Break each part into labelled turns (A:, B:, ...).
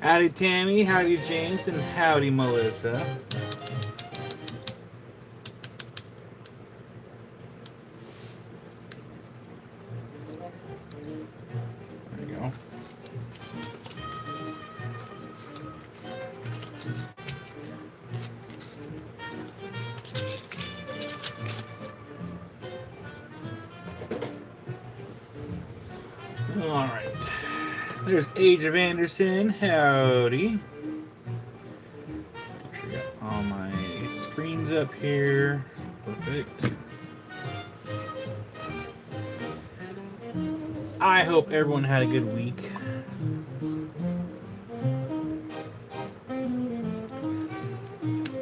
A: Howdy, Tammy. Howdy, James. And howdy, Melissa. There you go. All right. There's Age of Anderson. Howdy. Make sure I got all my screens up here. Perfect. I hope everyone had a good week.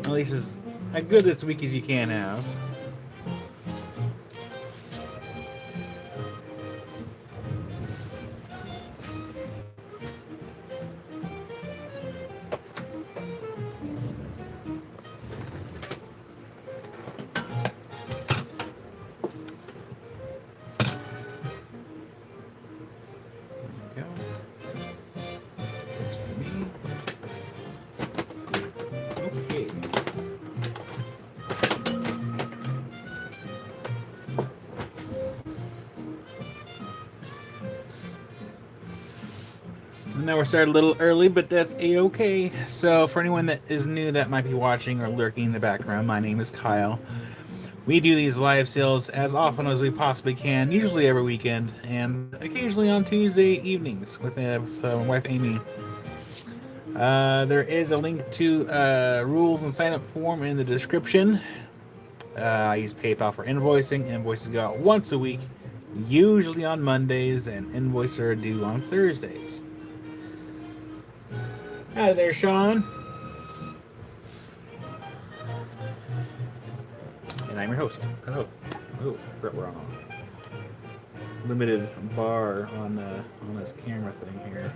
A: At least as good this week as you can have. Now we're started a little early, but that's a-okay. So for anyone that is new that might be watching or lurking in the background, my name is Kyle. We do these live sales as often as we possibly can, usually every weekend, and occasionally on Tuesday evenings with my wife Amy. There is a link to rules and sign up form in the description. I use PayPal for invoicing. Invoices go out once a week, usually on Mondays, and invoices are due on Thursdays. Hi there, Sean. And I'm your host. Hello. Oh, we're on a limited bar on this camera thing here.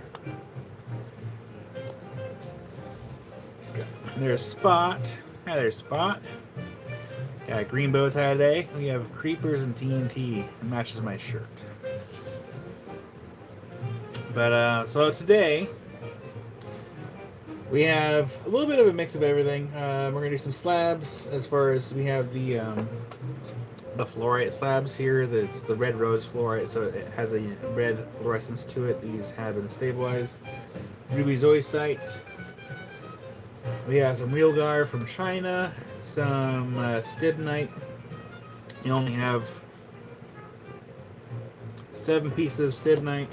A: Okay. There's Spot. Hi there, Spot. Got a green bow tie today. We have Creepers and TNT. It matches my shirt. But so today we have a little bit of a mix of everything. We're gonna do some slabs. As far as we have the fluorite slabs here. That's the red rose fluorite, so it has a red fluorescence to it. These have been stabilized. Ruby zoisites. We have some realgar from China. Some stibnite. You only have 7 pieces of stibnite.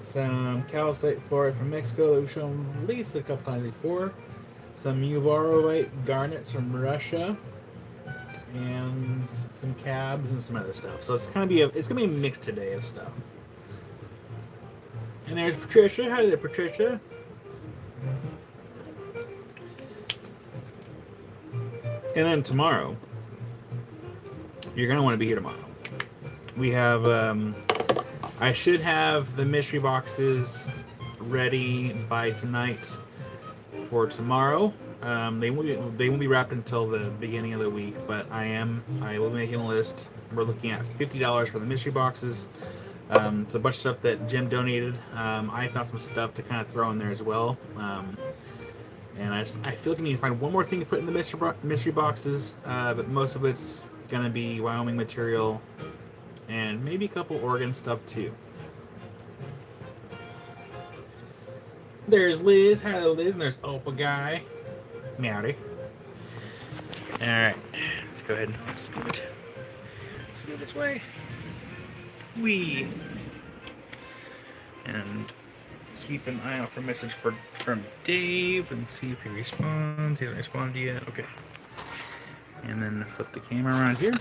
A: Some calcite fluorite from Mexico that we've shown at least a couple times before. Some uvaroite garnets from Russia, and some cabs and some other stuff. So it's gonna be a mix today of stuff. And there's Patricia. Hi there, Patricia. And then tomorrow, you're gonna want to be here tomorrow. We have I should have the mystery boxes ready by tonight for tomorrow. They won't be wrapped until the beginning of the week, but I will be making a list. We're looking at $50 for the mystery boxes. It's a bunch of stuff that Jim donated. I found some stuff to kind of throw in there as well. And I feel like I need to find one more thing to put in the mystery boxes, but most of it's gonna be Wyoming material. And maybe a couple Oregon stuff too. There's Liz. Hello, Liz. And there's Opa Guy. Meowdy. Alright. Let's go ahead and scoot. Let's go this way. Wee. And keep an eye out for a message from Dave and see if he responds. He hasn't responded yet. Okay. And then flip the camera around here.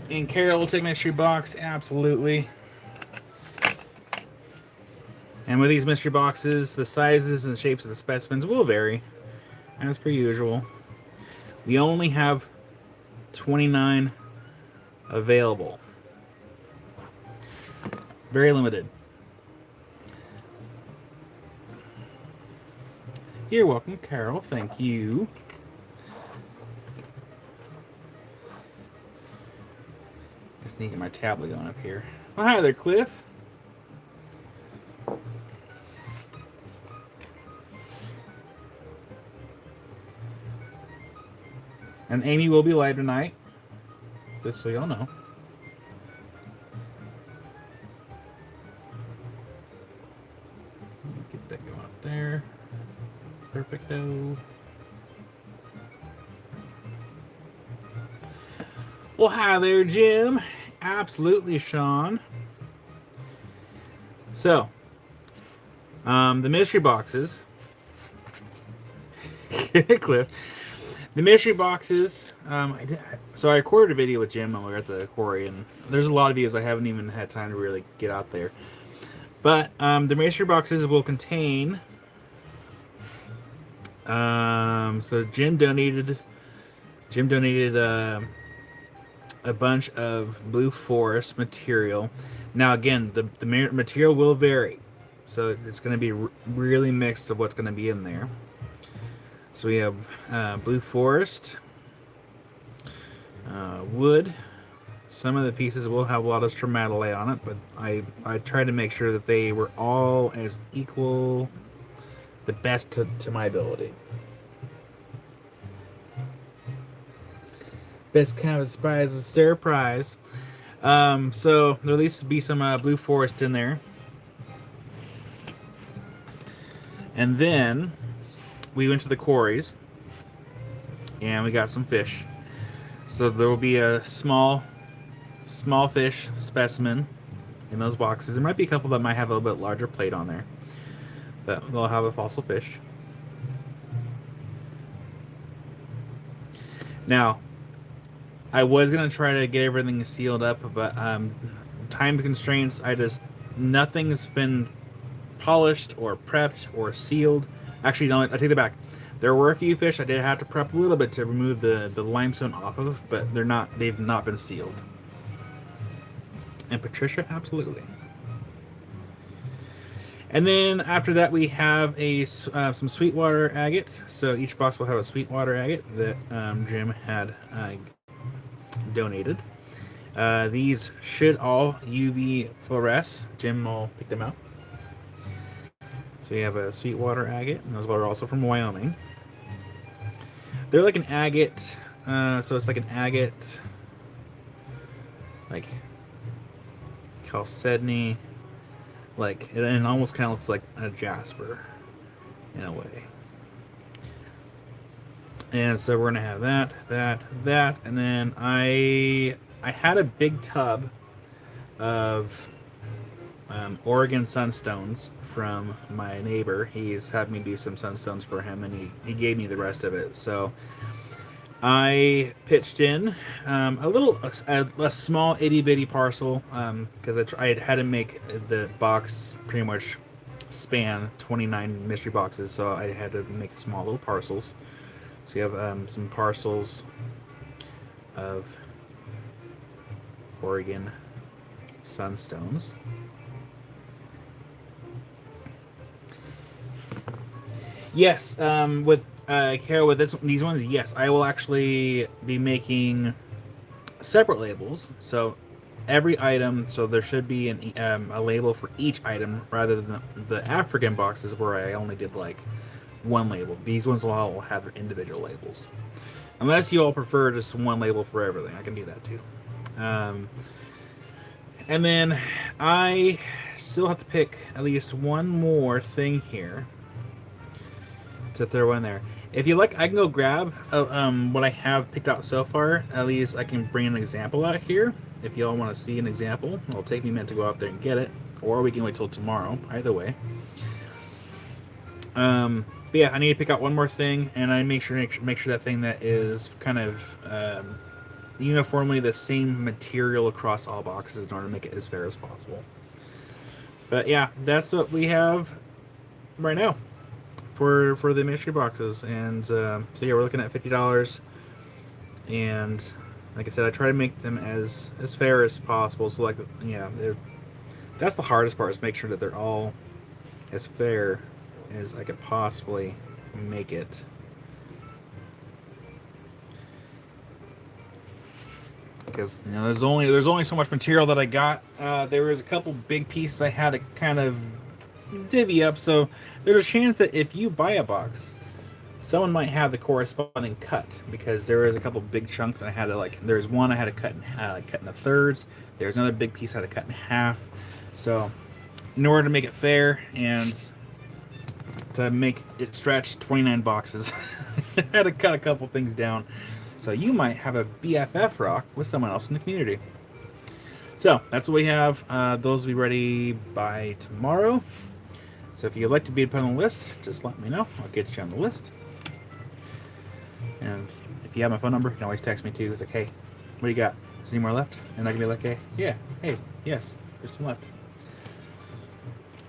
A: And Carol will take mystery box, absolutely. And with these mystery boxes, the sizes and shapes of the specimens will vary, as per usual. We only have 29 available. Very limited. You're welcome, Carol. Thank you. Just need to get my tablet going up here. Well, hi there, Cliff. And Amy will be live tonight, just so y'all know. Get that going up there. Perfecto. Well, hi there, Jim. Absolutely, Sean. So, the mystery boxes. Cliff. The mystery boxes. So I recorded a video with Jim when we were at the quarry, and there's a lot of videos I haven't even had time to really get out there. But the mystery boxes will contain. So Jim donated a bunch of Blue Forest material. Now again, the material will vary, so it's going to be really mixed of what's going to be in there. So we have Blue Forest, wood. Some of the pieces will have a lot of stromatolite on it, but I tried to make sure that they were all as equal, the best to my ability. Best kind of surprise is surprise. So there at least be some Blue Forest in there. And then we went to the quarries and we got some fish. So there will be a small fish specimen in those boxes. There might be a couple that might have a little bit larger plate on there, but they'll have a fossil fish. Now, I was gonna try to get everything sealed up, but time constraints. Nothing's been polished or prepped or sealed. Actually, no, I take it back. There were a few fish I did have to prep a little bit to remove the limestone off of, but they've not been sealed. And Patricia, absolutely. And then after that, we have some Sweetwater agates. So each box will have a Sweetwater agate that Jim had donated. These should all UV fluoresce. Jim will pick them out. So we have a Sweetwater agate, and those are also from Wyoming. They're like an agate, so it's like an agate, like chalcedony, like it almost kind of looks like a jasper in a way. And so we're gonna have that, and then I had a big tub of Oregon sunstones from my neighbor. He's had me do some sunstones for him, and he gave me the rest of it. So I pitched in a small itty bitty parcel because I had to make the box pretty much span 29 mystery boxes, so I had to make small little parcels. So you have some parcels of Oregon sunstones. Yes, with Carol, with these ones, yes, I will actually be making separate labels. So every item, so there should be a label for each item rather than the African boxes where I only did like one label. These ones will all have their individual labels. Unless you all prefer just one label for everything, I can do that too. And then I still have to pick at least one more thing here to throw in there. If you like, I can go grab what I have picked out so far. At least I can bring an example out here. If y'all want to see an example, it'll take me a minute to go out there and get it, or we can wait till tomorrow. Either way. But yeah, I need to pick out one more thing, and I make sure that thing that is kind of uniformly the same material across all boxes in order to make it as fair as possible. But yeah, that's what we have right now for the mystery boxes. And so yeah, we're looking at $50. And like I said, I try to make them as fair as possible. So like, yeah, that's the hardest part, is make sure that they're all as fair as I could possibly make it. Because there's only so much material that I got. There was a couple big pieces I had to kind of divvy up. So there's a chance that if you buy a box, someone might have the corresponding cut, because there was a couple big chunks and I had to there's one I had to cut in thirds. There's another big piece I had to cut in half. So in order to make it fair and to make it stretch 29 boxes, I had to cut a couple things down. So you might have a BFF rock with someone else in the community. So that's what we have. Those will be ready by tomorrow. So if you'd like to be put on the list, just let me know. I'll get you on the list. And if you have my phone number, you can always text me too. It's like, hey, what do you got? Is there any more left? And I can be like, hey, yeah, hey, yes, there's some left.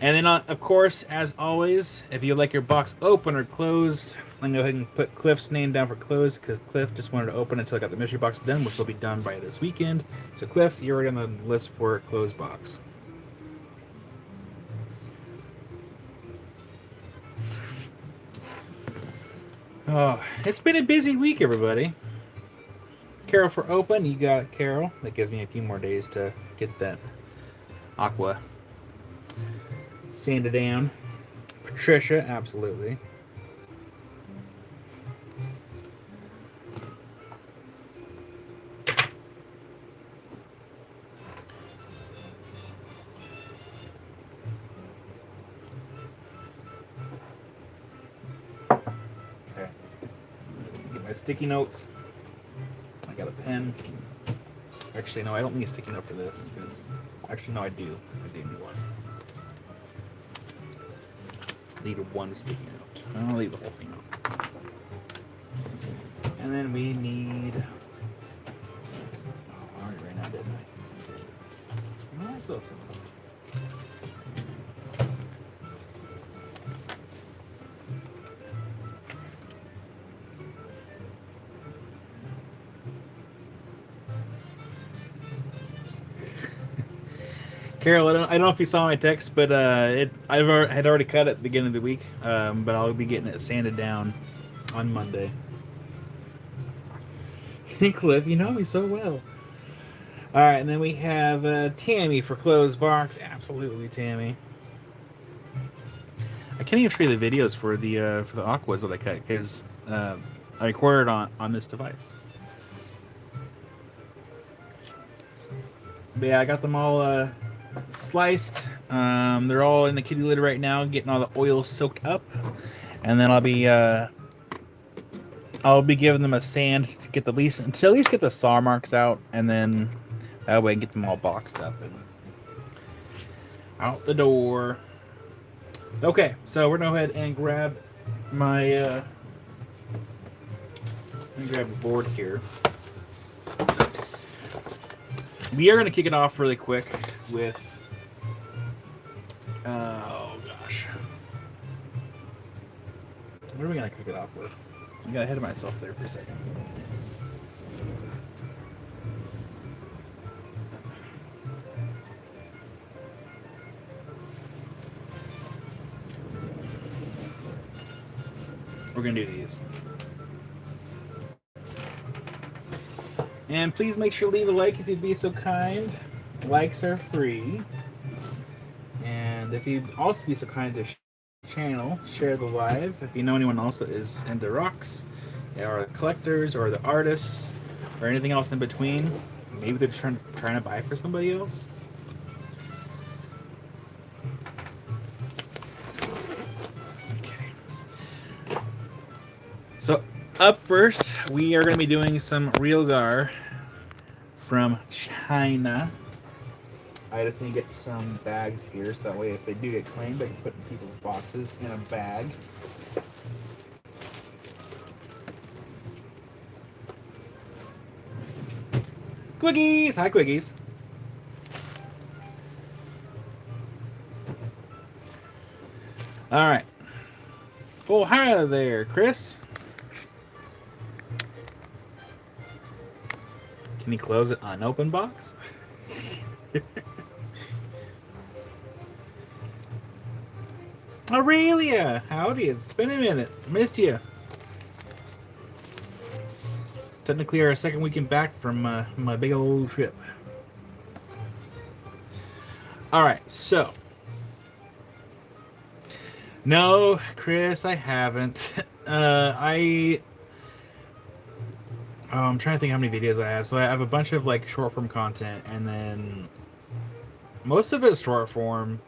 A: And then, of course, as always, if you like your box open or closed, I'm going to go ahead and put Cliff's name down for closed, because Cliff just wanted to open until I got the mystery box done, which will be done by this weekend. So, Cliff, you're already on the list for a closed box. Oh, it's been a busy week, everybody. Carol for open, you got it, Carol. That gives me a few more days to get that aqua sanded down. Patricia, absolutely. Okay. Get my sticky notes. I got a pen. Actually, no, I don't need a sticky note for this. Actually, no, I do. I do need one. I need one sticky note. I'll leave the whole thing out. And then we need... Oh, I already ran out, didn't I? No, I still have some. Carol, I don't know if you saw my text, but I had already cut it at the beginning of the week, but I'll be getting it sanded down on Monday. Cliff, you know me so well. All right, and then we have Tammy for closed box. Absolutely, Tammy. I can't even show you the videos for the aquas that I cut, because I recorded on this device. But yeah, I got them all sliced. They're all in the kitty litter right now, getting all the oil soaked up, and then I'll be giving them a sand to get at least get the saw marks out, and then that way I can get them all boxed up and out the door. Okay, so we're gonna go ahead and grab my let me grab the board here. We are going to kick it off really quick with, oh gosh, what are we going to kick it off with? I got ahead of myself there for a second. We're going to do these. And please make sure to leave a like if you'd be so kind. Likes are free. And if you'd also be so kind to channel, share the live. If you know anyone else that is into rocks, or the collectors, or the artists, or anything else in between, maybe they're trying to buy for somebody else. Okay. So up first, we are going to be doing some Realgar from China. I just need to get some bags here, so that way if they do get claimed, I can put in people's boxes in a bag. Quickies! Hi, Quickies. All right. Oh, hi there, Chris. Can you close it unopened box? Aurelia, howdy. It's been a minute. Missed you. It's technically our second weekend back from my big old trip. All right, so. No, Chris, I haven't. I'm trying to think how many videos I have. So I have a bunch of like short form content, and then most of it's short form.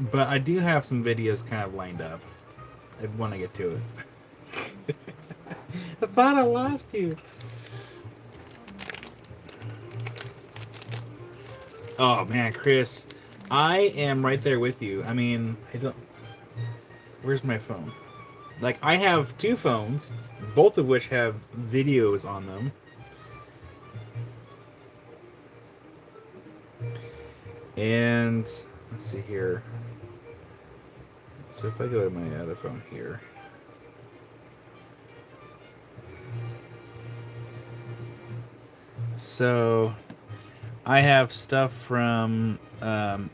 A: But I do have some videos kind of lined up when I get to it. I thought I lost you. Oh man, Chris, I am right there with you. I mean, I don't. Where's my phone? Like, I have two phones, both of which have videos on them. And let's see here. So if I go to my other phone here. So I have stuff from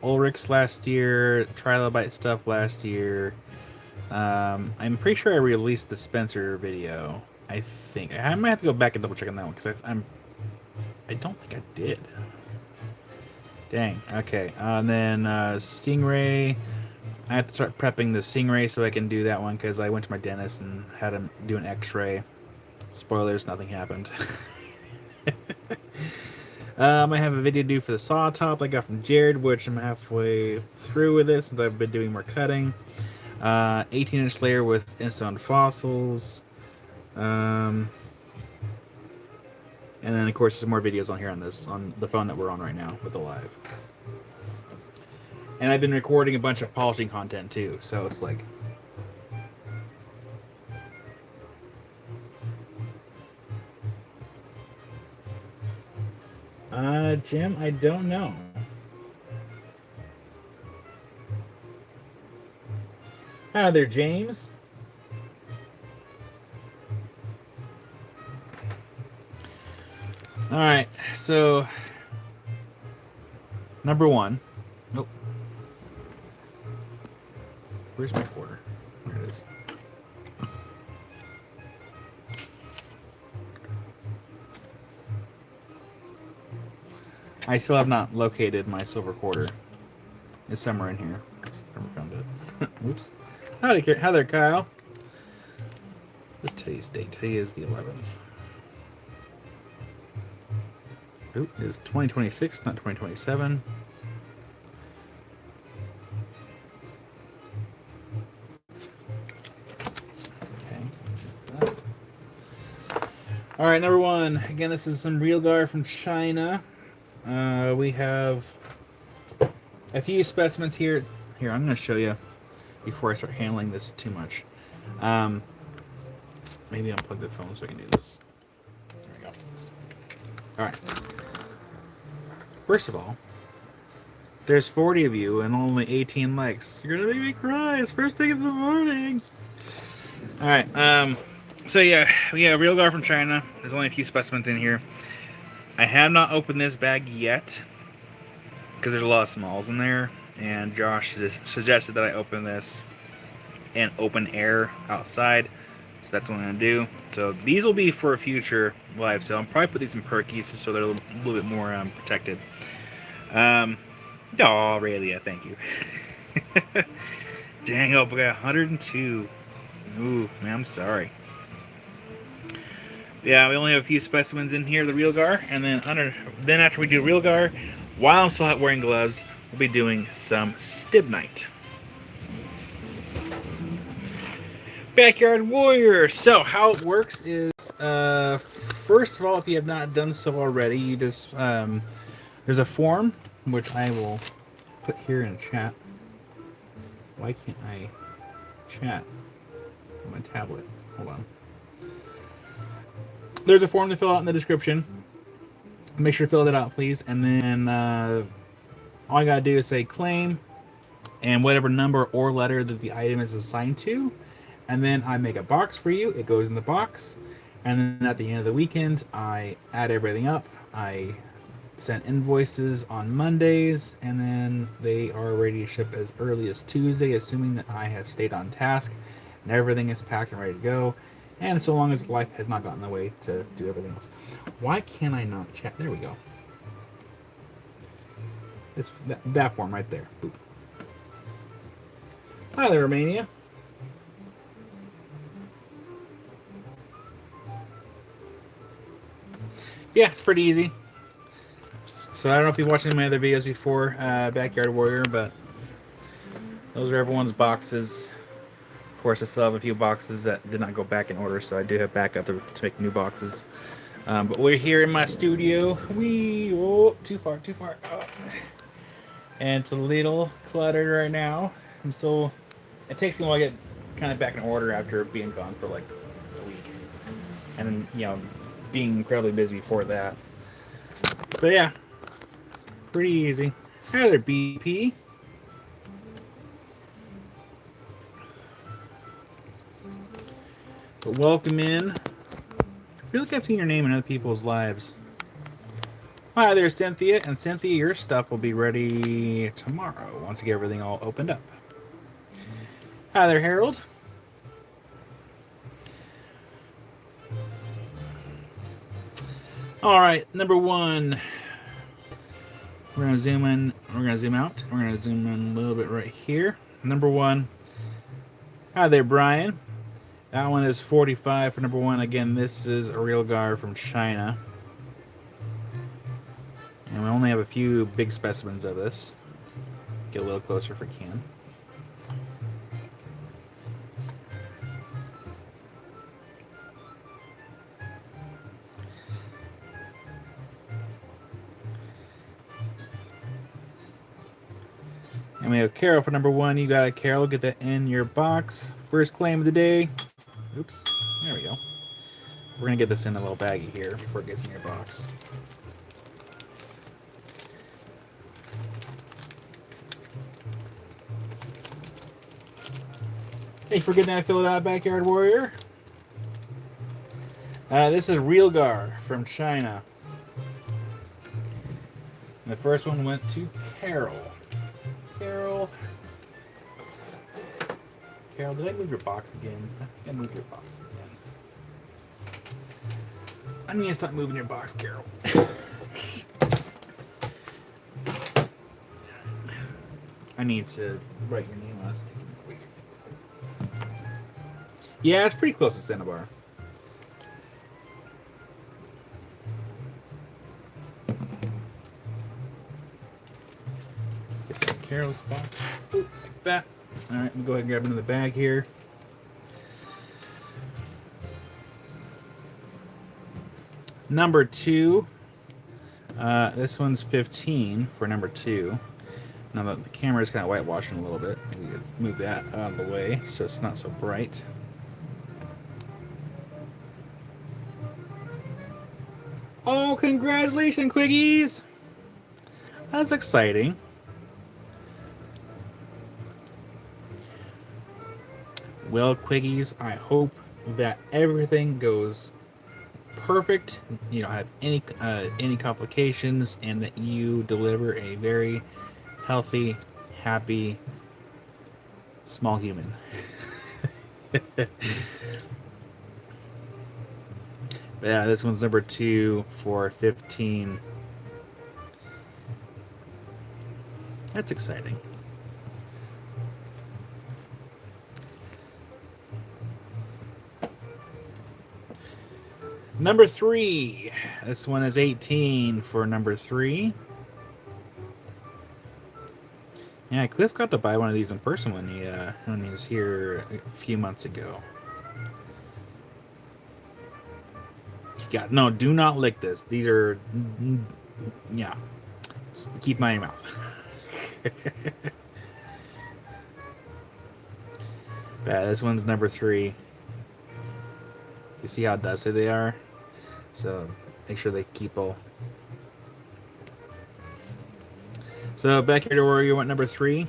A: Ulrich's last year, Trilobite stuff last year. I'm pretty sure I released the Spencer video. I think I might have to go back and double check on that one because I don't think I did. Dang. Okay. And then Stingray. I have to start prepping the Stingray so I can do that one because I went to my dentist and had him do an X-ray. Spoilers, nothing happened. I have a video due for the saw top I got from Jared, which I'm halfway through with it since I've been doing more cutting. 18-inch layer with Instone fossils. And then, of course, there's more videos on here on the phone that we're on right now with the live. And I've been recording a bunch of polishing content too, so it's like. Jim, I don't know. Hi there, James. All right, so number one. Nope. Where's my quarter? There it is. I still have not located my silver quarter. It's somewhere in here. Just never found it. Oops. Howdy there, Kyle. What's today's date? Today is the 11th. Oop, it is 2026, not 2027. Okay. All right, number one. Again, this is some Realgar from China. We have a few specimens here. Here, I'm going to show you before I start handling this too much. Maybe unplug the phone so I can do this. There we go. All right. First of all, there's 40 of you and only 18 likes. You're going to make me cry. It's first thing in the morning. All right. So yeah, we have Realgar from China. There's only a few specimens in here. I have not opened this bag yet because there's a lot of smalls in there, and Josh suggested that I open this in open air outside, so that's what I'm going to do. So these will be for a future live sale. I'll probably put these in perkies so they're a little bit more protected. Aurelia, thank you. Dang, oh, we got 102. Ooh, man, I'm sorry. Yeah, we only have a few specimens in here, the Realgar, and then after we do Realgar, while I'm still wearing gloves, we'll be doing some Stibnite. Backyard Warrior. So how it works is, first of all, if you have not done so already, you just there's a form which I will put here in chat. Why can't I chat on my tablet? Hold on. There's a form to fill out in the description. Make sure to fill that out, please. And then all I gotta do is say claim and whatever number or letter that the item is assigned to. And then I make a box for you. It goes in the box. And then at the end of the weekend, I add everything up. I sent invoices on Mondays, and then they are ready to ship as early as Tuesday, assuming that I have stayed on task and everything is packed and ready to go. And so long as life has not gotten in the way to do everything else. Why can't I not chat? There we go. It's that form right there. Boop. Hi there, Romania. Yeah, it's pretty easy. So I don't know if you've watched any of my other videos before, Backyard Warrior, but those are everyone's boxes. Of course, I still have a few boxes that did not go back in order, so I do have backup to make new boxes. But we're here in my studio. Too far. Oh. And it's a little cluttered right now. And so it takes me a while to get kind of back in order after being gone for like a week. And then, you know, being incredibly busy before that. But yeah, pretty easy. Hi there, BP. But welcome in. I feel like I've seen your name in other people's lives. Hi there, Cynthia. And Cynthia, your stuff will be ready tomorrow once you get everything all opened up. Hi there, Harold. All right, number one. We're going to zoom in. We're going to zoom out. We're going to zoom in a little bit right here. Number one. Hi there, Brian. That one is 45 for number one. Again, this is a Realgar from China. And we only have a few big specimens of this. Get a little closer if we can. And we have Carol for number one. You got it, Carol. Get that in your box. First claim of the day. Oops. There we go. We're going to get this in a little baggie here before it gets in your box. Thanks for getting that filled out, Backyard Warrior. This is Realgar from China. And the first one went to Carol. Carol, did I move your box again? I think I moved your box again. I need to stop moving your box, Carol. I need to write your name last time. Yeah, it's pretty close to Cinnabar. Carol's box. Ooh, like that. Alright, we'll go ahead and grab another bag here. Number two. This one's 15 for number two. Now the camera is kind of whitewashing a little bit. Maybe we could move that out of the way so it's not so bright. Oh, congratulations, Quiggies! That's exciting. Well, Quiggies, I hope that everything goes perfect. You don't have any complications, and that you deliver a very healthy, happy, small human. But yeah, this one's number two for 15. That's exciting. Number three. This one is 18 for number three. Yeah, Cliff got to buy one of these in person when he was here a few months ago. No, do not lick this. These are, yeah. Keep my mouth. But this one's number three. You see how dusty they are? So make sure they keep all. So back here to where you went, number three.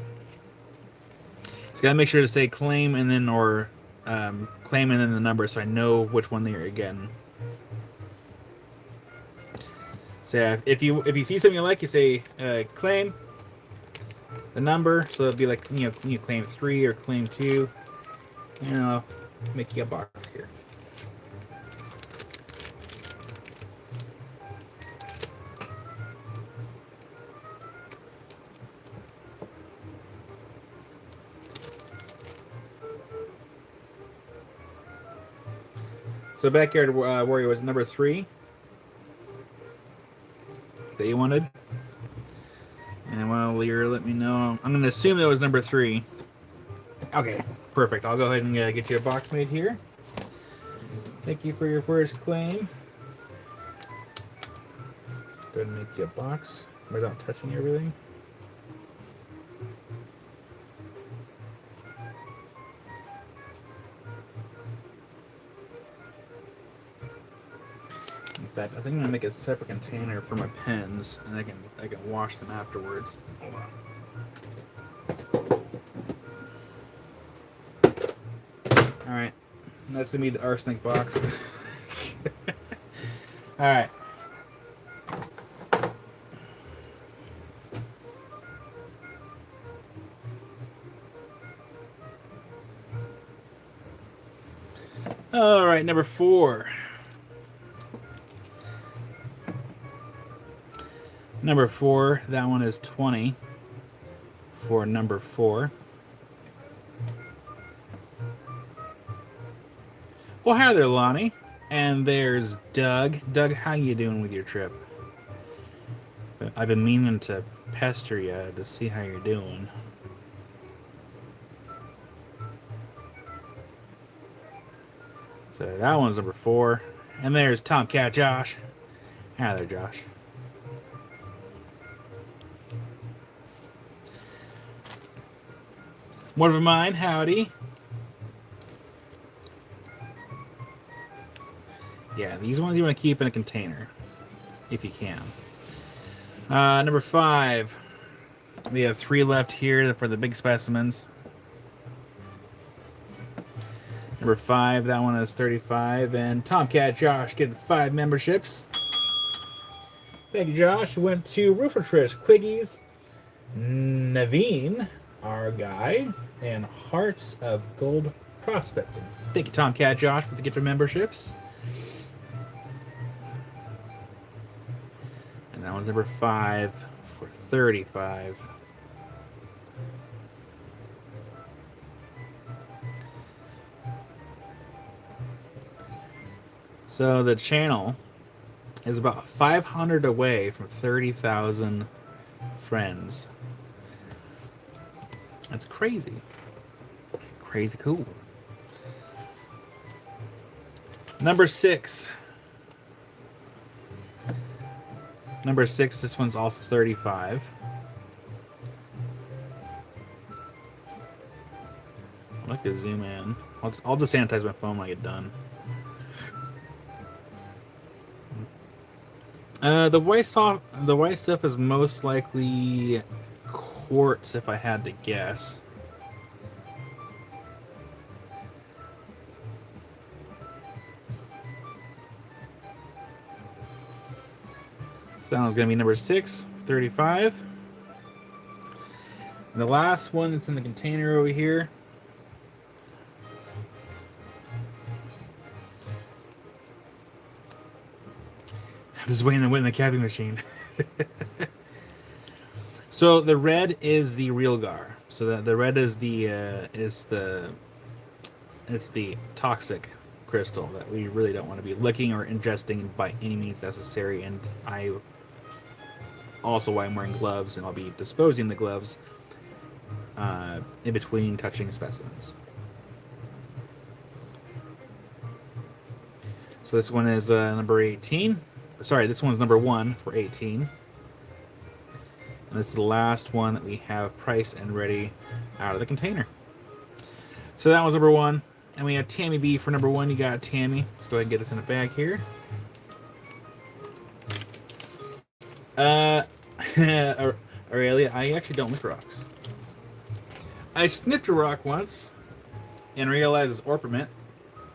A: It's got to make sure to say claim and then claim and then the number, so I know which one they're getting. So yeah, if you see something you like, you say claim the number. So it'll be like you claim 3 or claim 2. You know, make you a box here. So Backyard Warrior was number 3 that you wanted. And while you're letting me know, I'm going to assume that was number 3. Okay, perfect. I'll go ahead and get you a box made here. Thank you for your first claim. Go ahead and make you a box without touching everything. In fact, I think I'm gonna make a separate container for my pens, and I can wash them afterwards. Hold on. All right, that's gonna be the arsenic box. All right. All right, number 4. Number 4, that one is 20 for number 4. Well, hi there, Lonnie. And there's Doug. Doug, how you doing with your trip? I've been meaning to pester you to see how you're doing. So that one's number 4. And there's Tomcat Josh. Hi there, Josh. One of mine, howdy. Yeah, these ones you want to keep in a container, if you can. Number 5. We have 3 left here for the big specimens. Number 5, that one is 35. And Tomcat Josh getting 5 memberships. Thank you, Josh. Went to Roofertrish, Quiggies, Naveen, our guy, and Hearts of Gold Prospecting. Thank you, Tomcat Josh, for the gift of memberships. And that one's number 5 for 35. So the channel is about 500 away from 30,000 friends. That's crazy. Crazy cool. Number 6. Number 6, this one's also 35. I'd like to zoom in. I'll just sanitize my phone when I get done. The white stuff is most likely quartz, if I had to guess. So that one's going to be number 6, 35. And the last one that's in the container over here. I'm just waiting to win the capping machine. So the red is the real Gar. So the red is it's the toxic crystal that we really don't want to be licking or ingesting by any means necessary. And I also, why I'm wearing gloves, and I'll be disposing the gloves in between touching specimens. So this one is number 18. Sorry, this one's number 1 for 18. And this is the last one that we have priced and ready out of the container. So that was number 1. And we have Tammy B for number 1. You got Tammy. Let's go ahead and get this in a bag here. Aurelia, I actually don't lick rocks. I sniffed a rock once and realized it's orpiment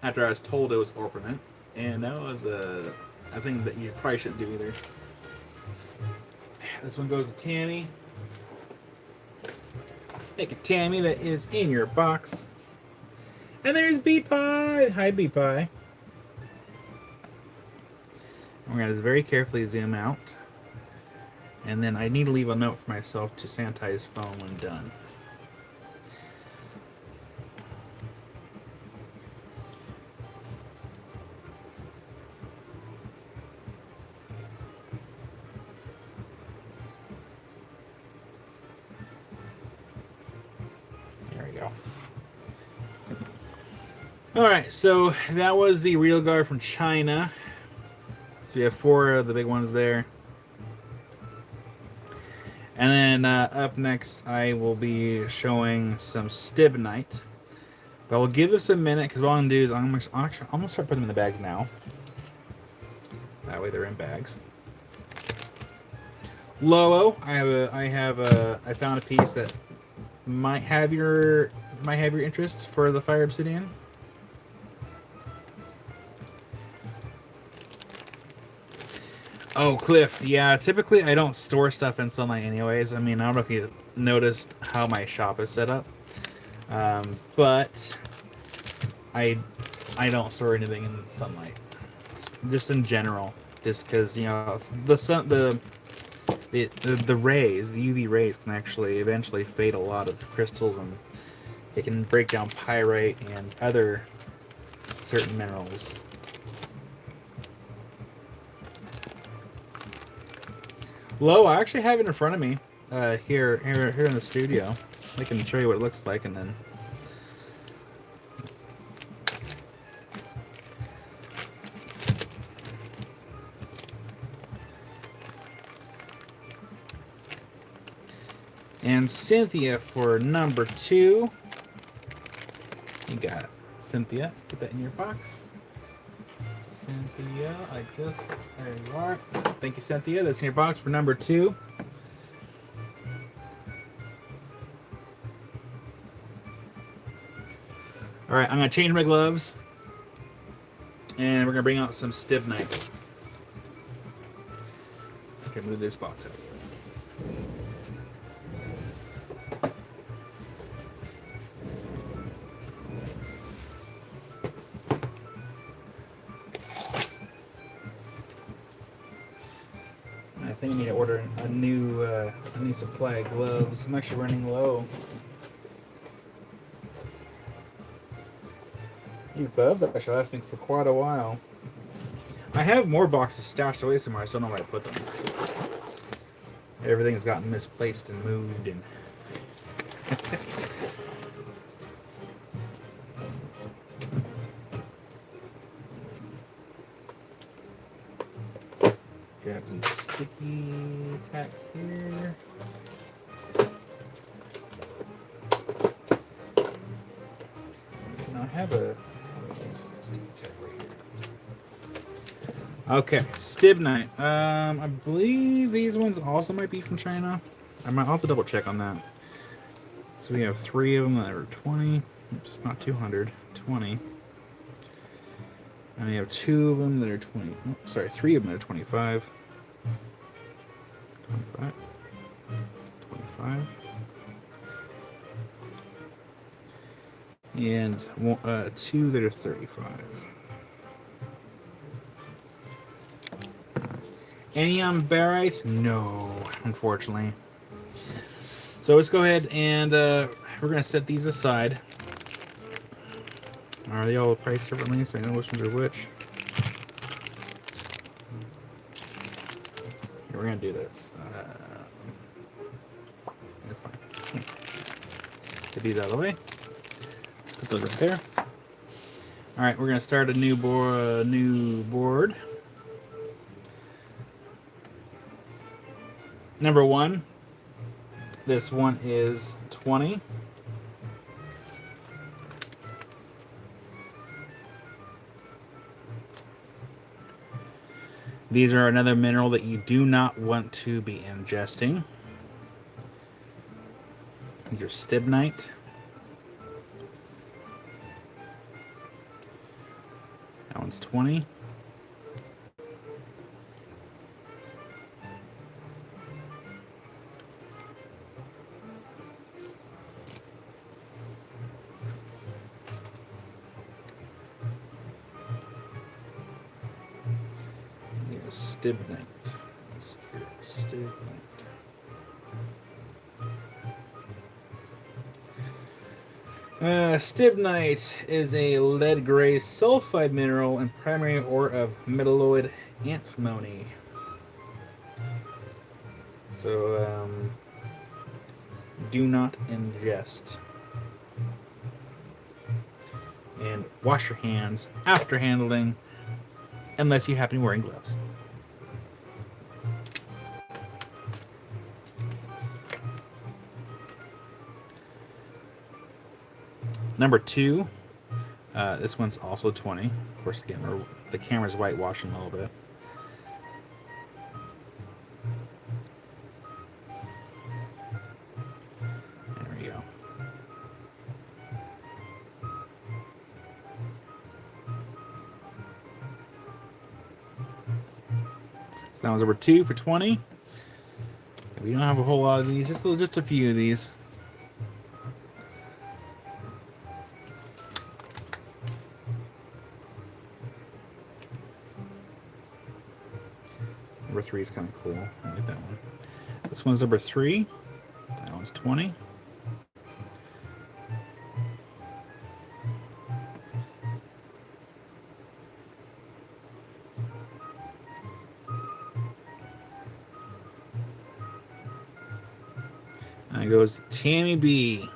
A: after I was told it was orpiment. And that was a thing that you probably shouldn't do either. This one goes to Tammy. Make a Tammy that is in your box. And there's B-Pie. Hi, B-Pie. We're going to very carefully zoom out. And then I need to leave a note for myself to sanitize his phone when done. There we go. Alright, so that was the Real Guard from China. So we have 4 of the big ones there. And then up next, I will be showing some Stibnite. But we'll give this a minute, because what I'm going to do is I'm going to start putting them in the bags now. That way they're in bags. Lowo, I found a piece that might have your interest for the Fire Obsidian. Oh, Cliff. Yeah, typically I don't store stuff in sunlight anyways. I mean, I don't know if you noticed how my shop is set up. But I don't store anything in sunlight. Just in general. Just because, you know, the sun, the rays, the UV rays can actually eventually fade a lot of crystals, and it can break down pyrite and other certain minerals. Low, I actually have it in front of me here in the studio. I can show you what it looks like, and then and Cynthia for number 2. You got it. Cynthia, put that in your box. Cynthia, there you are. Thank you, Cynthia. That's in your box for number 2. All right, I'm gonna change my gloves, and we're gonna bring out some Stibnite. Okay, move this box out. I think I need to order a new supply of gloves. I'm actually running low. These gloves actually last me for quite a while. I have more boxes stashed away somewhere. I just don't know where I put them. Everything's gotten misplaced and moved, and grab some sticky tack here. Now I have a sticky tack right here. Okay, Stibnite. I believe these ones also might be from China. I'll have to double check on that. So we have 3 of them that are 20. Oops, not 200. 20. And we have 2 of them that are 20. Oh, sorry, 3 of them that are 25. 25. 25. And 2 that are 35. Any on barite? No, unfortunately. So let's go ahead and we're going to set these aside. Are they all priced differently so I know which ones are which? Here, we're going to do this. That's fine. Get these out of the way. Put those up there. Alright, we're going to start a new board. Number 1. This one is 20. These are another mineral that you do not want to be ingesting. These are Stibnite. That one's 20. Stibnite. Stibnite. Stibnite is a lead-gray sulfide mineral and primary ore of metalloid antimony. So, do not ingest. And wash your hands after handling, unless you happen to be wearing gloves. Number 2, this one's also 20. Of course, again, the camera's whitewashing a little bit. There we go. So that was number 2 for 20. We don't have a whole lot of these, just a few of these. Number 3 is kind of cool. I like that one. This one's number 3. That one's 20. And it goes to Tammy B.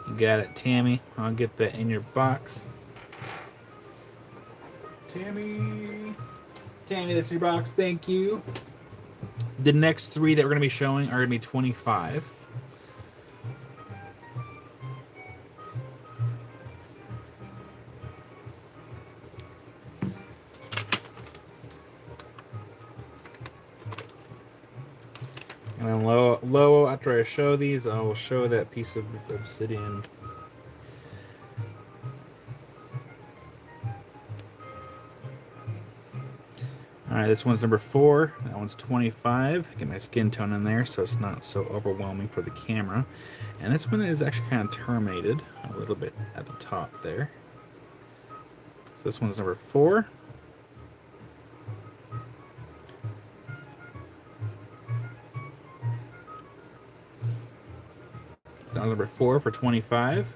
A: You got it, Tammy. I'll get that in your box. Tammy, that's your box. Thank you. The next 3 that we're going to be showing are going to be 25. And then low, after I show these, I will show that piece of obsidian. Alright, this one's number 4. That one's 25. Get my skin tone in there so it's not so overwhelming for the camera. And this one is actually kind of terminated a little bit at the top there. So this one's number 4. That was number 4 for 25.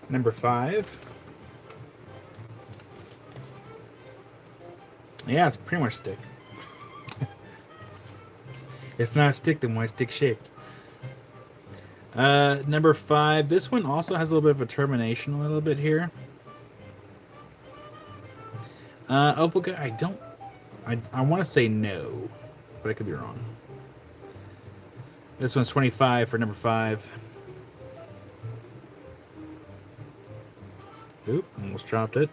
A: Number 5. Yeah, it's pretty much stick. If not stick, then why stick shaped? Number 5. This one also has a little bit of a termination, a little bit here. Opal, I want to say no, but I could be wrong. This one's 25 for number 5. Oop, almost dropped it.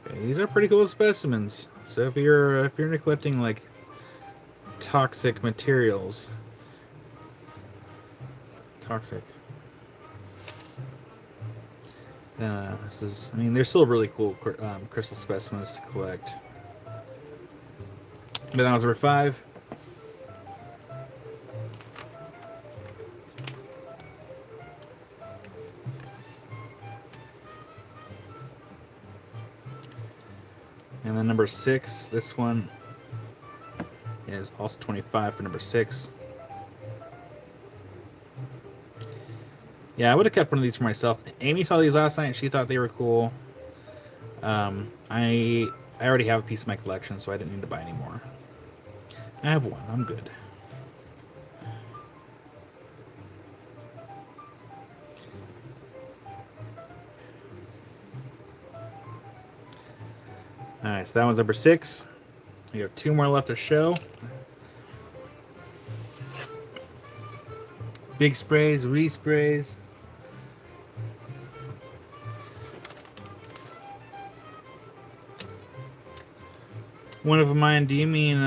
A: Okay, these are pretty cool specimens. So if you're into collecting like toxic materials, this is, I mean, they're still really cool crystal specimens to collect. But that was number 5. And then number 6, this one is also 25 for number 6. Yeah, I would have kept one of these for myself. Amy saw these last night. She thought they were cool. I already have a piece of my collection, so I didn't need to buy any more. I have one. I'm good. Alright, so that one's number 6. We have 2 more left to show. Big sprays, re-sprays. One of mine, do you mean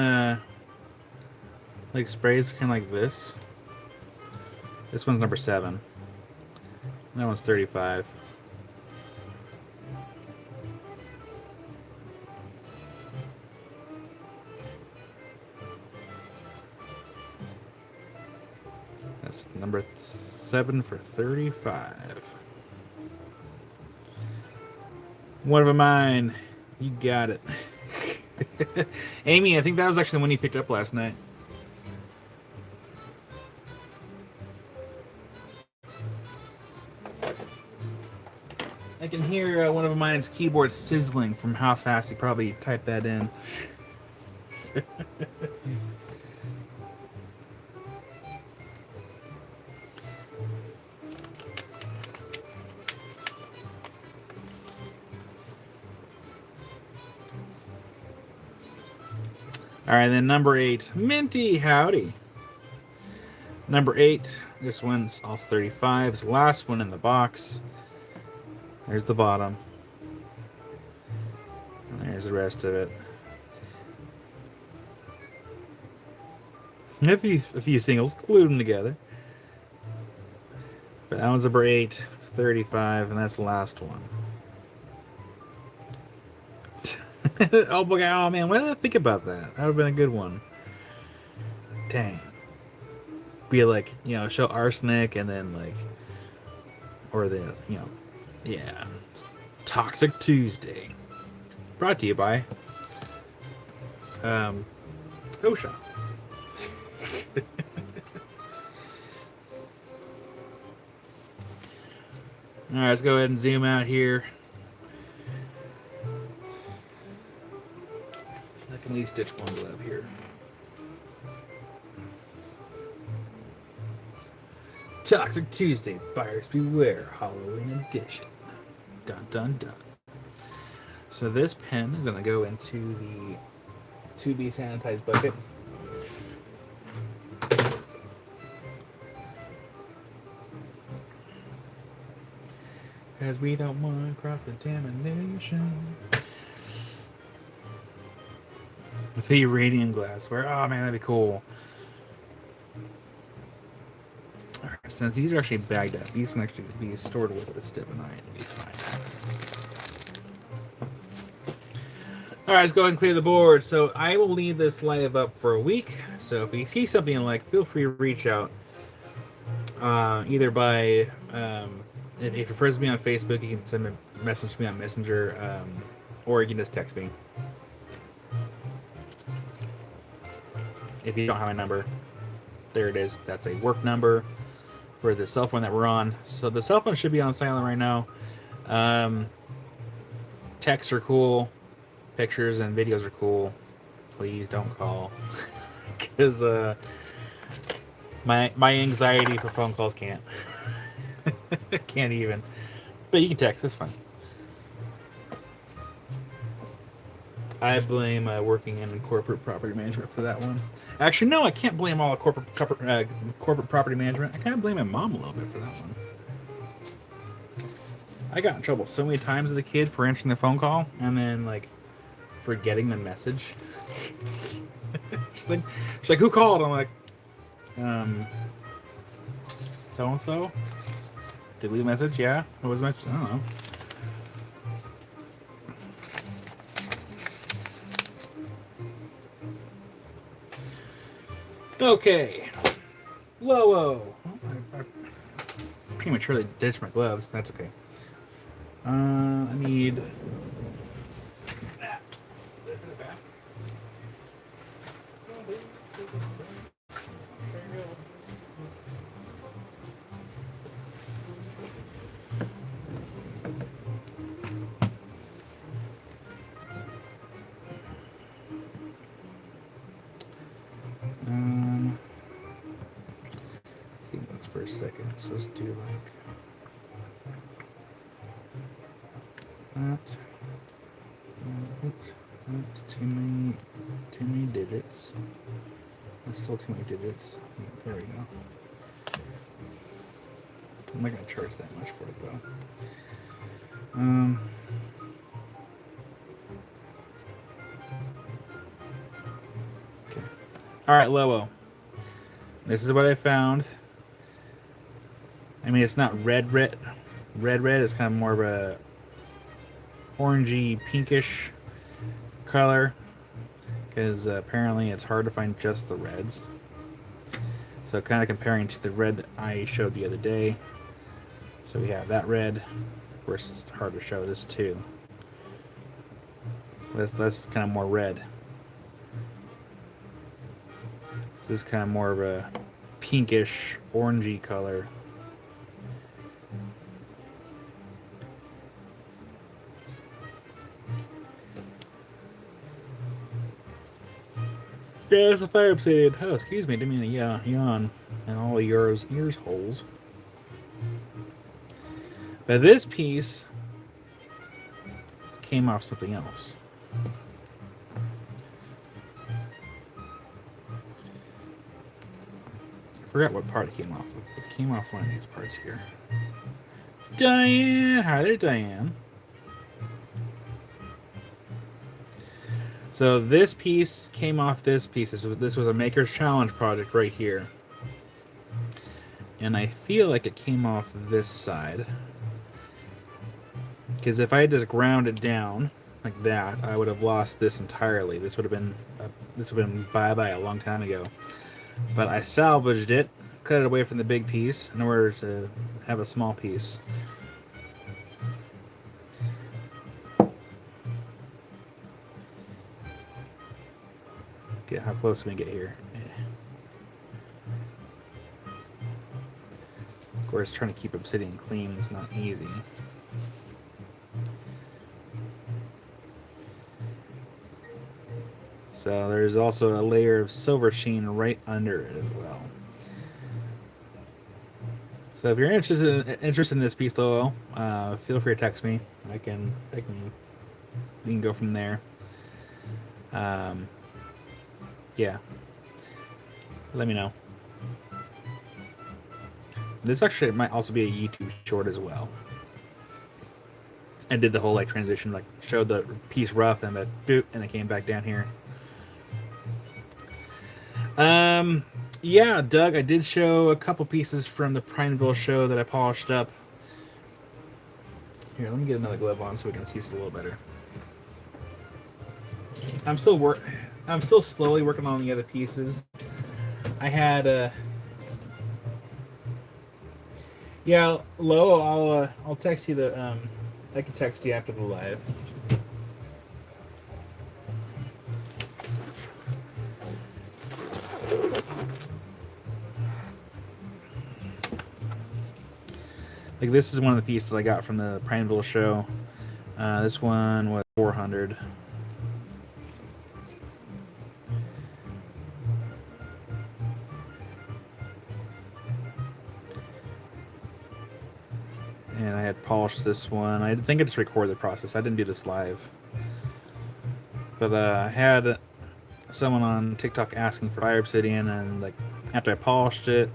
A: like sprays kind of like this? This one's number 7. That one's 35. That's number 7 for 35. One of mine. You got it. Amy, I think that was actually the one you picked up last night. I can hear one of mine's keyboard sizzling from how fast he probably typed that in. All right, then number 8, Minty, howdy. Number 8, this one's all 35. It's the last one in the box. There's the bottom. And there's the rest of it. A few singles, glued them together. But that one's number 8, 35, and that's the last one. Oh, boy, oh man, why did I think about that? That would have been a good one. Dang. Be like, you know, show arsenic and then like, or the, you know, yeah, Toxic Tuesday. Brought to you by OSHA. All right, let's go ahead and zoom out here. I can at least stitch one glove here. Toxic Tuesday, buyers beware, Halloween edition. Dun dun dun. So this pen is going to go into the to-be sanitized bucket. As we don't want cross-contamination. With the uranium glassware. Oh man, that'd be cool. Alright, since these are actually bagged up, these can actually be stored with the stibnite and be fine. Alright, let's go ahead and clear the board. So I will leave this live up for a week. So if you see something you like, feel free to reach out. Either by if you're friends with me on Facebook, you can send a message to me on Messenger, or you can just text me. If you don't have my number, there it is. That's a work number for the cell phone that we're on. So the cell phone should be on silent right now. Texts are cool. Pictures and videos are cool. Please don't call. Because my anxiety for phone calls can't. Can't even. But you can text. That's fine. I blame working in corporate property management for that one. Actually, no, I can't blame all corporate property management. I kind of blame my mom a little bit for that one. I got in trouble so many times as a kid for answering the phone call and then like forgetting the message. she's like, who called? I'm like, so and so. Did we leave a message? Yeah. What was the message? I don't know. Okay. Lowo. I prematurely ditched my gloves. That's okay. I need that. I think that's for a second. So let's do like that. Oops, that's too many digits. That's still too many digits. There we go. I'm not gonna charge that much for it though. Okay. All right, Lowo. This is what I found. I mean, it's not red. It's kind of more of a orangey, pinkish color because apparently it's hard to find just the reds. So kind of comparing to the red that I showed the other day. So we have that red. Of course, it's hard to show this too. That's kind of more red. So this is kind of more of a pinkish, orangey color. Yeah, it's a fire obsidian. Oh, excuse me, didn't mean to yawn and all of yours ears holes. But this piece came off something else. I forgot what part it came off of. It came off one of these parts here. Diane! Hi there, Diane. So this piece came off this piece. This was a Maker's Challenge project right here. And I feel like it came off this side. Because if I had just ground it down like that, I would have lost this entirely. This would have been bye-bye a long time ago. But I salvaged it, cut it away from the big piece in order to have a small piece. Get how close can we get here? Of course, trying to keep obsidian clean is not easy. So there's also a layer of silver sheen right under it as well. So if you're interested in this piece, though, feel free to text me. We can go from there. Yeah. Let me know. This actually might also be a YouTube short as well. I did the whole transition, showed the piece rough and boop, and it came back down here. Yeah, Doug, I did show a couple pieces from the Prineville show that I polished up. Here, let me get another glove on so we can see this a little better. I'm still slowly working on the other pieces. I had yeah, Lo, I'll text you the I can text you after the live. This is one of the pieces I got from the Prineville show. This one was 400. And I had polished this one. I think I just recorded the process. I didn't do this live. But I had someone on TikTok asking for fire obsidian, and after I polished it,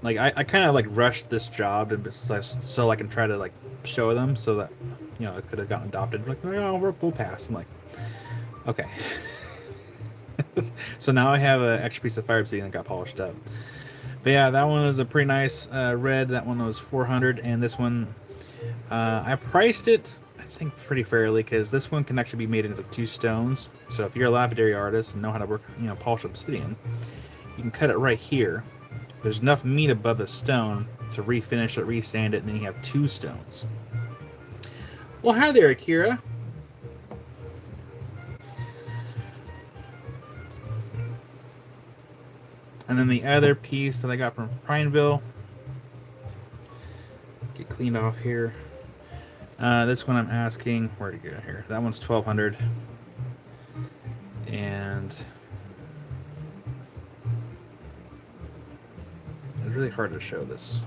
A: I kind of rushed this job so I can try to show them so that it could have gotten adopted. Oh, we'll pass. I'm like, okay. So now I have an extra piece of fire obsidian that got polished up. But yeah, that one was a pretty nice red. That one was 400, and this one I priced it, I think, pretty fairly, because this one can actually be made into 2 stones. So if you're a lapidary artist and know how to work, polish obsidian, you can cut it right here. There's enough meat above the stone to refinish it, resand it, and then you have 2 stones. Well, hi there, Akira. And then the other piece that I got from Prineville, get cleaned off here. This one I'm asking, where to go here? That one's 1,200, and it's really hard to show this.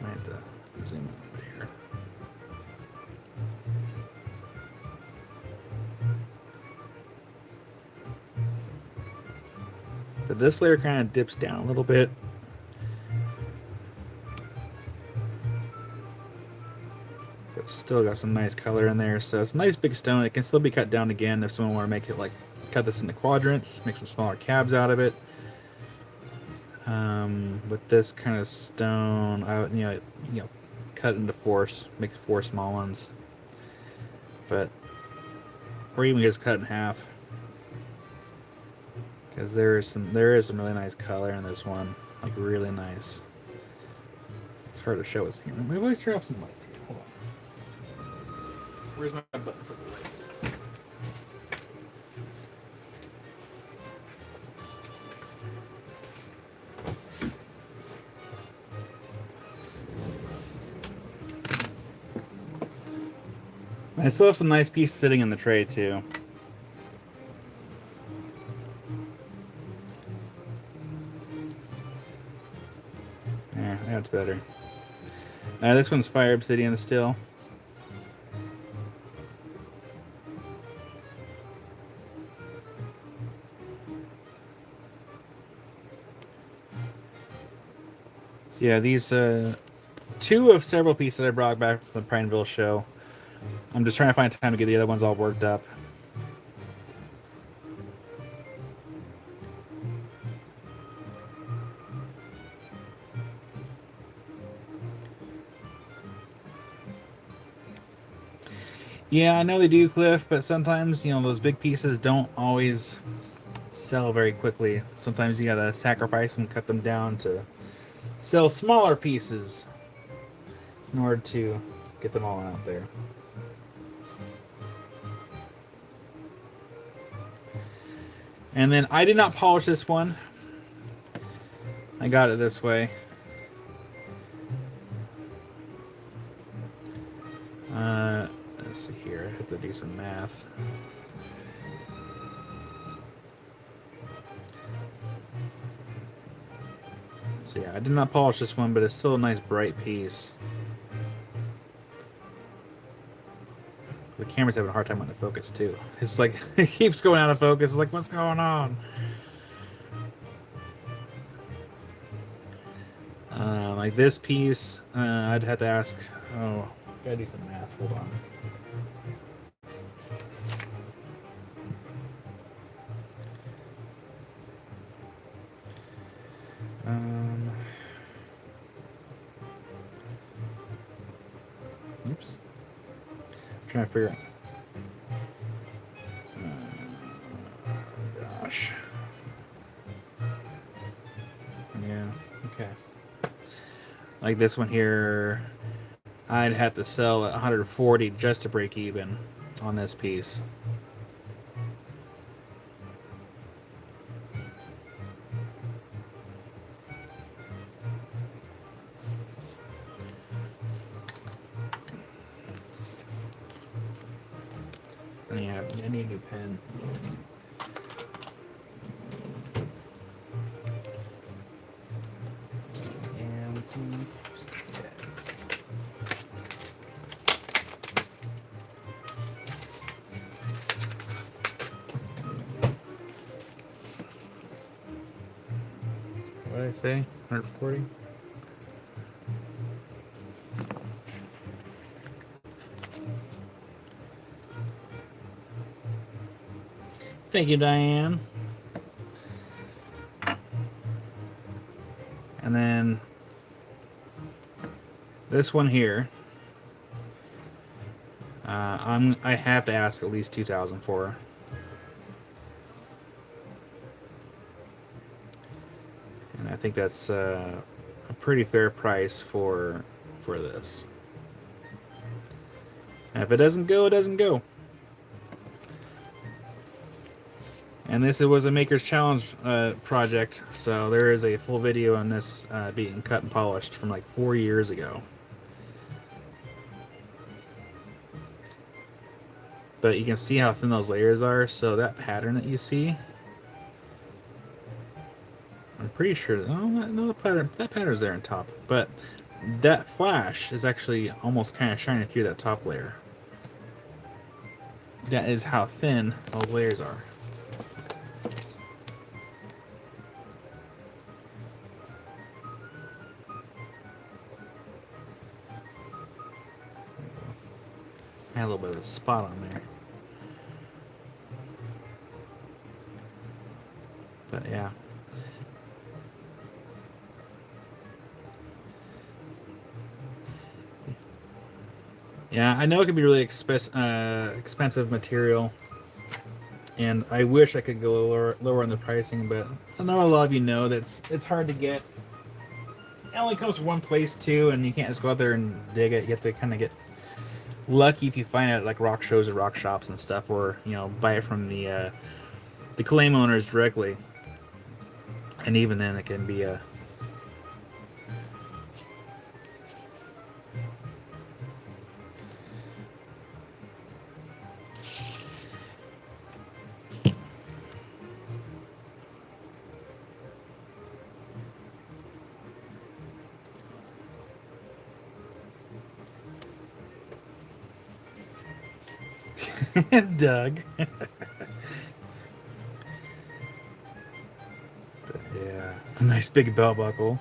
A: I have to zoom in a bit here. But this layer kind of dips down a little bit. But still got some nice color in there. So it's a nice big stone. It can still be cut down again if someone want to make it cut this into quadrants, make some smaller cabs out of it. With this kind of stone, I would, cut into 4s, make 4 small ones. Or even just cut it in half. Because there is some really nice color in this one, like really nice. It's hard to show it here. Maybe I turn off some lights here. Hold on. Where's my button for the lights? I still have some nice pieces sitting in the tray too. Yeah, that's better. This one's Fire Obsidian still. So yeah, these two of several pieces I brought back from the Prineville show. I'm just trying to find time to get the other ones all worked up. Yeah, I know they do, Cliff, but sometimes, you know, those big pieces don't always sell very quickly. Sometimes you gotta sacrifice them, cut them down to sell smaller pieces in order to get them all out there. And then I did not polish this one. I got it this way. Let's see here. I have to do some math. So yeah, I did not polish this one, but it's still a nice bright piece. The camera's having a hard time on the focus too. It's like it keeps going out of focus. It's like, what's going on? Like this piece, I'd have to ask. Oh, gotta do some math. Hold on. Oops. I'm trying to figure out. Gosh. Yeah. Okay. Like this one here, I'd have to sell at 140 just to break even on this piece. Yeah, I need a new pen. And some what did I say? 140? Thank you, Diane. And then this one here, I have to ask at least 2,000 for. And I think that's a pretty fair price for this. And if it doesn't go, it doesn't go. And this was a Maker's Challenge project, so there is a full video on this being cut and polished from like 4 years ago. But you can see how thin those layers are, so that pattern that you see, I'm pretty sure, oh, no, that pattern's there on top, but that flash is actually almost kind of shining through that top layer. That is how thin those layers are. I had a little bit of a spot on there. But yeah. Yeah, I know it can be really expensive material. And I wish I could go lower on the pricing, but I know a lot of you know that it's hard to get. It only comes from one place too, and you can't just go out there and dig it. You have to kind of get lucky if you find it at like rock shows or rock shops and stuff, or buy it from the claim owners directly. And even then, it can be a Doug. Yeah, a nice big belt buckle.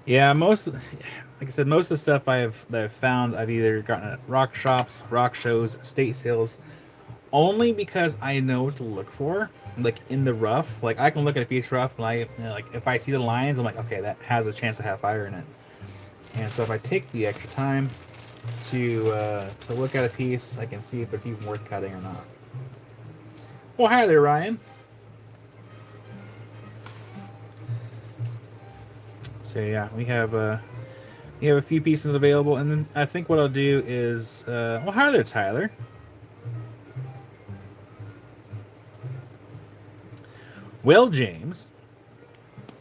A: Yeah, like I said, most of the stuff that I've found, I've either gotten at rock shops, rock shows, estate sales, only because I know what to look for. Like in the rough, like I can look at a piece rough, and like if I see the lines, I'm like, okay, that has a chance to have fire in it. And so if I take the extra time to look at a piece, I can see if it's even worth cutting or not. Well, hi there, Ryan. So yeah, we have a few pieces available, and then I think what I'll do is well, hi there, Tyler. Well, James,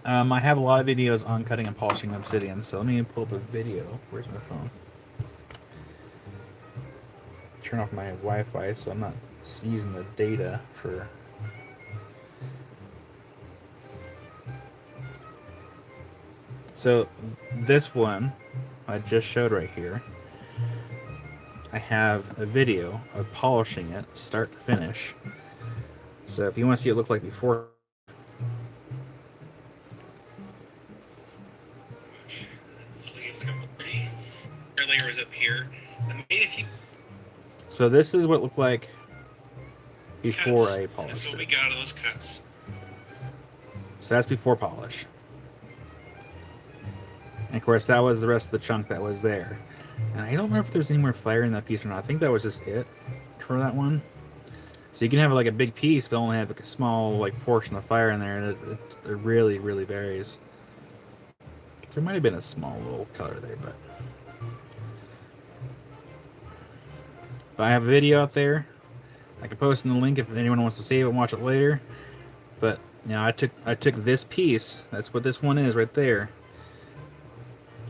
A: I have a lot of videos on cutting and polishing obsidian, so let me pull up a video. Where's my phone? Turn off my Wi-Fi so I'm not using the data for. So this one I just showed right here, I have a video of polishing it start to finish. So if you want to see it look like before, layer is up here. So this is what it looked like before I polished it. This is what we got out of those cuts. So that's before polish. And of course, that was the rest of the chunk that was there. And I don't remember if there's any more fire in that piece or not. I think that was just it for that one. So you can have like a big piece, but only have like a small like portion of fire in there, and it really, really varies. There might have been a small little color there, but I have a video out there. I can post in the link if anyone wants to save it and watch it later. But I took this piece. That's what this one is right there.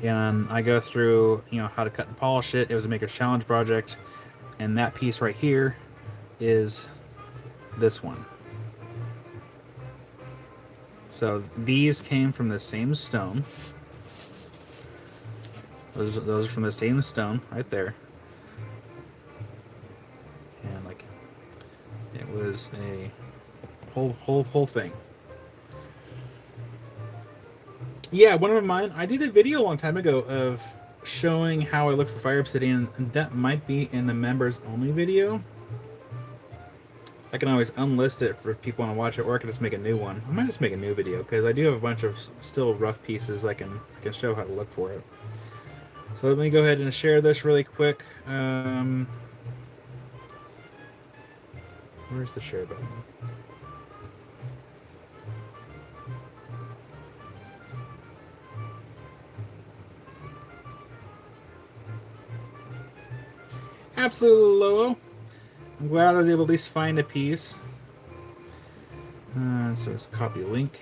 A: And I go through how to cut and polish it. It was a Maker's Challenge project, and that piece right here is this one. So these came from the same stone. Those are from the same stone right there. And like it was a whole thing. Yeah, one of mine. I did a video a long time ago of showing how I look for fire obsidian, and that might be in the members only video. I can always unlist it for if people want to watch it, or I can just make a new one. I might just make a new video because I do have a bunch of still rough pieces I can show how to look for it. So let me go ahead and share this really quick. Where's the share button? Absolutely, Lolo. I'm glad I was able to at least find a piece. So let's copy a link.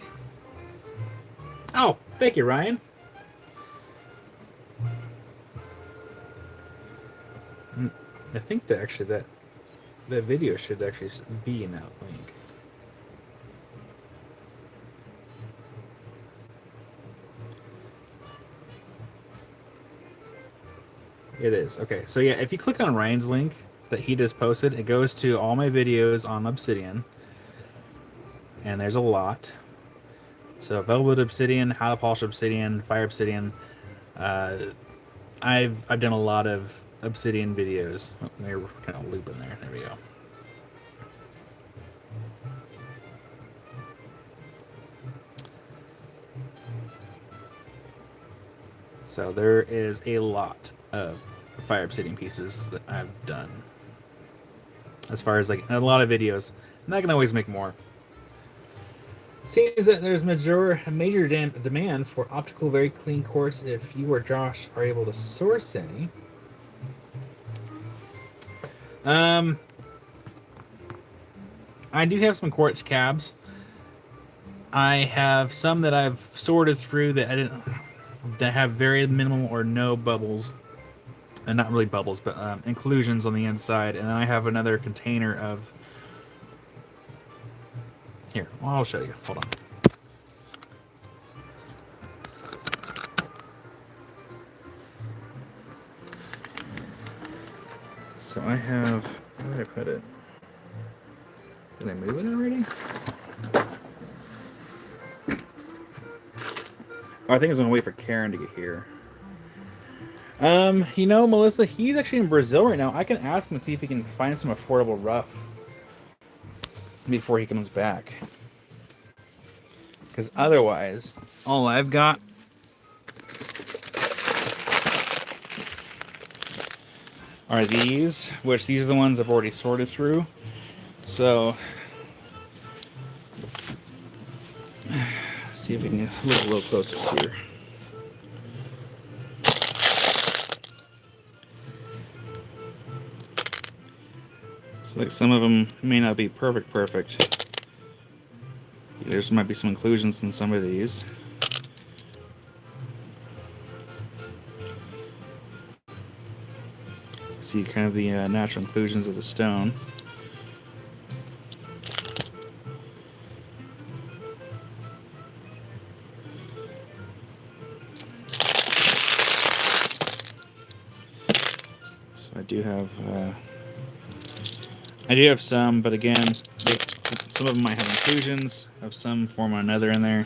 A: Oh, thank you, Ryan. I think that actually that video should actually be in that link. It is. Okay, so yeah, if you click on Ryan's link that he just posted, it goes to all my videos on Obsidian. And there's a lot. So Velvet Obsidian, How to Polish Obsidian, Fire Obsidian. I've done a lot of Obsidian videos. Oh, they're kind of looping there. There we go. So there is a lot of fire obsidian pieces that I've done. As far as like a lot of videos, and I can always make more. Seems that there's a major demand for optical very clean quartz. If you or Josh are able to source any, I do have some quartz cabs. I have some that I've sorted through that that have very minimal or no bubbles, and not really bubbles, but inclusions on the inside. And then I have another container of. Here, I'll show you. Hold on. So I have. Where did I put it? Did I move it already? Oh, I think I was gonna wait for Karen to get here. You know, Melissa, he's actually in Brazil right now. I can ask him to see if he can find some affordable rough before he comes back. Because otherwise, all I've got are these, which these are the ones I've already sorted through. So, let's see if we can get a little closer here. So, like, some of them may not be perfect. There's might be some inclusions in some of these. See kind of the natural inclusions of the stone. So I do have some, but again, some of them might have inclusions of some form or another in there.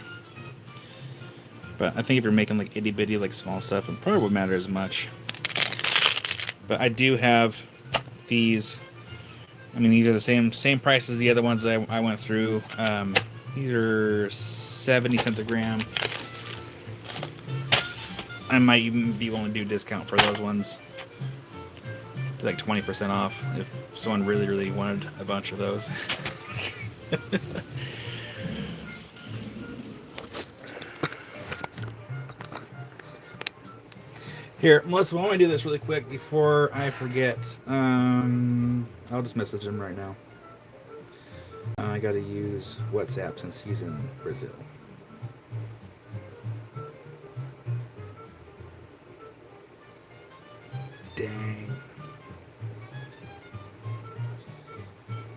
A: But I think if you're making like itty bitty, like small stuff, it probably wouldn't matter as much. But I do have these. I mean, these are the same price as the other ones that I went through. These are 70 cents a gram. I might even be willing to do a discount for those ones, like 20% off if someone really wanted a bunch of those. Here, Melissa, why don't we do this really quick before I forget? I'll just message him right now. I gotta use WhatsApp since he's in Brazil. Dang.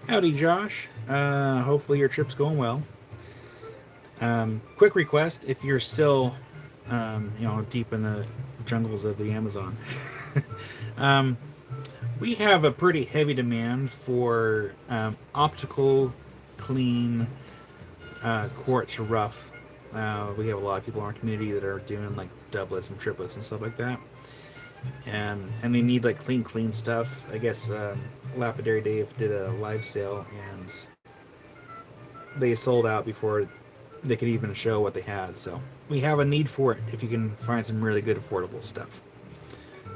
A: Howdy, Josh. Hopefully your trip's going well. Quick request, if you're still, deep in the jungles of the Amazon, we have a pretty heavy demand for optical, clean quartz rough. We have a lot of people in our community that are doing like doublets and triplets and stuff like that. And they need like clean stuff. I guess Lapidary Dave did a live sale and they sold out before they could even show what they had. So we have a need for it if you can find some really good affordable stuff.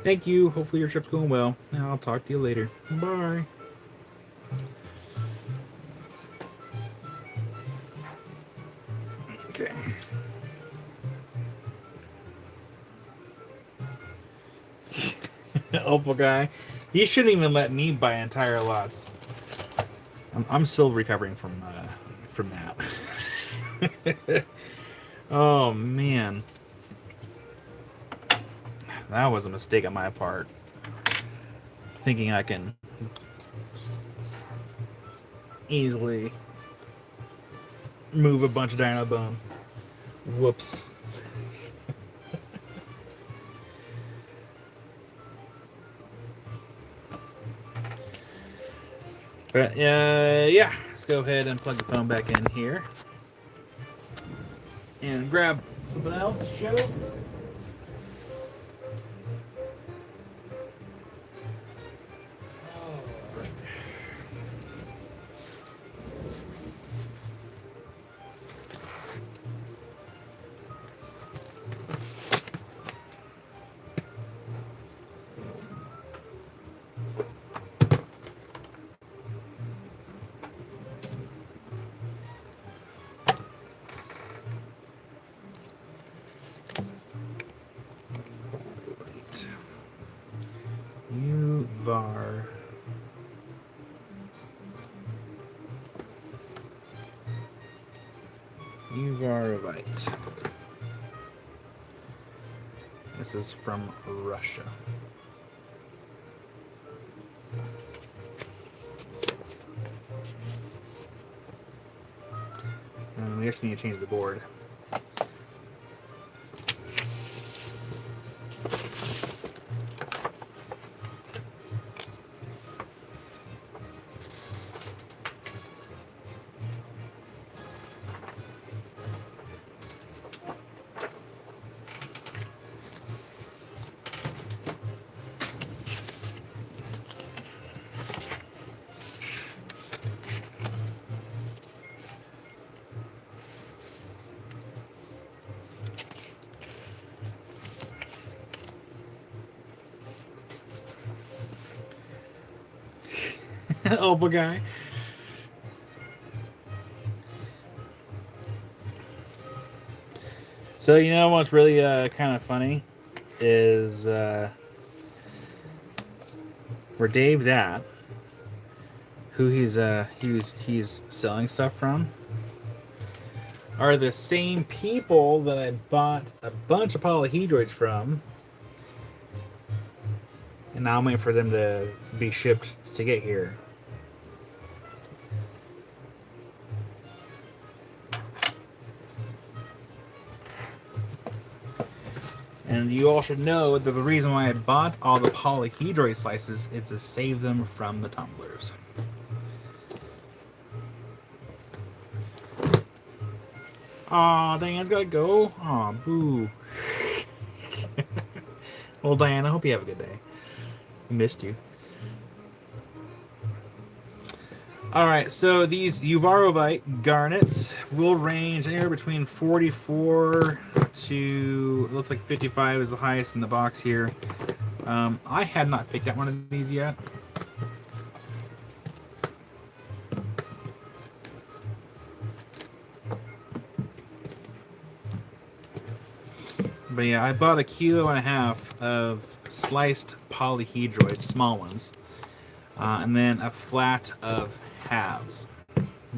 A: Thank you. Hopefully your trip's going well. And I'll talk to you later. Bye. Okay. Opal guy, he shouldn't even let me buy entire lots. I'm still recovering from that. Oh man, that was a mistake on my part. Thinking I can easily move a bunch of dino bone. Whoops. But yeah, let's go ahead and plug the phone back in here and grab something else to show. Uvarovite. This is from Russia. And we actually need to change the board. Opal guy. So you know what's really kind of funny is where Dave's at, who he's selling stuff from, are the same people that I bought a bunch of polyhedroids from, and now I'm waiting for them to be shipped to get here. And you all should know that the reason why I bought all the polyhedroid slices is to save them from the tumblers. Aw, Diane's gotta go. Aw, boo. Well, Diane, I hope you have a good day. Missed you. Alright, so these Uvarovite garnets will range anywhere between 44 to, it looks like 55 is the highest in the box here. I had not picked out one of these yet. But yeah, I bought 1.5 kilos of sliced polyhedroids, small ones, and then a flat of halves.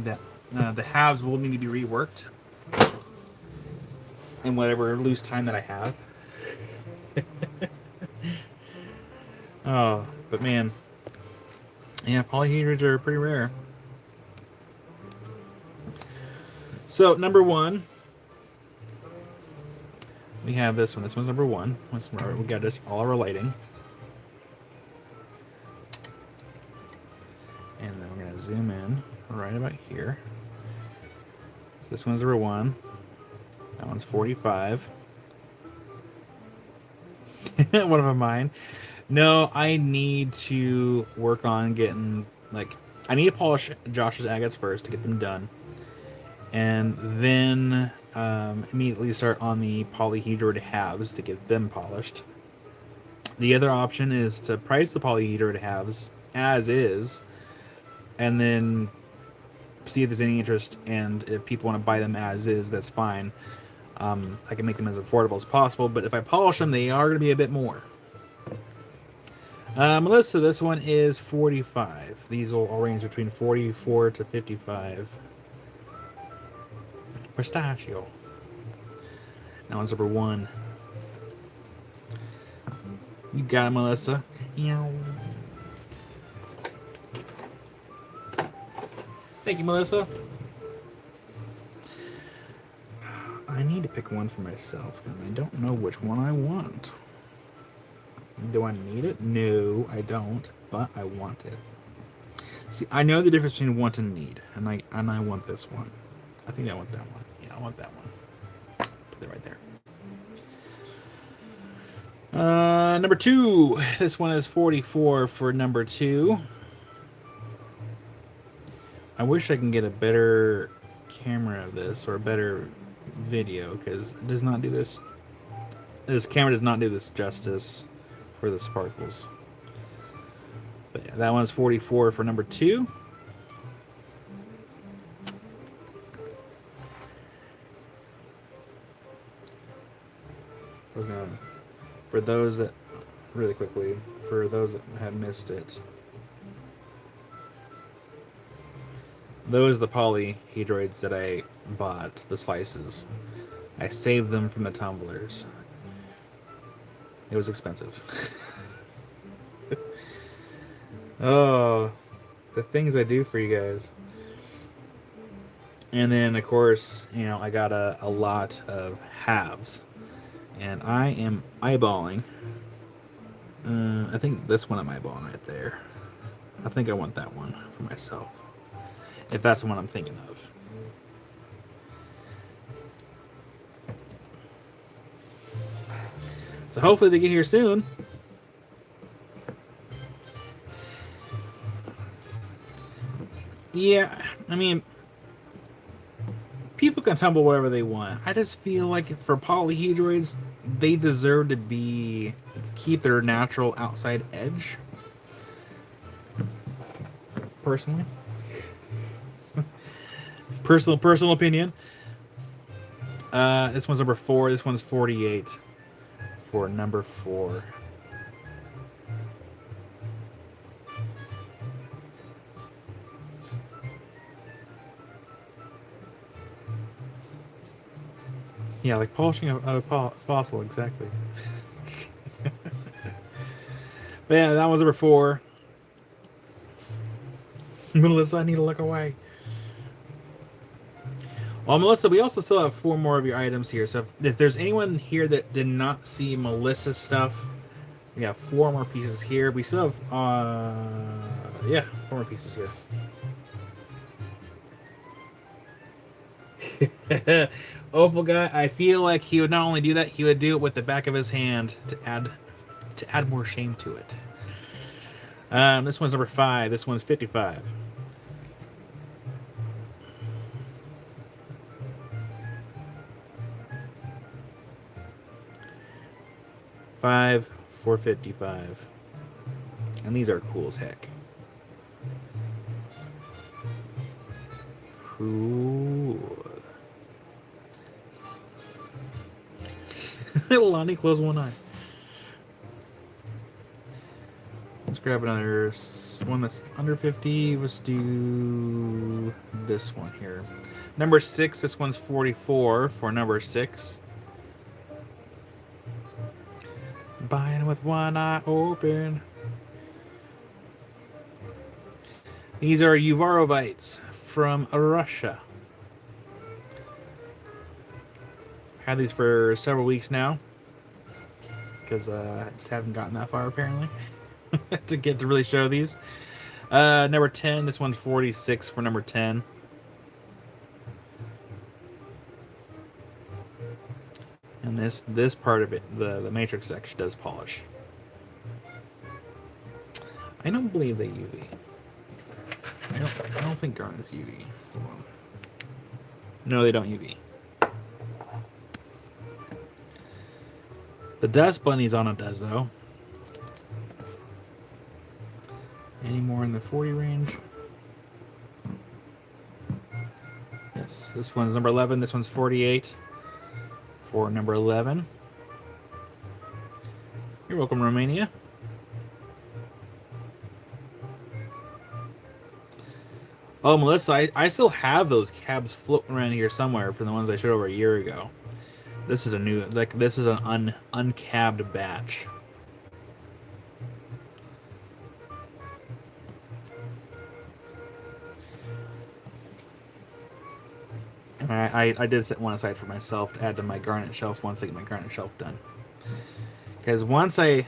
A: The halves will need to be reworked in whatever loose time that I have. Oh, but man, yeah, polyhedrids are pretty rare. So number one, we have this one. This one's number one. We got just all of our lighting, and then we're gonna zoom in right about here. So this one's number one. That one's 45. One of mine. No, I need to work on getting, like, I need to polish Josh's agates first to get them done. And then immediately start on the polyhedroid halves to get them polished. The other option is to price the polyhedroid halves as is, and then see if there's any interest, and if people want to buy them as is, that's fine. I can make them as affordable as possible, but if I polish them, they are going to be a bit more. Melissa, this one is 45. These will all range between 44 to 55. Pistachio. That one's number one. You got it, Melissa. Thank you, Melissa. I need to pick one for myself, and I don't know which one I want. Do I need it? No, I don't, but I want it. See, I know the difference between want and need, and I want this one. I think I want that one. Yeah, I want that one. Put it right there. Number two. This one is 44 for number two. I wish I can get a better camera of this, or a better video, because it does not do this. This camera does not do this justice for the sparkles. But yeah, that one's 44 for number two. For those that, really quickly, for those that have missed it, Those are the polyhedroids that I bought, the slices. I saved them from the tumblers. It was expensive. Oh, the things I do for you guys. And then, of course, I got a lot of halves. And I am eyeballing. I think this one I'm eyeballing right there. I think I want that one for myself. If that's the one I'm thinking of. So hopefully they get here soon. Yeah, I mean, people can tumble whatever they want. I just feel like for polyhedroids, they deserve to keep their natural outside edge. Personally. Personal opinion. This one's number 4. This one's 48 for number 4. Yeah, like polishing a fossil, exactly. But yeah, that was number 4. Melissa, I need to look away. Well, Melissa, we also still have 4 more of your items here. So if there's anyone here that did not see Melissa's stuff, we have 4 more pieces here. We still have, 4 more pieces here. Opal guy, I feel like he would not only do that, he would do it with the back of his hand to add more shame to it. This one's number 5. This one's 55. $5 for 55. And these are cool as heck. Cool. Lonnie, close one eye. Let's grab another one that's under 50. Let's do this one here. Number 6, this one's 44 for number 6. Buying with one eye open. These are Uvarovites from Russia. Had these for several weeks now because I just haven't gotten that far apparently to get to really show these. Number 10, this one's 46 for number 10. And this part of it, the matrix section does polish. I don't believe they UV. I don't think Garnet is UV. No, they don't UV. The Dust Bunnies on it does, though. Any more in the 40 range? Yes, this one's number 11. This one's 48 for number 11. You're welcome, Romania. Oh, Melissa, I still have those cabs floating around here somewhere from the ones I showed over a year ago. This is a new, this is an uncabbed batch. I did set one aside for myself to add to my garnet shelf once I get my garnet shelf done. Because once I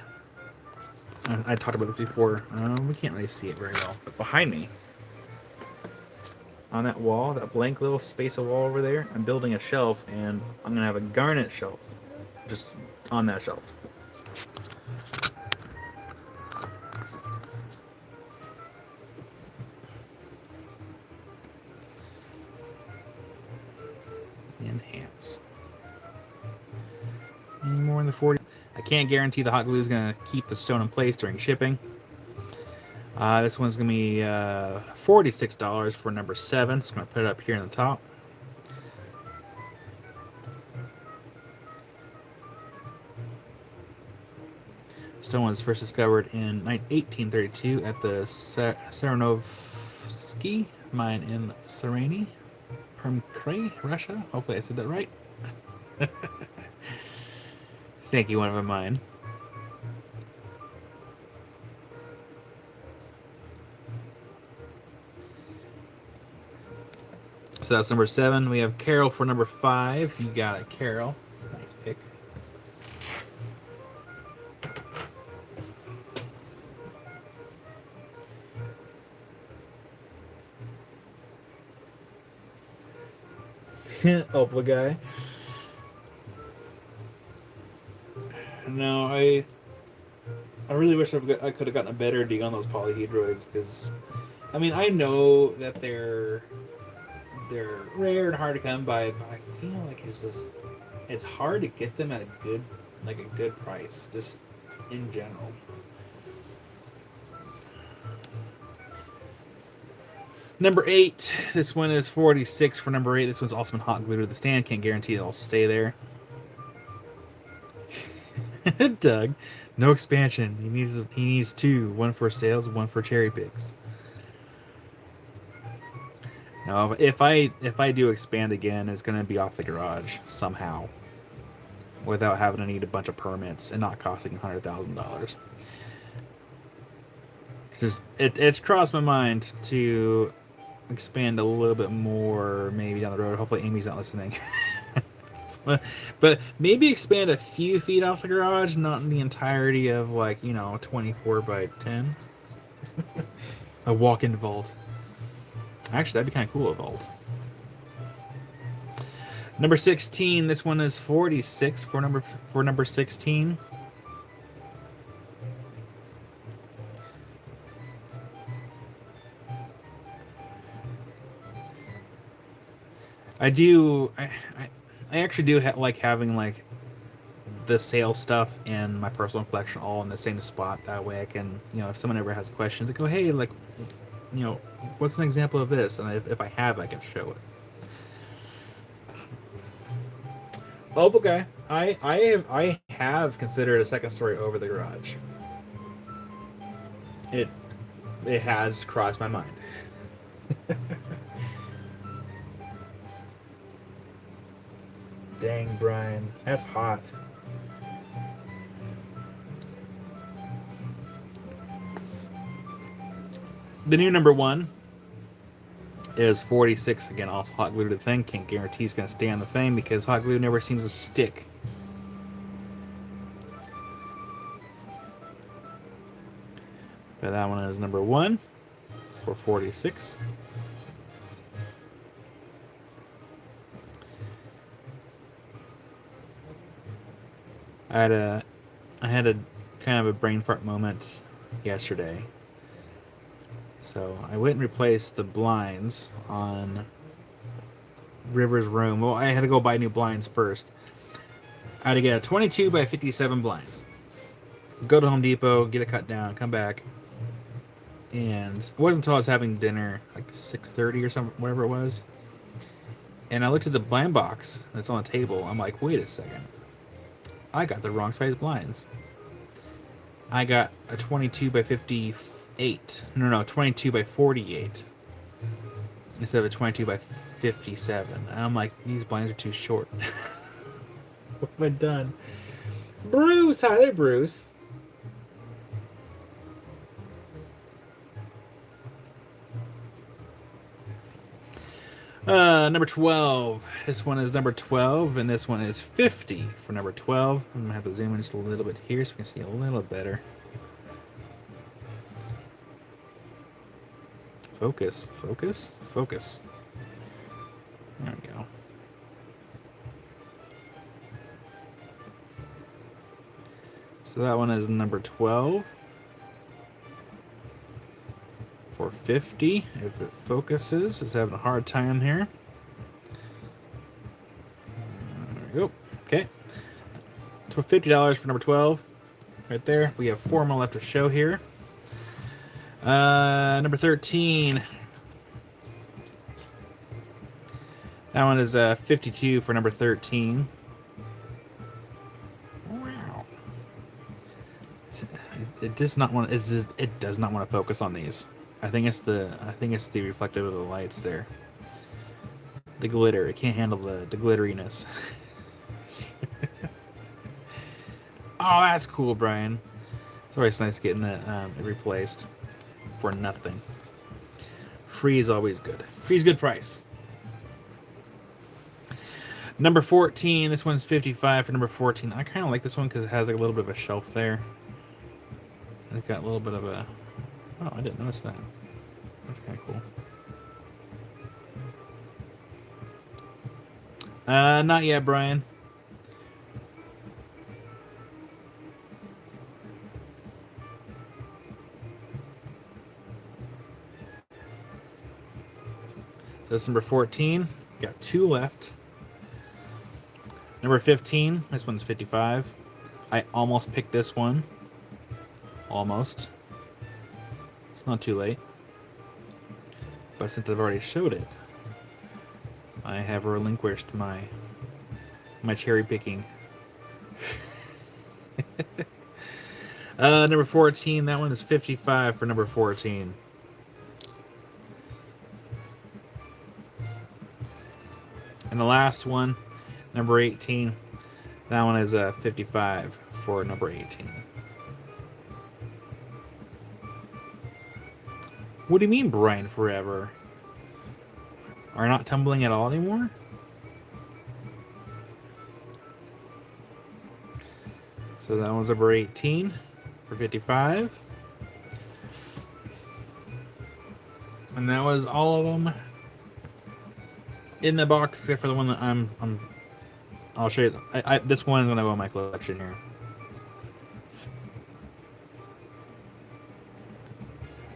A: talked about this before, we can't really see it very well, but behind me, on that wall, that blank little space of wall over there, I'm building a shelf, and I'm going to have a garnet shelf just on that shelf. Enhance. Any more in the 40? I can't guarantee the hot glue is going to keep the stone in place during shipping. This one's going to be $46 for number 7. Just going to put it up here in the top. Stone was first discovered in 1832 at the Saranovsky Mine in Sereni, Permkray, Russia. Hopefully I said that right. Thank you, one of mine. So that's number 7. We have Carol for number 5. You got it, Carol. Nice pick. Opal guy. No, I really wish I could have gotten a better deal on those polyhedroids, because I mean, I know that they're rare and hard to come by, but I feel like it's hard to get them at a good price, just in general. Number 8. This one is 46 for number 8. This one's also been hot glued to the stand. Can't guarantee it'll stay there. Doug, no expansion. He needs 2. One for sales, one for cherry picks. No, if I do expand again, it's gonna be off the garage somehow, without having to need a bunch of permits and not costing $100,000. Just it's crossed my mind to expand a little bit more, maybe down the road. Hopefully Amy's not listening. but maybe expand a few feet off the garage, not in the entirety of 24 by 10. A walk-in vault. Actually, that'd be kind of cool, a vault. Number 16. This one is 46 for number 16. I actually do like having the sales stuff and my personal collection all in the same spot. That way I can, if someone ever has questions, they go, hey, what's an example of this? And if I have, I can show it. Oh, okay. I have considered a second story over the garage. It has crossed my mind. Dang, Brian, that's hot. The new number 1 is 46. Again, also hot glue to the thing. Can't guarantee it's going to stay on the thing because hot glue never seems to stick. But that one is number 1 for 46. I had a kind of a brain fart moment yesterday. So I went and replaced the blinds on River's room. Well, I had to go buy new blinds first. I had to get a 22 by 57 blinds. Go to Home Depot, get it cut down, come back. And it wasn't until I was having dinner, 6:30 or something, whatever it was. And I looked at the blind box that's on the table. I'm like, wait a second. I got the wrong size blinds. I got a 22 by 58. No, 22 by 48. Instead of a 22 by 57. And I'm like, these blinds are too short. What have I done? Bruce! Hi there, Bruce. Number 12. This one is number 12, and this one is 50 for number 12. I'm going to have to zoom in just a little bit here so we can see a little better. Focus, focus, focus. There we go. So that one is number 12 for 50. If it focuses, it's having a hard time here. There we go. Okay. So $50 for number 12. Right there. We have 4 more left to show here. Number 13. That one is 52 for number 13. Wow. It does not want. It does not want to focus on these. I think it's the reflective of the lights there. The glitter. It can't handle the glitteriness. Oh, that's cool, Brian. It's always nice getting it replaced for nothing. Free is always good. Free's good price. Number 14. This one's 55 for number 14. I kind of like this one because it has like a little bit of a shelf there. And it's got a little bit of a... Oh, I didn't notice that. That's kind of cool. Not yet, Brian. That's number 14. Got 2 left. Number 15. This one's 55. I almost picked this one. Almost. It's not too late. But since I've already showed it, I have relinquished my cherry picking. Number 14. That one is 55 for number 14. And the last one, number 18, that one is 55 for number 18. What do you mean, Brian, forever? Are not tumbling at all anymore? So that one's number 18 for 55. And that was all of them in the box except for the one that I'll show you. This one is gonna go in my collection here.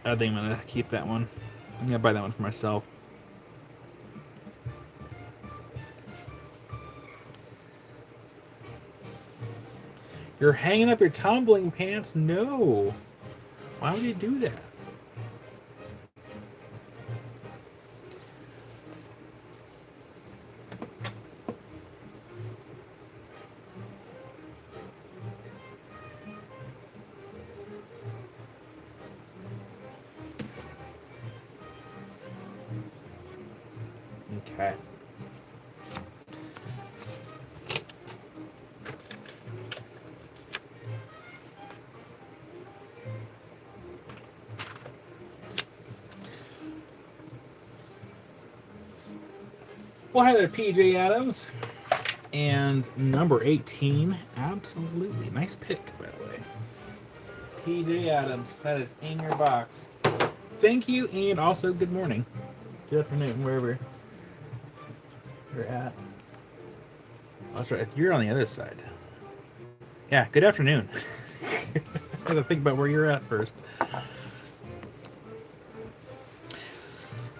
A: I think I'm gonna keep that one. I'm gonna buy that one for myself. You're hanging up your tumbling pants? No. Why would you do that? Okay. Well, hi there, PJ Adams. And number 18, absolutely. Nice pick, by the way. PJ Adams, that is in your box. Thank you, and also good morning. Good afternoon, wherever you're at. That's right, you're on the other side. Yeah, good afternoon. I have to think about where you're at first.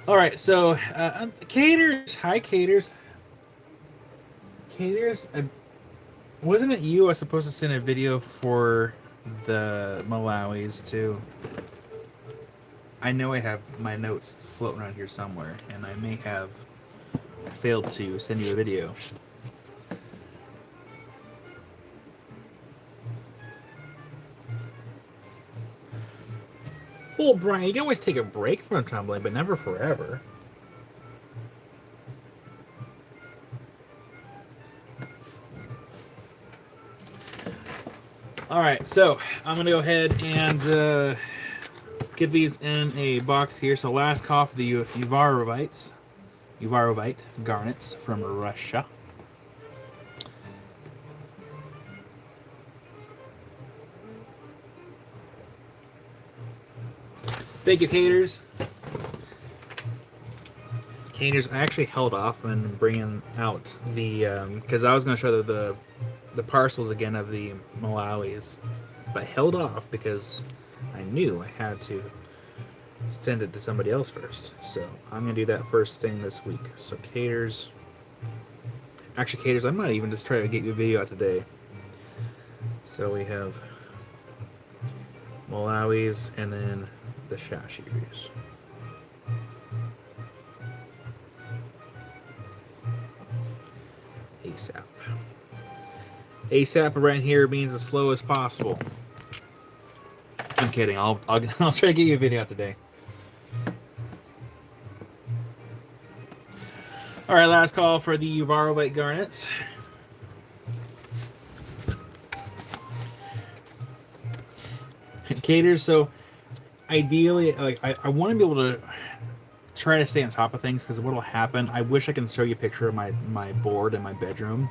A: All right, so Caters, hi Caters. Caters, wasn't it you I was supposed to send a video for the Malawis too? I know I have my notes floating around here somewhere, and I may have failed to send you a video. Well, Brian, you can always take a break from tumbling, but never forever. All right, so I'm going to go ahead and get these in a box here. So last call for the Uvarovite garnets from Russia. Thank you, Caters. Caters, I actually held off on bringing out the because I was going to show the parcels again of the Malawis, but I held off because I knew I had to send it to somebody else first. So I'm going to do that first thing this week. So Caters, actually Caters, I might even just try to get you a video out today. So we have Malawis and then the Shashiris. ASAP. ASAP around here means as slow as possible. I'm kidding. I'll try to get you a video out today. All right, last call for the Varrovac Garnets. Caters, so ideally, like I want to be able to try to stay on top of things, because what will happen, I wish I can show you a picture of my board in my bedroom.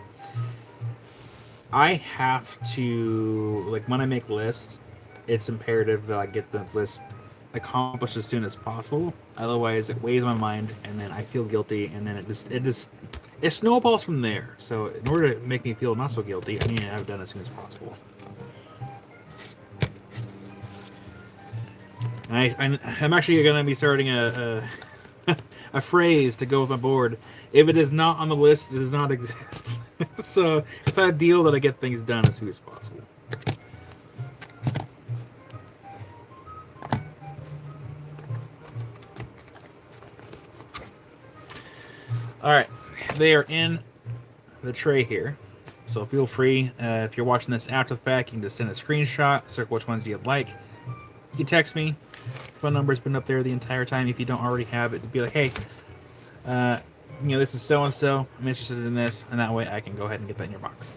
A: I have to, like, when I make lists, it's imperative that I get the list accomplished as soon as possible. Otherwise, it weighs my mind, and then I feel guilty, and then it snowballs from there. So, in order to make me feel not so guilty, I need to have it done as soon as possible. And I'm actually going to be starting a a phrase to go with my board. If it is not on the list, it does not exist. So it's ideal that I get things done as soon as possible. All right, they are in the tray here. So feel free, if you're watching this after the fact, you can just send a screenshot, circle which ones you'd like. You can text me. Phone number's been up there the entire time. If you don't already have it, be like, hey, this is so and so. I'm interested in this, and that way I can go ahead and get that in your box.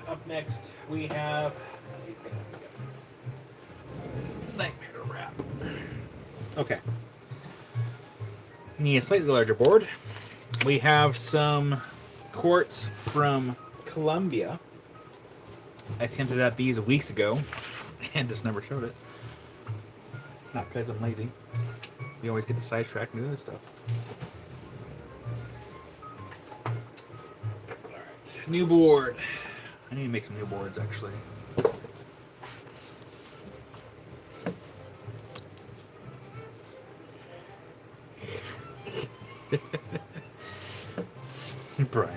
A: Up next we have Nightmare Wrap. Okay. Need a slightly larger board. We have some quartz from Colombia. I hinted at these weeks ago and just never showed it. Not because I'm lazy. We always get sidetracked and do other stuff. Alright, new board. I need to make some new boards, actually. Brian.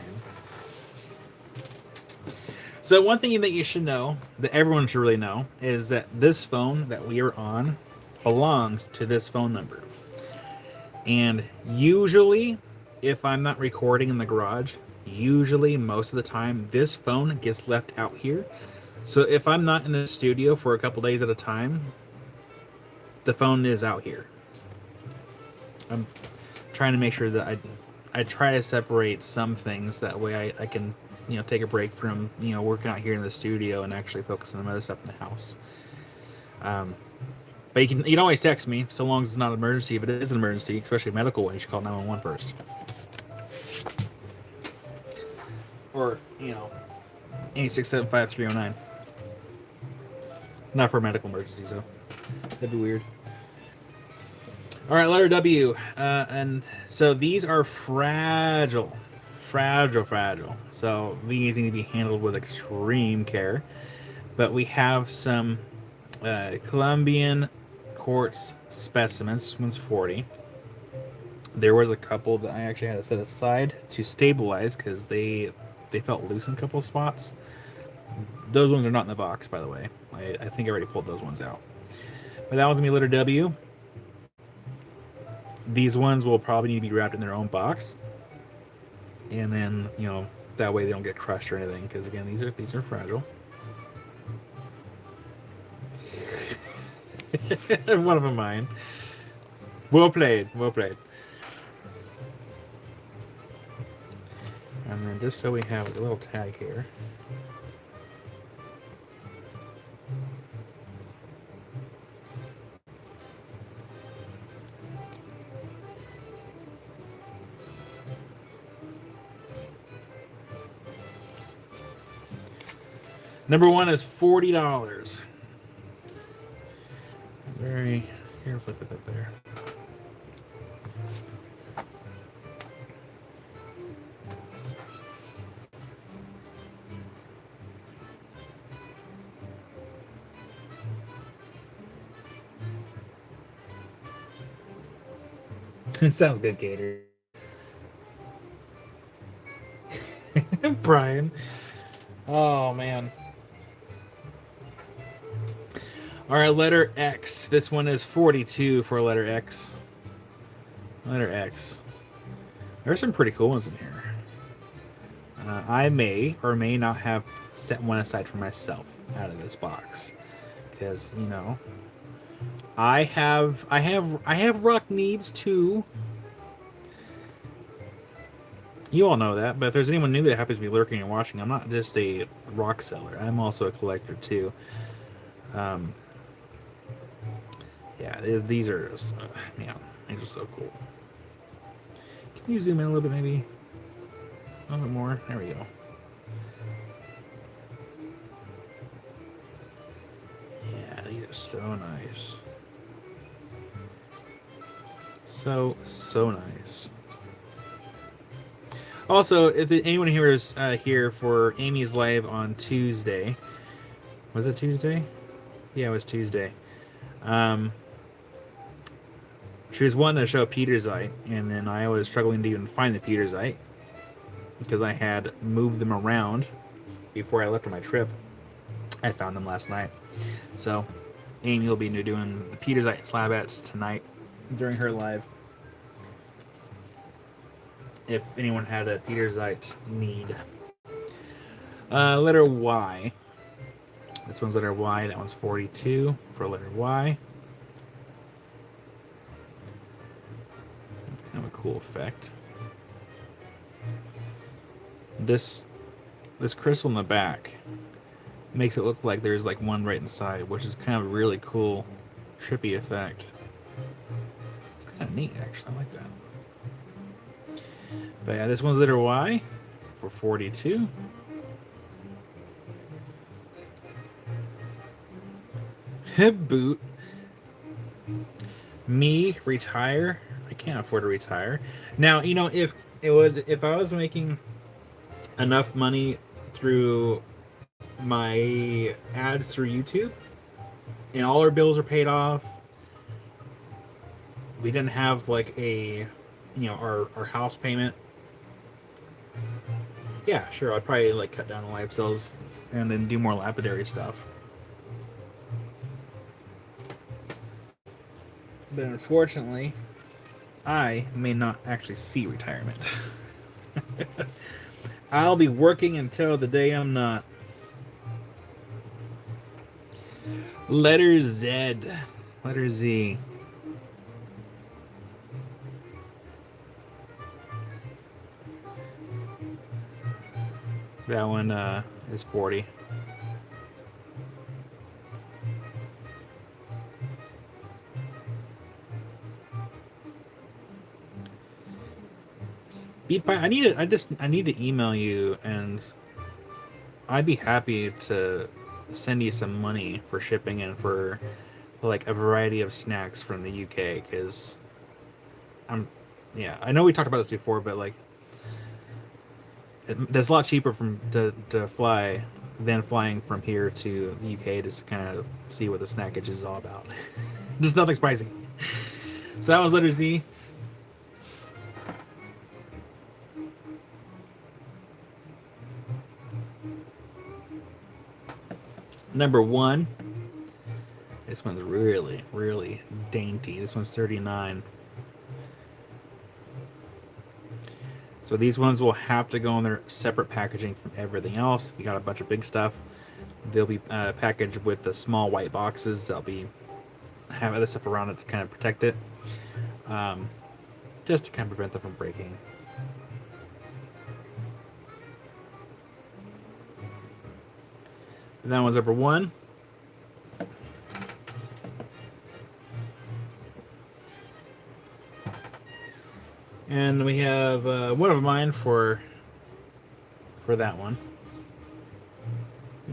A: So one thing that you should know, that everyone should really know, is that this phone that we are on belongs to this phone number. And usually, if I'm not recording in the garage, usually most of the time, this phone gets left out here. So if I'm not in the studio for a couple days at a time, the phone is out here. I'm trying to make sure that I try to separate some things, that way I can take a break from working out here in the studio and actually focus on the other stuff in the house. But you can always text me, so long as it's not an emergency. If it is an emergency, especially a medical one, you should call 911 first. Or 867-5309. Not for a medical emergency, so that'd be weird. All right, letter W, and so these are fragile. So these need to be handled with extreme care. But we have some Colombian quartz specimens. This one's 40. There was a couple that I actually had to set aside to stabilize because they felt loose in a couple of spots. Those ones are not in the box, by the way. I think I already pulled those ones out. But that one's gonna be letter W. These ones will probably need to be wrapped in their own box. And then, that way they don't get crushed or anything, because again, these are fragile. One of them mine. Well played. And then just so we have a little tag here. Number one is $40. Very carefully put that there. It sounds good, Gator. Brian. Oh, man. All right, letter X. This one is 42 for letter X. Letter X. There's some pretty cool ones in here. I may or may not have set one aside for myself out of this box. because I have rock needs too. You all know that, but if there's anyone new that happens to be lurking and watching, I'm not just a rock seller. I'm also a collector too. Um, yeah, these are just, man, these are so cool. Can you zoom in a little bit, maybe? A little bit more. There we go. Yeah, these are so nice. So nice. Also, if anyone here is here for Amy's live on Tuesday, was it Tuesday? Yeah, it was Tuesday. She was wanting to show Petersite, and then I was struggling to even find the Petersite because I had moved them around before I left on my trip. I found them last night. So, Amy will be doing the Petersite slabettes tonight during her live. If anyone had a Petersite need. Letter Y. This one's letter Y. That one's 42 for letter Y. That's kind of a cool effect. This crystal in the back makes it look like there's like one right inside, which is kind of a really cool, trippy effect. It's kind of neat, actually. I like that. But yeah, this one's letter Y for 42. Boot. Me retire. I can't afford to retire. Now, if I was making enough money through my ads through YouTube and all our bills are paid off, we didn't have like our house payment. Yeah, sure, I'd probably like cut down on live sales and then do more lapidary stuff. But unfortunately, I may not actually see retirement. I'll be working until the day I'm not. Letter Z. Letter Z. That one is 40. BeatPie, I need to email you, and I'd be happy to send you some money for shipping and for like a variety of snacks from the UK, because I know we talked about this before, but like that's a lot cheaper to fly than flying from here to the UK just to kind of see what the snackage is all about. Just nothing spicy. So that was letter Z. Number 1. This one's really, really dainty. This one's 39. So these ones will have to go in their separate packaging from everything else. We got a bunch of big stuff. They'll be packaged with the small white boxes. They'll have other stuff around it to kind of protect it, just to kind of prevent them from breaking. And that one's number 1. And we have one of mine for that one.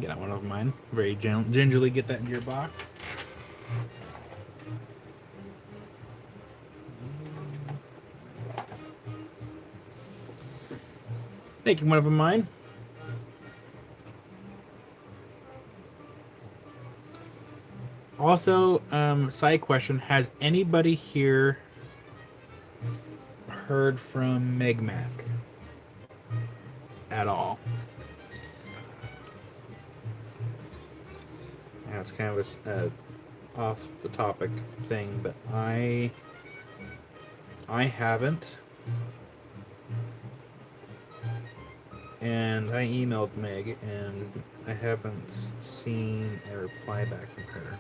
A: Get out one of mine. Very gingerly get that into your box. Making one of mine. Also, side question: has anybody here heard from Megmac at all? Now it's kind of a off the topic thing, but I haven't, and I emailed Meg, and I haven't seen a reply back from her.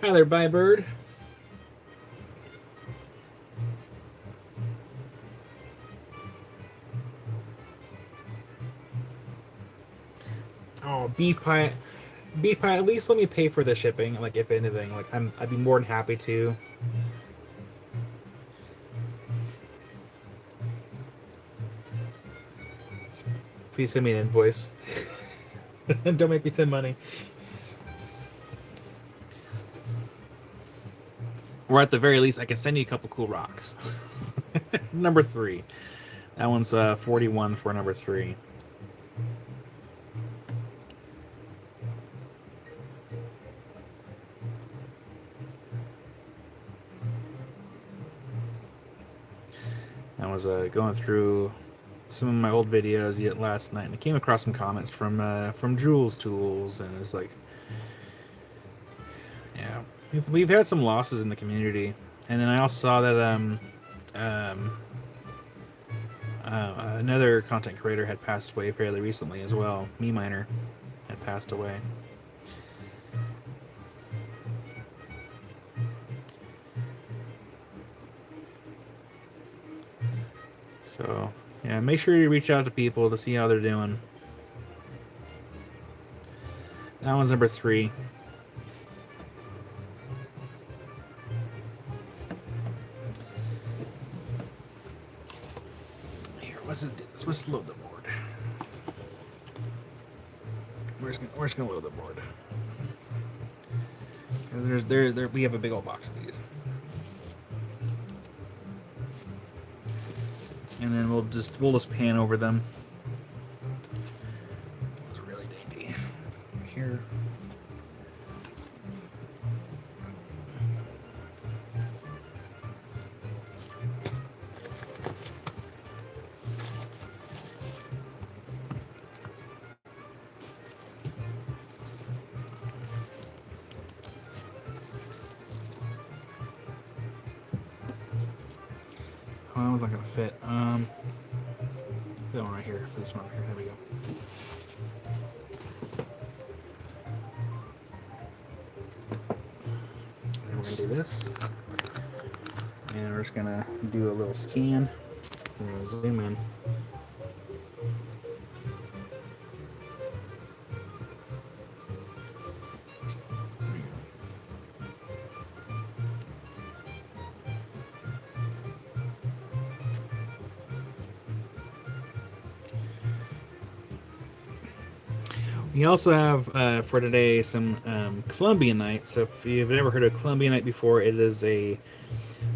A: Hi there, Bye Bird. Oh, B Pie, B Pie. At least let me pay for the shipping. Like, if anything, like I'd be more than happy to. Please send me an invoice. Don't make me send money. Or at the very least, I can send you a couple cool rocks. Number 3. That one's 41 for number 3. I was going through some of my old videos yet last night, and I came across some comments from Jules Tools, and it's like, yeah, we've had some losses in the community, and then I also saw that another content creator had passed away fairly recently as well. MeMiner had passed away. So yeah, make sure you reach out to people to see how they're doing. That one's number 3. Here, let's load the board. We're just gonna load the board. We have a big old box of these. And then we'll just pan over them. It's really dainty. Here. Oh, that one's not gonna fit. That one right here. This one right here. There we go. And we're gonna do this. And we're just gonna do a little scan. We're gonna zoom in. We also have for today some Colombianite. So if you've never heard of Colombianite before, it is a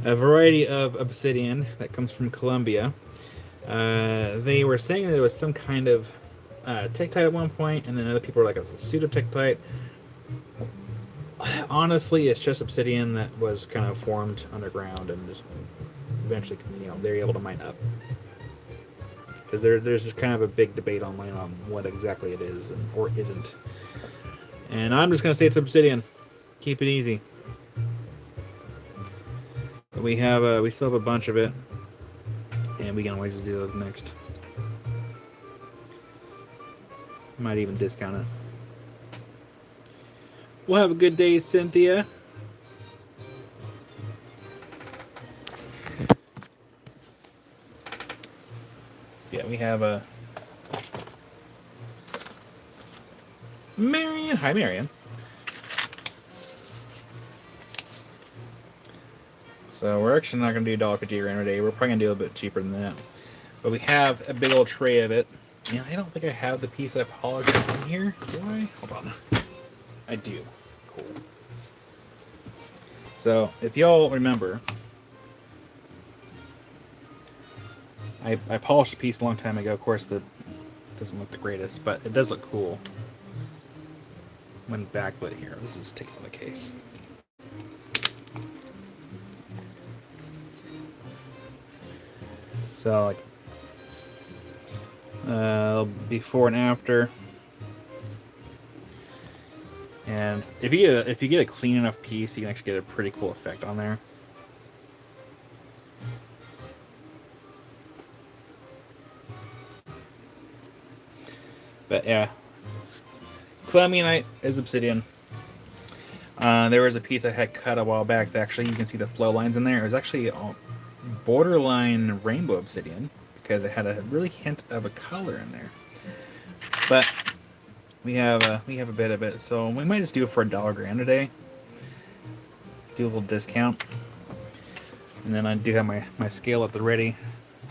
A: variety of obsidian that comes from Colombia. They were saying that it was some kind of tektite at one point, and then other people were like, it's a pseudo tektite. Honestly, it's just obsidian that was kind of formed underground and just eventually, they're able to mine up. Because there's just kind of a big debate online on what exactly it is or isn't. And I'm just going to say it's obsidian. Keep it easy. But we still have a bunch of it. And we can always do those next. Might even discount it. We'll have a good day, Cynthia. Yeah, we have a Marion. Hi, Marion. So we're actually not going to do $1.50 random day. We're probably going to do a little bit cheaper than that. But we have a big old tray of it. And I don't think I have the piece that I polished in here. Do I? Hold on. I do. Cool. So if y'all remember, I polished a piece a long time ago. Of course, that doesn't look the greatest, but it does look cool when backlit here. Let's just take it out of the case. So, like, before and after. And And if you get a clean enough piece, you can actually get a pretty cool effect on there. But yeah, Columbianite is obsidian. There was a piece I had cut a while back that actually you can see the flow lines in there. It was actually borderline rainbow obsidian because it had a really hint of a color in there. But we have a bit of it, so we might just do it for $1 today. Do a little discount, and then I do have my scale at the ready.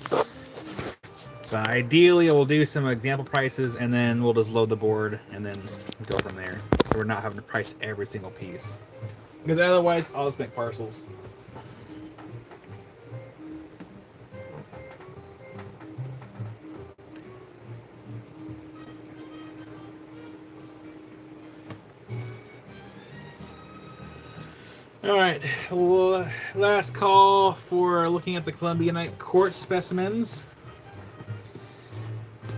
A: But ideally, we'll do some example prices, and then we'll just load the board, and then go from there. So we're not having to price every single piece, because otherwise, I'll just make parcels. All right, last call for looking at the Columbianite quartz specimens.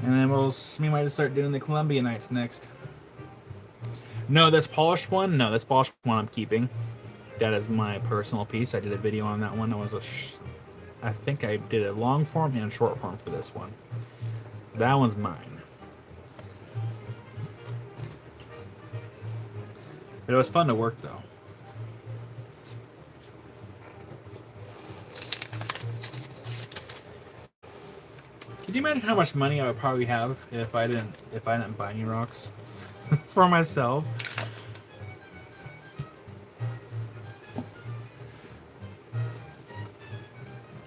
A: And then we might just start doing the Columbianites next. No, this polished one? No, this polished one I'm keeping. That is my personal piece. I did a video on that one. I think I did a long form and a short form for this one. That one's mine. But it was fun to work, though. Can you imagine how much money I would probably have if I didn't buy any rocks for myself?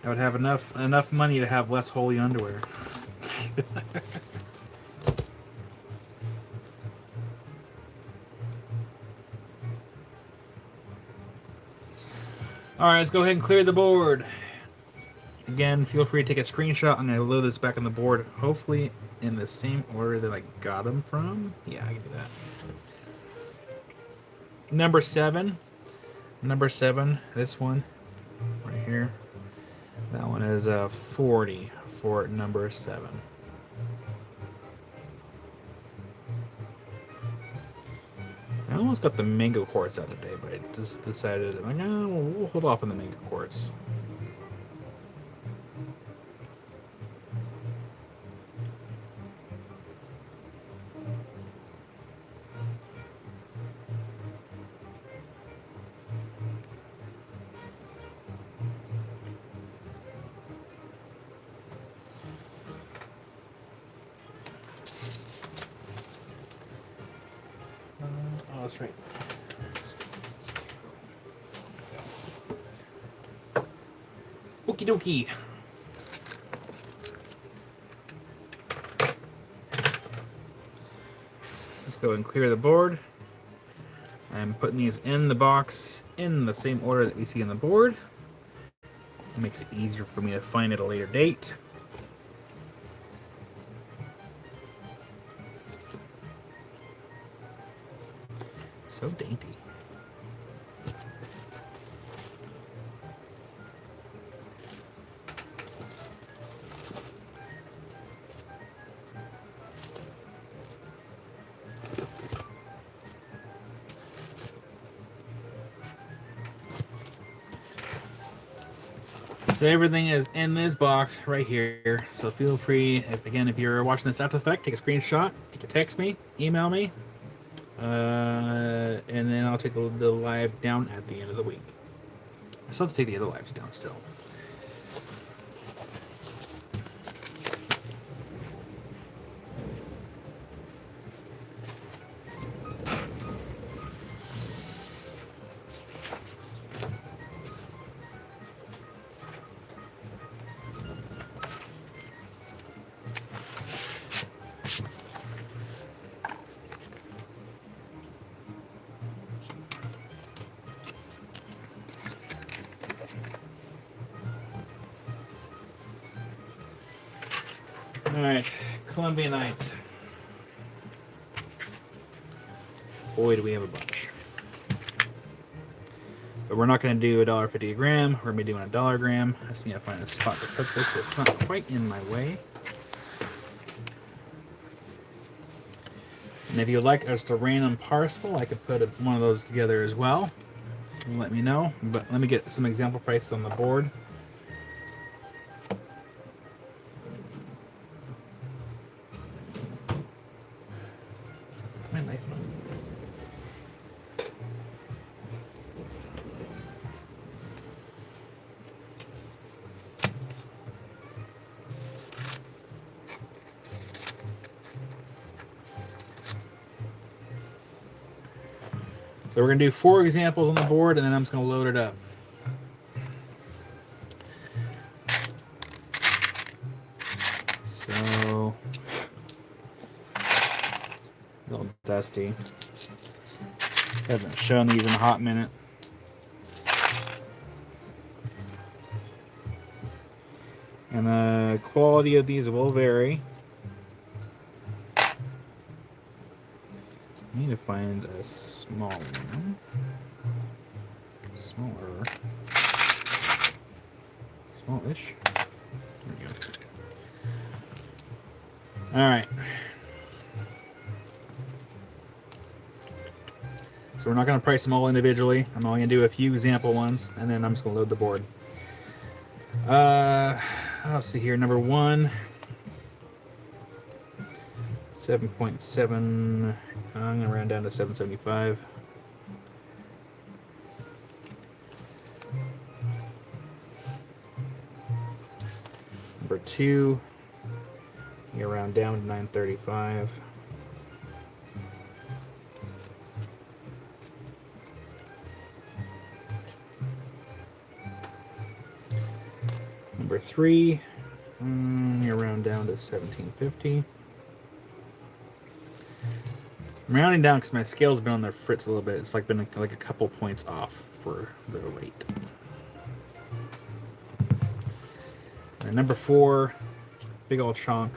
A: I would have enough money to have less holy underwear. All right, let's go ahead and clear the board. Again, feel free to take a screenshot. I'm going to load this back on the board, hopefully in the same order that I got them from. Yeah, I can do that. Number 7, this one right here. That one is 40 for number 7. I almost got the mango quartz out today, but I just decided, like, no, we'll hold off on the mango quartz. Oh, that's right. Okie dokie. Let's go and clear the board. I'm putting these in the box in the same order that we see on the board. It makes it easier for me to find at a later date. So dainty. So everything is in this box right here. So feel free, if you're watching this after the fact, take a screenshot, you can text me, email me, and then I'll take the live down at the end of the week. I still have to take the other lives down still. Alright, Columbianite. Boy, do we have a bunch. But we're not going to do $1.50 a gram. We're going to be doing $1 a gram. I just need to find a spot to put this so it's not quite in my way. And if you'd like just a random parcel, I could put one of those together as well. Let me know. But let me get some example prices on the board. My knife. So we're going to do 4 examples on the board, and then I'm just going to load it up. So, a little dusty. Haven't shown these in a hot minute. And the quality of these will vary. I need to find a small one. Smaller. Smallish. There we go. Alright. So we're not going to price them all individually. I'm only going to do a few example ones, and then I'm just going to load the board. Let's see here. Number 1. 7.7. I'm going to round down to 775. Number 2. You round down to 935. Number 3. You round down to 1750. I'm rounding down because my scale's been on the fritz a little bit. It's like been like a couple points off for the weight. And number 4, big old chunk.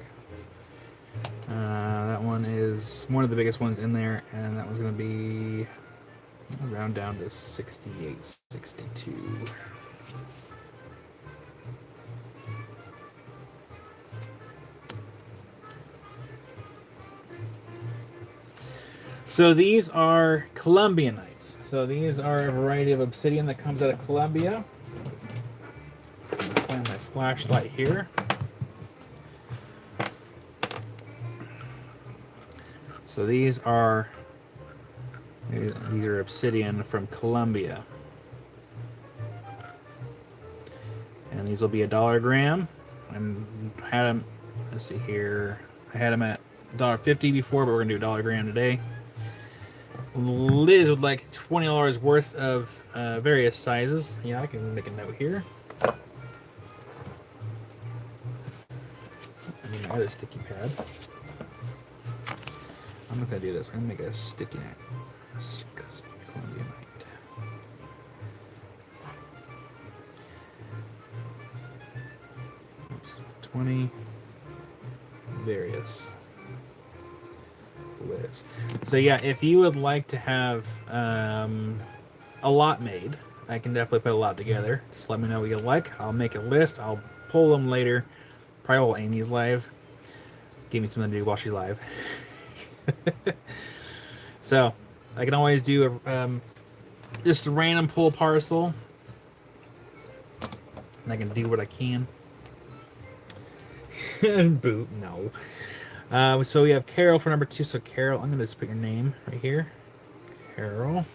A: That one is one of the biggest ones in there, and that one's going to be round down to 68, 62. So these are Columbianites. So these are a variety of obsidian that comes out of Colombia. Find my flashlight here. So these are obsidian from Colombia. And these will be $1 a gram. I had them, let's see here. I had them at $1.50 before, but we're gonna do $1 a gram today. Liz would like $20 worth of various sizes. Yeah, I can make a note here. I need my other sticky pad. I'm not gonna do this. I'm gonna make a sticky net. Columbianite. Oops. 20 various. Liz. So yeah, if you would like to have a lot made, I can definitely put a lot together. Just let me know what you like. I'll make a list. I'll pull them later. Probably while Amy's live. Give me something to do while she's live. So I can always do just a random pull parcel, and I can do what I can. Boot, no. So we have Carol for number 2. So Carol, I'm gonna just put your name right here, Carol.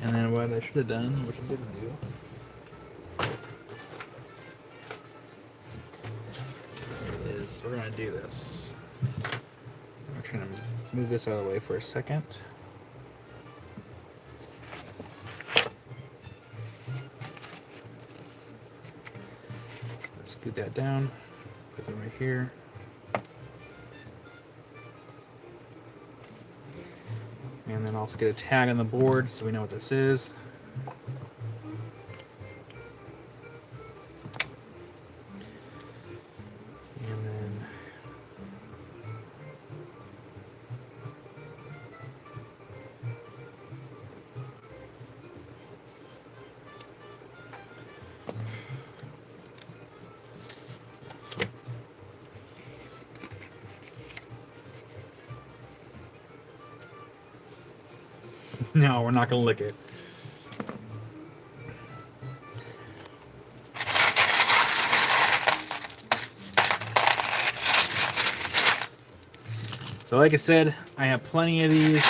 A: And then what I should have done, which I didn't do, is we're gonna do this. I'm actually gonna move this out of the way for a second. Scoot that down, put them right here. And then also get a tag on the board so we know what this is. And then No, we're not gonna lick it. So like I said, I have plenty of these.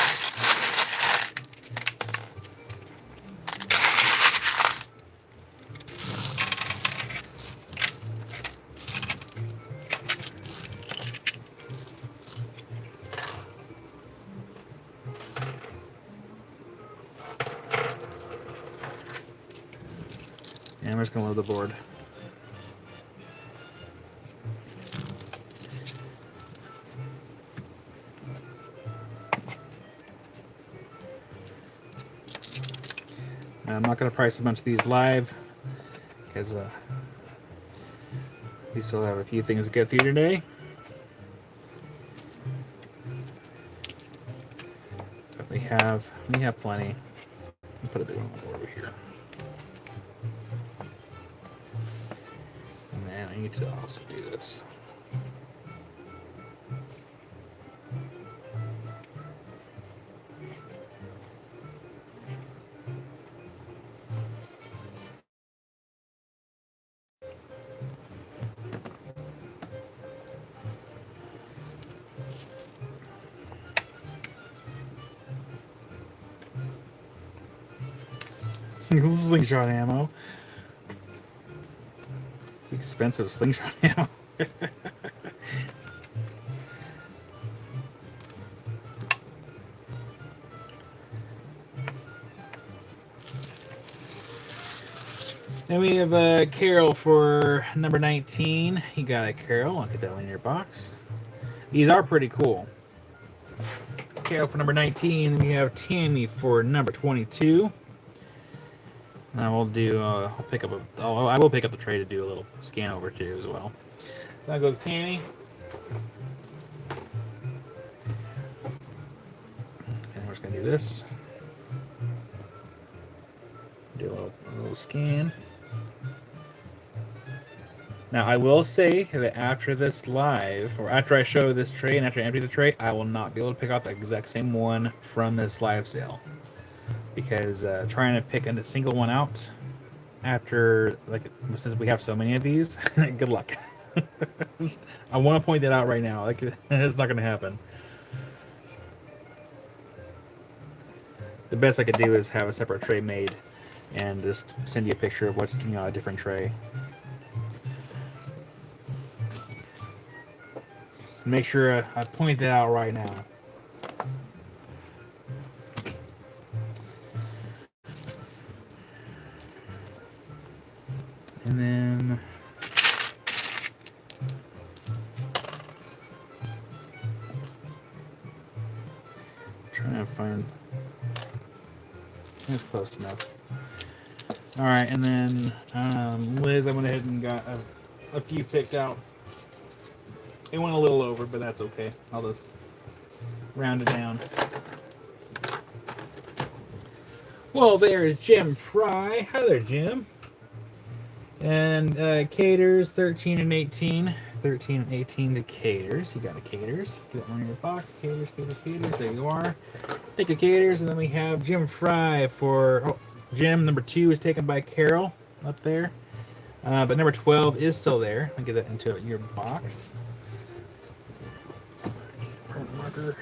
A: And I'm just gonna load the board. I'm not going to price a bunch of these live because we still have a few things to get through today. But we have plenty. I'll put a big one on the board over here. And then I need to also do this. Slingshot ammo. Expensive slingshot ammo. Then we have Carol for number 19. You got it, Carol. I'll get that one in your box. These are pretty cool. Carol for number 19. We have Tammy for number 22. And I will do. I'll pick up a. I will pick up the tray to do a little scan over too as well. So that goes Tammy. And we're just gonna do this. Do a little scan. Now I will say that after this live, or after I show this tray and after I empty the tray, I will not be able to pick out the exact same one from this live sale. Because trying to pick a single one out after, like, since we have so many of these, good luck. I want to point that out right now. Like, it's not going to happen. The best I could do is have a separate tray made and just send you a picture of what's, a different tray. Make sure I point that out right now. And then trying to find. That's close enough. All right, and then Liz, I went ahead and got a few picked out. It went a little over, but that's okay. I'll just round it down. Well, there's Jim Fry. Hi there, Jim. And Caters, 13 and 18. 13 and 18 to Caters. You got a Caters. Get one in your box. Caters. There you are. Take a Caters. And then we have Jim Fry for... Oh, Jim, number 2 is taken by Carol up there. But number 12 is still there. I'll get that into your box. Permanent marker.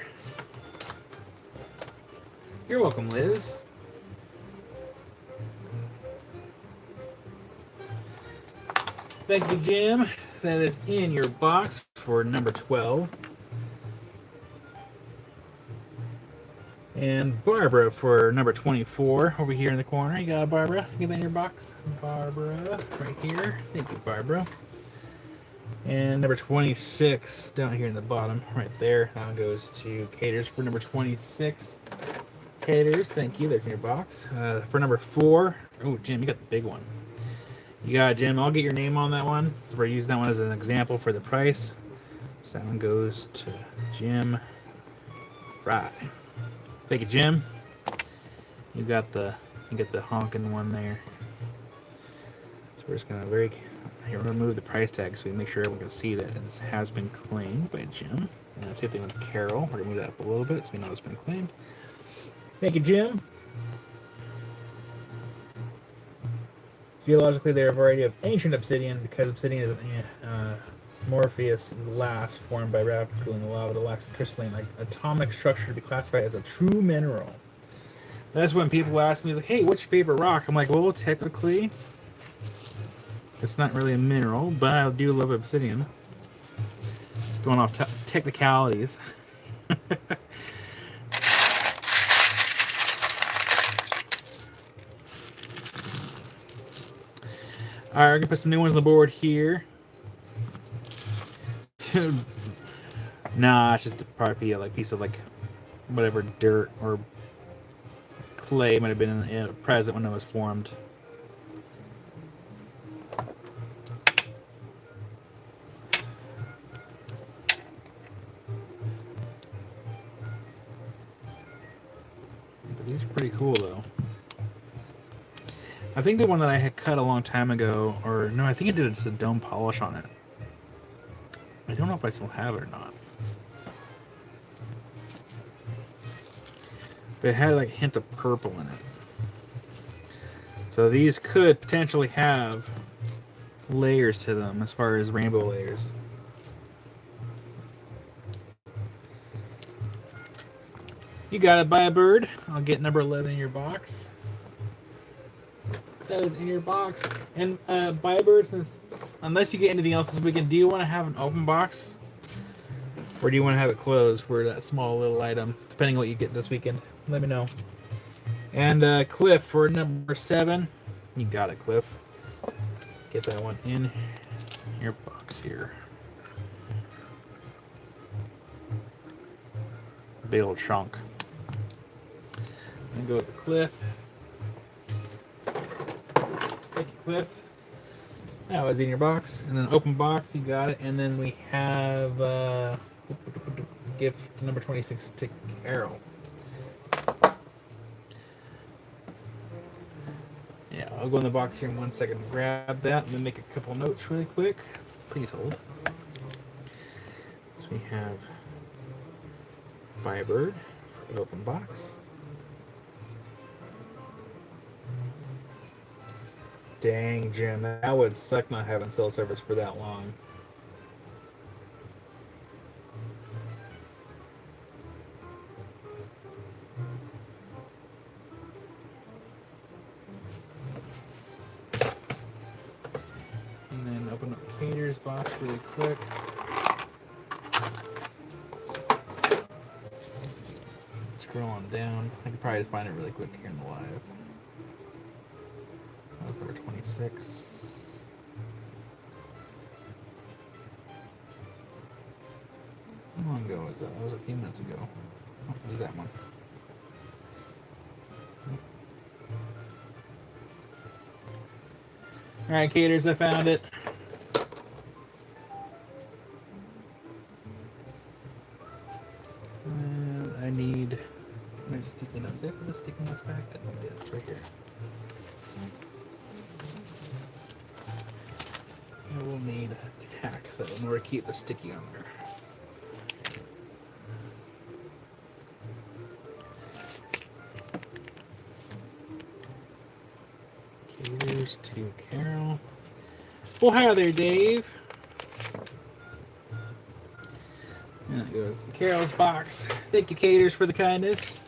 A: You're welcome, Liz. Thank you, Jim. That is in your box for number 12. And Barbara for number 24 over here in the corner. You got Barbara. Get that in your box. Barbara right here. Thank you, Barbara. And number 26 down here in the bottom right there. That one goes to Caters for number 26. Caters, thank you. There's in your box. For number 4. Oh, Jim, you got the big one. You got it, Jim. I'll get your name on that one. So we're using that one as an example for the price. So that one goes to Jim Fry. Thank you, Jim. You get the honking one there. So we're just gonna remove the price tag so we make sure everyone can see that it has been claimed by Jim. And the same thing with Carol. We're gonna move that up a little bit so we know it's been claimed. Thank you, Jim. Geologically, they are a variety of ancient obsidian because obsidian is amorphous glass formed by rapid cooling of lava that lacks a crystalline like atomic structure to be classified as a true mineral. That's when people ask me, like, "Hey, what's your favorite rock?" I'm like, "Well, technically, it's not really a mineral, but I do love obsidian." It's going off technicalities. All right, we're gonna put some new ones on the board here. Nah, it's just probably a like piece of like whatever dirt or clay might have been present when it was formed. But these are pretty cool though. I think the one that I had cut a long time ago, or no, I think I did just a dome polish on it. I don't know if I still have it or not. But it had like a hint of purple in it. So these could potentially have layers to them as far as rainbow layers. You got it, buy a bird. I'll get number 11 in your box. That is in your box. And buy a bird, since unless you get anything else this weekend, do you want to have an open box? Or do you want to have it closed for that small little item, depending on what you get this weekend? Let me know. And Cliff for number 7. You got it, Cliff. Get that one in your box here. Big old chunk. Then goes to Cliff. Thank you, Cliff. That was in your box. And then open box, you got it. And then we have gift number 26 to Carol. Yeah, I'll go in the box here in 1 second and grab that and then make a couple notes really quick. Please hold. So we have buy a bird for the open box. Dang, Jim, that would suck not having cell service for that long. And then open up Cater's box really quick. Scroll on down. I could probably find it really quick here in the live. That was number 26. How long ago was that? That was a few minutes ago. Oh, there's that one. Alright, Caters, I found it. And I need my sticky notes. Did I put the sticky notes back? I don't did. It's right here. I will need tack though in order to keep the sticky on there. Caters to Carol. Well, hi there, Dave. And that goes to Carol's box. Thank you, Caters, for the kindness.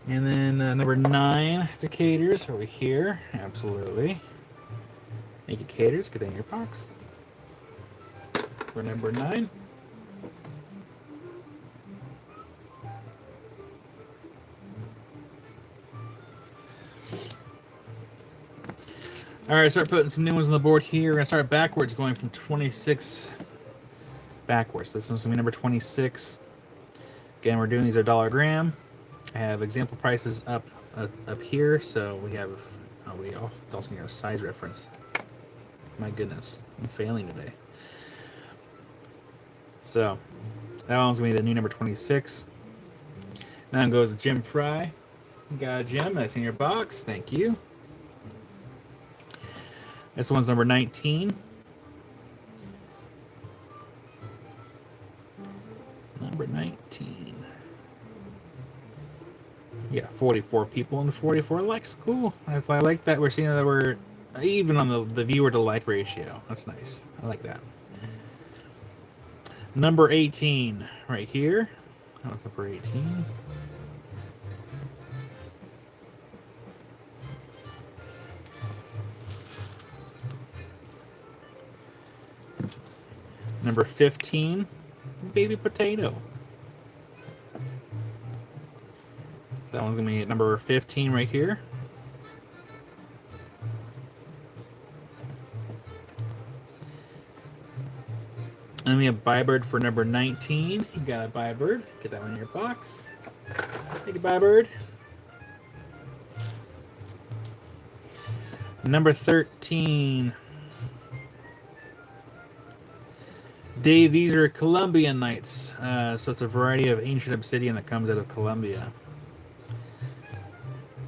A: And then number 9 to Caters over here. Absolutely. Thank you, Caters. Get that in your box. For number 9. All right, start putting some new ones on the board here. We're going to start backwards, going from 26 backwards. So this one's going to be number 26. Again, we're doing these at $1 gram. I have example prices up here, so we have, we also got a size reference. My goodness, I'm failing today. So, that one's going to be the new number 26. Now goes to Jim Fry. Got a Jim, that's in your box. Thank you. This one's number 19. Number 19. Yeah, 44 people and 44 likes. Cool. I like that. We're seeing that we're even on the viewer to like ratio. That's nice. I like that. Number 18 right here. That was number 18. Number 15, baby potato. So that one's going to be number 15 right here. And we have Bybird for number 19. You got a Bybird. Get that one in your box. Thank you, Bybird. Number 13. Dave, these are Colombian Knights. So it's a variety of ancient obsidian that comes out of Colombia.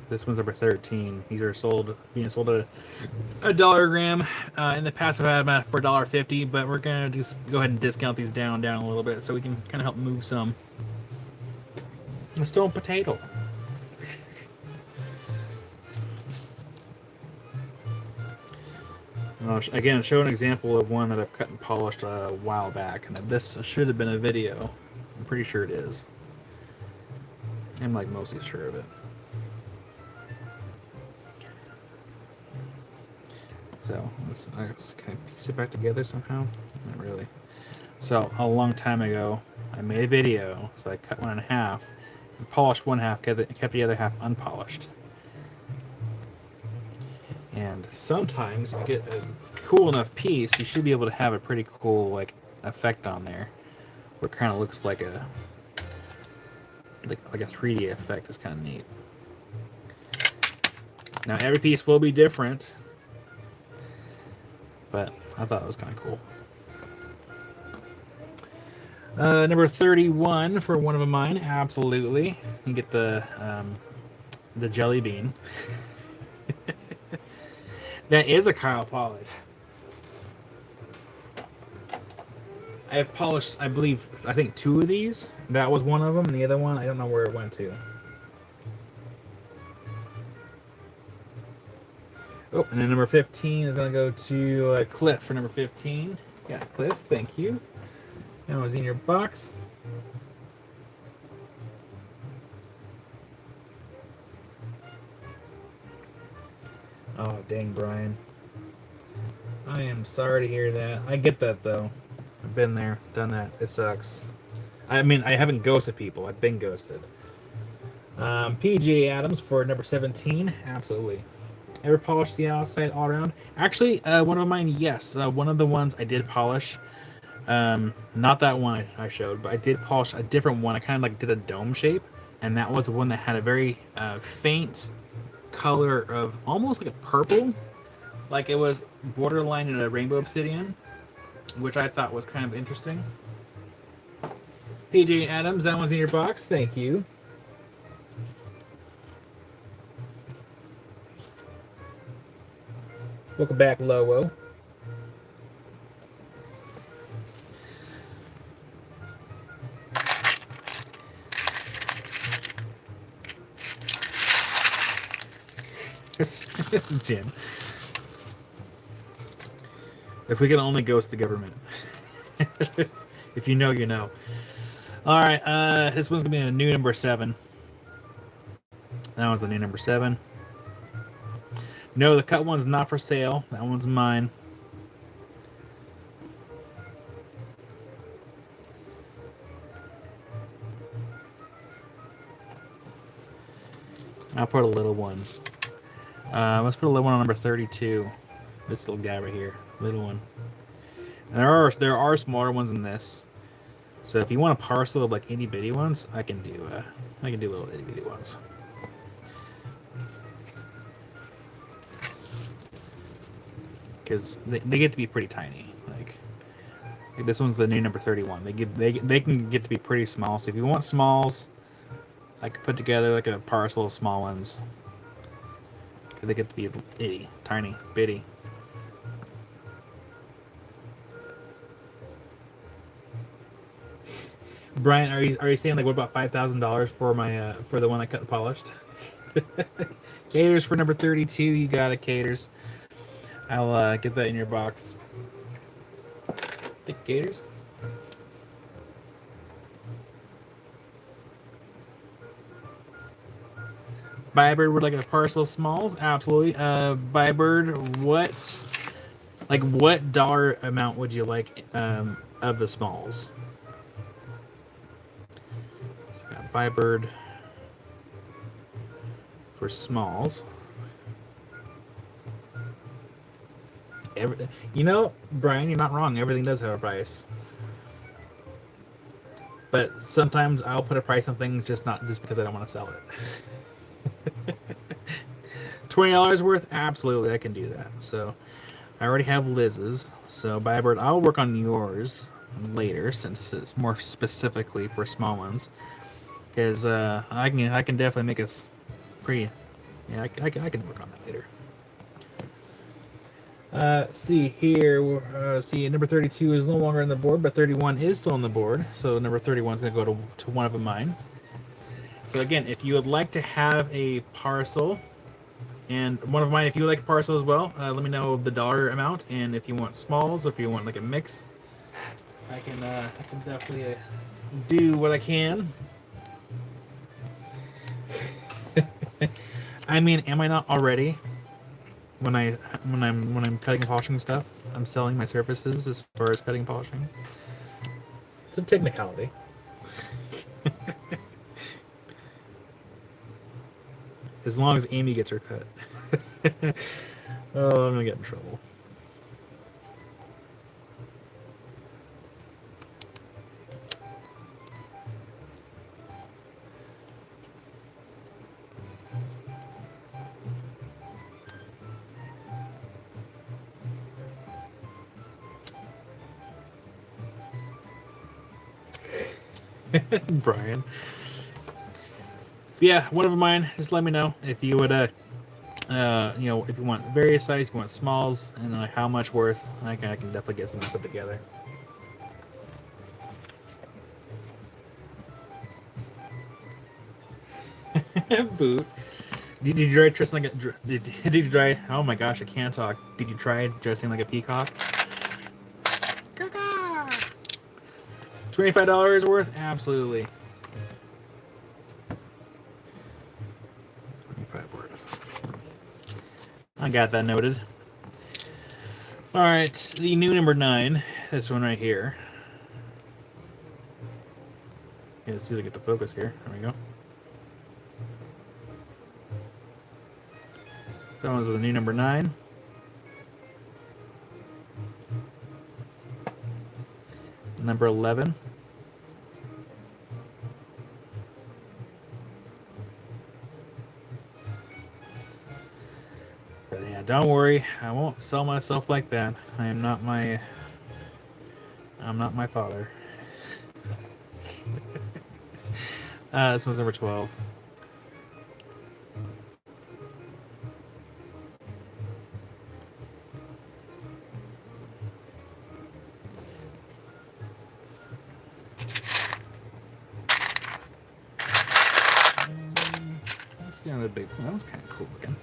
A: This one's number 13. These are being sold at $1 a gram. In the past, I've had them for $1.50, but we're gonna just go ahead and discount these down a little bit so we can kind of help move some. A stone potato. Again, show an example of one that I've cut and polished a while back, and this should have been a video. I'm pretty sure it is. I'm like mostly sure of it. So let's kind of piece it back together somehow. Not really. So a long time ago, I made a video. So I cut one in half, and polished one half, kept the other half unpolished. And sometimes you get a cool enough piece, you should be able to have a pretty cool like effect on there, where it kind of looks like a 3D effect. Is kind of neat. Now every piece will be different, but I thought it was kind of cool. Number 31 for one of mine, absolutely. You get the jelly bean. That is a Kyle polish. I have polished, I think 2 of these. That was one of them, and the other one, I don't know where it went to. Oh, and then number 15 is going to go to Cliff for number 15. Yeah, Cliff, thank you. That was in your box. Oh, dang, Brian. I am sorry to hear that. I get that, though. I've been there, done that. It sucks. I mean, I haven't ghosted people. I've been ghosted. PGA Adams for number 17. Absolutely. Ever polished the outside all around? Actually, one of mine, yes. One of the ones I did polish. Not that one I showed, but I did polish a different one. I kind of like did a dome shape, and that was the one that had a very faint color of almost like a purple, like it was borderline in a rainbow obsidian, which I thought was kind of interesting. PJ Adams, that one's in your box. Thank you. Welcome back, Lowo. Jim. If we can only ghost the government. If you know, you know. Alright, this one's going to be a new number 7. That one's the new number 7. No, the cut one's not for sale. That one's mine. I'll put a little one. Let's put a little one on number 32. This little guy right here, little one. And there are smaller ones than this. So if you want a parcel of like itty bitty ones, I can do little itty bitty ones. Because they get to be pretty tiny. Like this one's the new number 31. They can get to be pretty small. So if you want smalls, I could put together like a parcel of small ones. Because they get to be itty, tiny, bitty. Brian, are you saying like what about $5,000 for my for the one I cut and polished? Caters for number 32. You got it, Caters. I'll get that in your box. Big Gators. Bybird would like a parcel of smalls. Absolutely. Bybird, what dollar amount would you like of the smalls? So got Bybird for smalls. Brian, you're not wrong. Everything does have a price. But sometimes I'll put a price on things just because I don't want to sell it. $20 worth? Absolutely, I can do that. So I already have Liz's. So Bybird, I'll work on yours later since it's more specifically for small ones. Because I can definitely make us pretty. Yeah, I can work on that later. See here. See, number 32 is no longer on the board, but 31 is still on the board. So number 31 is going to go to one of mine. So again, if you would like to have a parcel, and one of mine, if you would like a parcel as well, let me know the dollar amount, and if you want smalls, or if you want like a mix, I can definitely do what I can. I mean, am I not already? When I'm cutting and polishing stuff, I'm selling my services as far as cutting and polishing. It's a technicality. As long as Amy gets her cut. Oh, I'm gonna get in trouble. Brian. Yeah, one of mine. Just let me know if you would, if you want various sizes, if you want smalls, and like how much worth. I can definitely get something put together. Boot. Did you try dressing like a? Did you try? Oh my gosh, I can't talk. Did you try dressing like a peacock? $25 worth? Absolutely. 25 worth. I got that noted. All right, the new number 9. This one right here. Yeah, let's see if I get the focus here. There we go. So that was the new number 9. Number 11. But yeah, don't worry. I won't sell myself like that. I'm not my father. This one's number 12. Another big one. That was kind of cool looking.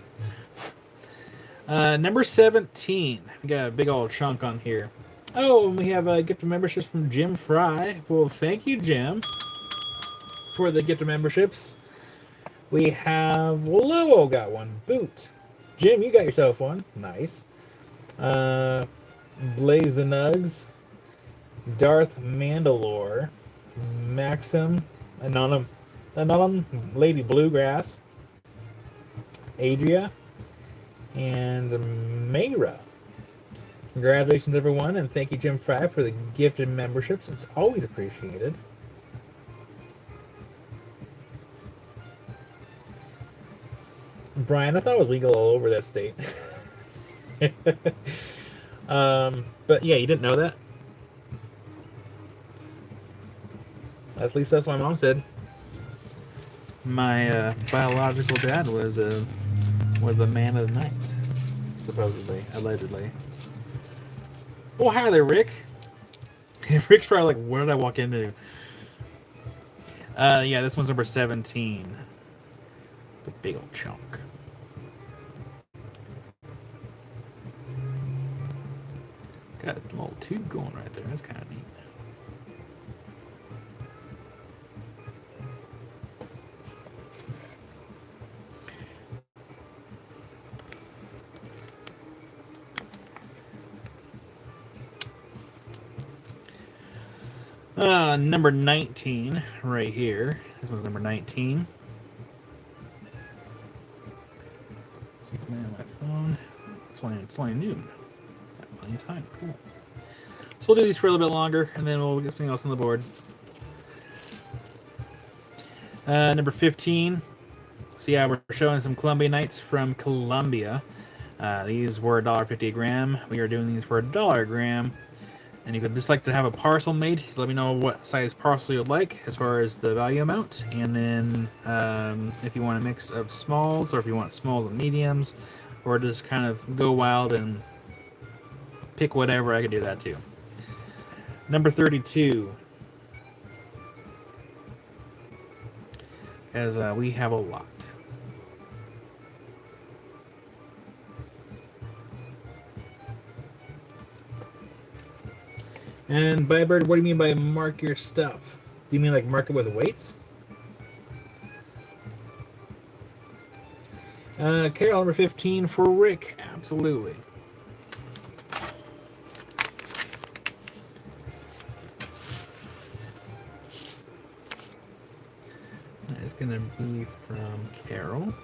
A: Number 17. We got a big old chunk on here. Oh, and we have a gift of memberships from Jim Fry. Well, thank you, Jim, for the gift of memberships. We have Lowo got one. Boot. Jim, you got yourself one. Nice. Blaze the Nugs. Darth Mandalore. Maxim. Anonym Lady Bluegrass. Adria, and Mayra. Congratulations, everyone, and thank you, Jim Fry, for the gifted memberships. It's always appreciated. Brian, I thought it was legal all over that state. But yeah, you didn't know that? At least that's what my mom said. My biological dad was the man of the night, supposedly, allegedly. Oh, hi there, Rick. Rick's probably like, what did I walk into? Yeah, this one's number 17. The big old chunk. Got a little tube going right there. That's kind of neat. Number 19 right here. This was number 19. Keep an eye on my phone. It's only noon. Got plenty of time. Cool. So we'll do these for a little bit longer, and then we'll get something else on the board. Number 15. So yeah, we're showing some Columbia Nights from Columbia. These were $1.50 a gram. We are doing these for $1 a gram. And if you'd just like to have a parcel made, just let me know what size parcel you'd like as far as the value amount. And then if you want a mix of smalls, or if you want smalls and mediums, or just kind of go wild and pick whatever, I could do that too. Number 32. As we have a lot. And Bybird, what do you mean by mark your stuff? Do you mean like mark it with weights? Carol, number 15 for Rick. Absolutely. That's going to be from Carol.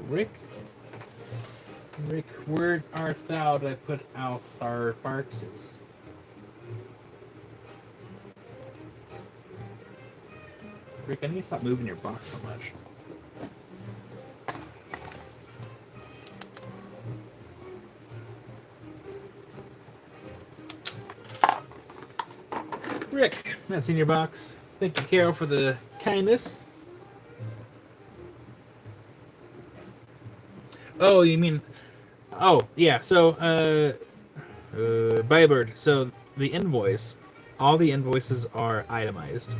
A: Rick. Rick, where art thou that I put out our boxes? Rick, I need to stop moving your box so much. Rick, that's in your box. Thank you, Carol, for the kindness. Oh, you mean... Oh, yeah, so, Bybird, so the invoice, all the invoices are itemized.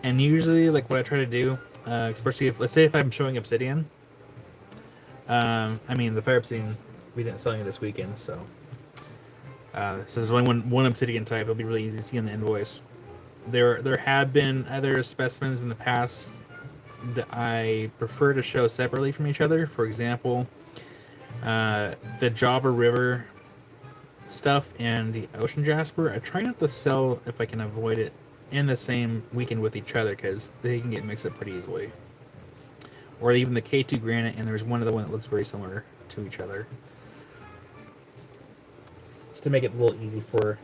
A: And usually, like, what I try to do, especially if, let's say if I'm showing Obsidian, I mean, the Fire Obsidian, we didn't sell any this weekend, so... so there's only one Obsidian type, it'll be really easy to see on the invoice. There have been other specimens in the past that I prefer to show separately from each other. For example, the Java River stuff and the Ocean Jasper, I try not to sell, if I can avoid it, in the same weekend with each other, because they can get mixed up pretty easily. Or even the K2 Granite, and there's one other one that looks very similar to each other. Just to make it a little easy for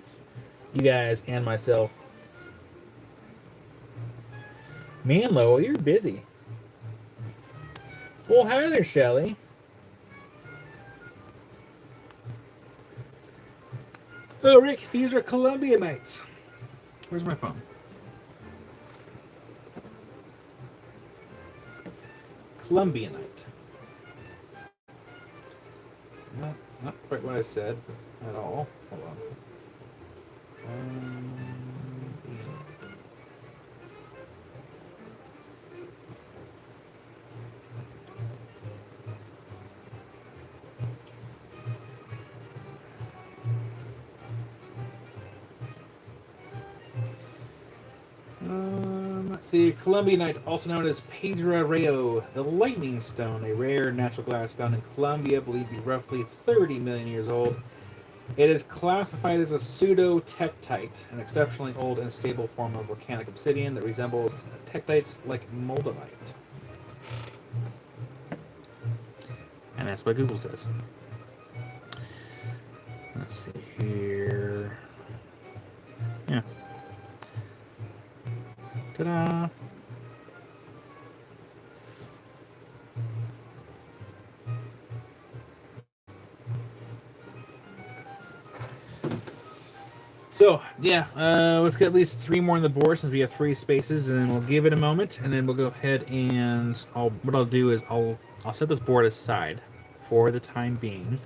A: you guys and myself. Man, Lowell, you're busy. Well, hi there, Shelly. Oh, Rick, these are Columbia Nights. Where's my phone? Columbia Night. Not quite what I said at all. Hold on. Let's see, Columbia Night, also known as Pedra Rayo, the Lightning Stone, a rare natural glass found in Colombia, believed to be roughly 30 million years old. It is classified as a pseudo-tektite, an exceptionally old and stable form of volcanic obsidian that resembles tektites like moldavite. And that's what Google says. Let's see here. Yeah. Ta-da! So, yeah, let's get at least 3 more on the board since we have 3 spaces, and then we'll give it a moment, and then we'll go ahead and what I'll do is I'll set this board aside for the time being.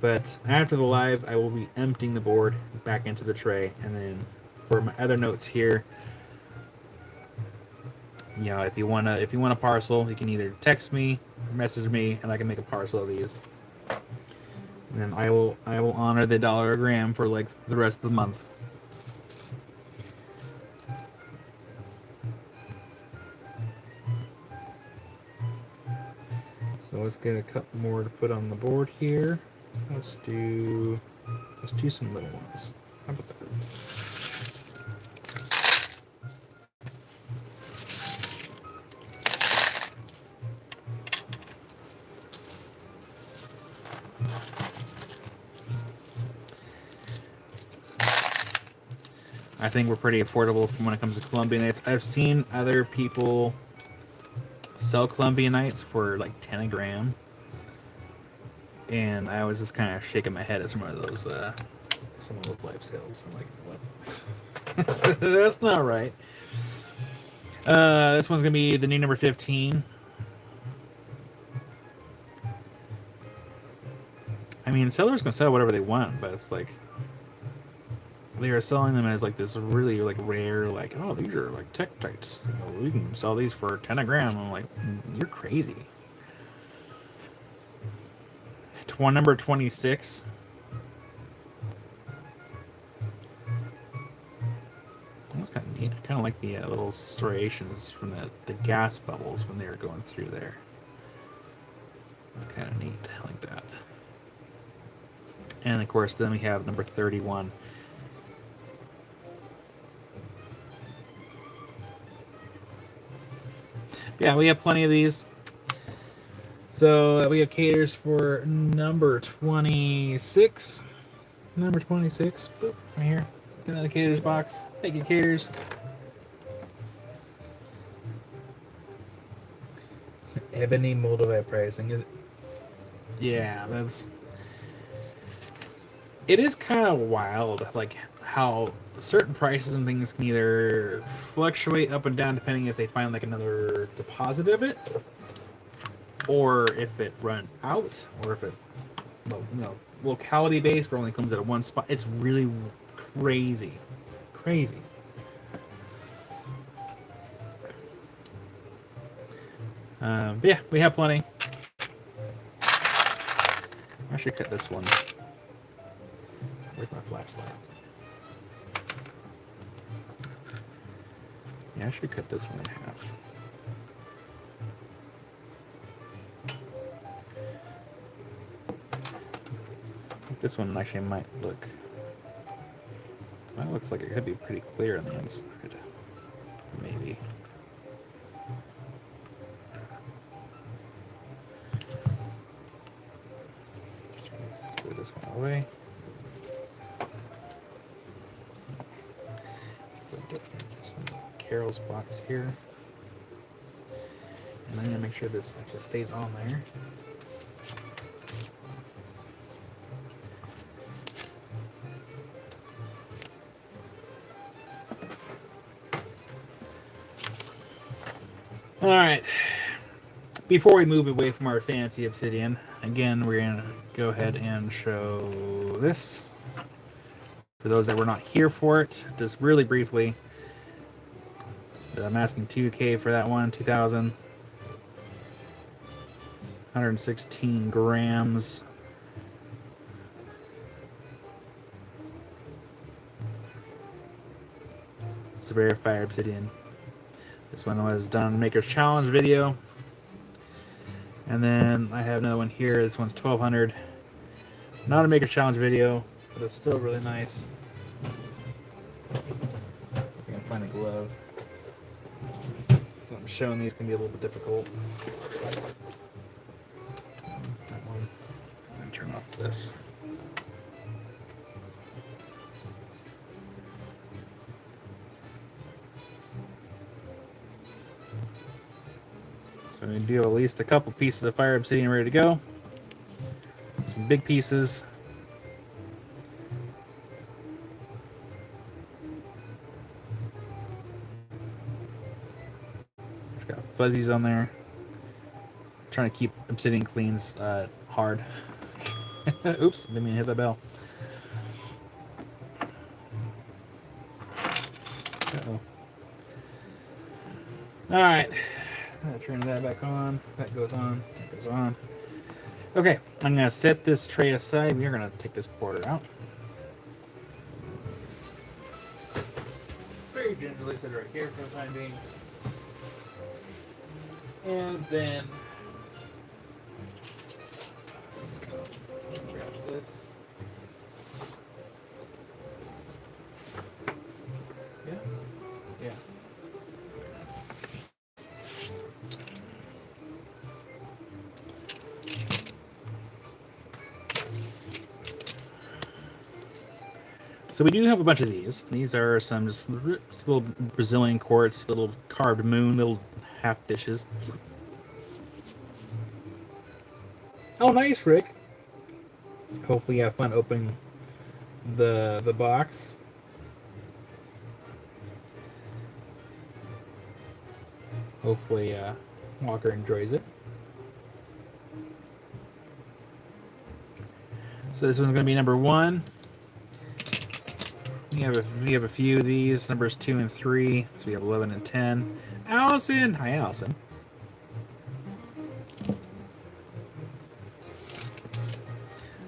A: But after the live, I will be emptying the board back into the tray, and then for my other notes here, if you want a parcel, you can either text me, message me, and I can make a parcel of these. And then I will honor the $1 a gram for like the rest of the month. So let's get a couple more to put on the board here. Let's do some little ones. How about that? I think we're pretty affordable when it comes to Colombian Nights. I've seen other people sell Colombian Nights for like 10 a gram, and I was just kind of shaking my head at some of those live sales. I'm like, what? That's not right. This one's gonna be the new number 15. I mean, sellers can sell whatever they want, but it's like they are selling them as like this really like rare, like, oh, these are like Tektites. We can sell these for 10 a gram. I'm like, you're crazy. Number 26. That's kind of neat. I kind of like the little striations from the gas bubbles when they were going through there. It's kind of neat. I like that. And of course, then we have number 31. Yeah, we have plenty of these. So we have caters for number 26. Number 26. Boop, right here. Get another caters box. Thank you, caters. Ebony Moldavite pricing. Is it? Yeah, that's. It is kind of wild, like how certain prices and things can either fluctuate up and down depending if they find like another deposit of it, or if it runs out, or if it, locality based, or only comes at one spot. It's really crazy. But yeah, we have plenty. I should cut this one. Where's my flashlight? Yeah, I should cut this one in half. This one actually might look. That looks like it could be pretty clear on the inside. Maybe. Throw this one away. Get some Carol's box here. And I'm going to make sure this actually stays on there. Alright, before we move away from our fancy obsidian, again, we're going to go ahead and show this. For those that were not here for it, just really briefly, I'm asking 2K for that one, 2,000. 116 grams. It's a rare fire obsidian. This one was done on Maker's Challenge video. And then I have another one here. This one's 1,200. Not a Maker's Challenge video, but it's still really nice. I can find a glove. So I'm showing these can be a little bit difficult. That one. Let me turn off this. So we do have at least a couple pieces of fire obsidian ready to go. Some big pieces. Got fuzzies on there. Trying to keep obsidian cleans hard. Oops, didn't mean to hit the bell. Uh-oh. All right. Turn that back on. That goes on. That goes on. Okay, I'm going to set this tray aside. We're going to take this quarter out. Very gingerly set it right here for the time being. And then let's go grab this. Yeah. Yeah. So we do have a bunch of these. These are some just little Brazilian quartz, little carved moon, little half dishes. Oh, nice, Rick. Hopefully you have fun opening the box. Hopefully Walker enjoys it. So this one's going to be number 1. We have a few of these, numbers 2 and 3. So we have 11 and 10. Allison! Hi, Allison.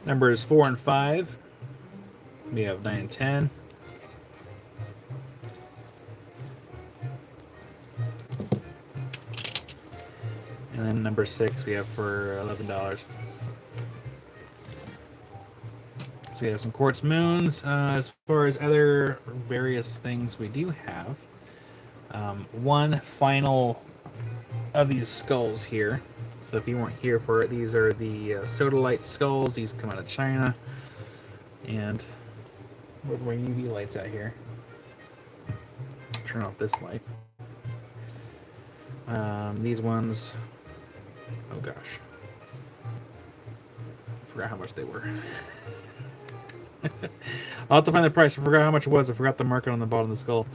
A: Numbers 4 and 5. We have 9 and 10. And then number 6 we have for $11. So we have some quartz moons. As far as other various things we do have, one final of these skulls here. So if you weren't here for it, these are the Sodalite skulls. These come out of China. And we're wearing UV lights out here. Turn off this light. These ones, oh gosh, I forgot how much they were. I'll have to find the price. I forgot how much it was. I forgot the market on the bottom of the skull.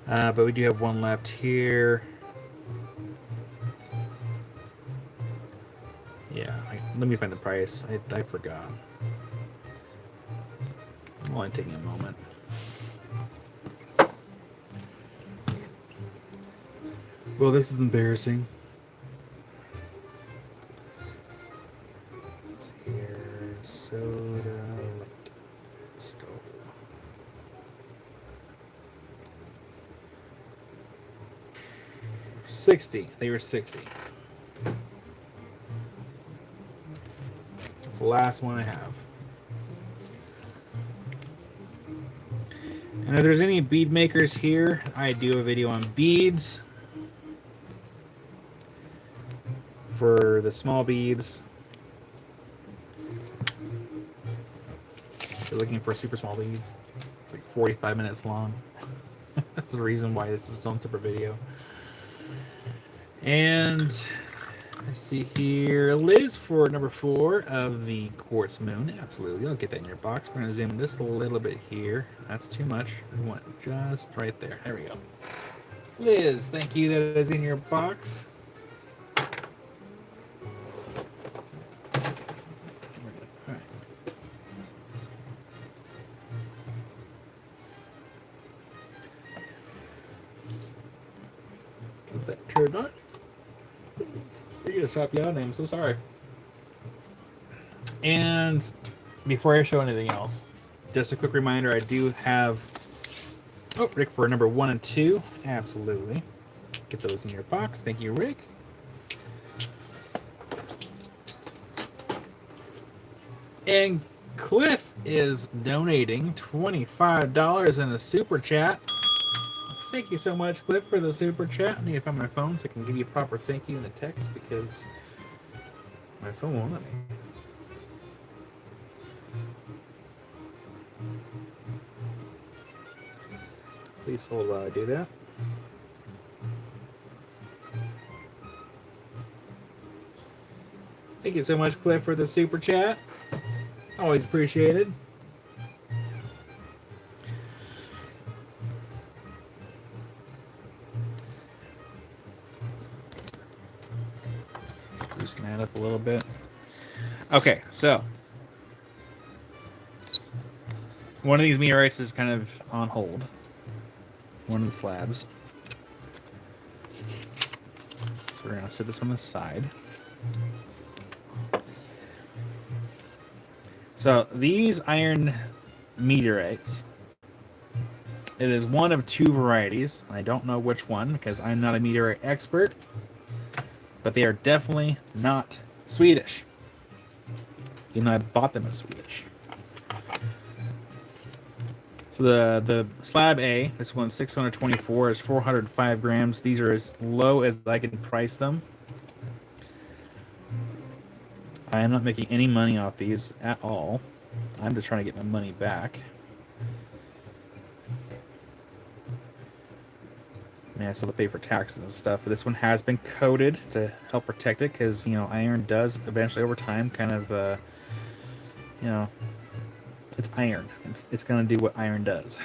A: But we do have one left here. Yeah, let me find the price. I forgot. It'll only take me a moment. Well, this is embarrassing. Let's see here. Soda light skull. $60. They were $60. That's the last one I have. And if there's any bead makers here, I do a video on beads. For the small beads. If you're looking for super small beads, it's like 45 minutes long. That's the reason why this is its own separate video. And let's see here. Liz for number 4 of the quartz moon. Absolutely. I'll get that in your box. We're going to zoom in just a little bit here. That's too much. We want just right there. There we go. Liz, thank you. That is in your box. That turned on. You're gonna stop yelling. I'm so sorry. And before I show anything else, just a quick reminder: I do have Rick for number 1 and 2. Absolutely, get those in your box. Thank you, Rick. And Cliff is donating $25 in a super chat. Thank you so much, Cliff, for the super chat. I need to find my phone so I can give you a proper thank you in the text because my phone won't let me. Please hold while I do that. Thank you so much, Cliff, for the super chat. Always appreciated. Loosen that up a little bit. Okay, so One of these meteorites is kind of on hold. One of the slabs. So we're gonna set this one aside. So these iron meteorites, it is one of two varieties. I don't know which one because I'm not a meteorite expert, but they are definitely not Swedish. Even though I bought them as Swedish. So the slab A, this one's 624, is 405 grams. These are as low as I can price them. I am not making any money off these at all. I'm just trying to get my money back. I still have to pay for taxes and stuff, but this one has been coated to help protect it because, you know, iron does eventually over time kind of, you know, it's iron. It's going to do what iron does.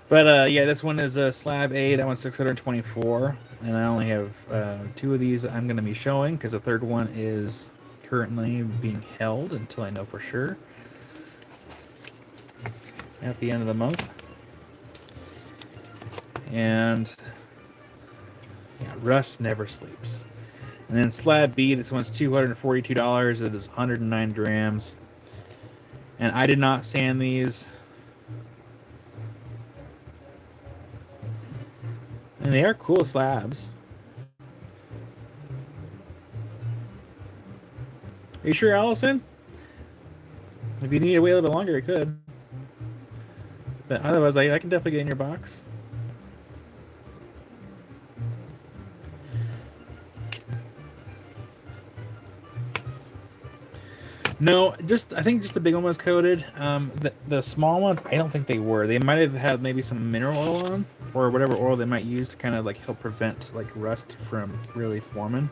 A: But, yeah, this one is a slab A. That one's 624. And I only have two of these I'm going to be showing because the third one is currently being held until I know for sure at the end of the month. And yeah, rust never sleeps. And then slab B, this one's $242. It is 109 grams. And I did not sand these. And they are cool slabs. Are you sure, Allison? If you need to wait a little bit longer, it could. But otherwise, I can definitely get in your box. No, I think just the big one was coated. The small ones, I don't think they were. They might have had maybe some mineral oil on, or whatever oil they might use to kind of like help prevent like rust from really forming.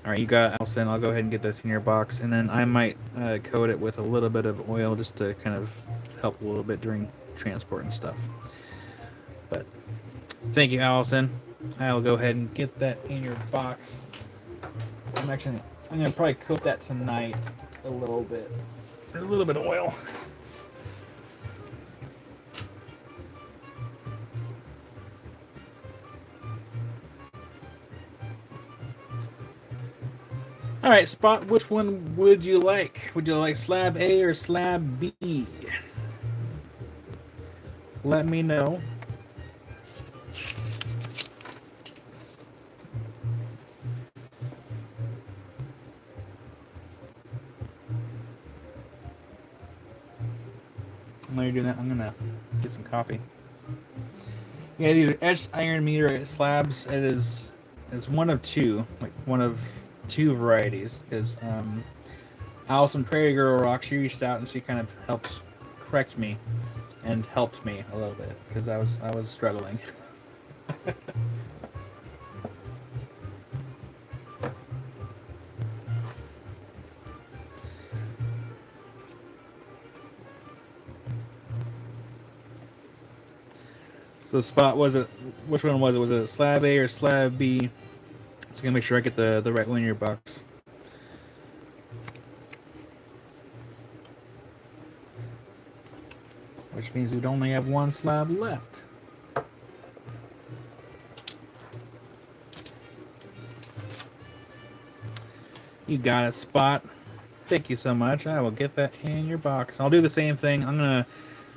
A: All right, you got Allison. I'll go ahead and get this in your box, and then I might coat it with a little bit of oil just to kind of help a little bit during transport and stuff. But thank you, Allison. I'll go ahead and get that in your box. I'm gonna probably coat that tonight a little bit of oil. All right, Spot, which one would you like? Would you like slab A or slab B? Let me know. While you're doing that, I'm gonna get some coffee. Yeah, these are etched iron meteorite slabs. It's one of two, like one of two varieties. Because Allison Prairie Girl Rock, she reached out and she kind of helped correct me and helped me a little bit because I was struggling. So Spot, which one was it? Was it slab A or slab B? Just gonna make sure I get the right one in your box. Which means we'd only have one slab left. You got it, Spot. Thank you so much. I will get that in your box. I'll do the same thing. I'm gonna,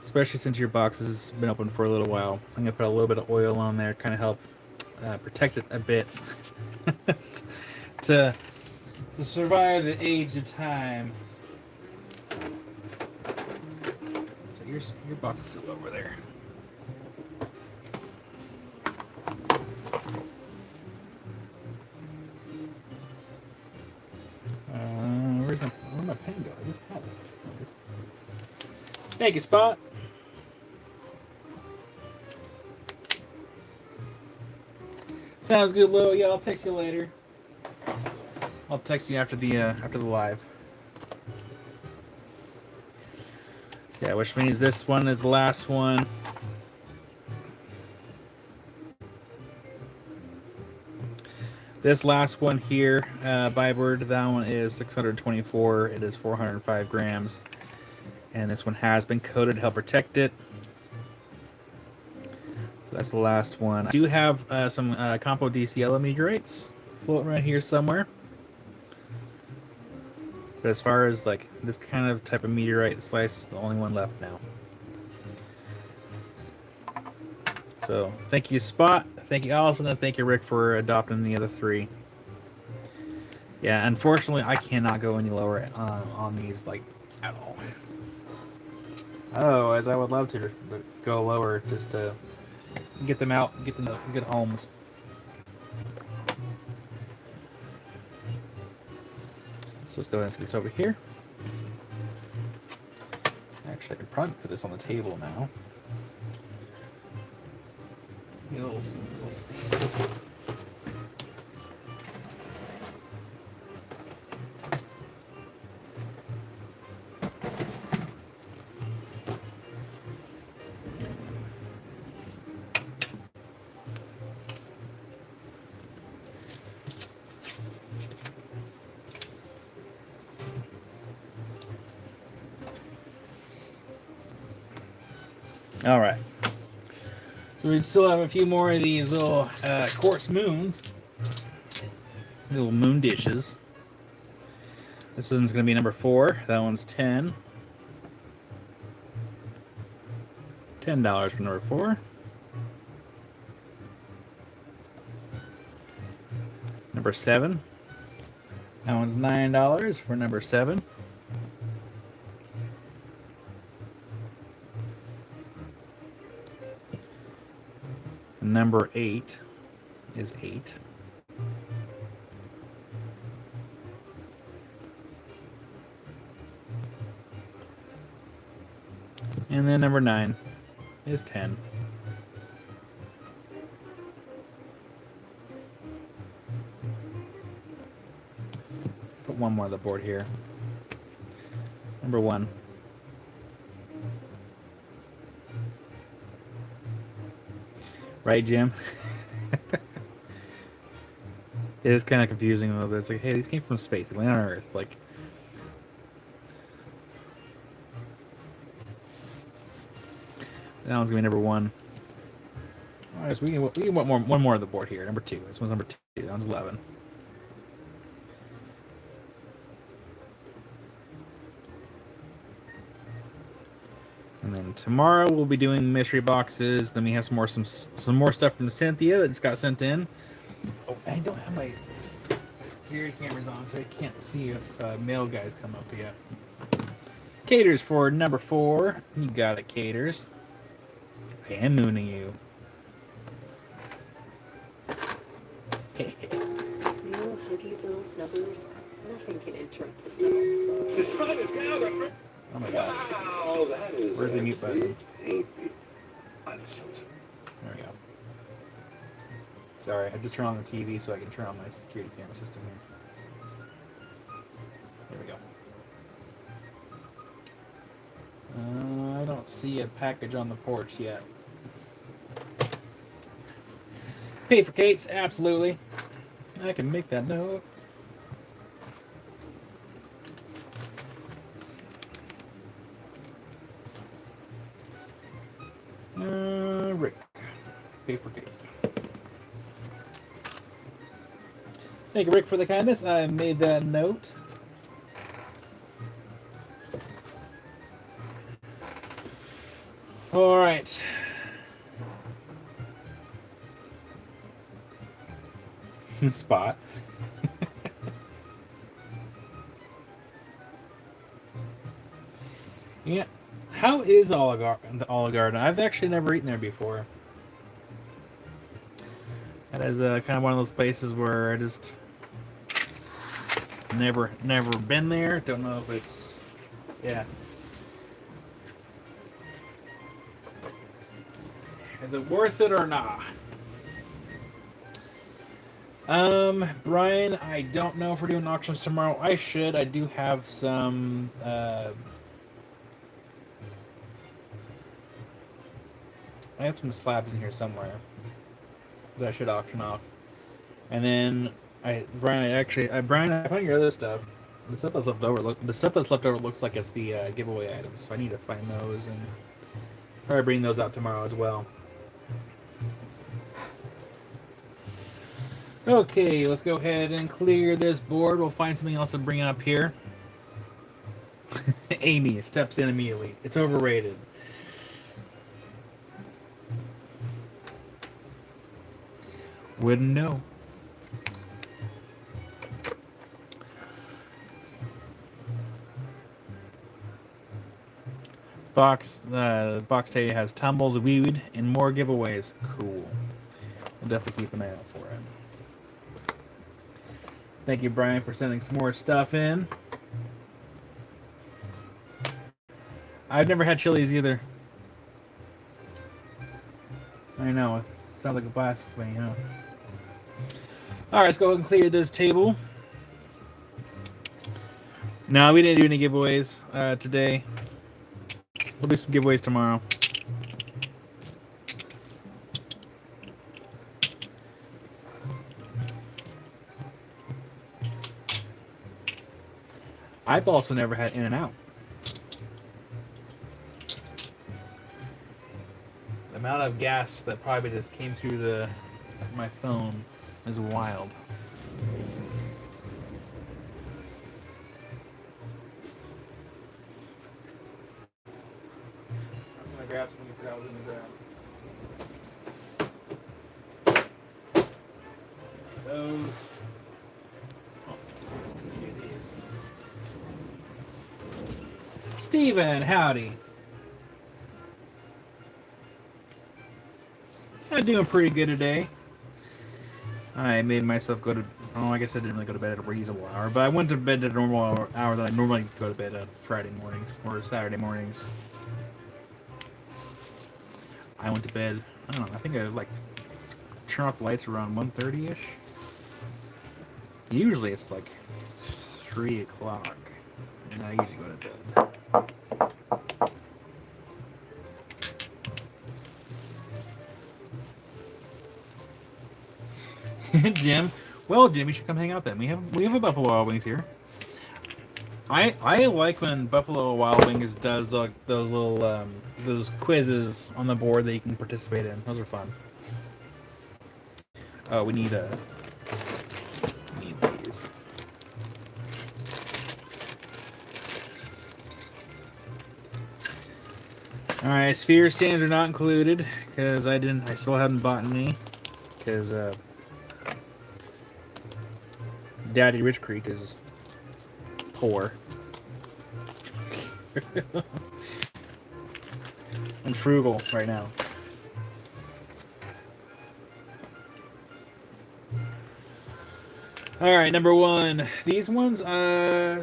A: especially since your box has been open for a little while, I'm gonna put a little bit of oil on there, kind of help protect it a bit to survive the age of time. So your box is still over there. Where'd my pen go? I just had it. Thank you, Spot. Sounds good, Lil. Yeah, I'll text you later. I'll text you after the live. Yeah, which means this one is the last one. This last one here, Bybird, that one is 624. It is 405 grams. And this one has been coated to help protect it. So that's the last one. I do have some Compo DC yellow meteorites floating right here somewhere. But as far as like this kind of type of meteorite slice is the only one left now. So thank you, Spot. Thank you, Allison, and thank you, Rick, for adopting the other three. Yeah, unfortunately, I cannot go any lower on these, like, at all. Otherwise, I would love to go lower just to get them out, get them to good homes. So let's go ahead and see this over here. Actually, I could probably put this on the table now. Little stand. All right. So we still have a few more of these little quartz moons. Little moon dishes. This one's going to be number 4. That one's 10. $10 for number 4. Number 7. That one's $9 for number 7. Number 8 is 8. And then number 9 is 10. Put one more on the board here. Number 1. Right, Jim? It is kind of confusing a little bit. It's like, hey, these came from space. They landed on Earth. Like, that one's gonna be number 1. All right, so we can want one more on the board here. Number 2. This one's number 2. That one's 11. And then tomorrow we'll be doing mystery boxes. Then we have some more stuff from Cynthia that just got sent in. Oh, I don't have my security cameras on, so I can't see if mail guys come up yet. Caters for number 4. You got it, Caters. I am mooning you.
B: These little huggies, little snubbers, nothing can interrupt the snuggle.
C: The time is now.
A: Oh my god.
C: Wow, that is.
A: Where's the mute button?
C: There
A: There we go. Sorry, I just turned on the TV so I can turn on my security camera system here. There we go. I don't see a package on the porch yet. Pay for Kate's, absolutely. I can make that note. Rick. Pay for Kate. Thank you, Rick, for the kindness. I made that note. All right. Spot. Yeah. How is the Olive Garden? I've actually never eaten there before. That is kind of one of those places where I just never been there. Don't know if it's, yeah. Is it worth it or not? Brian, I don't know if we're doing auctions tomorrow. I should. I do have some slabs in here somewhere that I should auction off. And then Brian, I found your other stuff. The stuff that's left over, looks like it's the giveaway items. So I need to find those and probably bring those out tomorrow as well. Okay, let's go ahead and clear this board. We'll find something else to bring up here. Amy steps in immediately. It's overrated. Wouldn't know. Box Teddy has tumbles, weed, and more giveaways. Cool. We'll definitely keep an eye out for it. Thank you, Brian, for sending some more stuff in. I've never had Chili's either. I know, it sounds like a blasphemy, huh? Alright, let's go ahead and clear this table. No, we didn't do any giveaways today. We'll do some giveaways tomorrow. I've also never had In-N-Out. The amount of gas that probably just came through my phone is wild. Grab something you forgot was in the grab. Those. Oh, these. Steven, howdy. I'm doing pretty good today. I made myself go to. Oh, I guess I didn't really go to bed at a reasonable hour, but I went to bed at a normal hour that I normally go to bed at Friday mornings or Saturday mornings. I went to bed, I don't know, I think I like turn off the lights around 1:30ish. Usually it's like 3 o'clock, and I usually go to bed. Jim, well, Jim, you should come hang out then. We have a Buffalo Wild Wings here. I like when Buffalo Wild Wings does those little those quizzes on the board that you can participate in. Those are fun. Oh, we need these. All right, sphere stands are not included because I still haven't bought any because Daddy Rich Creek is poor. And frugal right now. All right, number one. These ones,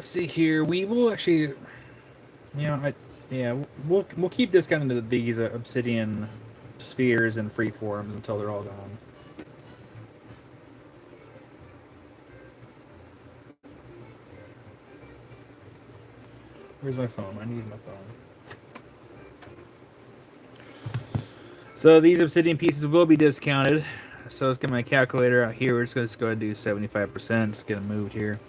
A: see here. We will actually, we'll keep discounting these obsidian spheres and freeforms until they're all gone. Where's my phone? I need my phone. So these obsidian pieces will be discounted. So let's get my calculator out here. We're just going to go ahead and do 75%. Just get them moved here.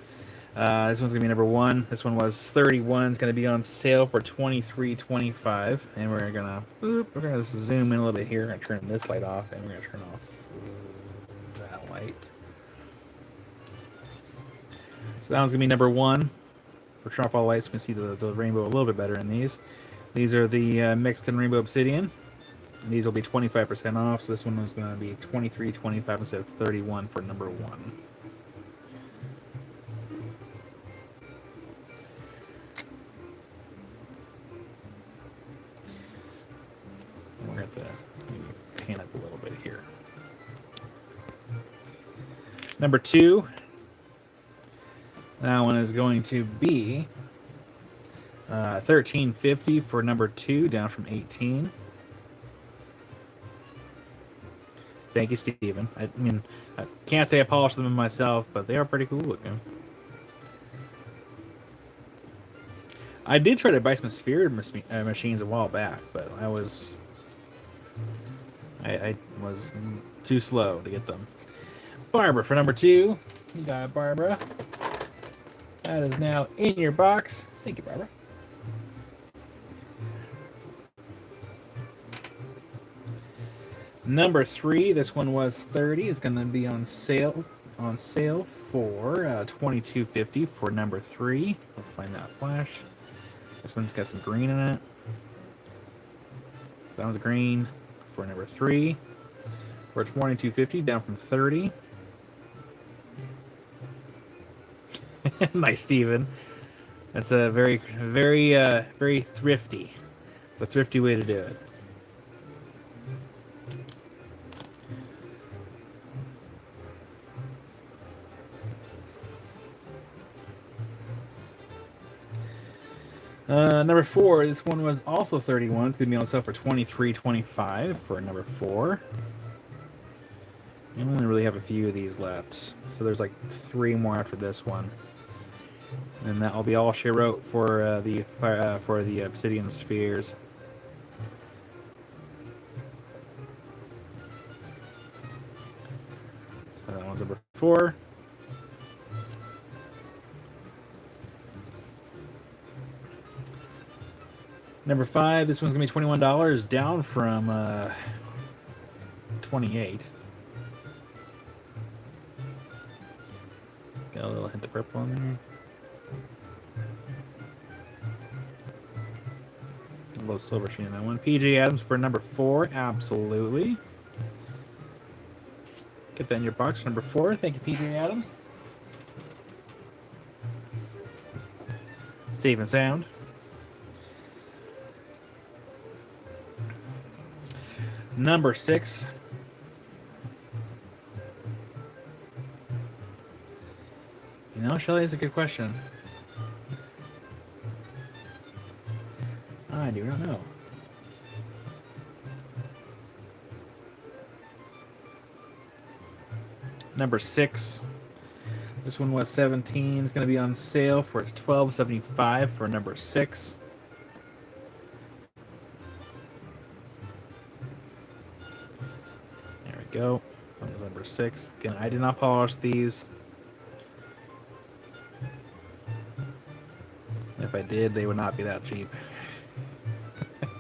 A: This one's going to be number one. This one was 31. It's going to be on sale for $23.25. And we're going to zoom in a little bit here. We're going to turn this light off. And we're going to turn off that light. So that one's going to be number one. For turn off all lights, we can see the rainbow a little bit better in these. These are the Mexican Rainbow Obsidian. And these will be 25% off, so this one is going to be $23.25 instead of $31 for number one. We're going to pan up a little bit here. Number two. That one is going to be $13.50 for number two, down from $18. Thank you, Steven. I mean, I can't say I polished them myself, but they are pretty cool looking. I did try to buy some sphere machines a while back, but I was too slow to get them. Barbara for number two. You got it, Barbara. That is now in your box. Thank you, Barbara. Number 3, this one was 30. It's going to be on sale for $22.50 for number 3. I'll find that flash. This one's got some green in it. So that one's green for number 3 for $22.50, down from 30. Nice, Steven. That's a very thrifty. It's a thrifty way to do it. Number 4, this one was also 31. It's going to be on sale for $23.25 for number 4. You only really have a few of these left. So there's like 3 more after this one. And that will be all she wrote for the Obsidian Spheres. So that one's number 4. Number 5, this one's going to be $21, down from $28. Got a little hint of purple in there. A little silver sheen in that one. PJ Adams for number 4, absolutely. Get that in your box, number 4. Thank you, PJ Adams. Safe and sound. Number 6. You know, Shelly, it's a good question. I do not know. Number 6. This one was 17. It's going to be on sale for $12.75 for number 6. There we go. That was number 6. Again, I did not polish these. If I did, they would not be that cheap.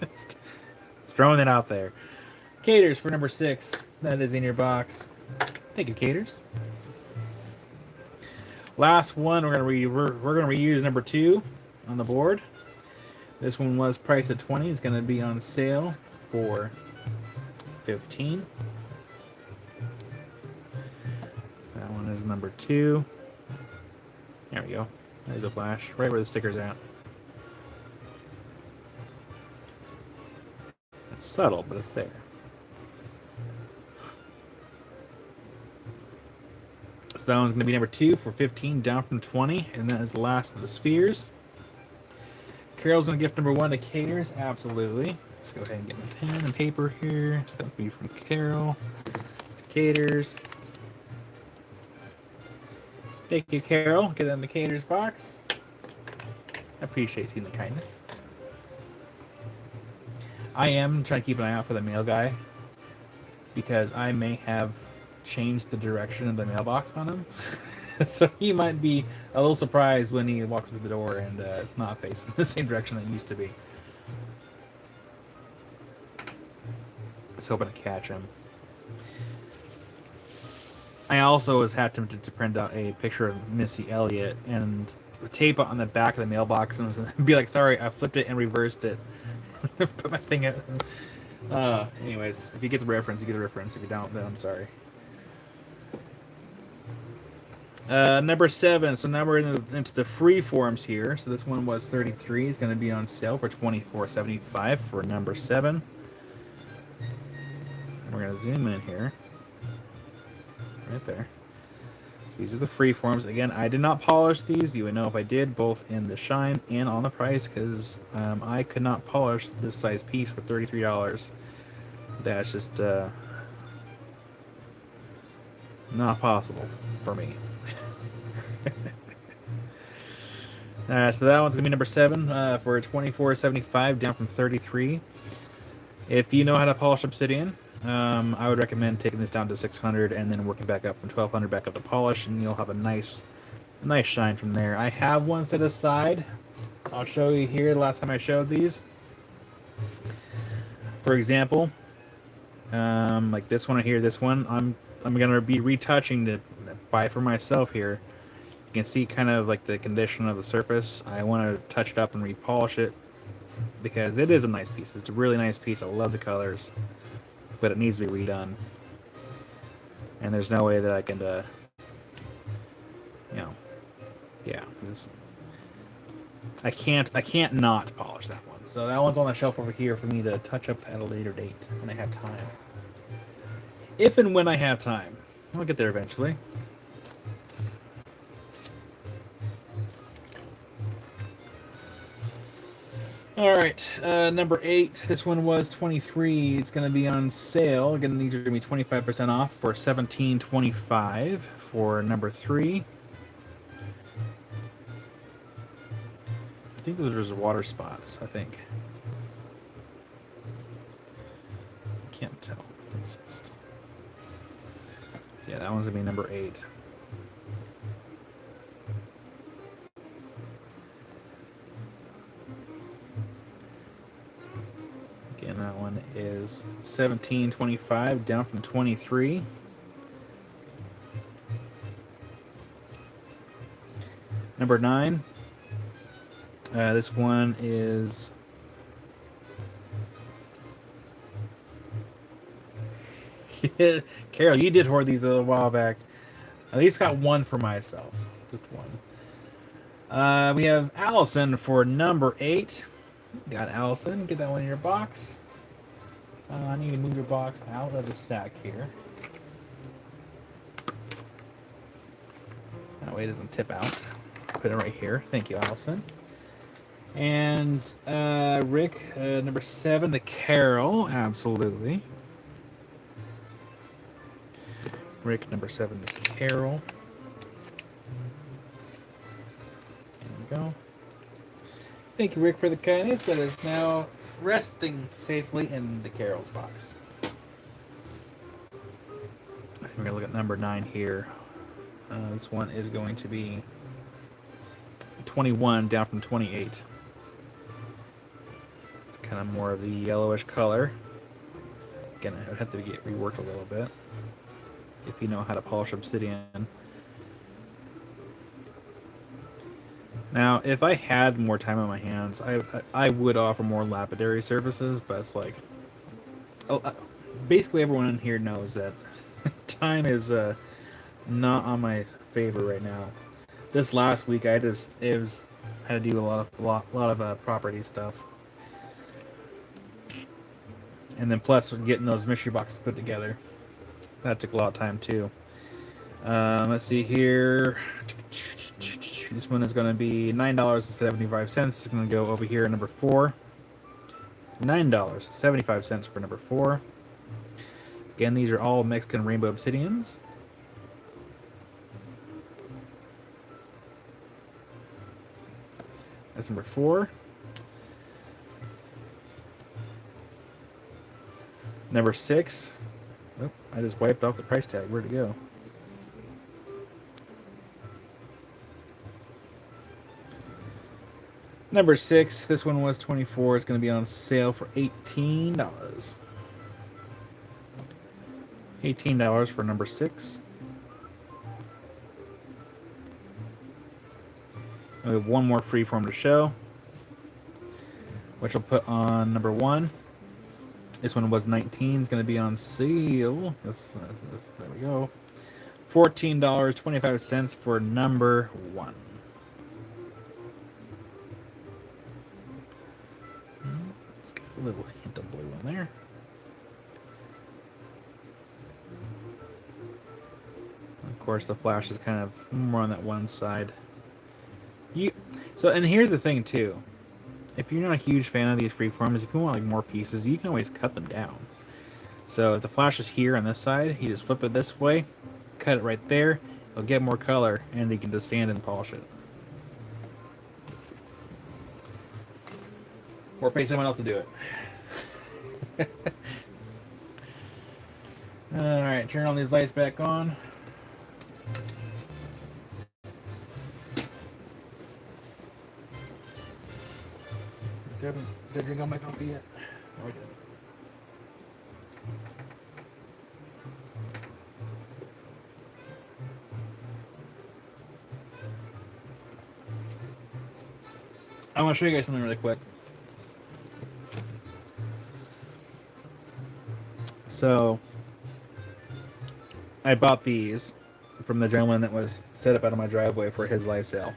A: Just throwing it out there. Caters for number 6. That is in your box. Thank you, Caters. Last one, we're gonna reuse number 2 on the board. This one was priced at 20. It's gonna be on sale for 15. That one is number 2. There we go. There's a flash right where the sticker's at. It's subtle, but it's there. So that one's going to be number 2 for 15, down from 20, and that is the last of the spheres. Carol's going to gift number 1 to Caters, absolutely. Let's go ahead and get my pen and paper here. So that's going to be from Carol to Caters. Thank you, Carol. Get that in the Caters box. I appreciate seeing the kindness. I am trying to keep an eye out for the mail guy because I may have changed the direction of the mailbox on him. So he might be a little surprised when he walks through the door and it's not facing the same direction that it used to be. Just hoping to catch him. I also was tempted to print out a picture of Missy Elliott and tape it on the back of the mailbox and be like, sorry, I flipped it and reversed it. Put my thing in. Anyways, if you get the reference, you get the reference. If you don't, then I'm sorry. Number 7. So now we're into the free forms here. So this one was 33. It's going to be on sale for $24.75 for number 7. And we're going to zoom in here. Right there. So these are the free forms. Again, I did not polish these. You would know if I did, both in the shine and on the price, because I could not polish this size piece for $33. That's just not possible for me. So that one's gonna be number 7 for $24.75, down from $33. If you know how to polish obsidian, I would recommend taking this down to 600 and then working back up from 1200 back up to polish, and you'll have a nice shine from there. I have one set aside. I'll show you here. The last time I showed these, for example, like this one here, this one, I'm gonna be retouching to buy for myself here. You can see kind of like the condition of the surface. I want to touch it up and repolish it because it is a nice piece. It's a really nice piece. I love the colors, but it needs to be redone. And there's no way that I can, yeah, I can't not polish that one. So that one's on the shelf over here for me to touch up at a later date when I have time. If and when I have time, I'll get there eventually. All right, number 8. This one was 23. It's going to be on sale. Again, these are going to be 25% off for $17.25 for number 3. I think those are just water spots. I think. Can't tell. Yeah, that one's going to be number 8. Again, that one is $17.25, down from $23. Number 9. This one is Carol, you did hoard these a little while back. At least got one for myself. Just one. We have Allison for number 8. Got Allison. Get that one in your box. I need to move your box out of the stack here. That way it doesn't tip out. Put it right here. Thank you, Allison. And Rick, number 7, the Carol. Absolutely. Rick, number 7, the Carol. There we go. Thank you, Rick, for the kindness. That is now resting safely in the Carol's box. I think we're going to look at number 9 here. This one is going to be 21, down from 28. It's kind of more of the yellowish color. Again, it would have to get reworked a little bit if you know how to polish obsidian. Now, if I had more time on my hands, I would offer more lapidary surfaces, but it's like, basically everyone in here knows that time is not on my favor right now. This last week, I had to do a lot of property stuff, and then plus getting those mystery boxes put together, that took a lot of time too. Let's see here. This one is going to be $9.75. It's going to go over here at number 4. $9.75 for number 4. Again, these are all Mexican rainbow obsidians. That's number 4. Number 6. Oh, I just wiped off the price tag. Where'd it go? Number 6, this one was 24. It's going to be on sale for $18. $18 for number 6. We have one more freeform to show, which I'll put on number 1. This one was 19. It's going to be on sale. There we go. $14.25 for number 1. Let's get a little hint of blue in there. Of course, the flash is kind of more on that one side. And here's the thing too. If you're not a huge fan of these freeforms, if you want like more pieces, you can always cut them down. So if the flash is here on this side, you just flip it this way, cut it right there, it'll get more color, and you can just sand and polish it. Or pay someone else to do it. Alright, turn all these lights back on. Did I drink all my coffee yet? No, I didn't. I want to show you guys something really quick. So, I bought these from the gentleman that was set up out of my driveway for his live sale.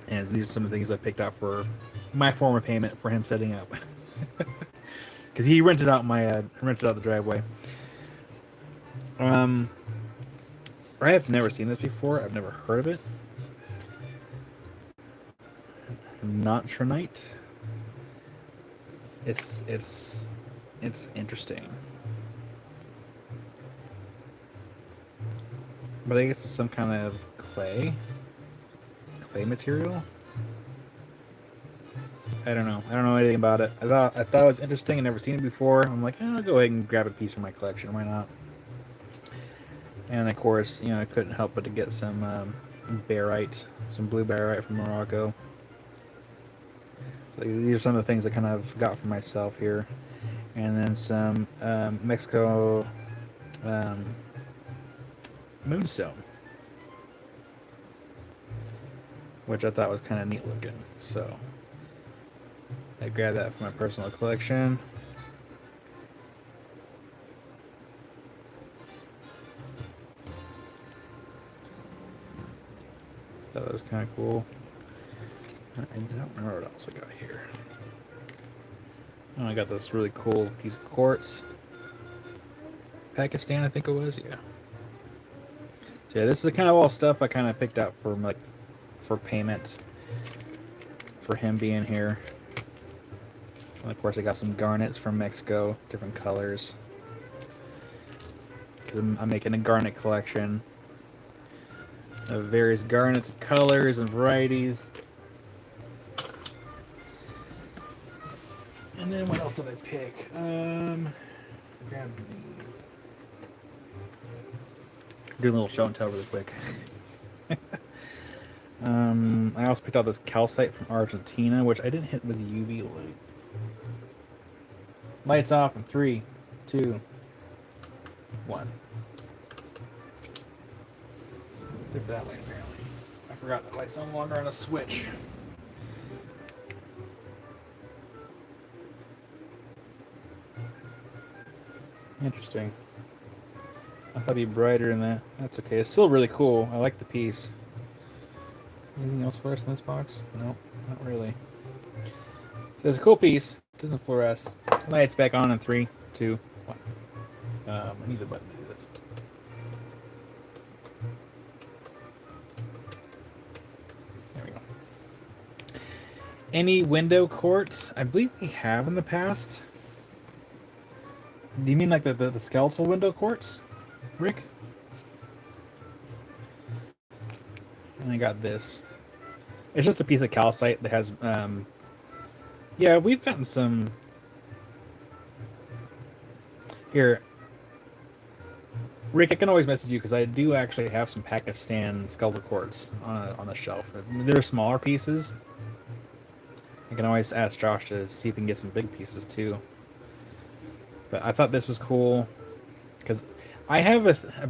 A: And these are some of the things I picked out for my form of payment for him setting up. Because he rented out the driveway. I have never seen this before. I've never heard of it. Nontronite. It's interesting. But I guess it's some kind of clay material. I don't know. I don't know anything about it. I thought it was interesting. I've never seen it before. I'm like, I'll go ahead and grab a piece from my collection. Why not? And of course, I couldn't help but to get some barite, some blue barite from Morocco. So these are some of the things I kind of got for myself here, and then some Mexico moonstone, which I thought was kind of neat looking. So I grabbed that for my personal collection. Thought that was kind of cool. I don't remember what else I got here. Oh, I got this really cool piece of quartz. Pakistan, I think it was, yeah. So yeah, this is the kind of all stuff I kind of picked out for for payment for him being here. And of course, I got some garnets from Mexico, different colors. Because I'm making a garnet collection of various garnets of colors and varieties. And then what else did I pick? Grab these. Do a little show and tell really quick. I also picked out this calcite from Argentina, which I didn't hit with UV light. Lights off in 3, 2, 1. Zip that way, apparently. I forgot that light's no longer on a switch. Interesting. I thought it'd be brighter than that. That's okay. It's still really cool. I like the piece. Anything else for us in this box? Nope, not really. So it's a cool piece. It doesn't fluoresce. Lights back on in 3, 2, 1. I need the button to do this. There we go. Any window quartz? I believe we have in the past. Do you mean like the skeletal window quartz, Rick? And I got this. It's just a piece of calcite that has, yeah, we've gotten some. Here, Rick, I can always message you because I do actually have some Pakistan skeletal quartz on the shelf. They're smaller pieces. I can always ask Josh to see if we can get some big pieces too. But I thought this was cool because I have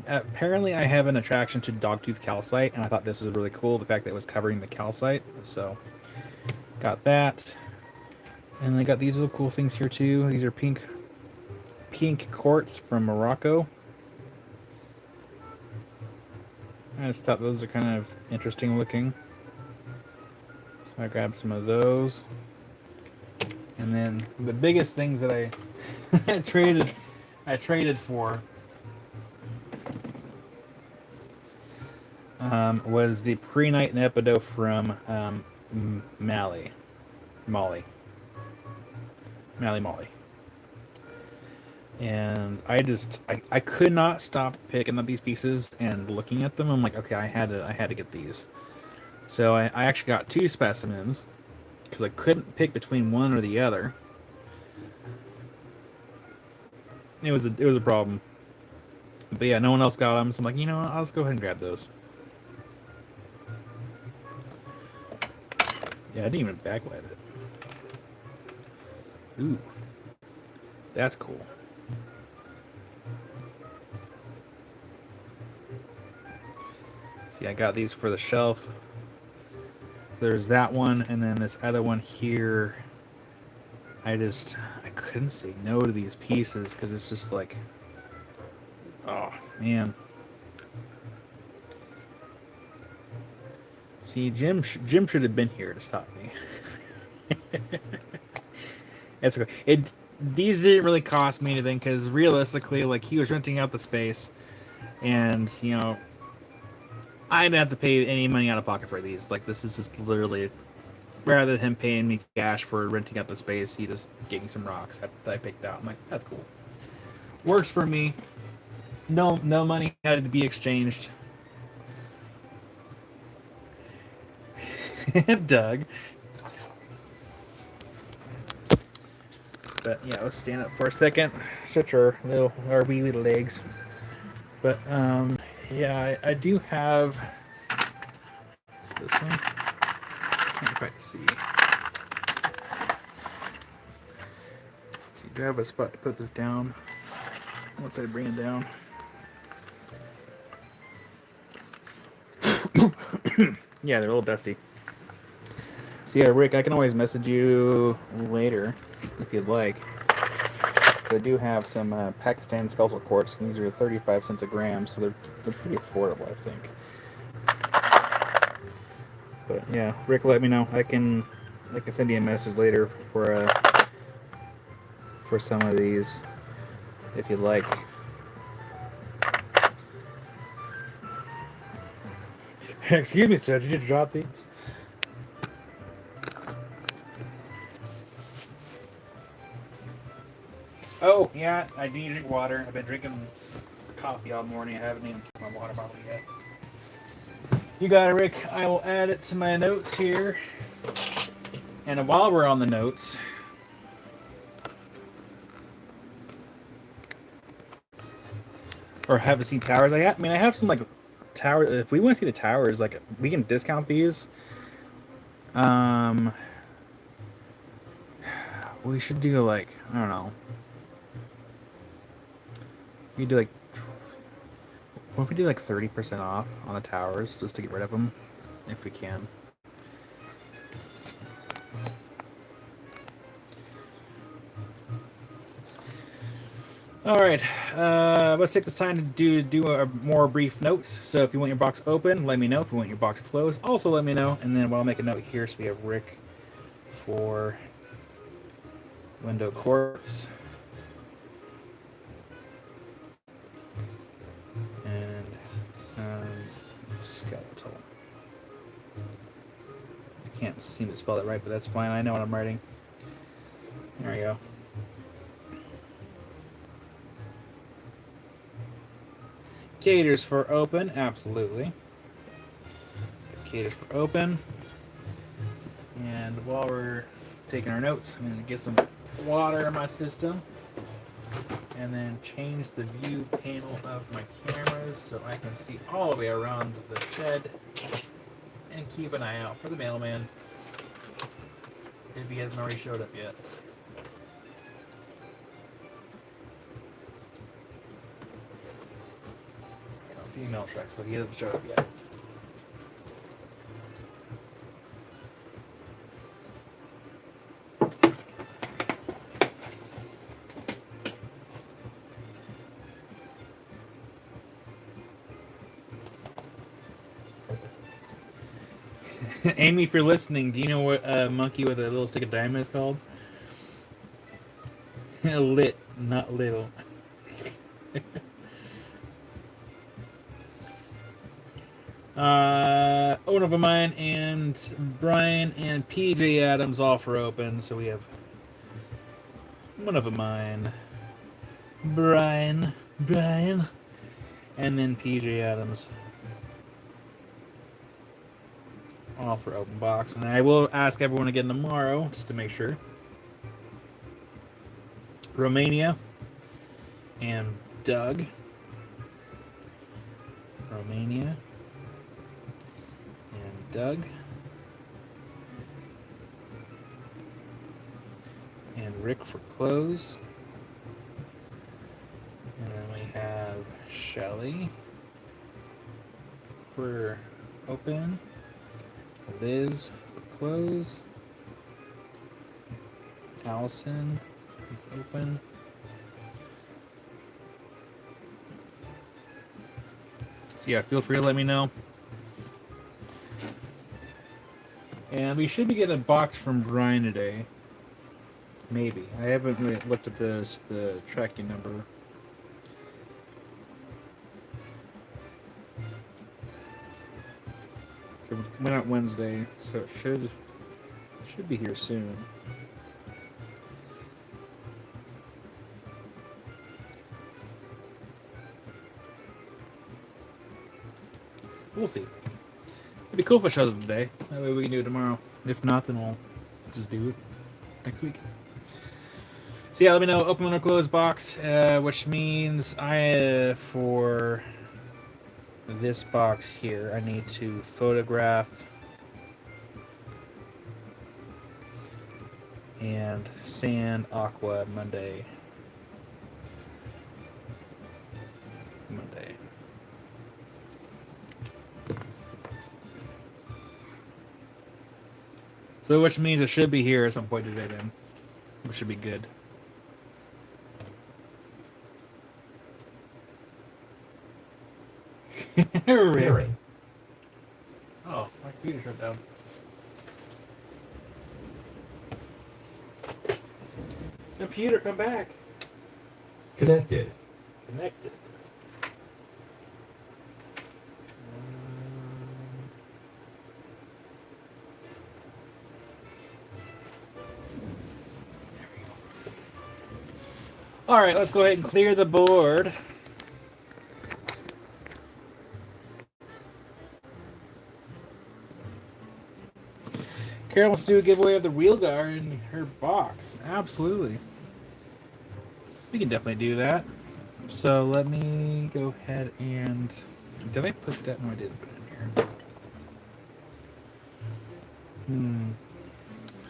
A: apparently I have an attraction to dogtooth calcite, and I thought this was really cool. The fact that it was covering the calcite, so got that. And I got these little cool things here too. These are pink quartz from Morocco. I just thought those are kind of interesting looking, so I grabbed some of those. And then the biggest things that I I traded for was the Prehnite Nepido from Mali. And I could not stop picking up these pieces and looking at them. I'm like, okay, I had to get these. So I actually got 2 specimens because I couldn't pick between one or the other. It was a problem. But yeah, no one else got them, so I'm like, you know what? I'll just go ahead and grab those. Yeah, I didn't even backlight it. Ooh, that's cool. See, I got these for the shelf. So there's that one, and then this other one here. I couldn't say no to these pieces because it's just like, oh man. See, Jim should have been here to stop me. It's okay. These didn't really cost me anything because realistically, like, he was renting out the space, and you know, I didn't have to pay any money out of pocket for these. Like, this is just literally, rather than him paying me cash for renting out the space, he just gave me some rocks that I picked out. I'm like, that's cool. Works for me. No money had to be exchanged. Doug. But yeah, let's stand up for a second. Stretch our wee little legs. But yeah, I do have this one. I can't quite see. See, do I have a spot to put this down? Once I bring it down. Yeah, they're a little dusty. So yeah, Rick, I can always message you later if you'd like. I do have some Pakistan skeletal quartz, and these are 35 cents a gram, so they're pretty affordable, I think. But yeah, Rick, let me know. I can send you a message later for some of these if you'd like. Excuse me, sir. Did you drop these? Oh, yeah, I need to drink water. I've been drinking coffee all morning. I haven't even took my water bottle yet. You got it, Rick. I will add it to my notes here. And while we're on the notes, or haven't seen towers, I have some, like, tower. If we want to see the towers, like, we can discount these. We should do, like, I don't know. We do, like, what if we do, like, 30% off on the towers just to get rid of them, if we can. All right, let's take this time to do a more brief notes. So if you want your box open, let me know. If you want your box closed, also let me know. And then I'll make a note here. So we have Rick for window quartz. And skeletal. I can't seem to spell it right, but that's fine. I know what I'm writing. There we go. Caters for open, absolutely. Caters for open. And while we're taking our notes, I'm going to get some water in my system. And then change the view panel of my cameras so I can see all the way around the shed. And keep an eye out for the mailman, if he hasn't already showed up yet. I don't see mail truck, so he hasn't showed up yet. Amy, if you're listening, do you know what a monkey with a little stick of diamond is called? Lit, not little. One of mine and Brian and PJ Adams offer open, so we have one of mine, Brian, and then PJ Adams offer open box, and I will ask everyone again tomorrow just to make sure. Romania and Doug Romania. And Doug. And Rick for close. And then we have Shelly for open. Liz for close. Allison is open. So yeah, feel free to let me know. And we should be getting a box from Brian today. Maybe. I haven't really looked at the tracking number. So it went out Wednesday, so it should be here soon. We'll see. It'd be cool if I showed it today. That way we can do it tomorrow. If not, then we'll just do it next week. So yeah, let me know. Open or close box, which means for this box here, I need to photograph and sand Aqua Monday. So which means it should be here at some point today then. Which should be good. Rick. Oh, my computer shut down. Computer, come back.
D: Connected.
A: Connected. All right, let's go ahead and clear the board. Carol wants to do a giveaway of the Real Guard in her box. Absolutely. We can definitely do that. So let me go ahead and... Did I put that? No, I didn't put it in here.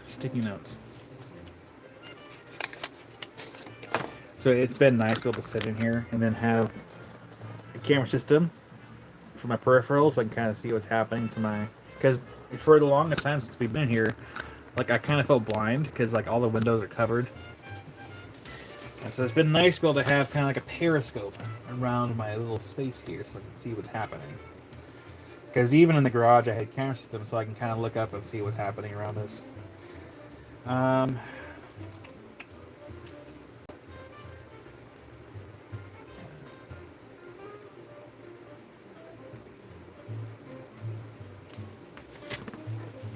A: Sticky notes. So it's been nice to be able to sit in here and then have a camera system for my peripherals so I can kind of see what's happening to my... Because for the longest time since we've been here, like I kind of felt blind because like all the windows are covered. And so it's been nice to be able to have kind of like a periscope around my little space here so I can see what's happening. Because even in the garage I had camera system so I can kind of look up and see what's happening around us.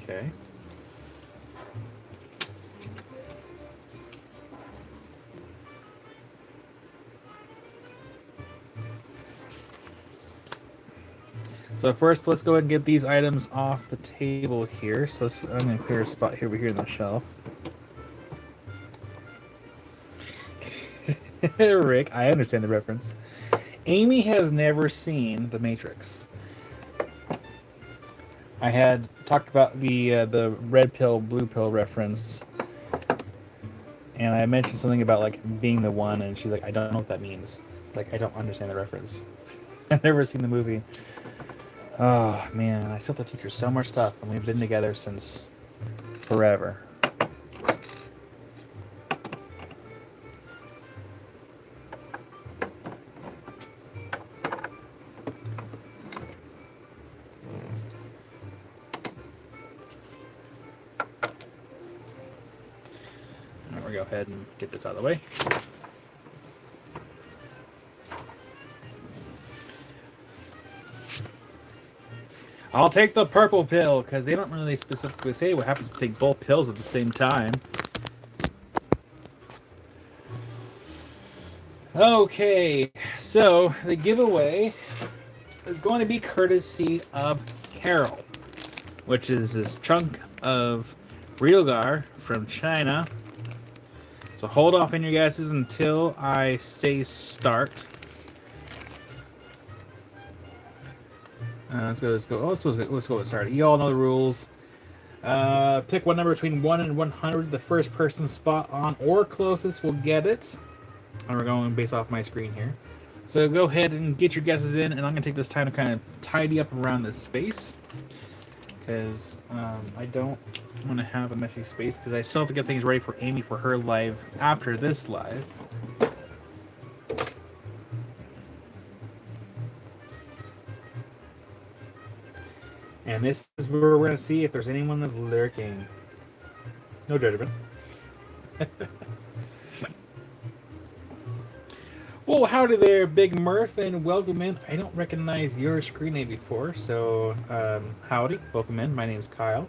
A: Okay. So first, let's go ahead and get these items off the table here. So I'm going to clear a spot over here in the shelf. Rick, I understand the reference. Amy has never seen The Matrix. I had talked about the red pill, blue pill reference, and I mentioned something about like being the one, and she's like, I don't know what that means. Like, I don't understand the reference. I've never seen the movie. Oh man, I still have to teach her so much stuff, and we've been together since forever. Go ahead and get this out of the way. I'll take the purple pill because they don't really specifically say what happens if you take both pills at the same time. Okay, so the giveaway is going to be courtesy of Carol, which is this chunk of Realgar from China. So hold off on your guesses until I say start. Let's go. Let's go. Start. You all know the rules. Pick one number between 1 and 100. The first person spot on or closest will get it. And we're going based off my screen here. So go ahead and get your guesses in, and I'm going to take this time to kind of tidy up around this space. Because I don't want to have a messy space, because I still have to get things ready for Amy for her live after this live. And this is where we're going to see if there's anyone that's lurking. No judgment. Well, howdy there, Big Murph, and welcome in. I don't recognize your screen name before, so howdy, welcome in. My name's Kyle.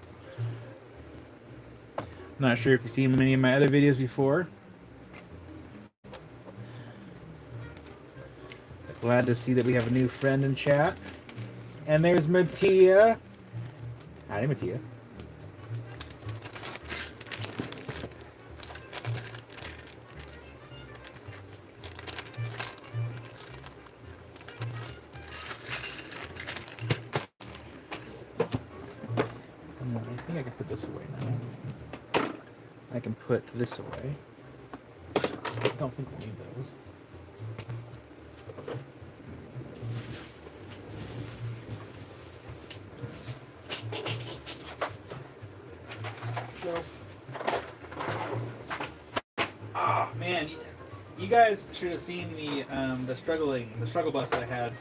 A: Not sure if you've seen many of my other videos before. Glad to see that we have a new friend in chat. And there's Mattia. Howdy, Mattia. I think I can put this away now. I can put this away. I don't think we need those. Ah, man, you guys should have seen the struggle bus I had.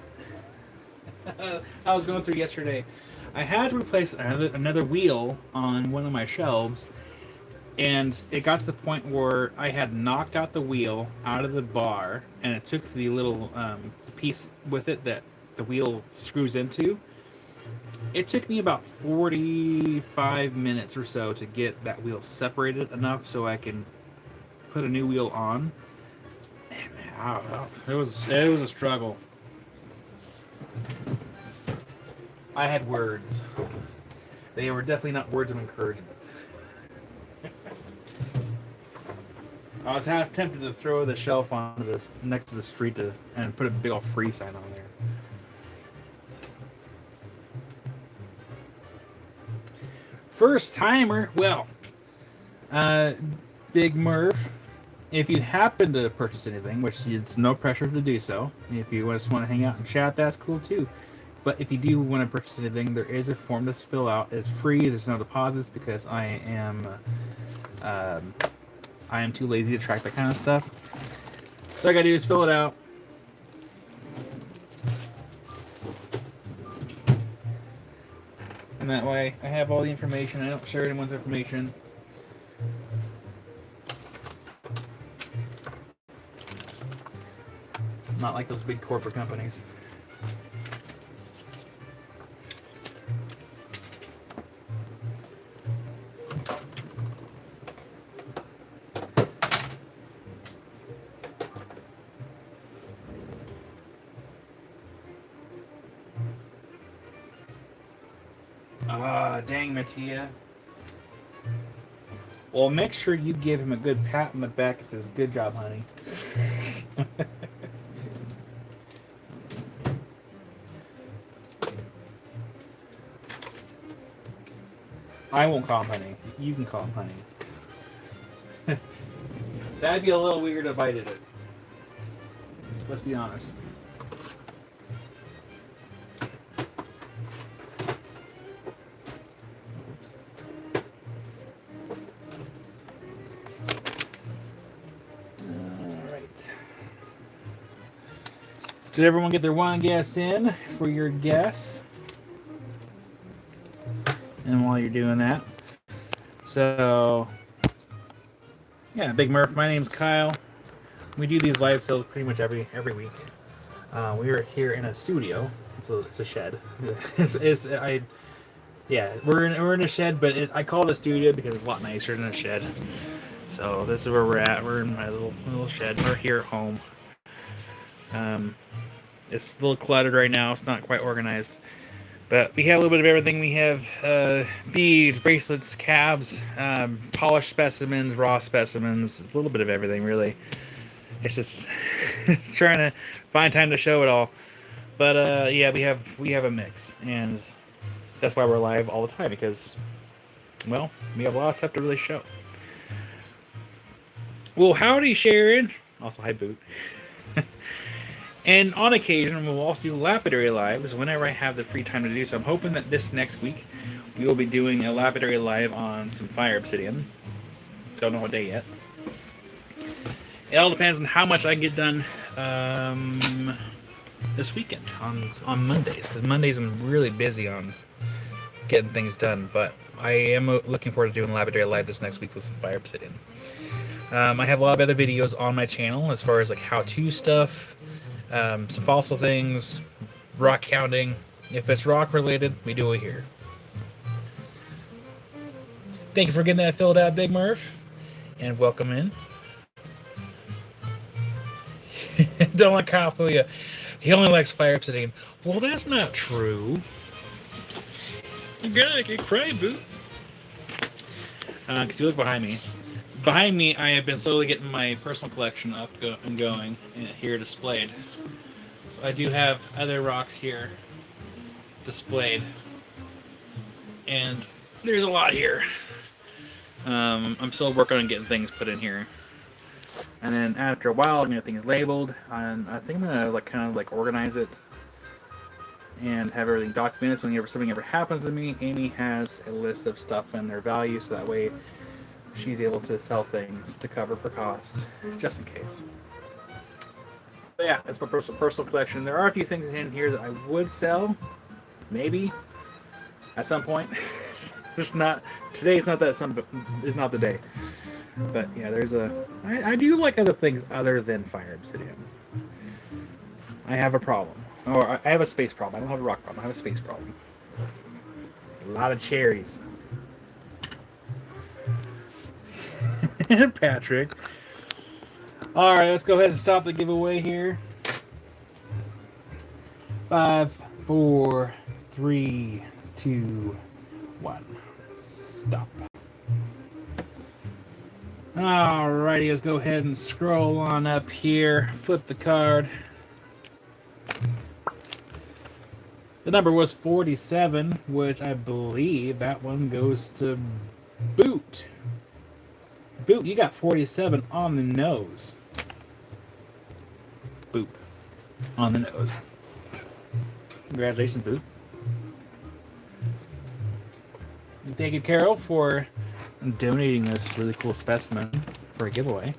A: I was going through yesterday. I had to replace another wheel on one of my shelves, and it got to the point where I had knocked out the wheel out of the bar, and it took the little piece with it that the wheel screws into. It took me about 45 minutes or so to get that wheel separated enough so I can put a new wheel on. It was a struggle. I had words. They were definitely not words of encouragement. I was half tempted to throw the shelf on next to the street and put a big old free sign on there. First timer, well, Big Murph, if you happen to purchase anything, which it's no pressure to do so, if you just want to hang out and chat, that's cool too. But if you do want to purchase anything, there is a form to fill out. It's free. There's no deposits because I am too lazy to track that kind of stuff. So all I gotta do is fill it out. And that way, I have all the information. I don't share anyone's information. Not like those big corporate companies. Dang, Mattia. Well, make sure you give him a good pat on the back that says, "Good job, honey." I won't call him honey. You can call him honey. That'd be a little weird if I did it. Let's be honest. Did everyone get their one guess in for your guess? And while you're doing that, so yeah, Big Murph. My name's Kyle. We do these live sales pretty much every week. We are here in a studio. It's a shed. We're in a shed, but I call it a studio because it's a lot nicer than a shed. So this is where we're at. We're in my little shed. We're here at home. It's a little cluttered right now. It's not quite organized. But we have a little bit of everything. We have beads, bracelets, cabs, polished specimens, raw specimens, a little bit of everything, really. It's just trying to find time to show it all. But yeah, we have a mix, and that's why we're live all the time because, well, we have a lot of stuff to really show. Well, howdy, Sharon. Also, hi, Boot. And on occasion, we'll also do lapidary lives whenever I have the free time to do so. I'm hoping that this next week we will be doing a lapidary live on some Fire Obsidian. Don't know what day yet. It all depends on how much I get done this weekend on Mondays, because Mondays I'm really busy on getting things done. But I am looking forward to doing lapidary live this next week with some Fire Obsidian. I have a lot of other videos on my channel as far as like how-to stuff, some fossil things, rock counting. If it's rock related, we do it here. Thank you for getting that filled out, Big Murph, and welcome in. Don't let Kyle fool you. He only likes Fire Obsidian. Well, that's not true. You're gonna make it cry, Boot. Because you look behind me. Behind me, I have been slowly getting my personal collection up and going and here displayed. So I do have other rocks here displayed, and there's a lot here. I'm still working on getting things put in here, and then after a while, I'm gonna get things labeled, and I think I'm gonna like kind of like organize it and have everything documented. So whenever something ever happens to me, Amy has a list of stuff and their value, so that way she's able to sell things to cover for cost, just in case. But yeah, that's my personal collection. There are a few things in here that I would sell, maybe, at some point. Just not today's not that some is not the day. But yeah, there's I do like other things other than Fire Obsidian. I have a problem. Or I have a space problem. I don't have a rock problem. I have a space problem. It's a lot of cherries. Patrick. All right, let's go ahead and stop the giveaway here. 5, 4, 3, 2, 1. Stop. Alrighty, let's go ahead and scroll on up here. Flip the card. The number was 47, which I believe that one goes to Boot. Boot, you got 47 on the nose. Boop. On the nose. Congratulations, Boot. And thank you, Carol, for donating this really cool specimen for a giveaway.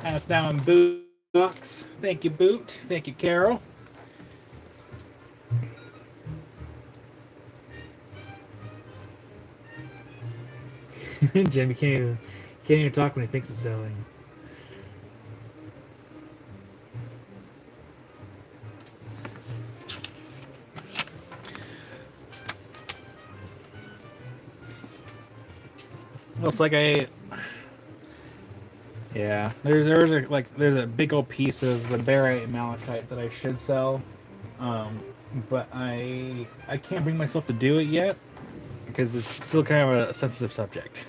A: That's now in Boot box. Thank you, Boot. Thank you, Carol. Jimmy can't even talk when he thinks of selling. Looks like yeah, there's a big old piece of the barite malachite that I should sell, but I can't bring myself to do it yet because it's still kind of a sensitive subject.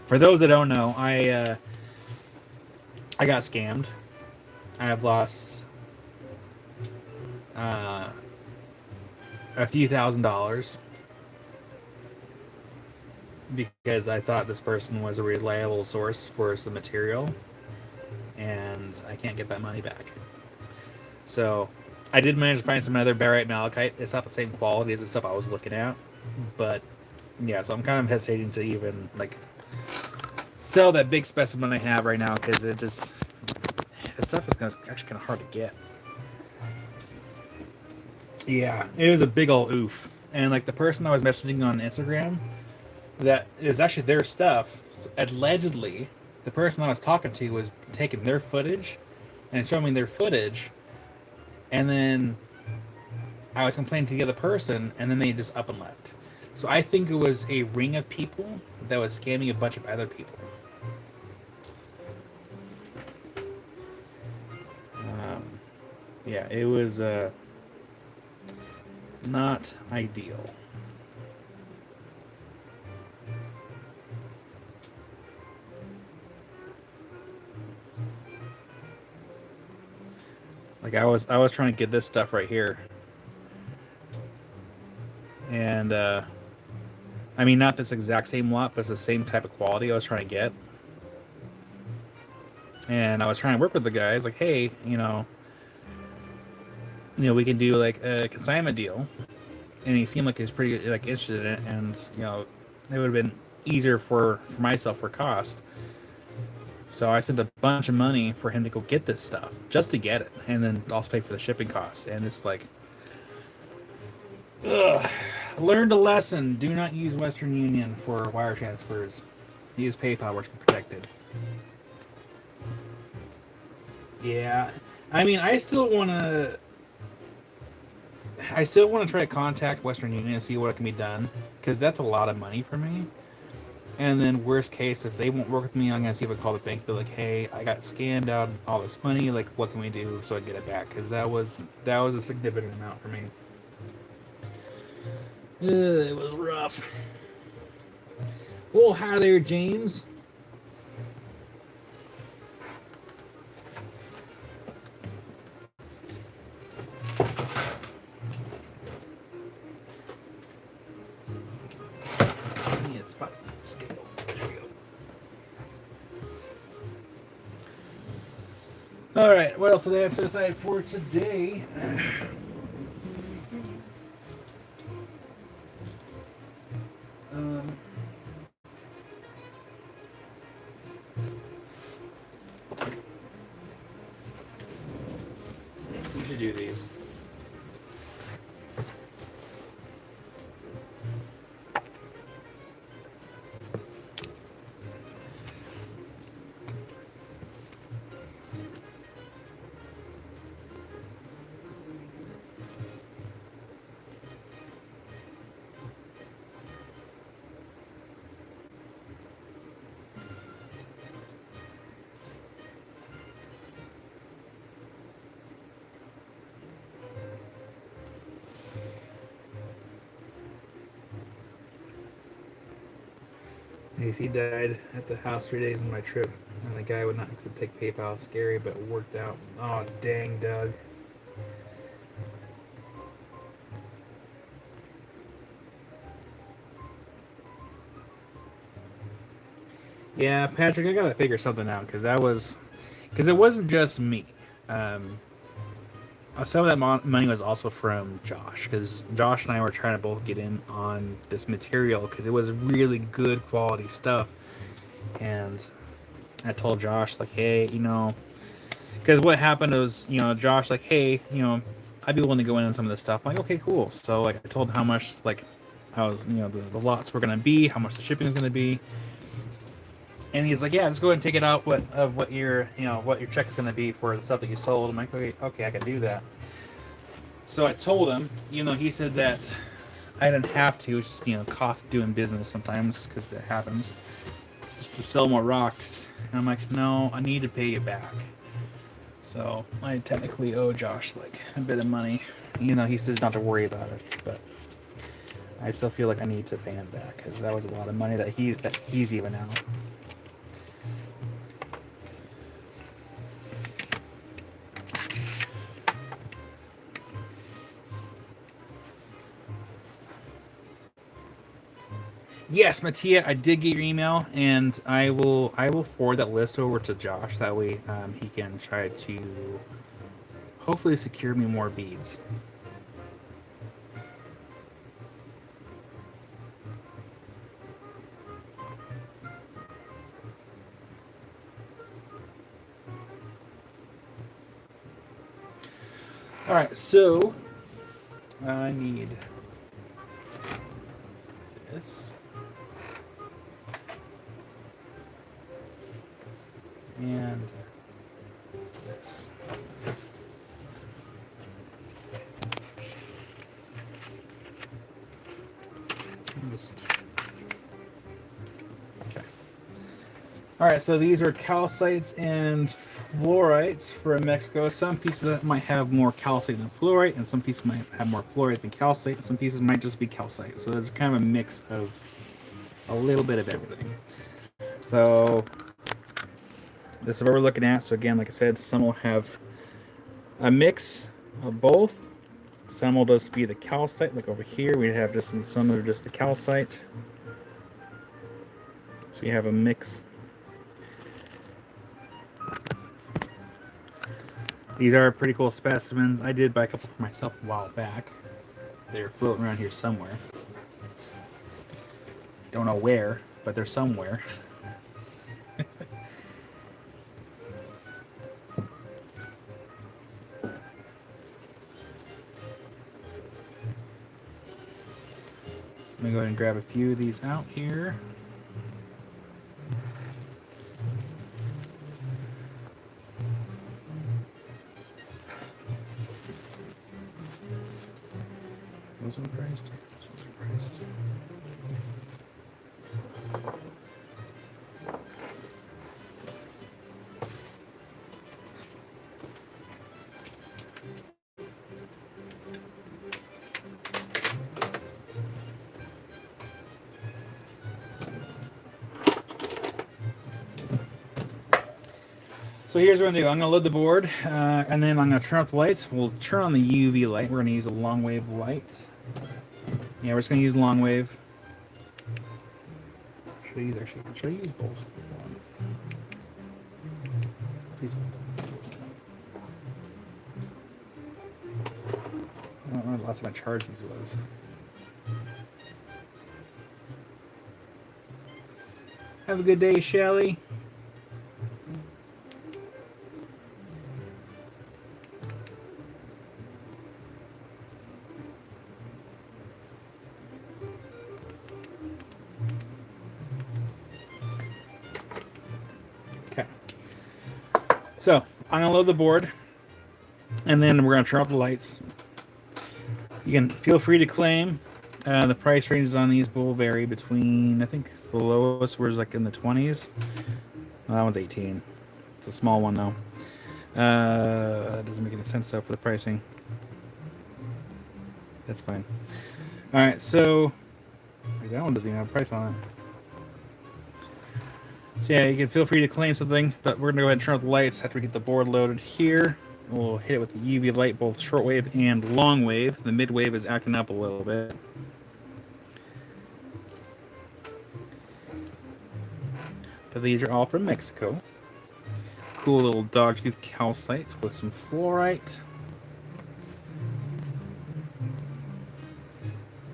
A: For those that don't know, I got scammed. I have lost a few $1,000s. Because I thought this person was a reliable source for some material, and I can't get that money back. So I did manage to find some other barite malachite. It's not the same quality as the stuff I was looking at, but yeah, so I'm kind of hesitating to even like sell that big specimen I have right now because the stuff is actually kind of hard to get. Yeah, it was a big old oof, and like the person I was messaging on Instagram, that it was actually their stuff. Allegedly, the person I was talking to was taking their footage and showing me their footage, and then I was complaining to the other person, and then they just up and left. So I think it was a ring of people that was scamming a bunch of other people. Yeah, it was not ideal. Like I was trying to get this stuff right here, and I mean not this exact same lot, but it's the same type of quality I was trying to get. And I was trying to work with the guys, like, hey, we can do like a consignment deal, and he seemed like he was pretty like interested in it, and it would have been easier for myself for cost. So I spent a bunch of money for him to go get this stuff, just to get it, and then also pay for the shipping costs. And it's like, ugh. Learned a lesson. Do not use Western Union for wire transfers. Use PayPal, where it's protected. Yeah, I mean, I still want to try to contact Western Union and see what can be done, because that's a lot of money for me. And then worst case, if they won't work with me, I'm gonna see if I call the bank. Be like, hey, I got scammed out all this money. Like, what can we do so I can get it back? Because that was a significant amount for me. It was rough. Well, hi there, James. All right, what else did I have to decide for today? We should do these. AC died at the house 3 days in my trip, and the guy would not accept take PayPal. Scary, but it worked out. Oh, dang, Doug. Yeah, Patrick, I gotta figure something out, because it wasn't just me. Some of that money was also from Josh, because Josh and I were trying to both get in on this material because it was really good quality stuff. And I told Josh, like, hey, because what happened was, Josh, like, hey, I'd be willing to go in on some of this stuff. I'm like, okay, cool. So, like, I told him how much, like, the lots were going to be, how much the shipping was going to be. And he's like, yeah, just go ahead and take it out what your check is going to be for the stuff that you sold. I'm like, okay, I can do that. So I told him, he said that I didn't have to. It's just, cost doing business sometimes, because that happens. Just to sell more rocks. And I'm like, no, I need to pay you back. So I technically owe Josh, like, a bit of money. He says not to worry about it, but I still feel like I need to pay him back, because that was a lot of money that he's even out. Yes, Mattia, I did get your email, and I will forward that list over to Josh. That way, he can try to hopefully secure me more beads. All right, so I need this. And this. Okay. All right, so these are calcites and fluorites from Mexico. Some pieces might have more calcite than fluorite, and some pieces might have more fluorite than calcite, and some pieces might just be calcite. So it's kind of a mix of a little bit of everything. So this is what we're looking at. So again, like I said, some will have a mix of both. Some will just be the calcite, like over here. We have just some that are just the calcite. So you have a mix. These are pretty cool specimens. I did buy a couple for myself a while back. They're floating around here somewhere. Don't know where, but they're somewhere. Let me go ahead and grab a few of these out here. Those are priced. Those are priced. So here's what I'm gonna do. I'm gonna load the board, and then I'm gonna turn off the lights. We'll turn on the UV light. We're gonna use a long wave light. Yeah, we're just gonna use long wave. Should I use both? Please. I don't know the last time I charged these was. Have a good day, Shelly. Okay. So I'm gonna load the board, and then we're gonna turn off the lights. You can feel free to claim. The price ranges on these will vary between, I think the lowest was like in the 20s. Well, that one's 18. It's a small one though. That doesn't make any sense though for the pricing. That's fine. All right, so that one doesn't even have a price on it. So yeah, you can feel free to claim something, but we're gonna go ahead and turn off the lights after we get the board loaded here. We'll hit it with the UV light, both shortwave and long wave. The mid wave is acting up a little bit. But these are all from Mexico. Cool little dogtooth calcites with some fluorite.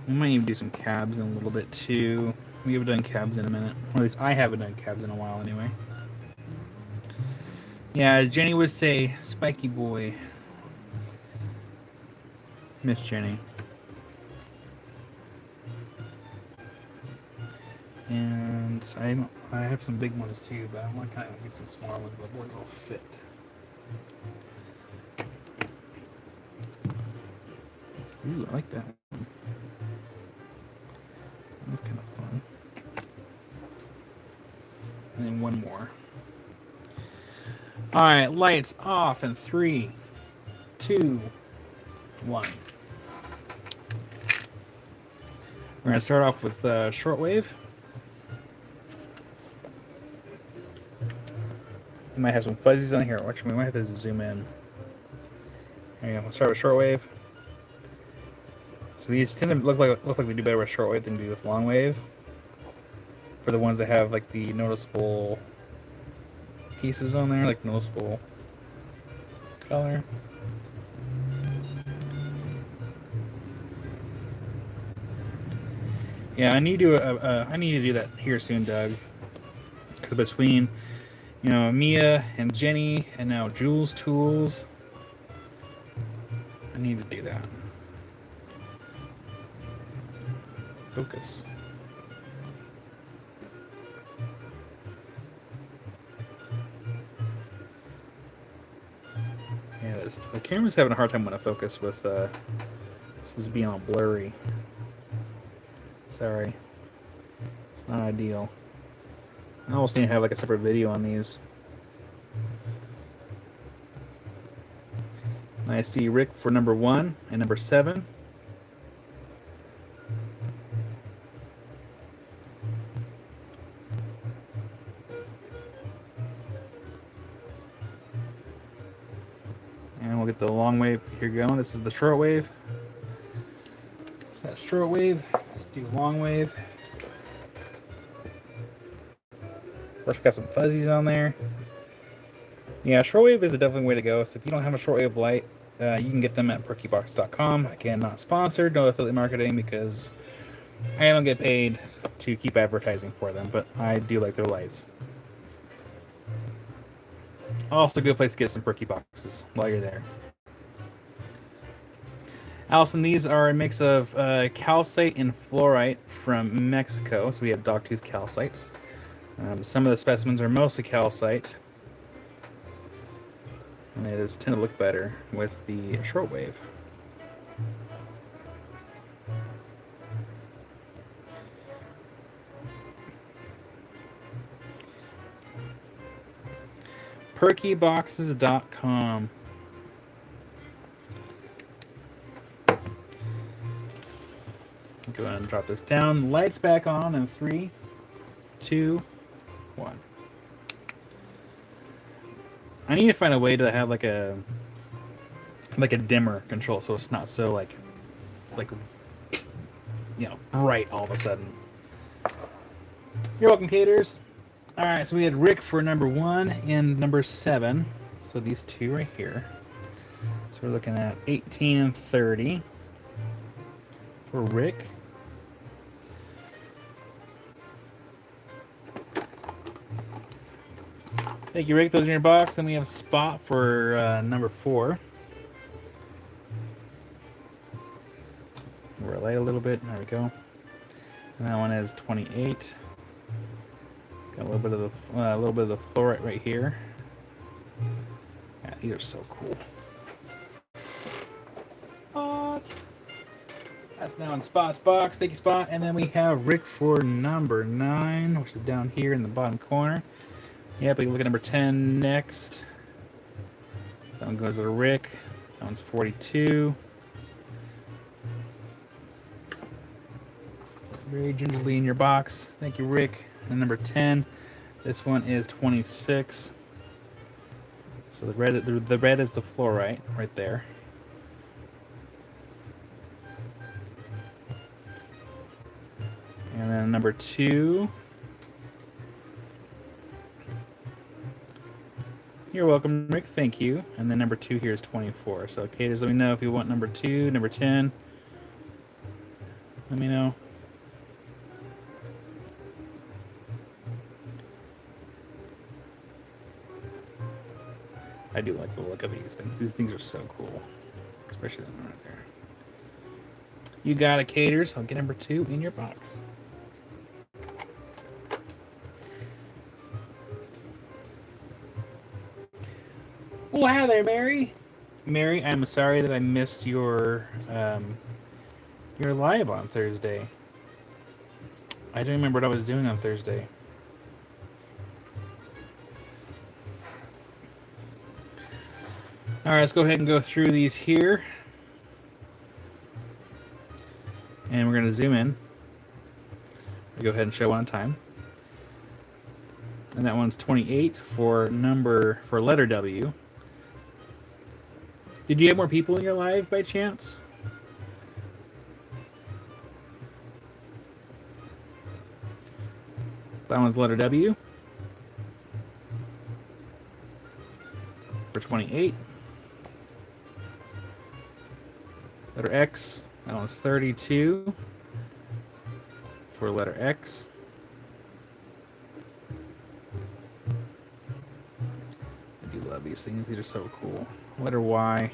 A: We might even do some cabs in a little bit too. We haven't done cabs in a minute. Or at least I haven't done cabs in a while anyway. Yeah, as Jenny would say, spiky boy. Miss Jenny. And I have some big ones too, but I want to kind of get some smaller ones, but boy, they'll fit. Ooh, I like that one. That's kind of fun. And then one more. All right, lights off in 3, 2, 1. We're gonna start off with shortwave. We might have some fuzzies on here. Actually, we might have to zoom in. There you go. We'll start with shortwave. So these tend to look like we do better with shortwave than we do with long wave. For the ones that have like the noticeable pieces on there, like noticeable color. Yeah, I need to do that here soon, Doug. Because between, you know, Mia and Jenny and now Jules Tools, I need to do that. Focus. Yeah, the camera's having a hard time when I focus with this is being all blurry. Sorry. It's not ideal. I almost need to have like a separate video on these. And I see Rick for number 1 and number 7. And we'll get get the long wave here going. This is the short wave. So that short wave. Let's do long wave. First, got some fuzzies on there. Yeah, shortwave is a definitely way to go. So if you don't have a shortwave light, you can get them at perkybox.com. Again, not sponsored, no affiliate marketing, because I don't get paid to keep advertising for them, but I do like their lights. Also a good place to get some Perky boxes while you're there. Allison, these are a mix of calcite and fluorite from Mexico. So we have dogtooth calcites. Some of the specimens are mostly calcite. And it does tend to look better with the shortwave. Perkyboxes.com. Go ahead and drop this down. Lights back on in 3, 2, 1. I need to find a way to have like a dimmer control, so it's not so like bright all of a sudden. You're welcome, Caters. All right, so we had Rick for number 1 and number 7. So these two right here. So we're looking at 18 and 30 for Rick. Thank you, Rick. Those are in your box. Then we have Spot for number 4. We're light a little bit. There we go. And that one is 28. It's got a little bit of the fluorite right here. Yeah, these are so cool. Spot. That's now in Spot's box. Thank you, Spot. And then we have Rick for number 9, which is down here in the bottom corner. Yep, we can look at number 10 next. That one goes to Rick. That one's 42. Very gingerly in your box. Thank you, Rick. And number 10. This one is 26. So the red is the fluorite right there. And then number 2. You're welcome, Rick. Thank you. And then number 2 here is 24. So, Caters, let me know if you want number 2, number 10. Let me know. I do like the look of these things. These things are so cool. Especially that one right there. You got it, Caters. I'll get number 2 in your box. Well, hi there, Mary. Mary, I'm sorry that I missed your live on Thursday. I don't remember what I was doing on Thursday. All right, let's go ahead and go through these here. And we're going to zoom in. We'll go ahead and show one at a time. And that one's 28 for letter W. Did you have more people in your live by chance? That one's letter W. For 28. Letter X. That one's 32. For letter X. I do love these things. These are so cool. Letter Y.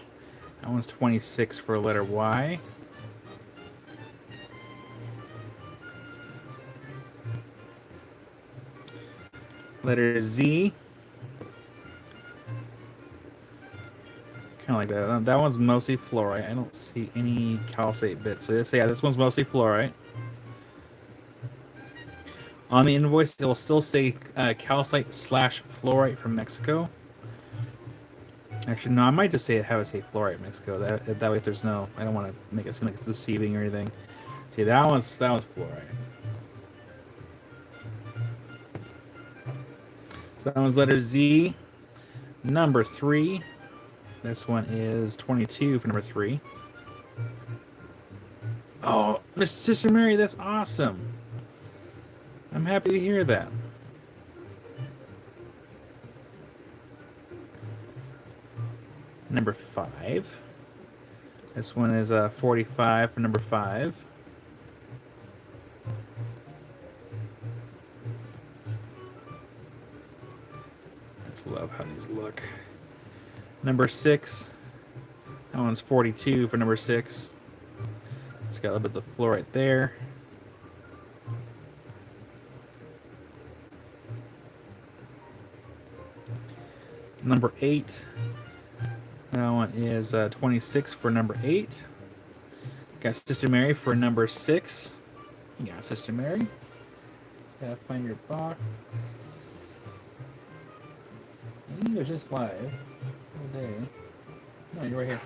A: That one's 26 for letter Y. Letter Z. Kind of like that. That one's mostly fluorite. I don't see any calcite bits. So this one's mostly fluorite. On the invoice, it will still say calcite / fluorite from Mexico. Actually, no, I might just have it say fluorite Mexico. That way, if there's no, I don't want to make it seem like it's deceiving or anything. See, that one's fluorite. So that one's letter Z, number 3. This one is 22 for number 3. Oh, Miss Sister Mary, that's awesome. I'm happy to hear that. Number 5. This one is 45 for number 5. I just love how these look. Number 6. That one's 42 for number 6. It's got a little bit of the floor right there. Number 8. That one is 26 for number 8. Got Sister Mary for number 6. You got Sister Mary. Just gotta find your box. You was just live all day. No, you're right here.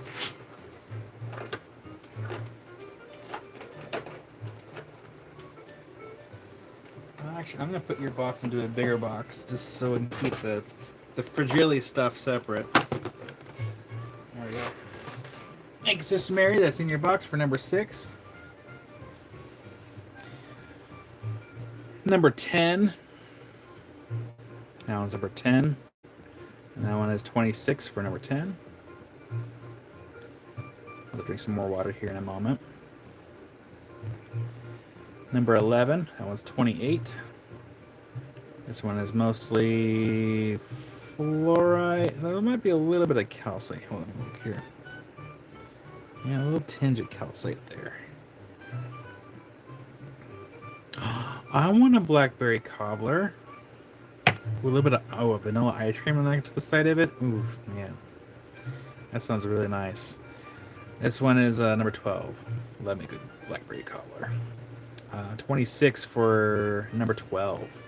A: Actually, I'm gonna put your box into a bigger box just so we can keep the fragile stuff separate. There we go. Thank you, Sister Mary. That's in your box for number 6. Number 10. That one's number 10. And that one is 26 for number 10. I'll drink some more water here in a moment. Number 11. That one's 28. This one is mostly fluorite. There might be a little bit of calcite. Hold on, look here. Yeah, a little tinge of calcite there. I want a blackberry cobbler with a little bit of vanilla ice cream next to the side of it. Ooh, man, that sounds really nice. This one is number 12. Let me good blackberry cobbler. 26 for number 12.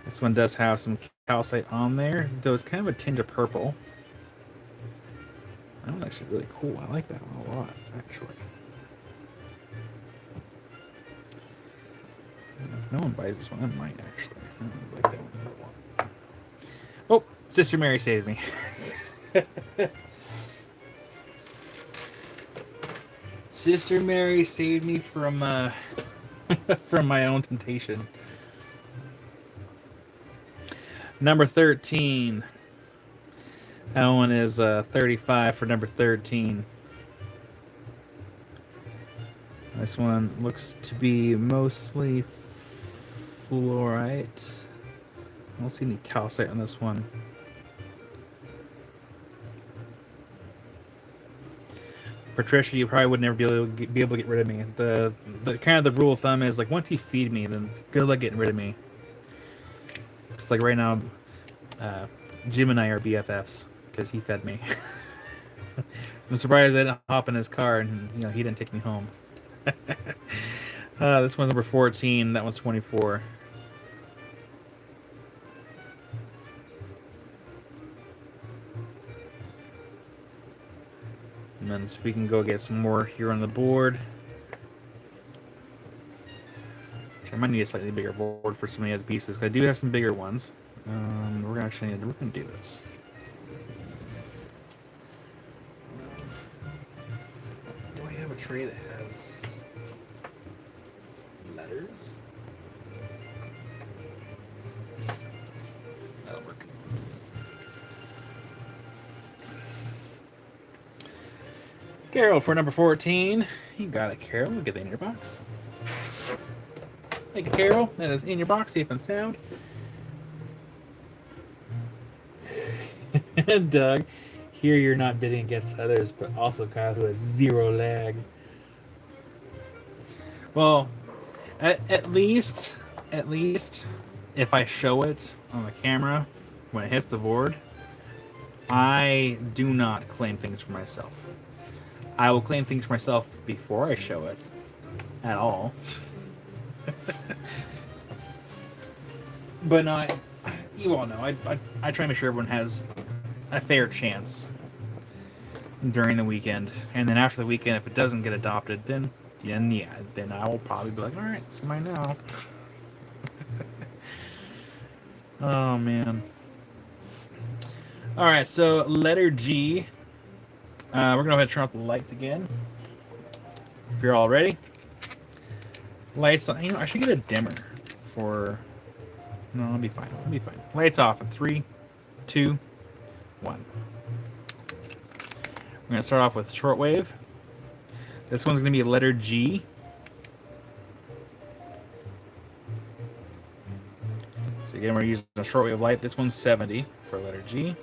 A: This one does have some calcite on there, though it's kind of a tinge of purple. That one's actually really cool. I like that one a lot, actually. If no one buys this one, I might actually. I don't like that one. Oh, Sister Mary saved me. Sister Mary saved me from from my own temptation. Number 13. That one is 35 for number 13. This one looks to be mostly fluorite. I don't see any calcite on this one. Patricia, you probably would never be able to get rid of me. The kind of the rule of thumb is like once you feed me, then good luck getting rid of me. It's like right now, Jim and I are BFFs because he fed me. I'm surprised I didn't hop in his car and he didn't take me home. This one's number 14. That one's 24. And then so we can go get some more here on the board. I might need a slightly bigger board for some of the other pieces. I do have some bigger ones. We're gonna do this. Do I have a tray that has letters? That'll work. Carol for number 14. You got it, Carol. We'll get that in your box. Thank you, Carol. That is in your box, safe and sound. Doug, here you're not bidding against others, but also Kyle, who has 0 lag. Well, at least, if I show it on the camera when it hits the board, I do not claim things for myself. I will claim things for myself before I show it at all. But not, you all know, I try to make sure everyone has a fair chance during the weekend. And then after the weekend, if it doesn't get adopted, then I will probably be like, all right, it's mine now. Oh, man. All right, so letter G. We're gonna go ahead and turn off the lights again. If you're all ready. Lights on. You know, I should get a dimmer for. No, I'll be fine. I'll be fine. Lights off in 3, 2, 1. We're gonna start off with shortwave. This one's gonna be letter G. So again, we're using a shortwave light. This one's 70 for letter G.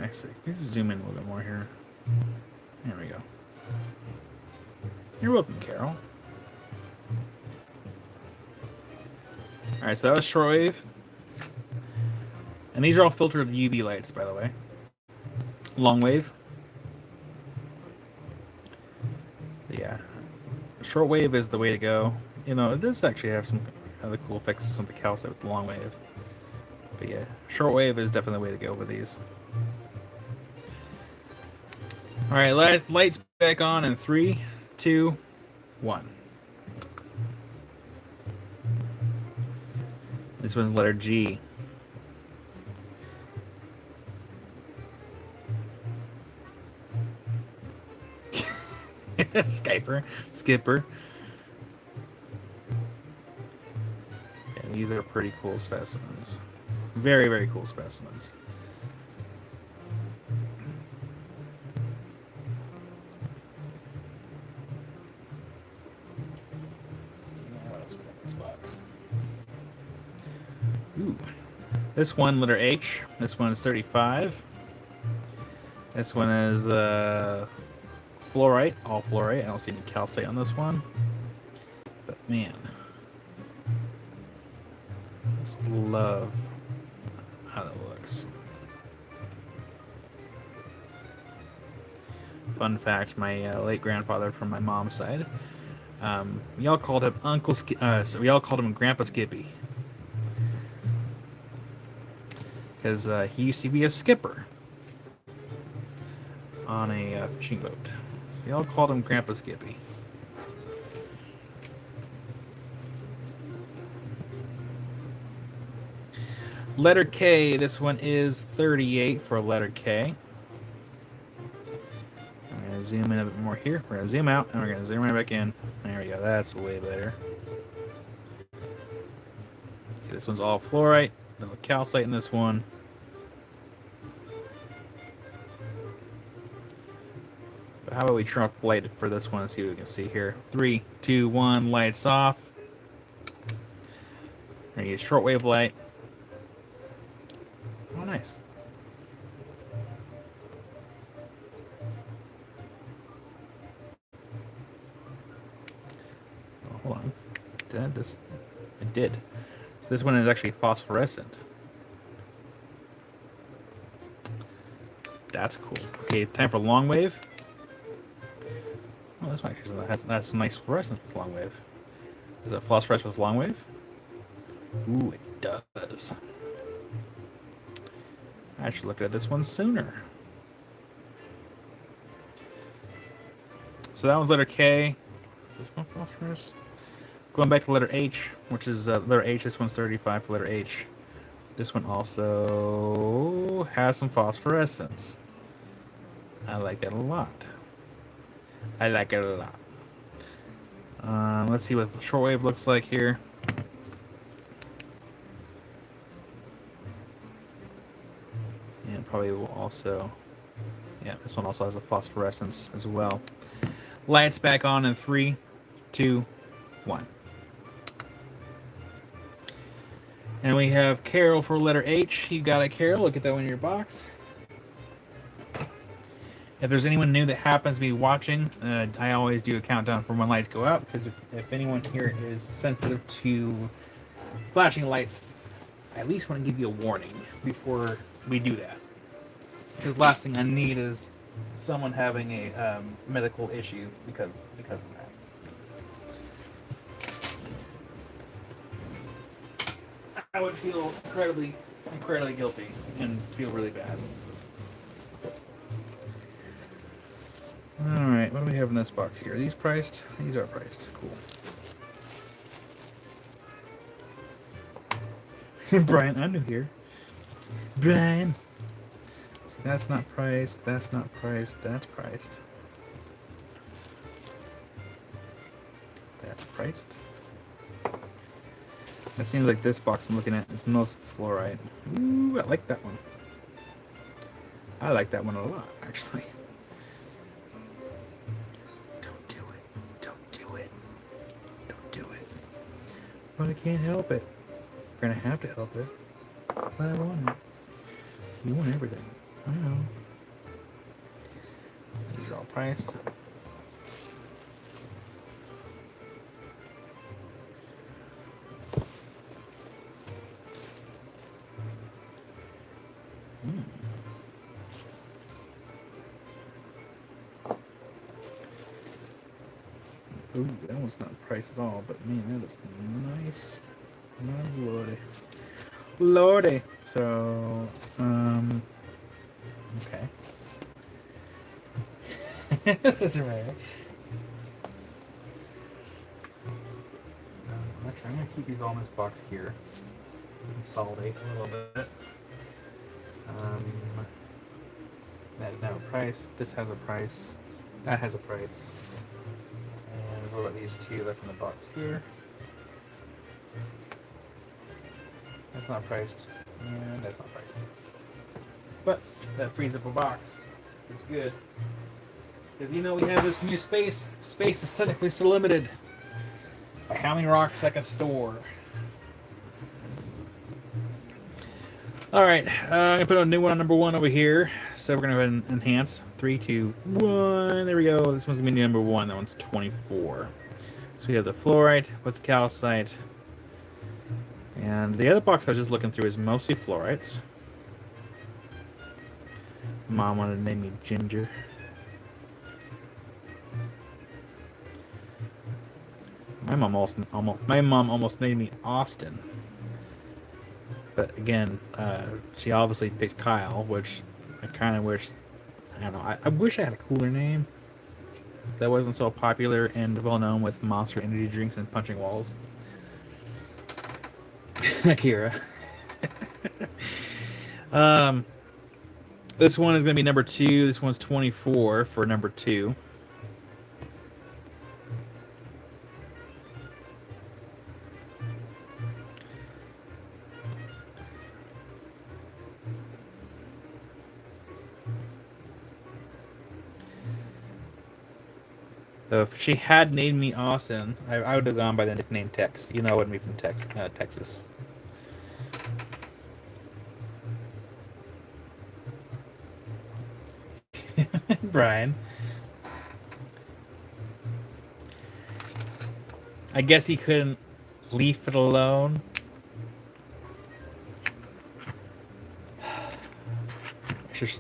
A: Actually, let's zoom in a little bit more here. There we go. You're welcome, Carol. Alright, so that was shortwave. And these are all filtered UV lights, by the way. Long wave. Yeah. Shortwave is the way to go. You know, it does actually have some other cool effects, something else with the long wave. But yeah, shortwave is definitely the way to go with these. Alright, lights back on in 3, 2, 1. This one's letter G. Skipper. And these are pretty cool specimens. Very, very cool specimens. Ooh. This one, letter H. This one is 35. This one is fluorite, all fluorite. I don't see any calcite on this one. But man, I just love how that looks. Fun fact, my late grandfather from my mom's side, we all called him so we all called him Grandpa Skippy. Because he used to be a skipper on a fishing boat. They all called him Grandpa Skippy. Letter K, this one is 38 for letter K. I'm going to zoom in a bit more here. We're going to zoom out, and we're going to zoom right back in. There we go, that's way better. Okay, this one's all fluorite, no calcite in this one. But how about we turn off the light for this one and see what we can see here. 3, 2, 1, lights off. There you get shortwave light. Oh, nice. Oh, hold on. It did. So this one is actually phosphorescent. That's cool. Okay, time for long wave. Oh, this one actually that's a nice fluorescent long wave. Is it phosphorescent with long wave? Ooh, it does. I should look at this one sooner. So that one's letter K. This one phosphorus. Going back to letter H, which is letter H. This one's 35 for letter H. This one also has some phosphorescence. I like that a lot. I like it a lot. Let's see what shortwave looks like here. And probably will also, yeah, this one also has a phosphorescence as well. Lights back on in 3, 2, 1. And we have Carol for letter H. You got it, Carol. Look at that one in your box. If there's anyone new that happens to be watching, I always do a countdown from when lights go out, because if anyone here is sensitive to flashing lights, I at least want to give you a warning before we do that. Because last thing I need is someone having a medical issue because of that. I would feel incredibly guilty and feel really bad. All right, what do we have in this box here? Are these priced? These are priced. Cool. Brian, I'm new here. Brian. See, that's not priced. That's not priced. That's priced. That's priced. It seems like this box I'm looking at is most fluorite. Ooh, I like that one. I like that one a lot, actually. Don't do it. Don't do it. Don't do it. But I can't help it. We're gonna have to help it. But I want it. You want everything. I know. These are all priced. Ooh, that one's not priced at all, but man, that is nice. My lordy. Lordy. So, okay. Such a rare. I'm gonna keep these all in this box here. Consolidate a little bit. That has a price. This has a price. That has a price. And what about these two left in the box here? That's not priced. And that's not priced. But that frees up a box. It's good. Because you know we have this new space. Space is technically still limited by how many rocks I can store. Alright, I'm going to put a new one on number 1 over here. So we're going to enhance. 3, 2, 1. There we go. This one's going to be number 1. That one's 24. So we have the fluorite with the calcite. And the other box I was just looking through is mostly fluorites. Mom wanted to name me Ginger. My mom almost named me Austin. But again, she obviously picked Kyle, which I kind of wish. I don't know. I wish I had a cooler name that wasn't so popular and well known with Monster Energy drinks and punching walls. Akira. This one is going to be number 2. This one's 24 for number 2. So if she had named me Austin, I would have gone by the nickname Tex. You know I wouldn't be from Texas. Brian. I guess he couldn't leave it alone.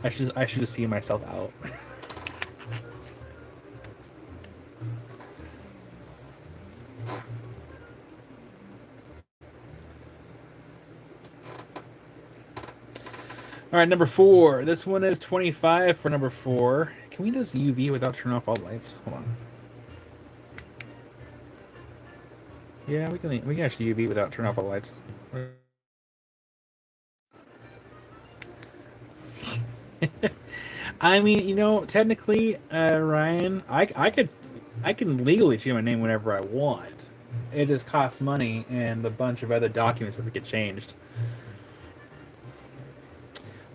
A: I should have seen myself out. All right, number 4. This one is 25 for number 4. Can we just UV without turning off all the lights? Hold on. Yeah, we can actually UV without turning off all the lights. I mean, you know, technically, Ryan, I can legally change my name whenever I want. It just costs money and a bunch of other documents have to get changed.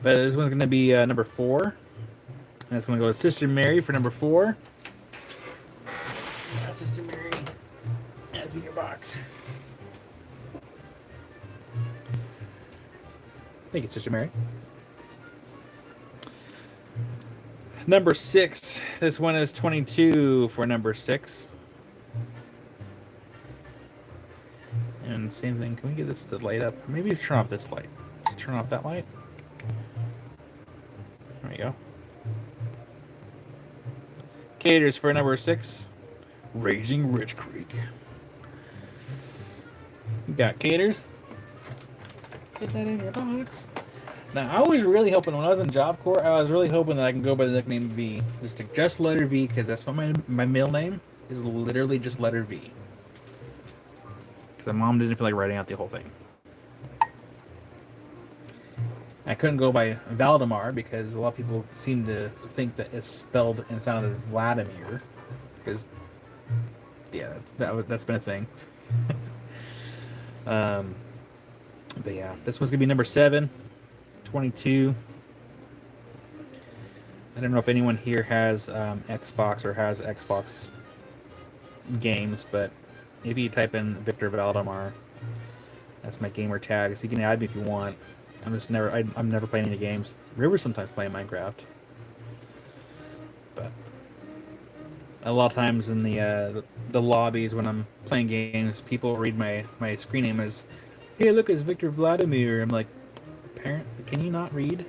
A: But this one's going to be number 4. And it's going to go to Sister Mary for number 4. Sister Mary has in your box. Thank you, Sister Mary. Number 6. This one is 22 for number 6. And same thing. Can we get this to light up? Maybe turn off this light. Let's turn off that light. There we go. Caters for number 6. Raging Rich Creek. You got Caters. Get that in your box. Now, I was really hoping when I was in Job Corps, I was really hoping that I can go by the nickname V, just letter V, because that's what my middle name is. Literally just letter V. Because my mom didn't feel like writing out the whole thing. I couldn't go by Valdemar because a lot of people seem to think that it's spelled and sounded Vladimir. Because, yeah, that's been a thing. But yeah, this one's gonna be number 7, 22. I don't know if anyone here has Xbox or has Xbox games, but if you type in Victor Valdemar, that's my gamer tag. So you can add me if you want. I'm never playing any games. River's sometimes playing Minecraft, but a lot of times in the lobbies when I'm playing games, people read my screen name as, "Hey, look, it's Victor Vladimir." I'm like, "Parent, can you not read?"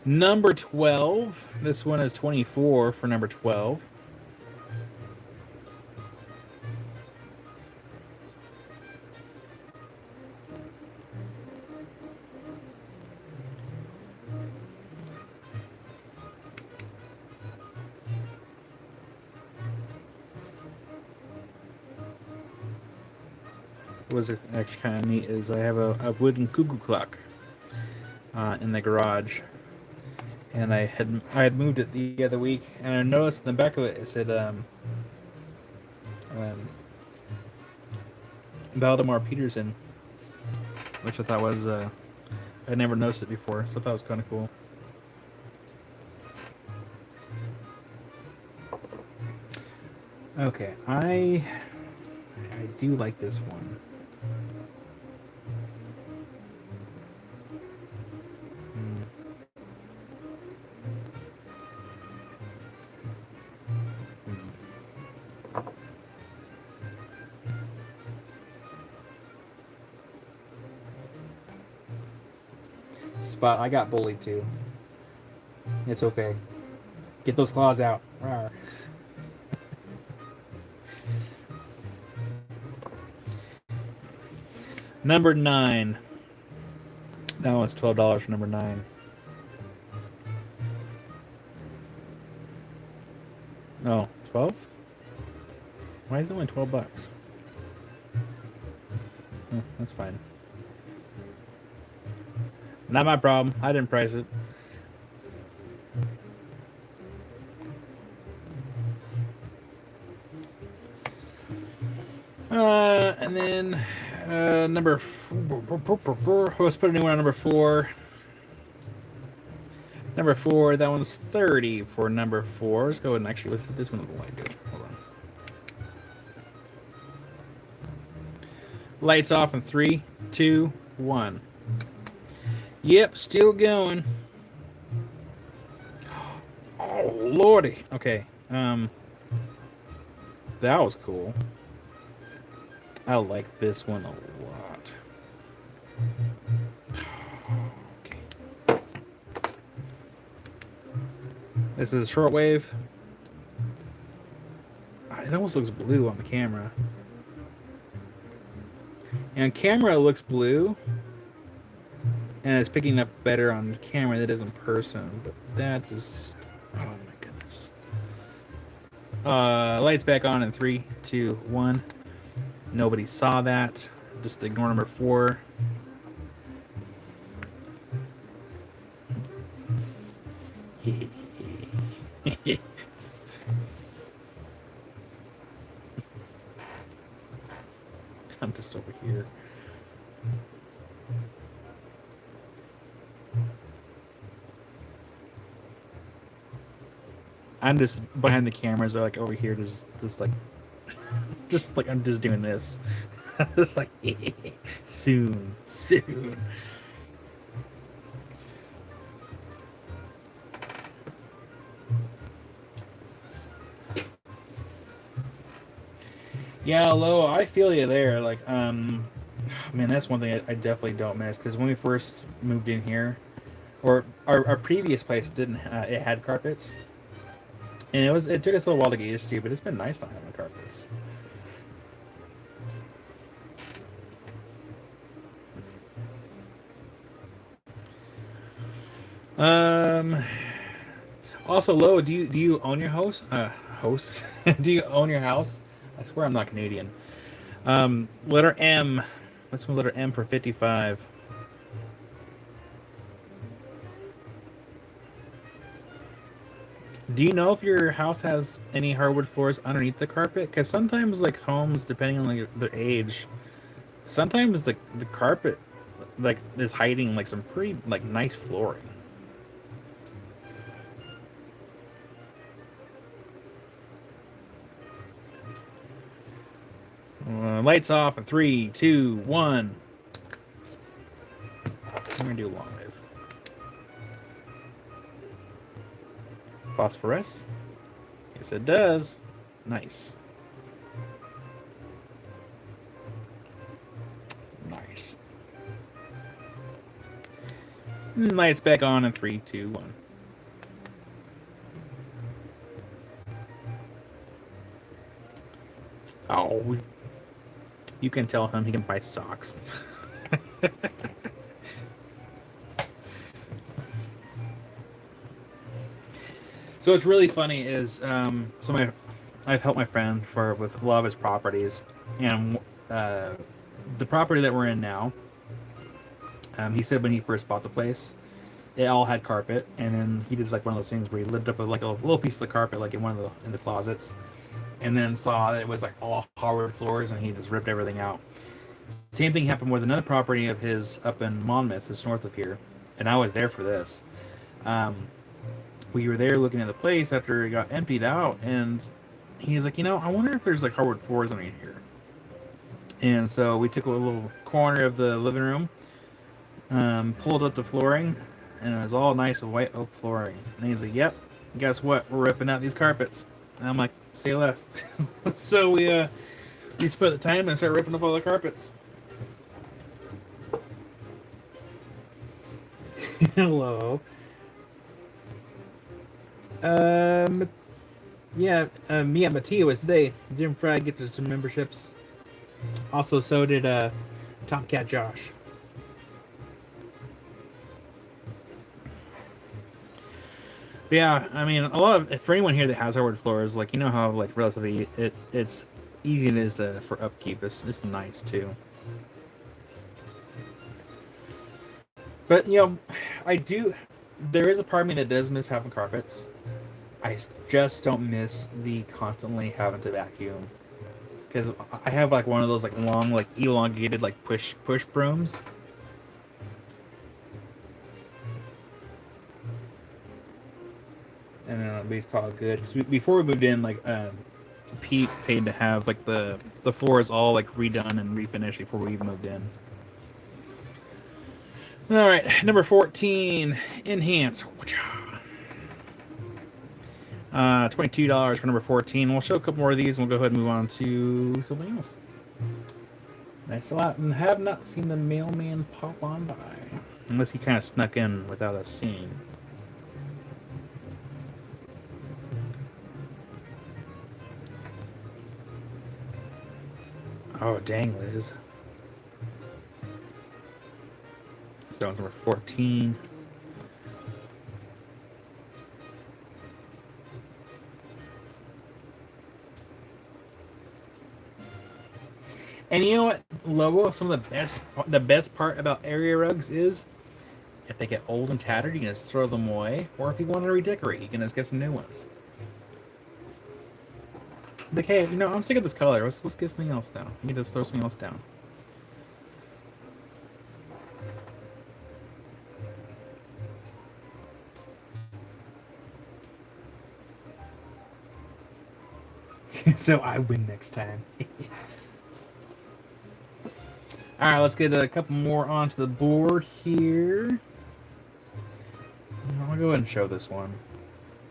A: Number 12. This one is 24 for number 12. What was actually kind of neat is I have a wooden cuckoo clock in the garage, and I had moved it the other week, and I noticed in the back of it said Valdemar Peterson, which I thought was I never noticed it before, so I thought it was kind of cool. Okay, I do like this one. Spot, I got bullied too. It's okay. Get those claws out. Rawr. Number 9. That one's $12 for number 9. No, 12? Why is it only $12? Oh, that's fine. Not my problem. I didn't price it. And then number 4. Let's put a new one on number 4. Number 4. That one's 30 for number 4. Let's go ahead and actually let's hit this one with the light. Good. Hold on. Lights off in 3, 2, 1. Yep, still going. Oh lordy. Okay. That was cool. I like this one a lot. Okay. This is a shortwave. It almost looks blue on the camera. And camera looks blue. And it's picking up better on camera than it is in person. But that just... Oh my goodness. Lights back on in 3, 2, 1. Nobody saw that. Just ignore number 4. I'm just over here. I'm just behind the cameras, like over here, just like I'm just doing this. Just like soon. Yeah, Lo, I feel you there. Like, man, that's one thing I definitely don't miss, because when we first moved in here, or our previous place didn't, it had carpets, And it took us a little while to get used to, but it's been nice not having carpets. Um. Also, Lo, do you own your house? House? Do you own your house? I swear I'm not Canadian. Letter M. Let's move letter M for 55. Do you know if your house has any hardwood floors underneath the carpet? Because sometimes, like homes, depending on like, their age, sometimes the carpet like is hiding like some pretty like nice flooring. Lights off in 3, 2, 1. I'm gonna do a long wave. Phosphorus? Yes, it does. Nice. Nice. And lights back on in 3, 2, 1. Oh, you can tell him he can buy socks. So what's really funny is I've helped my friend with a lot of his properties, and the property that we're in now, he said when he first bought the place, it all had carpet, and then he did like one of those things where he lifted up with like a little piece of the carpet like in the closets, and then saw that it was like all hardwood floors, and he just ripped everything out. Same thing happened with another property of his up in Monmouth, just north of here, and I was there for this. We were there looking at the place after it got emptied out, and he's like, I wonder if there's like hardwood floors underneath here. And so we took a little corner of the living room, pulled up the flooring, and it was all nice white oak flooring. And he's like, "Yep, guess what? We're ripping out these carpets." And I'm like, "Say less." So we spent the time and started ripping up all the carpets. Hello. Yeah, me at Mattia was today. Jim Fry gets some memberships. Also, so did Top Cat Josh. But yeah, I mean, a lot of for anyone here that has hardwood floors, like how like relatively it's easy it is for upkeep. It's nice too. But I do. There is a part of me that does miss having carpets. I just don't miss the constantly having to vacuum, because I have like one of those like long like elongated like push brooms. And then we call it good. Cause before we moved in, like Pete paid to have like the floors all like redone and refinished before we even moved in. All right, number 14, enhance. $22 for number 14. We'll show a couple more of these, and we'll go ahead and move on to something else. Thanks a lot, and have not seen the mailman pop on by, unless he kind of snuck in without us seeing. Oh, dang, Liz. So number 14. And you know what, Lobo? Some of the best part about area rugs is if they get old and tattered, you can just throw them away. Or if you want to redecorate, you can just get some new ones. Like, hey, I'm sick of this color. Let's get something else now. You can just throw something else down. So I win next time. All right, let's get a couple more onto the board here. I'll go ahead and show this one.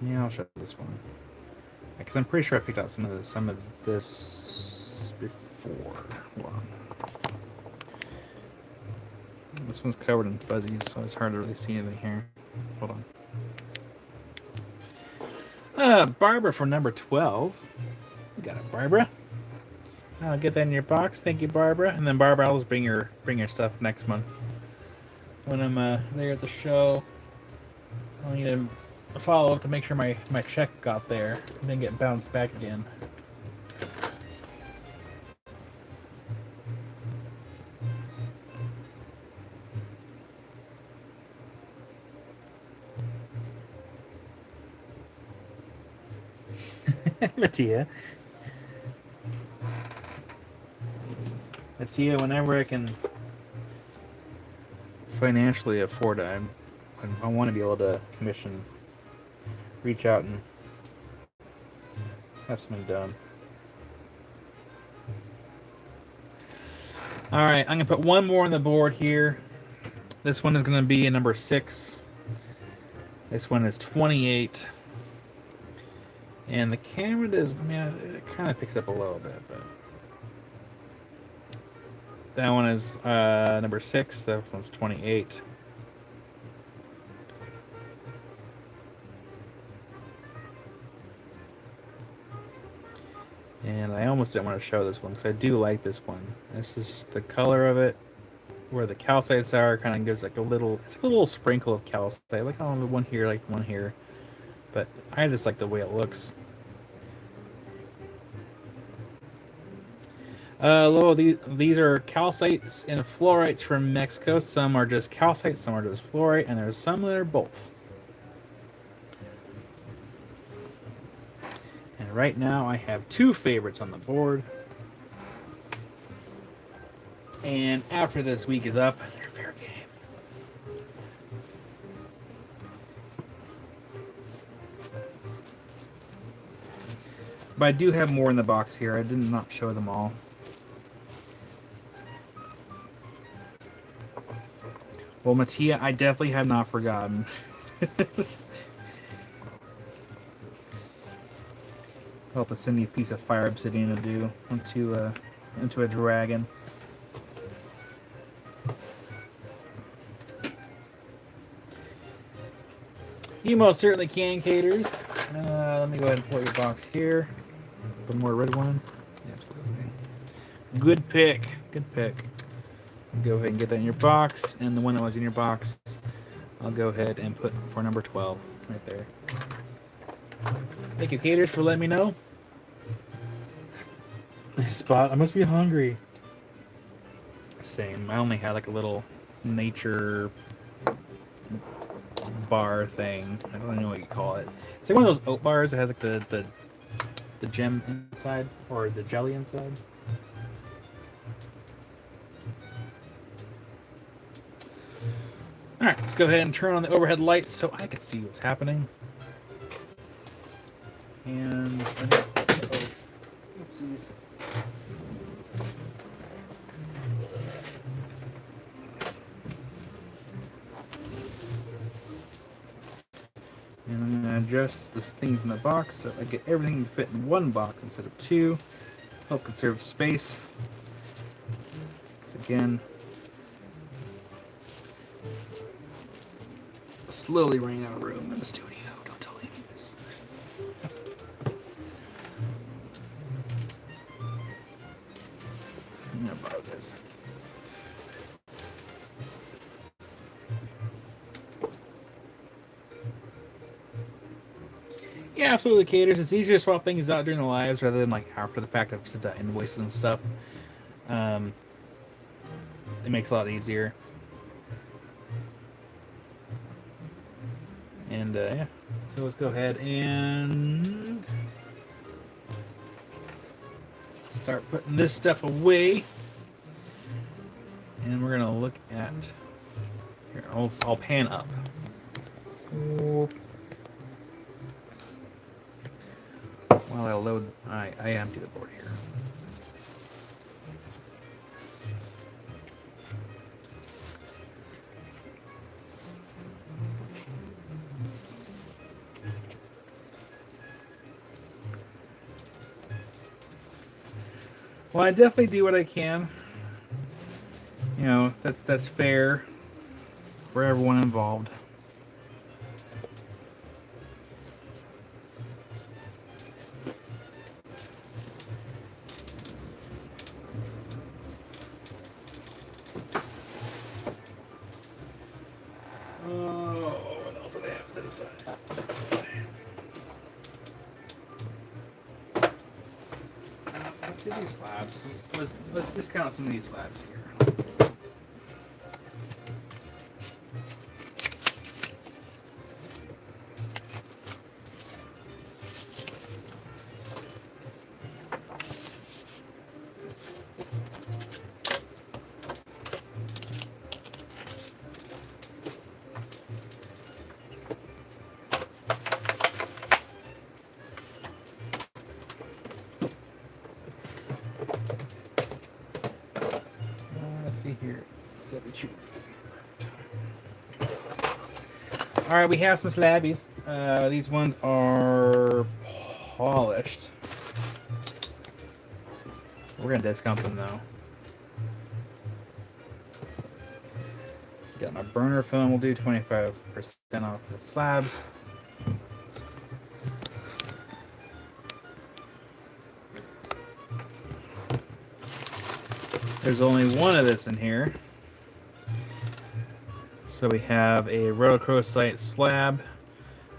A: Yeah, I'll show this one. Because I'm pretty sure I picked out some of this before. Hold on. This one's covered in fuzzies, so it's hard to really see anything here. Hold on. Barbara for number 12. You got it, Barbara. I'll get that in your box. Thank you, Barbara. And then Barbara, I'll just bring your stuff next month when I'm there at the show. I'll need to follow up to make sure my check got there and then get bounced back again. Mattia, whenever I can financially afford it, I want to be able to reach out and have something done. All right, I'm gonna put one more on the board here. This one is gonna be a number 6. This one is 28. And the camera does, I mean, it kind of picks up a little bit, but that one is number 6. That one's 28. And I almost didn't want to show this one because I do like this one. This is the color of it, where the calcite sour kind of gives like a little, it's like a little sprinkle of calcite, like on the one here, like one here. But I just like the way it looks. These are calcites and fluorites from Mexico. Some are just calcite, some are just fluorite, and there's some that are both. And right now I have 2 favorites on the board. And after this week is up, they're fair game. But I do have more in the box here. I did not show them all. Well, Mattia, I definitely have not forgotten. I'll have to send you a piece of fire obsidian to do into a dragon. You most certainly can, Caters. Let me go ahead and pull your box here. The more red one. Absolutely. Good pick. Good pick. Go ahead and get that in your box. And the one that was in your box, I'll go ahead and put for number 12 right there. Thank you, Caters, for letting me know. Spot, I must be hungry. Same. I only had like a little nature bar thing. I don't know what you call it. It's like one of those oat bars that has like the gem inside or the jelly inside. All right, let's go ahead and turn on the overhead lights so I can see what's happening. And oopsies. And I'm going to adjust the things in the box so I get everything to fit in one box instead of 2. Help conserve space. Because again, slowly running out of room in the studio. Don't tell any of this. I'm going to borrow this. Yeah, absolutely, Caters. It's easier to swap things out during the lives rather than like after the fact of since invoices and stuff. It makes it a lot easier. And yeah, so let's go ahead and start putting this stuff away. And we're gonna look at here. I'll pan up. While I load, I empty the board here. Well, I definitely do what I can. You know, that's fair for everyone involved. the side. Let's do these slabs. Let's discount some of these slabs here. Let's see here. 72. All right, we have some slabbies. These ones are polished. We're gonna discount them though. Got my burner phone. We'll do 25% off the slabs. There's only one of this in here. So we have a rhodochrosite slab.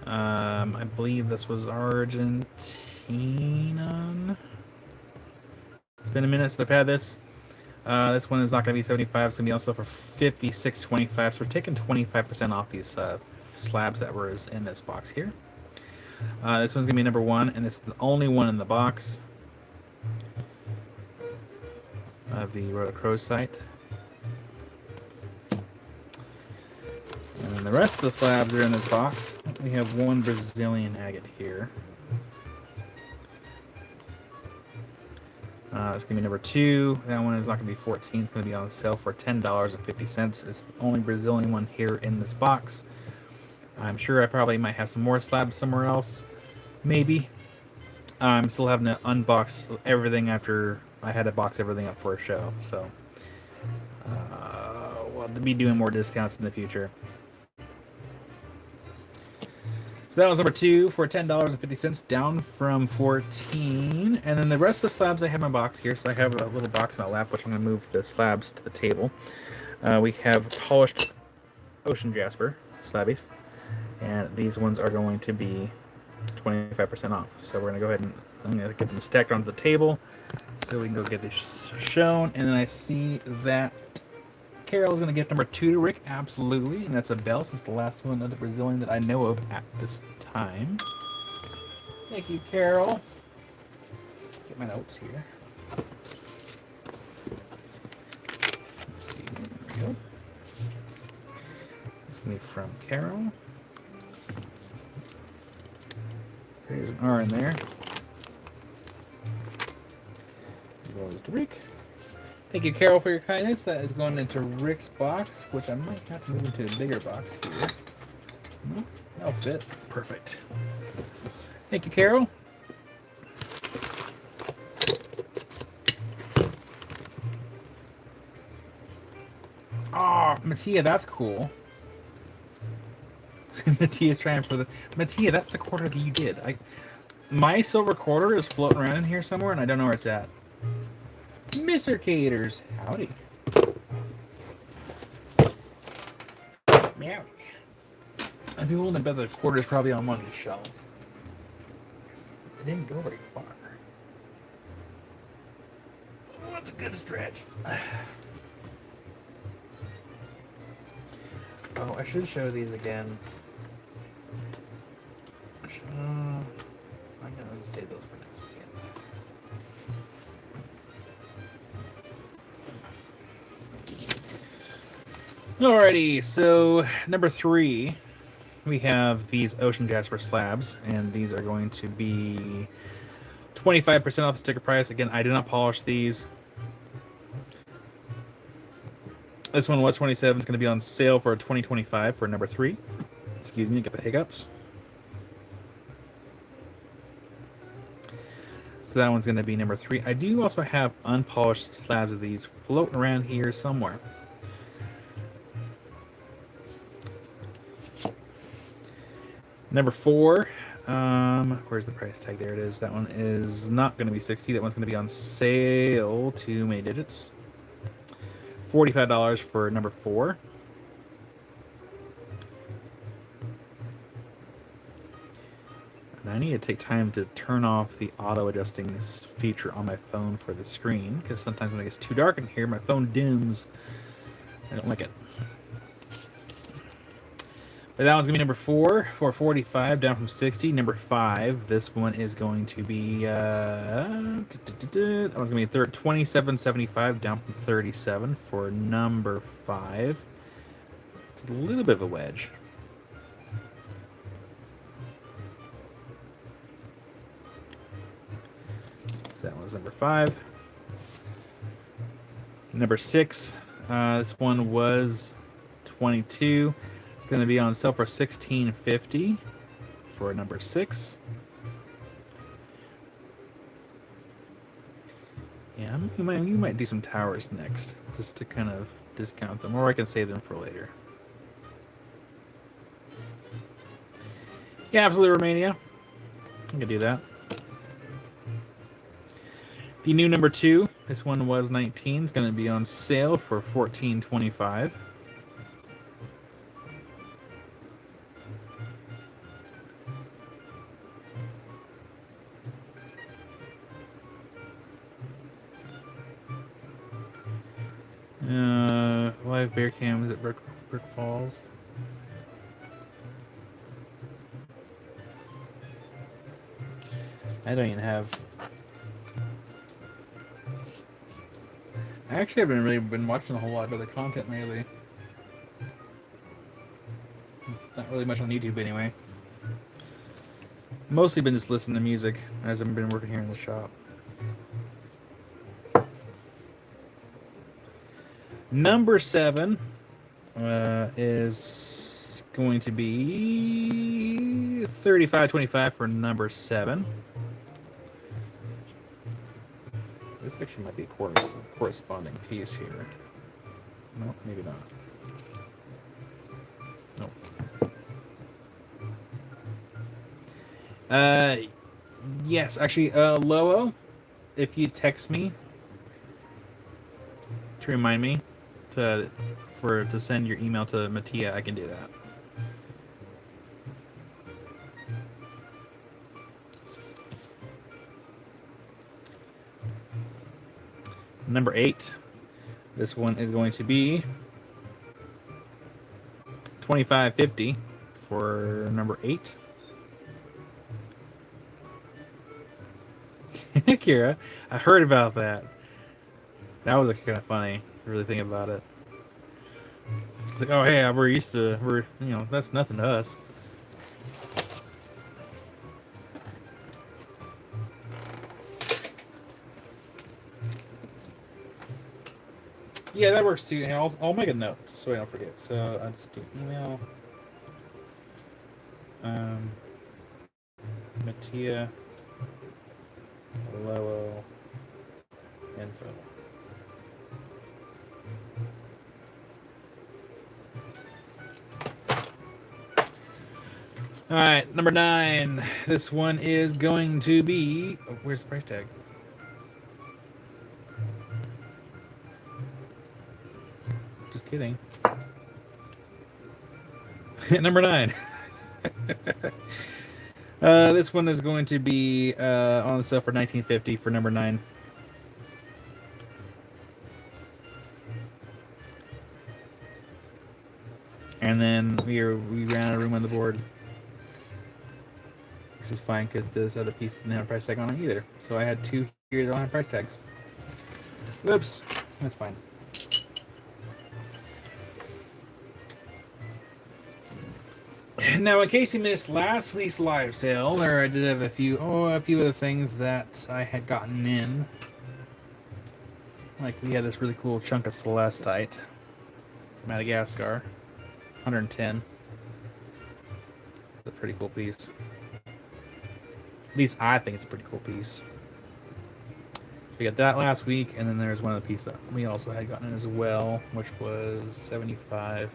A: I believe this was Argentine. It's been a minute since I've had this. This one is not going to be 75. It's going to be also for 56.25. So we're taking 25% off these slabs that were in this box here. This one's going to be number 1, and it's the only one in the box of the rhodochrosite. And the rest of the slabs are in this box. We have one Brazilian agate here. It's going to be number 2. That one is not going to be 14. It's going to be on sale for $10.50. It's the only Brazilian one here in this box. I'm sure I probably might have some more slabs somewhere else. Maybe. I'm still having to unbox everything after I had to box everything up for a show. So, we'll be doing more discounts in the future. So that was number 2 for $10.50, down from 14. And then the rest of the slabs I have in my box here. So I have a little box in my lap, which I'm going to move the slabs to the table. We have polished ocean jasper slabbies. And these ones are going to be 25% off. So we're going to go ahead and I'm going to get them stacked onto the table so we can go get this shown. And then I see that Carol is going to get number 2 to Rick, absolutely, and that's a bell since the last one of the Brazilian that I know of at this time. Thank you, Carol. Get my notes here. Let's see, there we go. It's going to be from Carol. There's an R in there. Goes to Rick. Thank you, Carol, for your kindness. That is going into Rick's box, which I might have to move into a bigger box here. No, that'll fit. Perfect. Thank you, Carol. Oh, Mattia, that's cool. Mattia's trying for the... Mattia, that's the quarter that you did. My silver quarter is floating around in here somewhere, and I don't know where it's at. Mr. Caters, howdy. Meow. I'd be willing to bet the quarter is probably on one of these shelves. It didn't go very far. Oh, that's a good stretch. Oh, I should show these again. I'm gonna save those for next weekend. Alrighty, so number 3, we have these ocean jasper slabs, and these are going to be 25% off the sticker price. Again, I did not polish these. This one was 27. It's going to be on sale for 2025 for number 3. Excuse me, get the hiccups. So that one's going to be number 3. I do also have unpolished slabs of these floating around here somewhere. Number 4. Where's the price tag? There it is. That one is not going to be 60. That one's going to be on sale. 2 May digits. $45 for number 4. I need to take time to turn off the auto adjusting feature on my phone for the screen, because sometimes when it gets too dark in here, my phone dims. I don't like it. But that one's going to be number 4, 445, down from 60. Number 5, this one is going to be, that one's going to be 2775, down from 37 for number 5. It's a little bit of a wedge. So that was number 5. Number 6, this one was 22. Going to be on sale for $16.50 for number 6. Yeah, you might do some towers next, just to kind of discount them, or I can save them for later. Yeah, Absolute Romania. I can do that. The new number 2, this one was 19. It's going to be on sale for $14.25. Live bear cams at Brick Falls. I don't even have. I actually haven't really been watching a whole lot of other content lately. Not really much on YouTube anyway. Mostly been just listening to music as I've been working here in the shop. Number 7 is going to be $35.25 for number 7. This actually might be a corresponding piece here. No, maybe not. Nope. Yes, actually, Loo, if you text me to remind me to send your email to Mattia, I can do that. Number 8. This one is going to be $25.50 for number 8. Kira, I heard about that. That was kind of funny. Really think about it. It's like, oh hey, we're that's nothing to us. Yeah, that works too. And I'll make a note so I don't forget. So I'll just do email. Mattia Loo info. All right, number 9. This one is going to be. Oh, where's the price tag? Just kidding. Number 9. This one is going to be on sale for $19.50 for number 9. And then we ran out of room on the board, which is fine because this other piece didn't have a price tag on it either. So I had 2 here that don't have price tags. Whoops, that's fine. Now, in case you missed last week's live sale, I did have a few other things that I had gotten in. Like we had this really cool chunk of celestite, Madagascar, 110. It's a pretty cool piece. At least I think it's a pretty cool piece. We got that last week, and then there's one of the pieces that we also had gotten in as well, which was 75.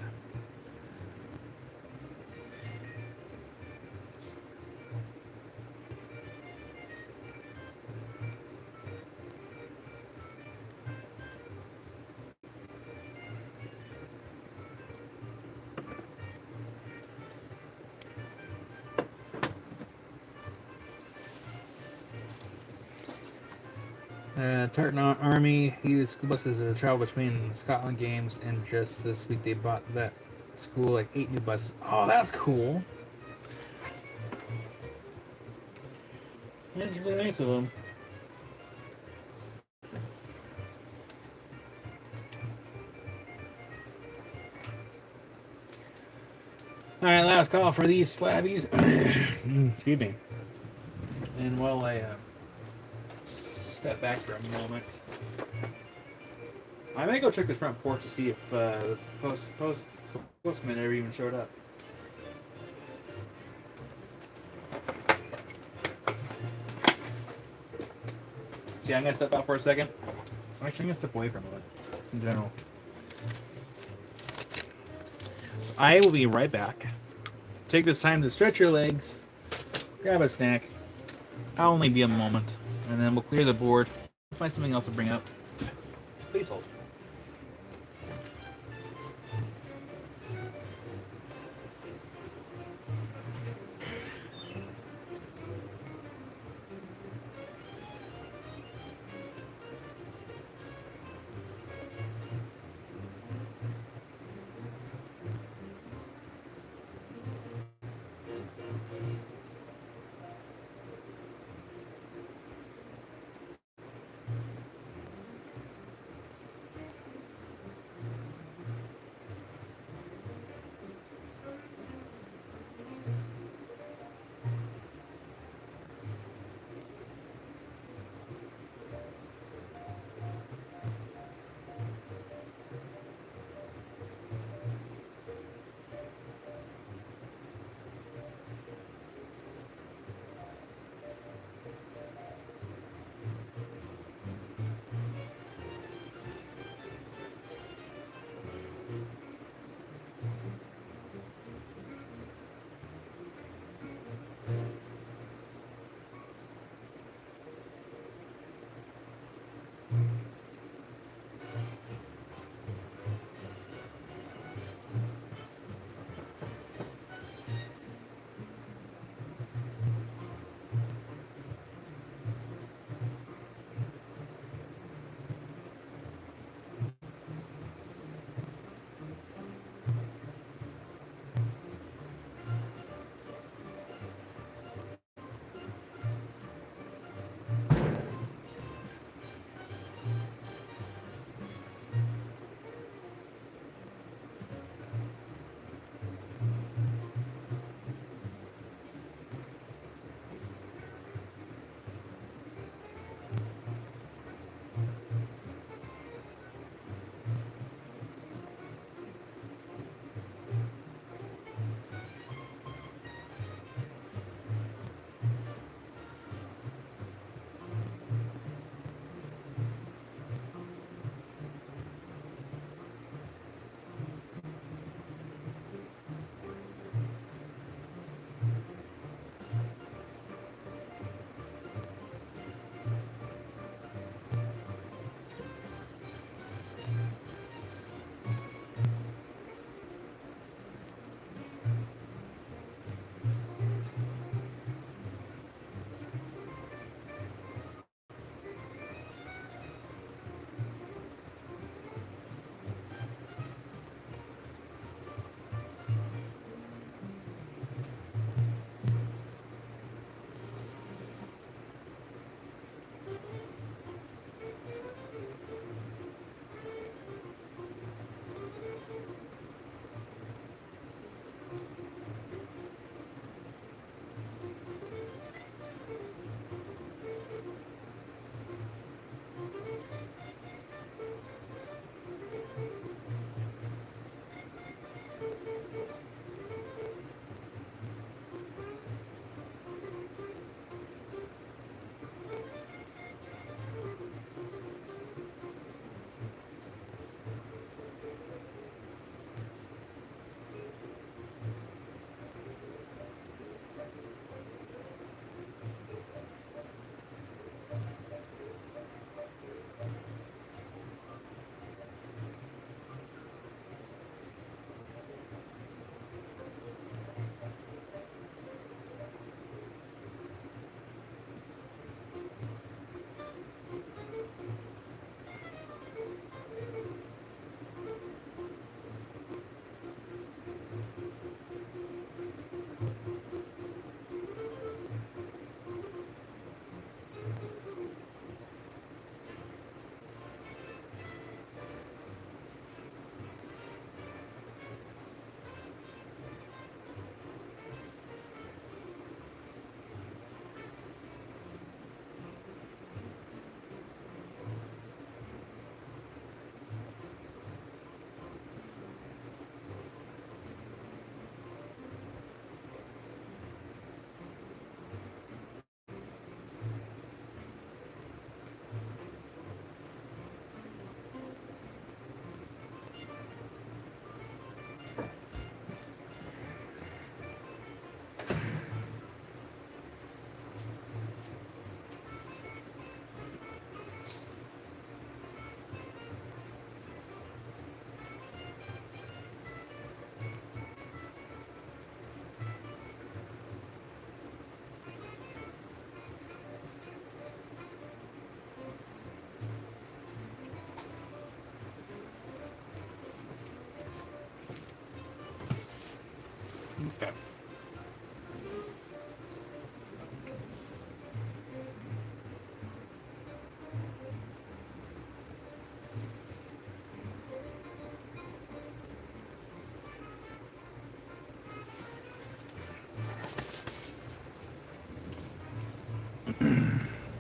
A: Tartan Army used school buses to travel between Scotland games, and just this week they bought that school like 8 new buses. Oh, that's cool. That's really nice of them. All right, last call for these slabbies. Excuse me. And while I step back for a moment, I may go check the front porch to see if the postman ever even showed up. See, I'm gonna step out for a second. Actually, I'm gonna step away for a moment. In general, I will be right back. Take this time to stretch your legs, grab a snack. I'll only be a moment, and then we'll clear the board. Find something else to bring up. Please hold.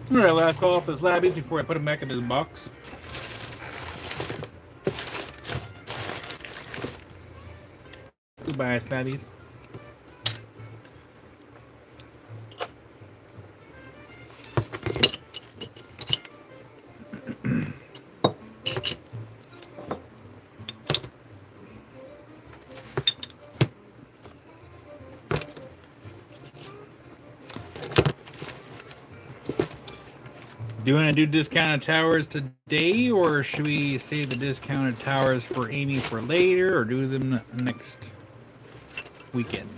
A: All right, last call for the slabbies before I put them back into the box. Goodbye, slabbies. Do you want to do discounted towers today, or should we save the discounted towers for Amy for later, or do them next weekend?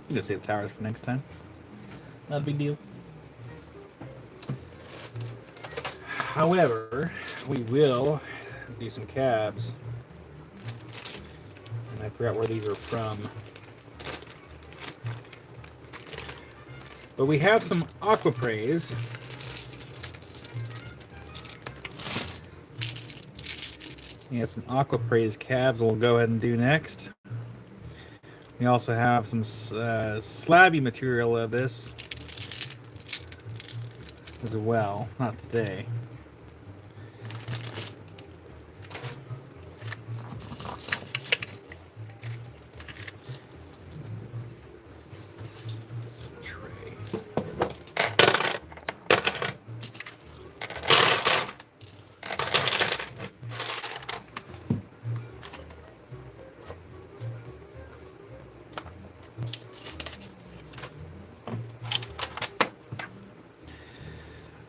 A: You can save the towers for next time. Not a big deal. However, we will do some cabs. And I forgot where these are from. But we have some Aquapraise. We have some Aquapraise cabs we'll go ahead and do next. We also have some slabby material of this as well. Not today.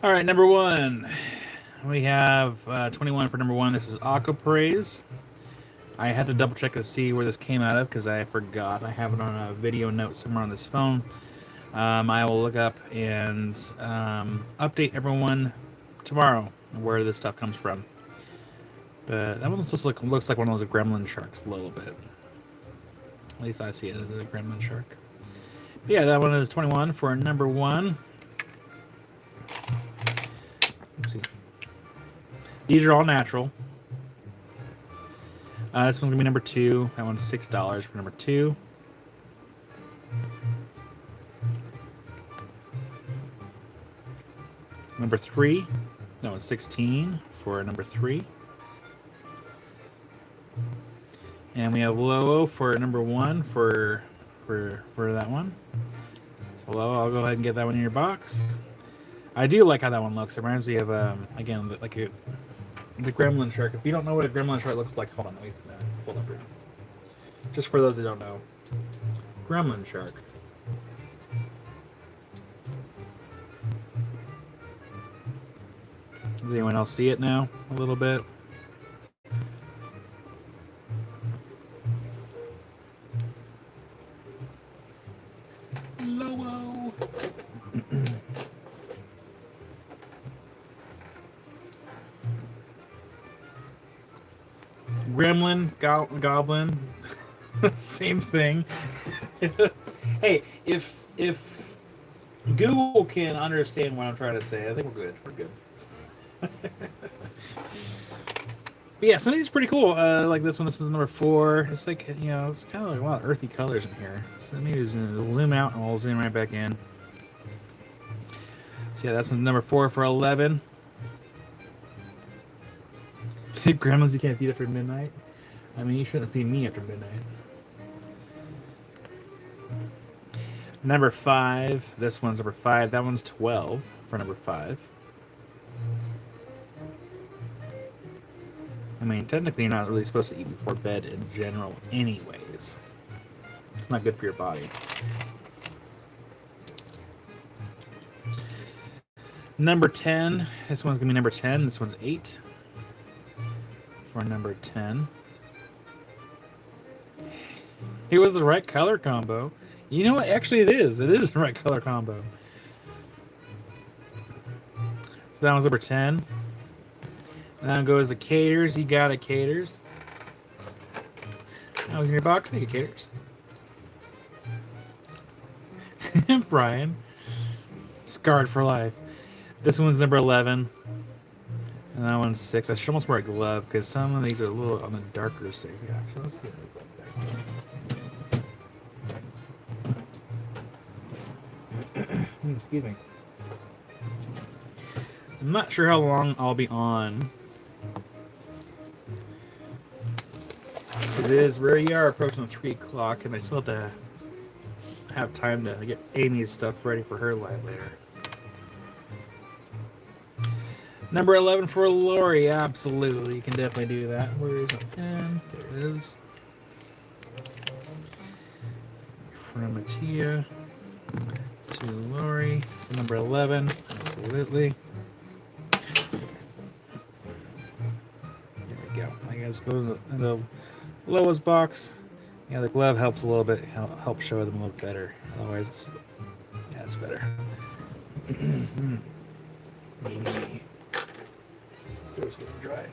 A: All right, number one. We have 21 for number one. This is Aquapraise. I had to double check to see where this came out of because I forgot. I have it on a video note somewhere on this phone. I will look up and update everyone tomorrow where this stuff comes from. But that one looks like one of those gremlin sharks a little bit. At least I see it as a gremlin shark. But yeah, that one is 21 for number one. Let's see. These are all natural. This one's gonna be number two. That one's $6 for number two. Number three. That one's 16 for number three. And we have Lowo for number one for that one. So Lowo, I'll go ahead and get that one in your box. I do like how that one looks. It reminds me of again like the gremlin shark. If you don't know what a gremlin shark looks like, hold on, let me pull up here. Just for those who don't know, gremlin shark. Does anyone else see it now? A little bit. Lowo. Gremlin, Goblin, same thing. Hey, if Google can understand what I'm trying to say, I think we're good. We're good. But yeah, some of these are pretty cool. Like this one. This is number 4. It's like, you know, it's kind of like a lot of earthy colors in here. So maybe zoom out and we'll zoom right back in. So yeah, that's number 4 for 11. Grandmas you can't feed after midnight. I mean, you shouldn't feed me after midnight. Number 5. This one's number 5. That one's 12 for number 5. I mean, technically, you're not really supposed to eat before bed in general, anyways. It's not good for your body. Number 10. This one's gonna be number 10. This one's 8 for number 10. It was the right color combo. You know what? Actually, it is. It is the right color combo. So that one's number 10. Now goes the Caters. You got it, Caters. That was in your box. Thank you, Caters. Brian. Scarred for life. This one's number 11. And that one's 6. I should almost wear a glove because some of these are a little on the darker side. Yeah, so let's get a glove back. Excuse me. I'm not sure how long I'll be on. We are approaching 3 o'clock, and I still have to have time to get Amy's stuff ready for her live later. Number 11 for Lori, absolutely. You can definitely do that. Where is it? There it is. From Mattia to Lori, number 11, absolutely. There we go. I guess go in the lowest box. Yeah, the glove helps a little bit, help show them a little better. Otherwise, it's better. Maybe. Throat's getting dry.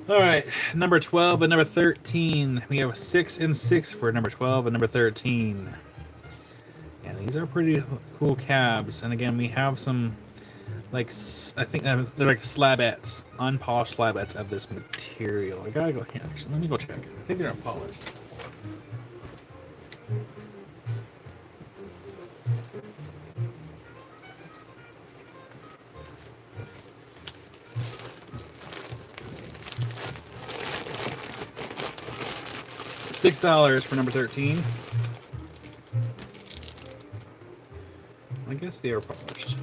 A: All right, number 12 and number 13. We have 6 and 6 for number 12 and number 13. Yeah, these are pretty cool cabs. And again, we have some, like, I think they're like slabettes, unpolished slabettes of this material. I gotta go here. Actually, let me go check. I think they're unpolished. $6 for number 13. I guess they are polished.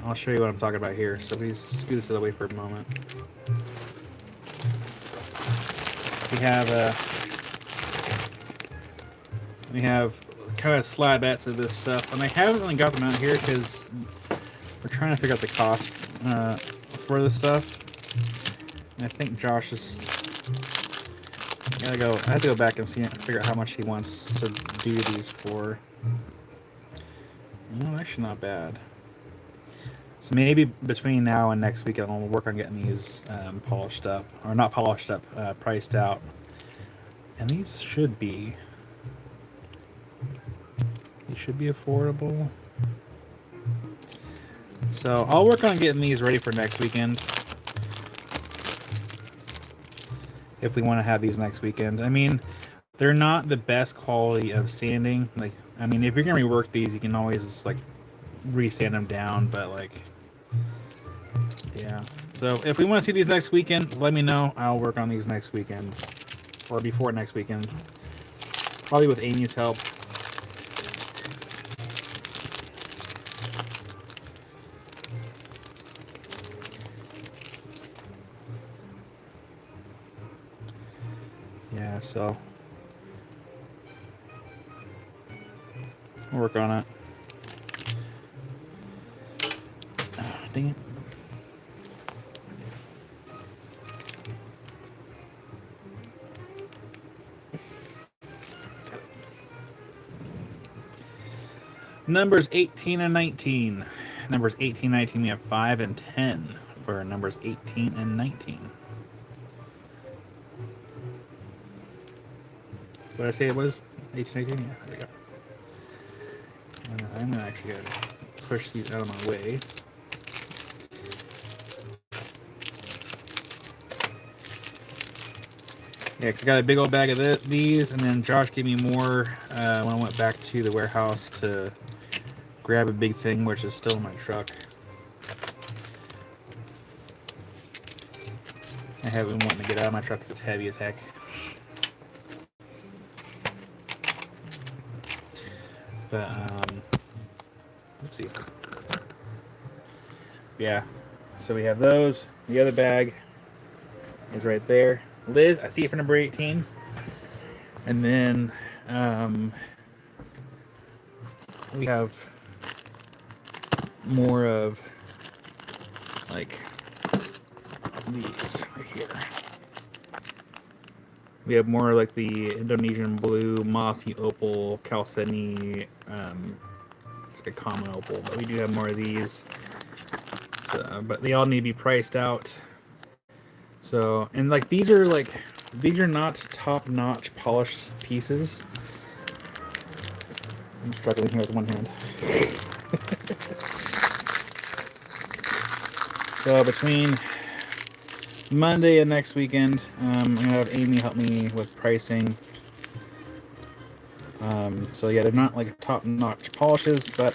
A: I'll show you what I'm talking about here. So please scoot this away for a moment. We have kind of slabettes of this stuff, and I haven't really got them out here because we're trying to figure out the cost for this stuff. And I think Josh is I have to go back and figure out how much he wants to do these for. Well, actually not bad. So maybe between now and next week, I'll work on getting these polished up, or not polished up, priced out. And these should be affordable. So I'll work on getting these ready for next weekend. If we want to have these next weekend. I mean, they're not the best quality of sanding. Like, I mean, if you're gonna rework these, you can always like resand them down, but like, yeah. So if we want to see these next weekend, let me know. I'll work on these next weekend or before next weekend, probably with Amy's help. Yeah, so we'll work on it. Dang it. Numbers 18 and 19. Numbers 18 and 19, we have 5 and 10 for numbers 18 and 19. What did I say it was? 18 and 18? Yeah, there we go. I'm going to actually push these out of my way. Yeah, because I got a big old bag of these, and then Josh gave me more when I went back to the warehouse to grab a big thing, which is still in my truck. I haven't been wanting to get out of my truck because it's heavy as heck. But, oopsie. Yeah, so we have those. The other bag is right there. Liz, I see you for number 18. And then we have more of like these right here. We have more like the Indonesian blue, mossy opal, Chalcedony. It's like a common opal, but we do have more of these. So, but they all need to be priced out. So, and like these are not top-notch polished pieces. I'm struggling here with one hand. So between Monday and next weekend, I'm gonna have Amy help me with pricing. So yeah, they're not like top-notch polishes, but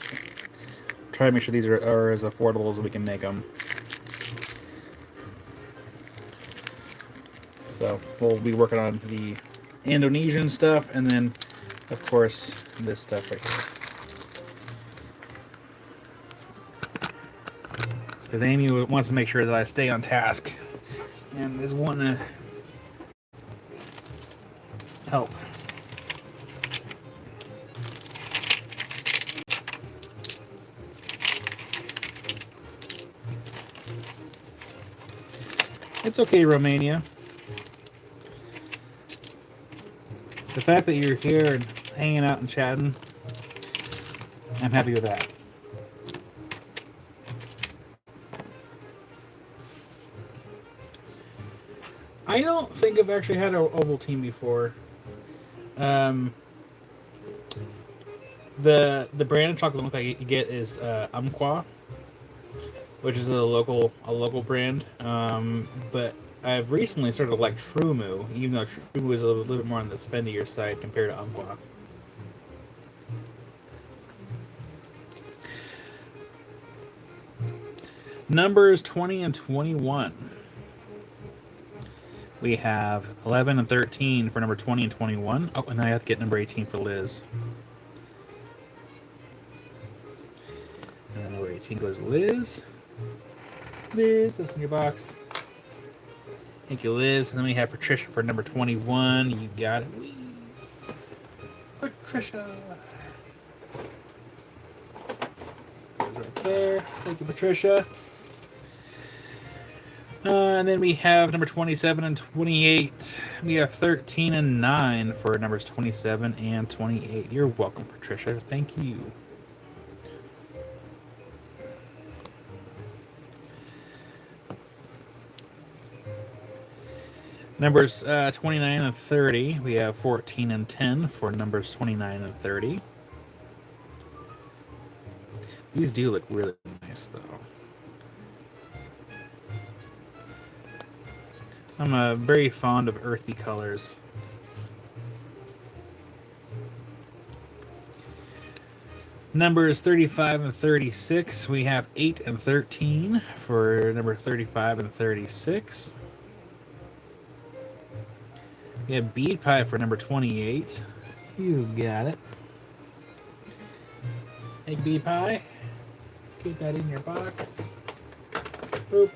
A: try to make sure these are as affordable as we can make them. So we'll be working on the Indonesian stuff, and then, of course, this stuff right here. Because Amy wants to make sure that I stay on task, and is wanting to help. It's okay, Romania. The fact that you're here and hanging out and chatting, I'm happy with that. I don't think I've actually had an Ovaltine before. The brand of chocolate milk I get is Umpqua, which is a local brand. But I've recently started to like Trumu, even though Trumu is a little bit more on the spendier side compared to Umpqua. Numbers 20 and 21. We have 11 and 13 for number 20 and 21. Oh, and I have to get number 18 for Liz. And then number 18 goes to Liz. Liz, that's in your box. Thank you, Liz. And then we have Patricia for number 21. You got it. Whee. Patricia. Goes right there. Thank you, Patricia. And then we have number 27 and 28. We have 13 and 9 for numbers 27 and 28. You're welcome, Patricia. Thank you. Numbers 29 and 30. We have 14 and 10 for numbers 29 and 30. These do look really nice, though. I'm very fond of earthy colors. Numbers 35 and 36. We have 8 and 13 for number 35 and 36. We have bead pie for number 28. You got it. Hey, bead pie. Keep that in your box. Boop.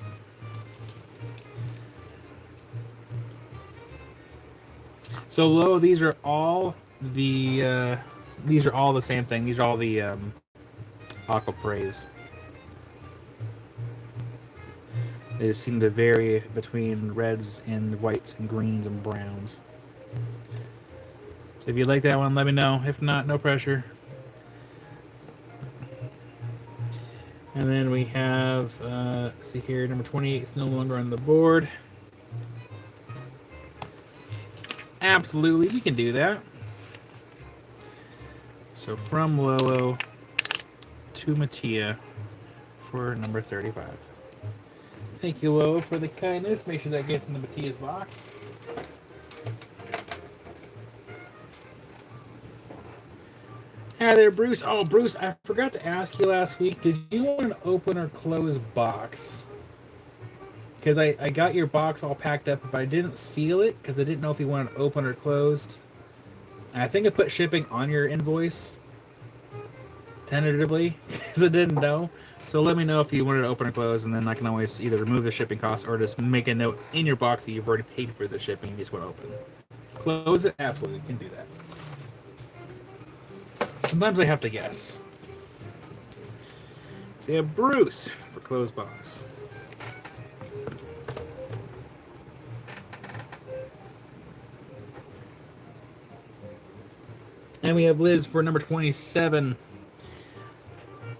A: So low, these are all the same thing. These are all the Aqua Praise. They just seem to vary between reds and whites and greens and browns. So if you like that one, let me know. If not, no pressure. And then we have, see here, number 28 is no longer on the board. Absolutely, we can do that. So from Lolo to Mattia for number 35. Thank you, Lolo, for the kindness. Make sure that gets in the Mattia's box. Hi there, Bruce. Oh, Bruce, I forgot to ask you last week. Did you want an open or closed box? Because I got your box all packed up, but I didn't seal it because I didn't know if you wanted open or closed. And I think I put shipping on your invoice tentatively because I didn't know. So let me know if you wanted to open or close, and then I can always either remove the shipping cost or just make a note in your box that you've already paid for the shipping and you just want to open. Close it? Absolutely, you can do that. Sometimes I have to guess. So you have Bruce for closed box. And we have Liz for number 27.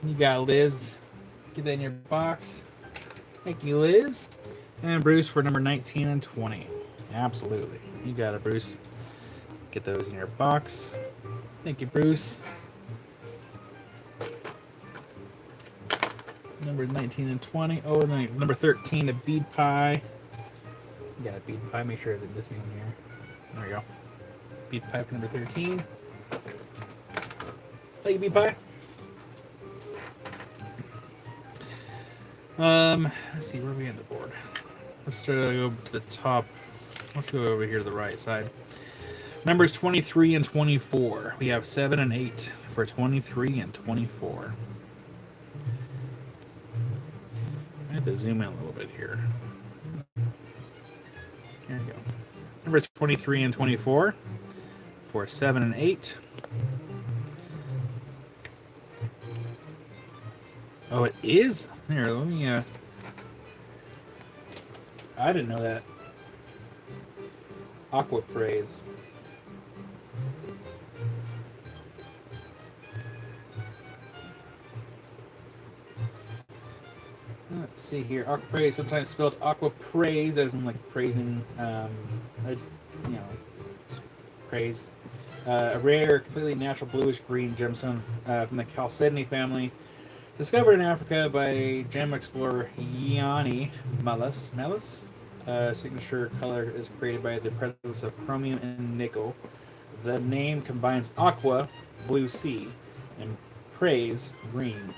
A: You got Liz. Get that in your box. Thank you, Liz. And Bruce for number 19 and 20. Absolutely. You got it, Bruce. Get those in your box. Thank you, Bruce. Number 19 and 20. Oh, and number 13, a bead pie. You got a bead pie. Make sure I didn't miss anything here. There we go. Bead pie for number 13. Thank you, bead pie. Let's see, where are we on the board? Let's try to go to the top. Let's go over here to the right side. Numbers 23 and 24. We have 7 and 8 for 23 and 24. I have to zoom in a little bit here. There we go. Numbers 23 and 24 for 7 and 8. Oh, it is? Here, let me, I didn't know that. Aqua Praise. Let's see here. Aqua Praise, sometimes spelled Aqua Praise, as in like praising, just praise. A rare, completely natural bluish green gemstone from the Chalcedony family. Discovered in Africa by gem explorer Yanni Malus. Signature color is created by the presence of chromium and nickel. The name combines aqua, blue sea, and praise, green.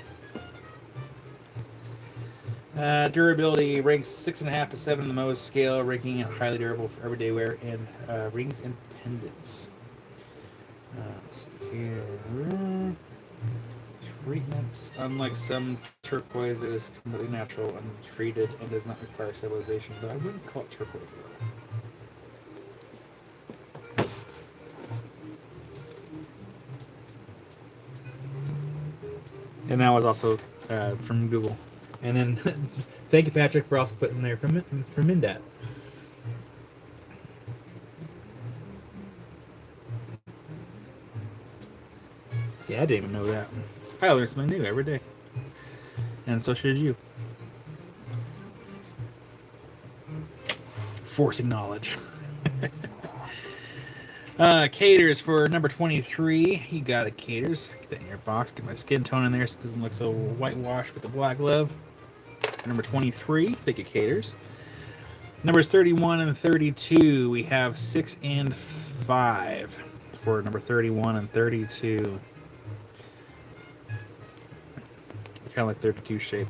A: Durability ranks 6.5 to 7 on the Mohs scale, ranking it highly durable for everyday wear and rings and pendants. Let's see here. Treatments. Unlike some turquoise, it is completely natural and treated and does not require stabilization, but I wouldn't call it turquoise though. And that was also from Google. And then thank you, Patrick, for also putting there from Mindat. See, I didn't even know that. I learn something new every day. And so should you. Forcing knowledge. Caters for number 23. You got it, Caters. Get that in your box. Get my skin tone in there so it doesn't look so whitewashed with the black glove. Number 23. Thank you, Caters. Numbers 31 and 32. We have 6 and 5 for number 31 and 32. Kind of like 32 shape.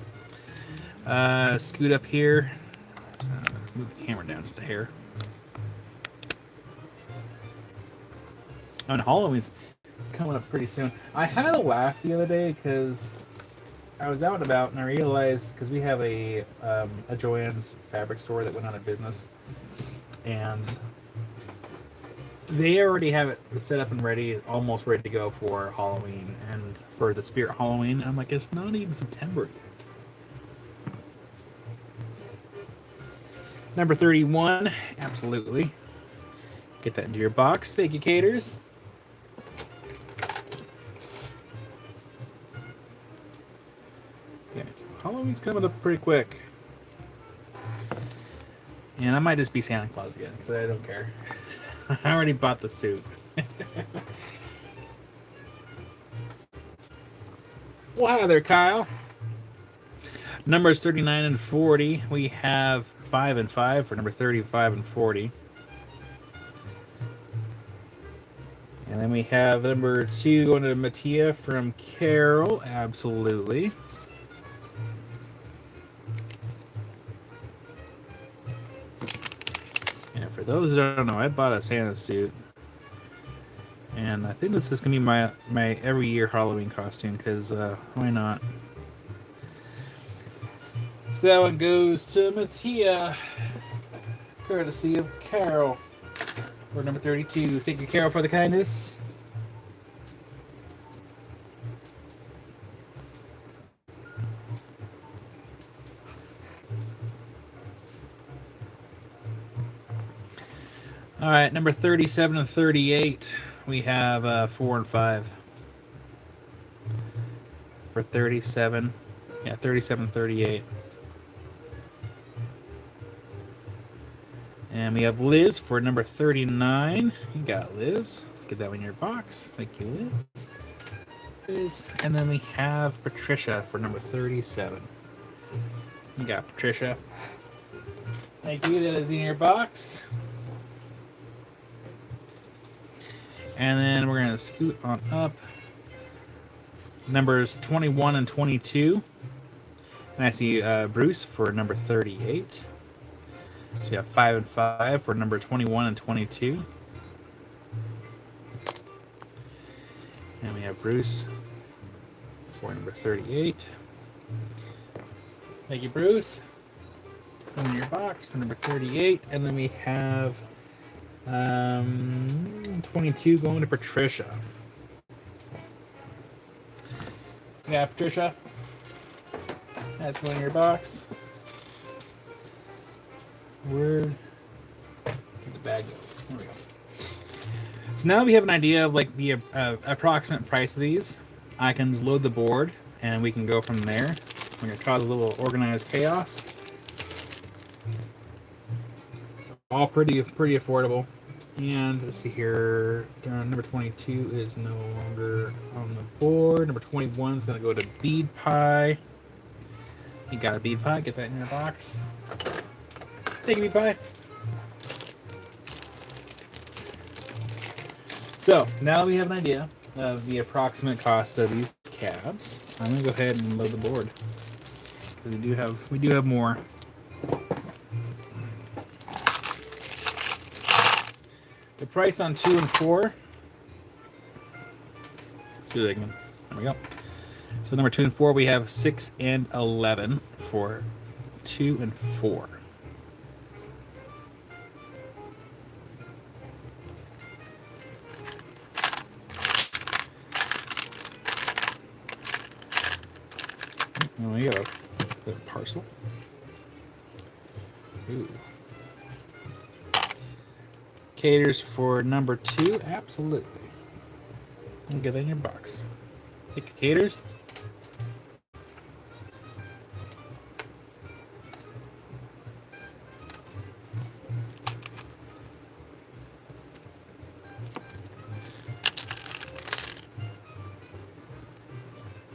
A: Scoot up here. Move the camera down just a hair. And Halloween's coming up pretty soon. I had a laugh the other day because I was out and about and I realized, because we have a Joann's fabric store that went out of business, and they already have it set up and ready, almost ready to go for Halloween and for the Spirit Halloween. I'm like, it's not even September Number 31, absolutely. Get that into your box. Thank you, Caters. Yeah, Halloween's coming up pretty quick. And I might just be Santa Claus again, because I don't care. I already bought the suit. Well, hi there, Kyle. Numbers 39 and 40. We have 5 and 5 for number 35 and 40. And then we have number 2 going to Mattia from Carol. Absolutely. And for those that don't know, I bought a Santa suit. And I think this is going to be my every year Halloween costume, because why not? So that one goes to Mattia, courtesy of Carol, for number 32. Thank you, Carol, for the kindness. All right, number 37 and 38. We have 4 and 5. For 37. Yeah, 37, 38. And we have Liz for number 39. You got it, Liz. Get that one in your box. Thank you, Liz. And then we have Patricia for number 37. You got Patricia. Thank you. That is in your box. And then we're going to scoot on up. Numbers 21 and 22. And I see Bruce for number 38. So you have 5 and 5 for number 21 and 22. And we have Bruce for number 38. Thank you, Bruce. It's in your box for number 38. And then we have 22 going to Patricia. Yeah, Patricia. That's going in your box. Where'd the bag go? There we go. So now we have an idea of like the approximate price of these. I can load the board and we can go from there. We're gonna try a little organized chaos. All pretty affordable. And let's see here, number 22 is no longer on the board. Number 21 is going to go to Bead Pie. You got a Bead Pie, get that in your box. Thank you, Bead Pie. So, now we have an idea of the approximate cost of these cabs. I'm going to go ahead and load the board. Because we do have more. The price on 2 and 4. Let's do that again. There we go. So number 2 and 4, we have 6 and 11 for 2 and 4. Oh, we got a parcel. Ooh. Caters for number 2, absolutely. And get that in your box. Thank you, Caters.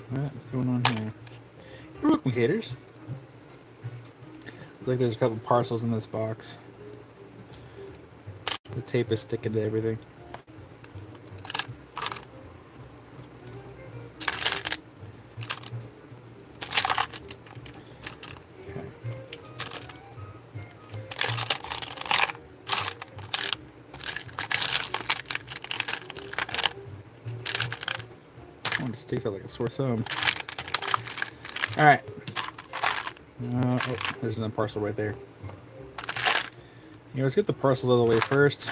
A: What's going on here? You're welcome, Caters. Looks like there's a couple parcels in this box. The tape is sticking to everything. Okay. Oh, it sticks out like a sore thumb. All right. Oh, there's another parcel right there. Let's get the parcels out of the way first.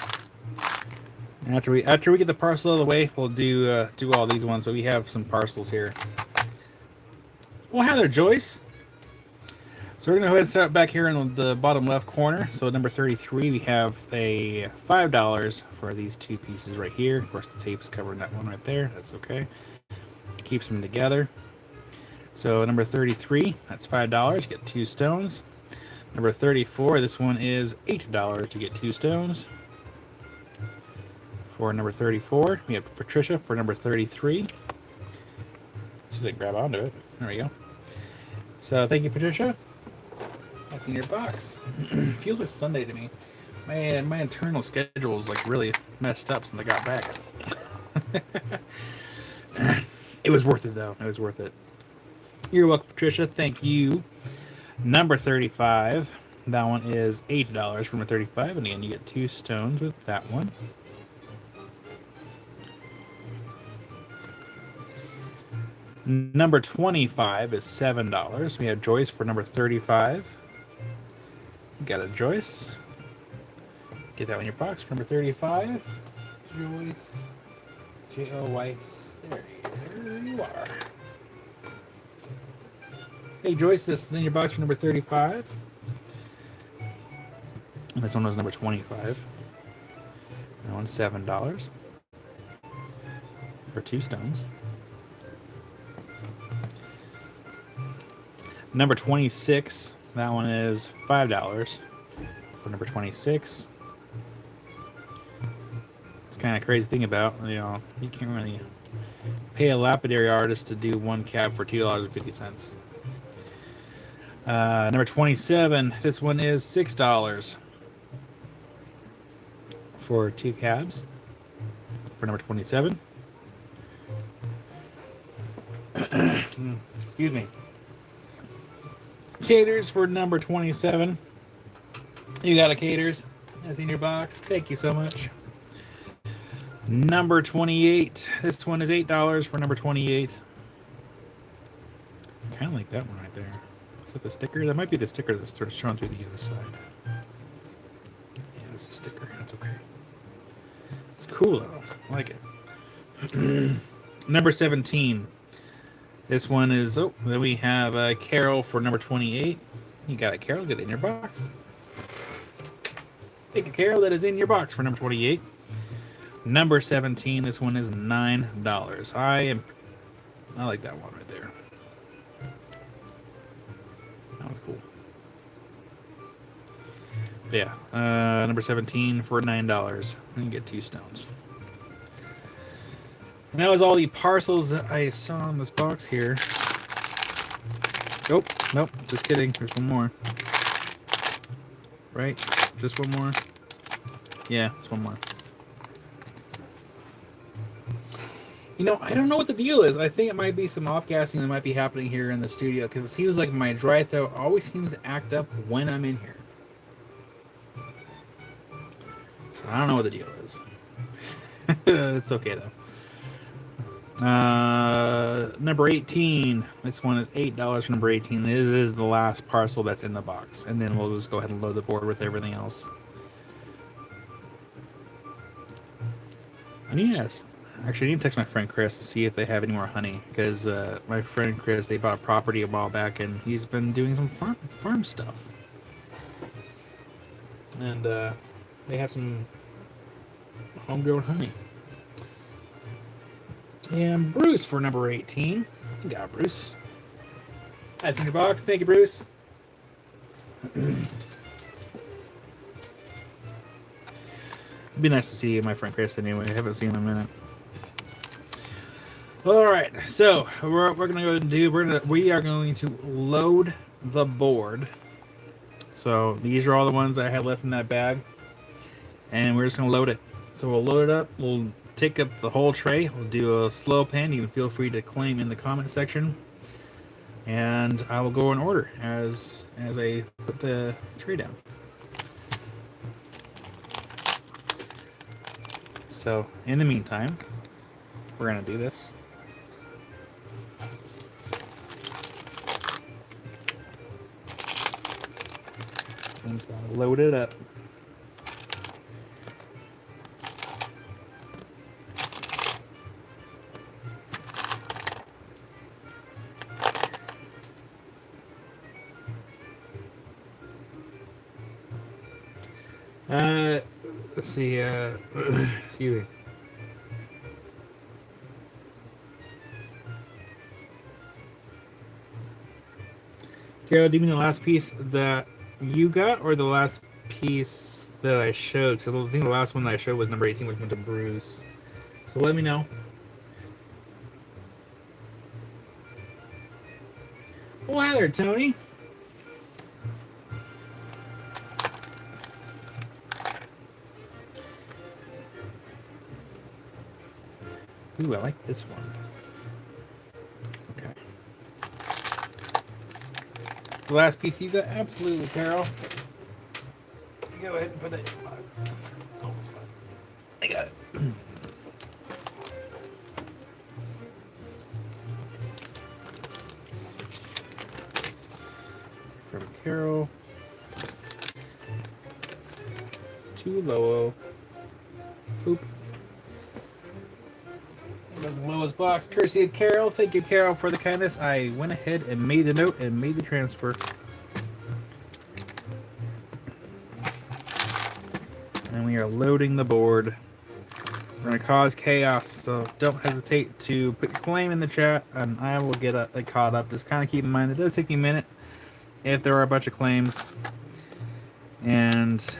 A: And after we get the parcel out of the way, we'll do all these ones. But we have some parcels here. Well, hi there, Joyce. So we're going to go ahead and start back here in the bottom left corner. So number 33, we have a $5 for these two pieces right here. Of course, the tape's covering that one right there. That's okay. Keeps them together. So number 33, that's $5. You get 2 stones. Number 34, this one is $8 to get 2 stones. For number 34, we have Patricia for number 33. She didn't grab onto it. There we go. So thank you, Patricia. That's in your box. Feels like Sunday to me. My internal schedule is like really messed up since I got back. It was worth it though. It was worth it. You're welcome, Patricia. Thank you. Number 35. That one is $8 for number 35, and again you get 2 stones with that one. Number 25 is $7. We have Joyce for number 35. Got a Joyce. Get that one in your box for number 35. Joyce. J-O-Y-C. There you are. Hey Joyce, this is in your box for number 35. And this one was number 25. That one's $7 for 2 stones. Number 26, that one is $5 for number 26. It's kind of crazy thing about, you can't really pay a lapidary artist to do one cab for $2.50. Number 27, this one is $6 for 2 cabs for number 27. Excuse me. Caters for number 27. You got a Caters. That's in your box. Thank you so much. Number 28. This one is $8 for number 28. I kind of like that one right there. Is that the sticker? That might be the sticker that's sort of shown through the other side. Yeah, that's the sticker. That's okay. It's cool though. I like it. Number 17. This one is, then we have Carol for number 28. You got it, Carol. Get it in your box. Thank you, Carol. That is in your box for number 28. Number 17. This one is $9. I like that one right there. That was cool. Yeah. Number 17 for $9. You can get 2 stones. And that was all the parcels that I saw in this box here. Oh, nope, just kidding. There's one more. Right? Just one more? Yeah, just one more. I don't know what the deal is. I think it might be some off-gassing that might be happening here in the studio, because it seems like my dry throat always seems to act up when I'm in here. So I don't know what the deal is. It's okay, though. Number 18. This one is $8 for number 18. This is the last parcel that's in the box, and then we'll just go ahead and load the board with everything else. I need to text my friend Chris to see if they have any more honey, because my friend Chris, they bought a property a while back, and he's been doing some farm stuff, and they have some homegrown honey. And Bruce for number 18. You got it, Bruce. That's in your box. Thank you, Bruce. It'd be nice to see my friend Chris anyway. I haven't seen him in a minute. All right, so what we're gonna go ahead and do, we are going to load the board. So these are all the ones I have left in that bag, and we're just gonna load it. So we'll load it up. We'll take up the whole tray. We'll do a slow pan. You can feel free to claim in the comment section, and I will go in order as I put the tray down. So in the meantime, we're gonna do this. I'm just gonna load it up. Let's see. Excuse me. Carol, do you mean the last piece that you got, or the last piece that I showed? Because I think the last one that I showed was number 18, which went to Bruce. So let me know. Well, hi there, Tony. Ooh, I like this one. Okay. The last piece you got? Absolutely, Carol. Go ahead and put that in your spot. Almost spot. I got it. From Carol to Lowell. Boop. That was the lowest box, courtesy of Carol. Thank you, Carol, for the kindness. I went ahead and made the note and made the transfer. And we are loading the board. We're going to cause chaos, so don't hesitate to put your claim in the chat, and I will get it caught up. Just kind of keep in mind, it does take me a minute if there are a bunch of claims. And so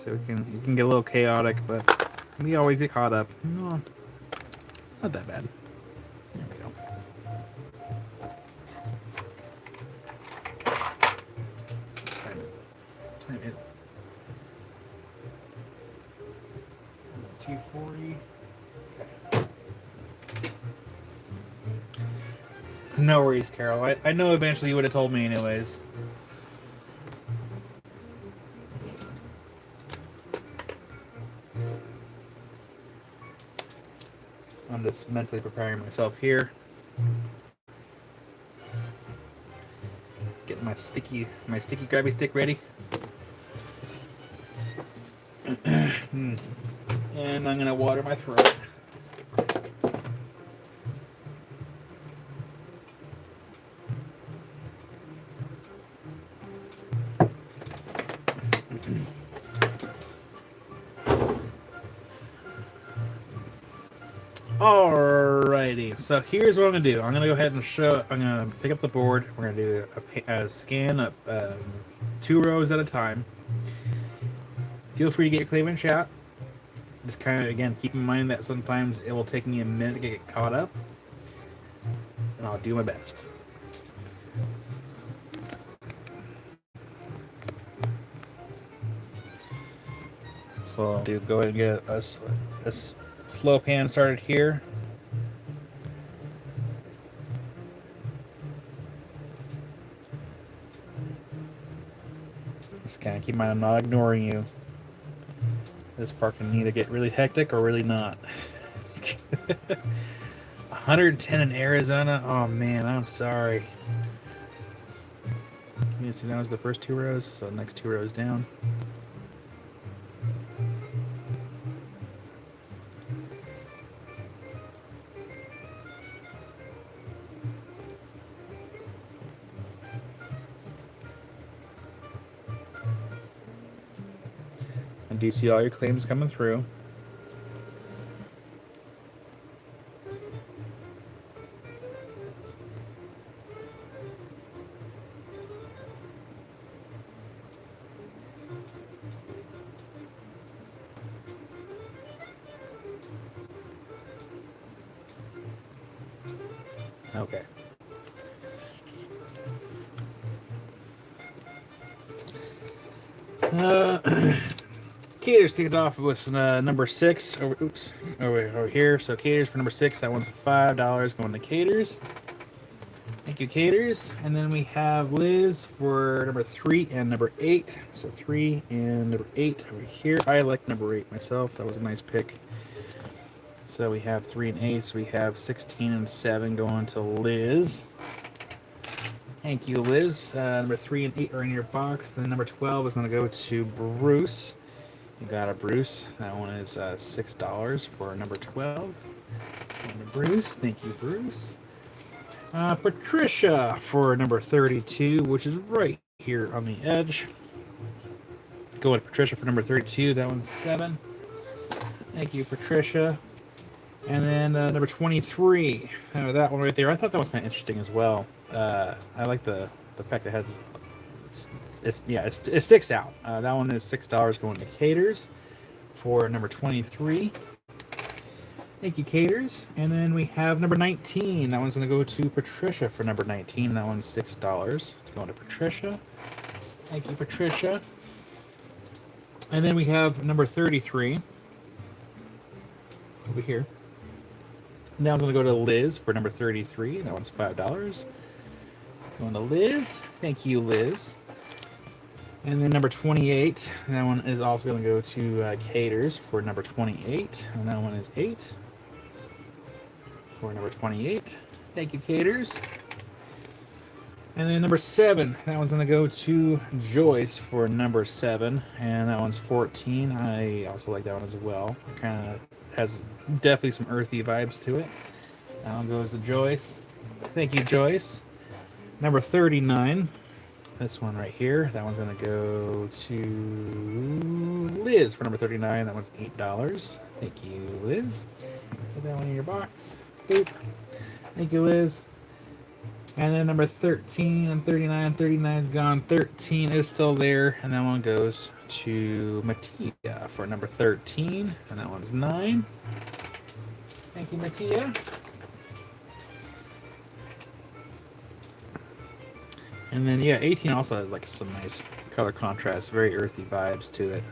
A: it can get a little chaotic, but we always get caught up. No, not that bad. There we go. Time is 2:40. Okay. No worries, Carol. I know eventually you would have told me anyways. I'm just mentally preparing myself here. Getting my sticky grabby stick ready. And I'm gonna water my throat. Alrighty, so here's what I'm gonna do. I'm gonna go ahead and show. I'm gonna pick up the board. We're gonna do a scan of 2 rows at a time. Feel free to get your claim in chat. Just kind of, again, keep in mind that sometimes it will take me a minute to get caught up, and I'll do my best. So I'll do. Go ahead and get a slow pan started here. Just kind of keep in mind I'm not ignoring you. This part can either get really hectic or really not. 110 in Arizona? Oh man, I'm sorry. You see, that was the first 2 rows, so the next 2 rows down. Do you see all your claims coming through? Okay. Caters kicked off with number 6. Over here. So Caters for number 6. That one's $5 going to Caters. Thank you, Caters. And then we have Liz for number 3 and number 8. So 3 and number 8 over here. I like number 8 myself. That was a nice pick. So we have 3 and 8. So we have 16 and 7 going to Liz. Thank you, Liz. Number 3 and 8 are in your box. Then number 12 is going to go to Bruce. You got a Bruce. That one is $6 for number 12. Bruce. Thank you, Bruce. Patricia for number 32, which is right here on the edge. Go with Patricia for number 32. That one's 7. Thank you, Patricia. And then number 23. That one right there. I thought that was kind of interesting as well. I like the fact that it sticks out. That one is $6 going to Caters for number 23. Thank you, Caters. And then we have number 19. That one's going to go to Patricia for number 19. That one's $6. It's going to Patricia. Thank you, Patricia. And then we have number 33 over here. Now I'm going to go to Liz for number 33. That one's $5. Going to Liz. Thank you, Liz. And then number 28. That one is also going to go to Caters for number 28. And that one is 8 for number 28. Thank you, Caters. And then number 7. That one's going to go to Joyce for number 7. And that one's 14. I also like that one as well. It kind of has definitely some earthy vibes to it. That one goes to Joyce. Thank you, Joyce. Number 39. This one right here. That one's going to go to Liz for number 39. That one's $8. Thank you, Liz. Put that one in your box. Boop. Thank you, Liz. And then number 13 and 39. 39 is gone. 13 is still there. And that one goes to Mattia for number 13. And that one's 9. Thank you, Mattia. And then, yeah, 18 also has like some nice color contrast, very earthy vibes to it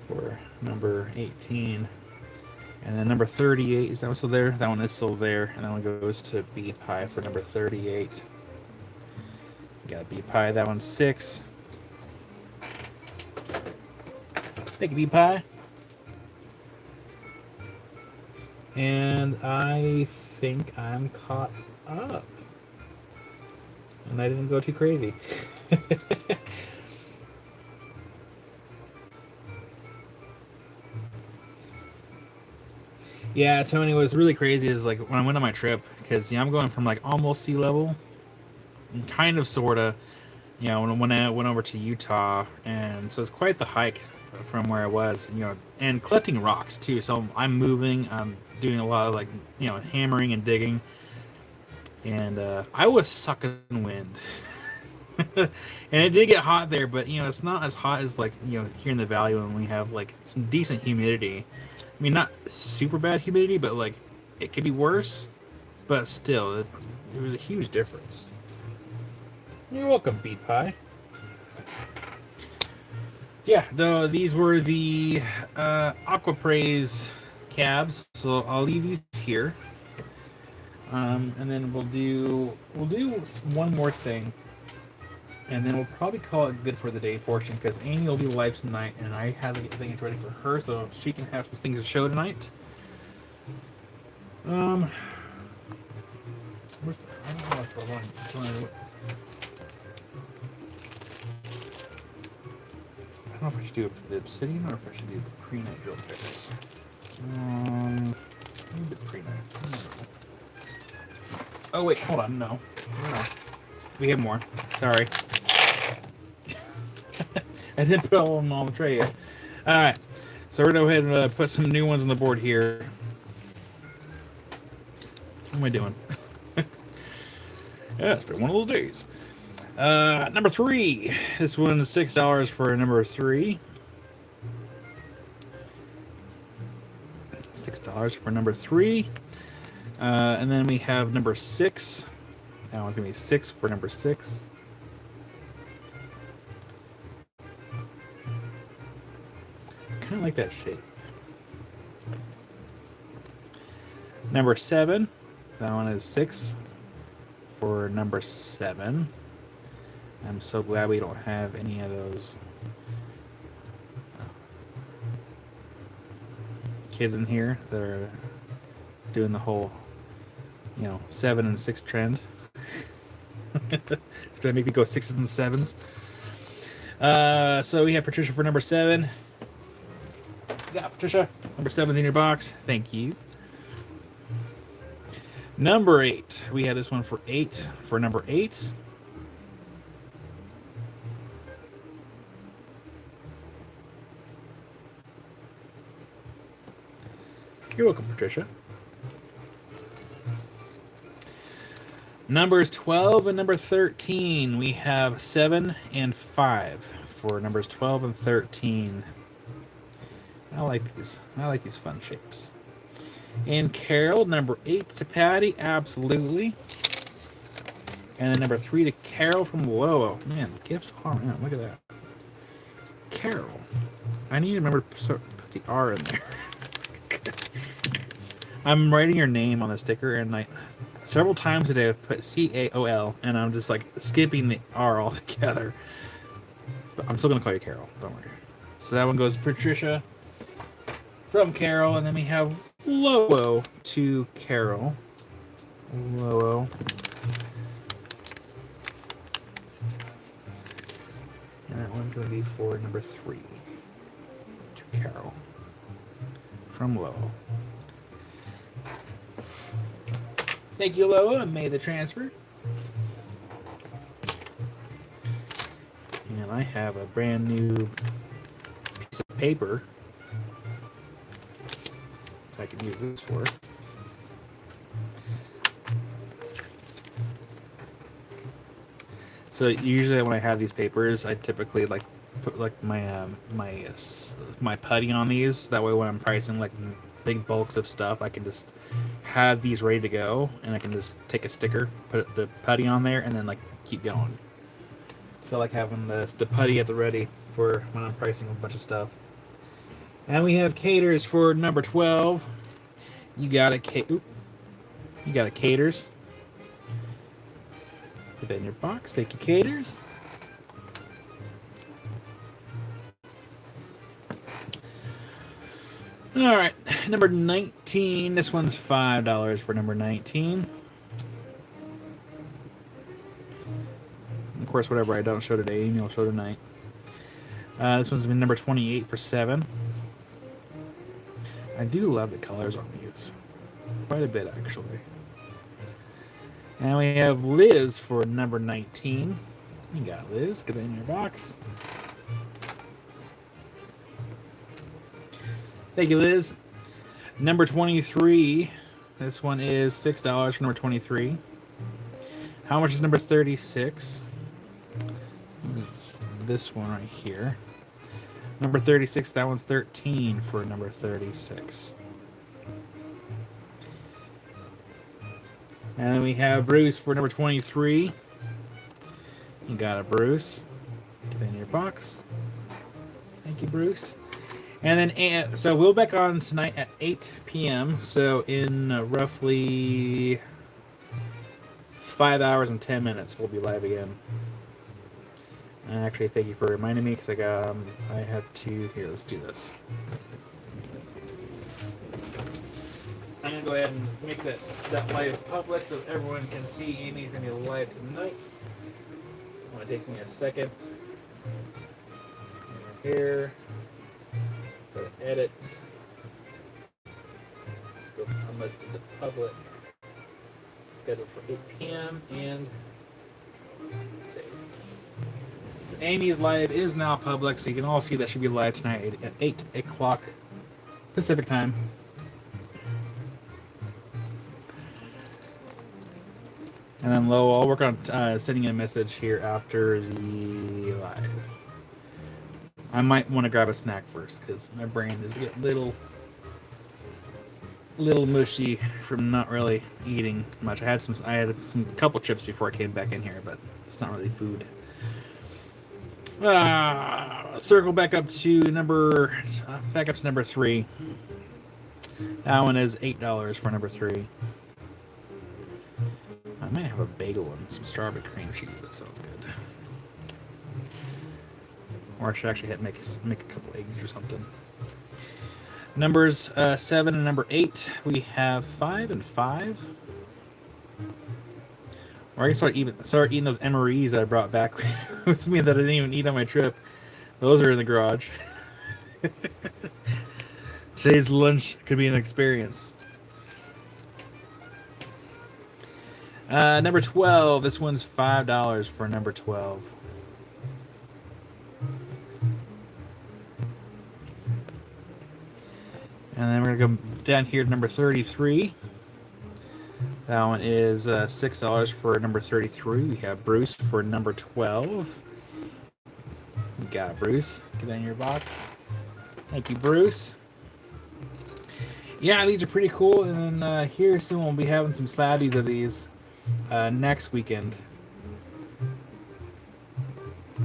A: for number 18. And then number 38, is that one still there? That one is still there. And that one goes to Bee Pie for number 38. You got Bee Pie, that one's 6. Thank you, Bee Pie. And I think I'm caught up. And I didn't go too crazy. Yeah, Tony, was really crazy is like when I went on my trip, because I'm going from like almost sea level, and kind of sorta, when I went over to Utah, and so it's quite the hike from where I was, and collecting rocks too. So I'm moving, I'm doing a lot of like hammering and digging, and I was sucking wind. And it did get hot there, but it's not as hot as like here in the valley when we have like some decent humidity. I mean, not super bad humidity, but like it could be worse. But still, it was a huge difference. You're welcome, Bee Pie. Yeah, these were the Aquapraise cabs, so I'll leave these here. And then we'll do one more thing, and then we'll probably call it good for the day portion, because Amy will be live tonight, and I have to get things ready for her so she can have some things to show tonight. I don't know if I want I don't know if I should do the Obsidian or if I should do the pre-night drill picks. Maybe the pre-night. Oh wait, hold on, no. We have more. Sorry. I didn't put all of them on the tray yet. Alright, so we're going to go ahead and put some new ones on the board here. What am I doing? Yeah, it's been one of those days. Number 3. This one's $6 for number 3. $6 for number 3. And then we have number 6. That one's going to be 6 for number 6. Kind of like that shape. Number 7. That one is 6 for number 7. I'm so glad we don't have any of those kids in here that are doing the whole 7 and 6 trend. It's gonna make me go 6s and 7s. So we have Patricia for number 7. Yeah, Patricia, number 7 in your box. Thank you. Number 8. We have this one for 8 for number 8. You're welcome, Patricia. Numbers 12 and number 13. We have 7 and 5 for numbers 12 and 13. I like these. I like these fun shapes. And Carol, number 8 to Patty, absolutely. And then number 3 to Carol from Lowell. Man, gifts are man, look at that. Carol. I need to remember to put the R in there. I'm writing your name on the sticker, and like several times today I've put CAOL, and I'm just like skipping the R altogether. But I'm still gonna call you Carol. Don't worry. So that one goes Patricia from Carol, and then we have Lowell to Carol. Lowell. And that one's going to be for number 3 to Carol from Lowell. Thank you, Lowell, and made the transfer. And I have a brand new piece of paper I can use this for. So usually when I have these papers, I typically like put like my my putty on these. That way when I'm pricing like big bulks of stuff, I can just have these ready to go, and I can just take a sticker, put the putty on there, and then like keep going. So I like having the putty at the ready for when I'm pricing a bunch of stuff. And we have Caters for number 12. You got a you got a Caters. Put that in your box. Thank you, Caters. All right, number 19. This one's $5 for number 19. Of course, whatever I don't show today, Amy will show tonight. This one's been number 28 for 7. I do love the colors on these. Quite a bit, actually. And we have Liz for number 19. You got Liz. Get it in your box. Thank you, Liz. Number 23. This one is $6 for number 23. How much is number 36? This one right here. Number 36, that one's 13 for number 36. And then we have Bruce for number 23. You got a Bruce. Get in your box. Thank you, Bruce. And then, so we'll be back on tonight at 8 p.m. So in roughly 5 hours and 10 minutes, we'll be live again. And actually, thank you for reminding me, because I have to. Here, let's do this. I'm gonna go ahead and make that live public so everyone can see Amy's gonna be live tonight. It takes me a second. Here, go to edit. Go almost to the public. Scheduled for 8 p.m. and save. So Amy's live is now public, so you can all see that she'll be live tonight at 8 o'clock Pacific time. And then Lo, I'll work on sending a message here after the live. I might want to grab a snack first because my brain is getting little mushy from not really eating much. I had some couple chips before I came back in here, but it's not really food. Circle back up to number 3. That one is $8 for number 3. I might have a bagel and some strawberry cream cheese. That sounds good. Or I should actually make a couple eggs or something. Numbers 7 and number 8. We have 5 and 5. Or I can start eating those MREs that I brought back with me that I didn't even eat on my trip. Those are in the garage. Today's lunch could be an experience. Number 12. This one's $5 for number 12. And then we're gonna go down here, number 33. That one is $6 for number 33. We have Bruce for number 12. You got it, Bruce. Get that in your box. Thank you, Bruce. Yeah, these are pretty cool. And then here soon we'll be having some slabbies of these next weekend.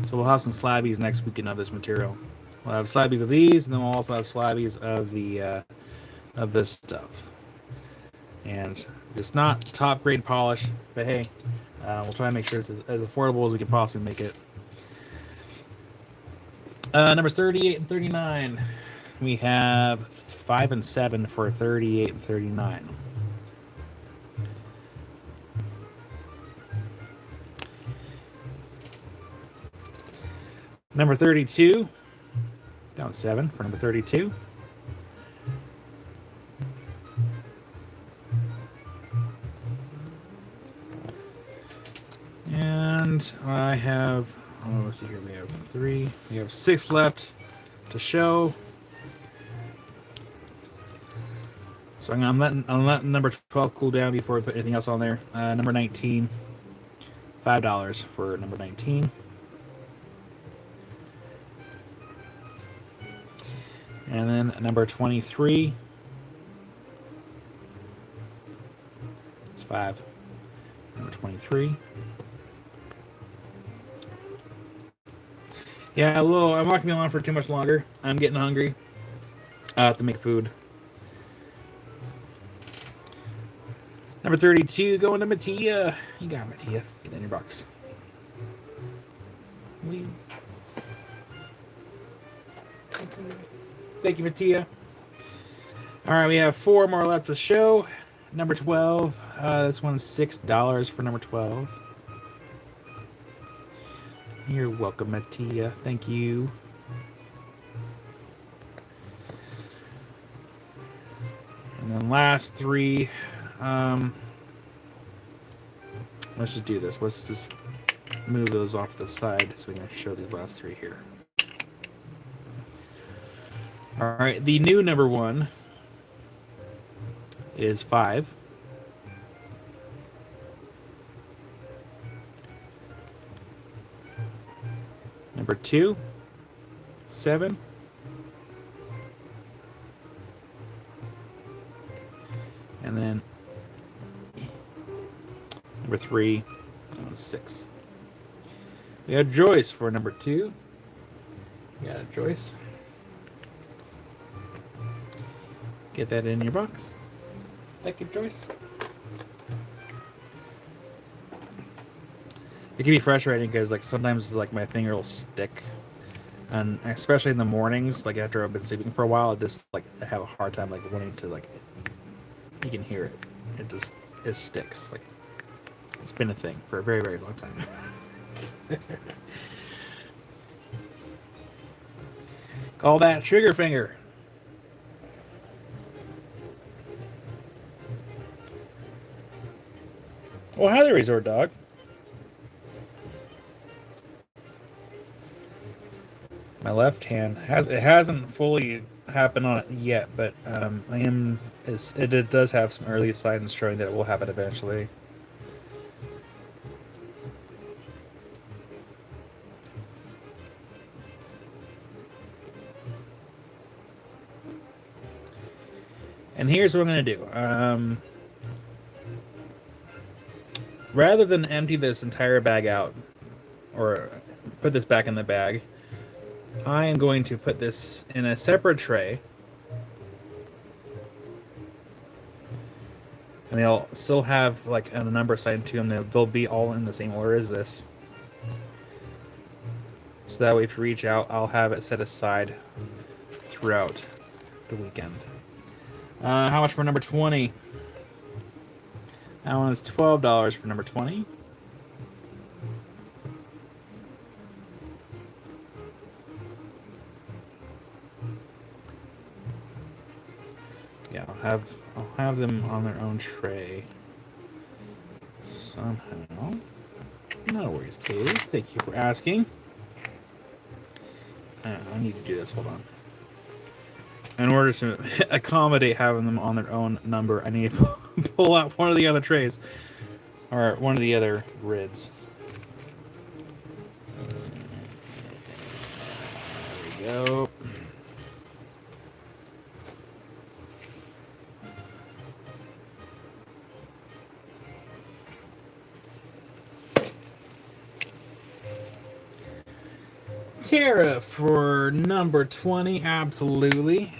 A: So we'll have some slabbies next weekend of this material. We'll have slabbies of these, and then we'll also have slabbies of the of this stuff. And it's not top grade polish, but hey, we'll try and make sure it's as affordable as we can possibly make it. Numbers 38 and 39. We have 5 and 7 for 38 and 39. Number 32. Down 7 for number 32. And I have, let's see here, we have 3. We have 6 left to show. So I'm letting number 12 cool down before I put anything else on there. Number 19, $5 for number 19. And then number 23. It's 5. Number 23. Yeah, I'm not gonna be on for too much longer. I'm getting hungry. I have to make food. Number 32 going to Mattia. You got it, Mattia. Get in your box. Thank you, Mattia. All right, we have 4 more left to show. Number 12. This one's $6 for number 12. You're welcome, Mattia. Thank you. And then last 3. Let's just do this. Let's just move those off the side so we can show these last 3 here. All right, the new number 1 is 5. Number 2, 7. And then number 3, 6. We have Joyce for number 2. Yeah, Joyce. Get that in your box. Thank you, Joyce. It can be frustrating because like sometimes like my finger will stick, and especially in the mornings, like after I've been sleeping for a while, it just like I have a hard time like wanting to like. You can hear it. It sticks. Like it's been a thing for a very, very long time. Call that sugar finger. Oh, hi there, Resort Dog. My left hand hasn't fully happened on it yet, but it does have some early signs showing that it will happen eventually. And here's what I'm going to do. Rather than empty this entire bag out, or put this back in the bag, I am going to put this in a separate tray. And they'll still have like a number assigned to them. They'll be all in the same order as this. So that way if you reach out, I'll have it set aside throughout the weekend. How much for number 20? That one is $12 for number 20. Yeah, I'll have them on their own tray somehow. No worries, Katie. Thank you for asking. I need to do this. Hold on. in order to accommodate having them on their own number, I need to pull out one of the other trays or one of the other grids. There we go. Tara for number 20, absolutely.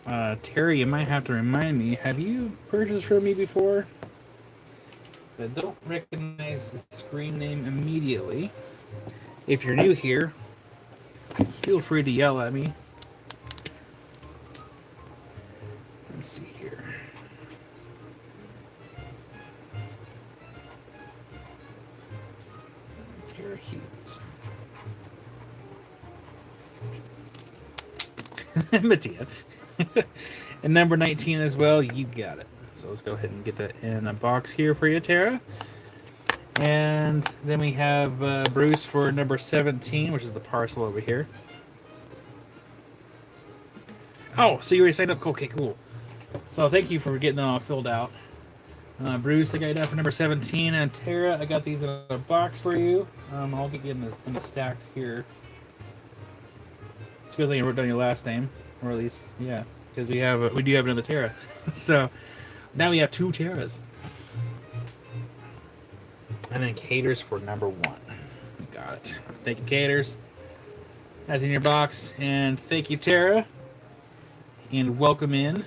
A: Tara, you might have to remind me, have you purchased from me before? I don't recognize the screen name immediately. If you're new here, feel free to yell at me. Let's see here. Tara Hughes. Mattia. And number 19 as well, you got it. So let's go ahead and get that in a box here for you, Tara. And then we have Bruce for number 17, which is the parcel over here. Oh, so you already signed up? Okay, cool. So thank you for getting that all filled out. Bruce, I got you down for number 17. And Tara, I got these in a box for you. I'll get you in the stacks here. It's a good thing you wrote down your last name, or at least, yeah, because we do have another Tara. So now we have 2 Taras. And then Caters for number 1. You got it. Thank you, Caters. That's in your box. And thank you, Tara. And welcome in.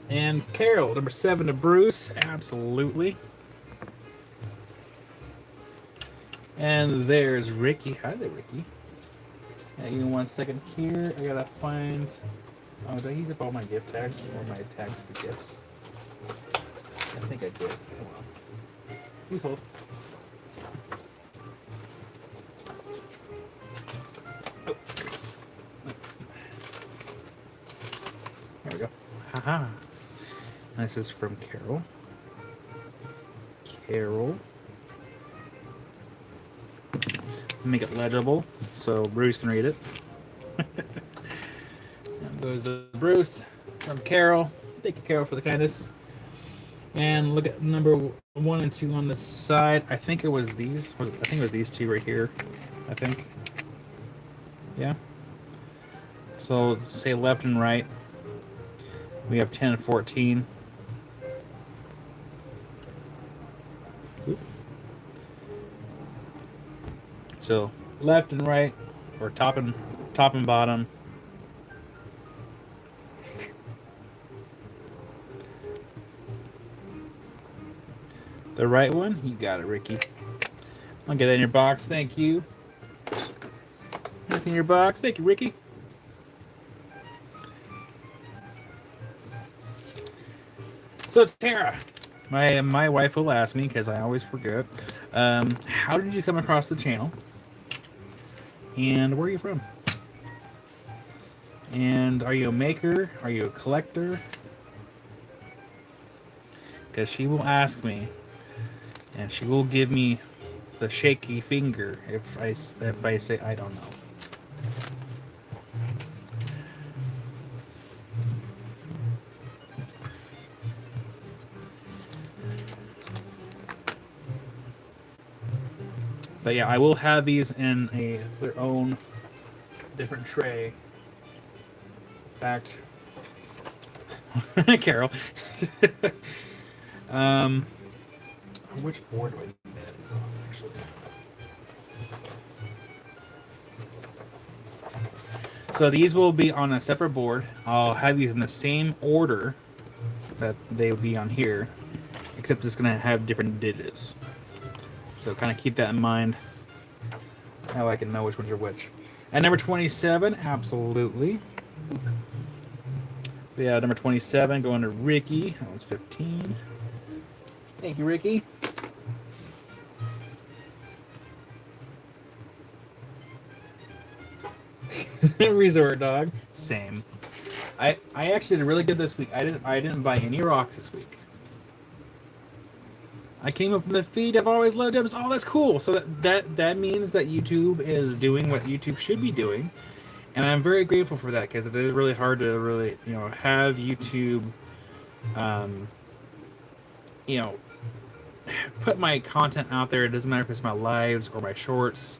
A: And Carol, number 7 to Bruce. Absolutely. And there's Ricky. Hi there, Ricky. Give me 1 second here. I gotta find... Oh, did I use up all my gift tags? Or my tags for gifts? I think I did. Hold on. Please hold. Oh. There we go. Haha. This is from Carol. Carol. Make it legible so Bruce can read it. That goes to Bruce from Carol. Thank you, Carol, for the kindness. And look at number 1 and 2 on the side. I think it was these. I think it was these 2 right here. I think. Yeah. So say left and right. We have 10 and 14. Oop. So left and right, or top and bottom. The right one, you got it, Ricky. I'll get that in your box. Thank you. That's in your box. Thank you, Ricky. So Tara, my wife will ask me because I always forget. How did you come across the channel? And where are you from? And are you a maker? Are you a collector? Because she will ask me, and she will give me the shaky finger if I say I don't know. But yeah, I will have these in their own different tray. In fact, Carol. Which board do I need to have these on, actually? So these will be on a separate board. I'll have these in the same order that they will be on here, except it's going to have different digits. So kind of keep that in mind, how I can know which ones are which. At number 27, absolutely. So yeah, number 27 going to Ricky. That was 15. Thank you, Ricky. Resort dog. Same. I actually did really good this week. I didn't buy any rocks this week. I came up from the feed. I've always loved him. Oh, that's cool. So that means that YouTube is doing what YouTube should be doing, and I'm very grateful for that because it is really hard to really have YouTube, you know, put my content out there. It doesn't matter if it's my lives or my shorts,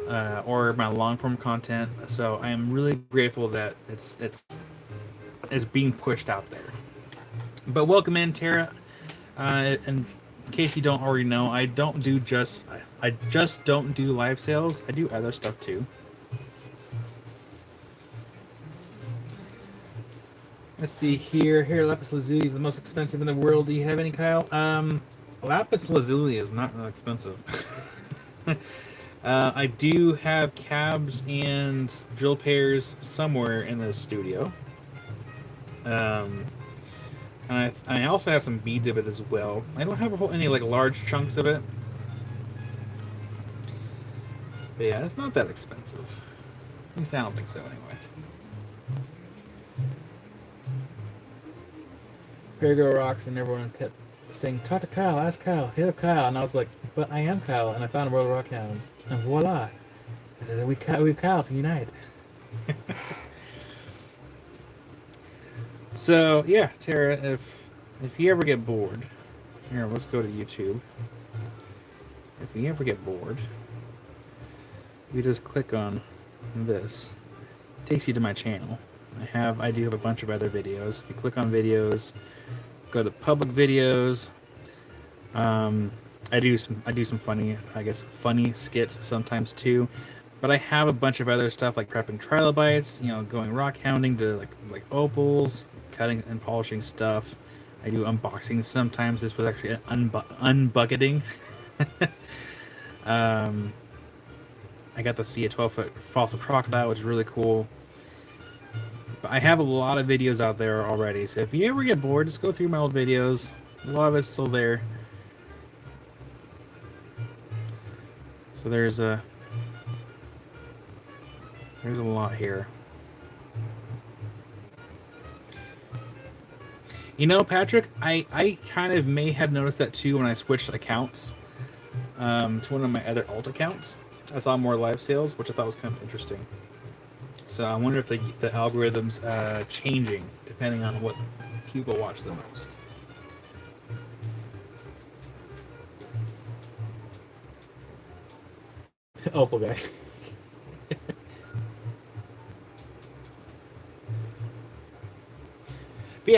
A: or my long form content. So I am really grateful that it's being pushed out there. But welcome in, Tara. And in case you don't already know, I just don't do live sales. I do other stuff too. Let's see here. Here, lapis lazuli is the most expensive in the world. Do you have any, Kyle? Lapis lazuli is not that expensive. I do have cabs and drill pairs somewhere in the studio. And I also have some beads of it as well. I don't have any like large chunks of it. But yeah, it's not that expensive. At least I don't think so anyway. Parago rocks, and everyone kept saying, talk to Kyle, ask Kyle, hit up Kyle. And I was like, but I am Kyle, and I found World of Rock Hounds. And voila. We Kyles unite. So yeah, Tara, if you ever get bored, here, let's go to YouTube. If you ever get bored, you just click on this. It takes you to my channel. I do have a bunch of other videos. If you click on videos, go to public videos. I do some funny skits sometimes too. But I have a bunch of other stuff like prepping trilobites, going rock hounding to like opals, cutting and polishing stuff. I do unboxings sometimes. This was actually an unbucketing. I got to see a 12-foot fossil crocodile, which is really cool. But I have a lot of videos out there already, so if you ever get bored, just go through my old videos. A lot of it's still there. So there's a lot here. Patrick, I kind of may have noticed that too when I switched accounts to one of my other alt accounts. I saw more live sales, which I thought was kind of interesting. So I wonder if the algorithm's changing depending on what people watch the most. Opal guy. But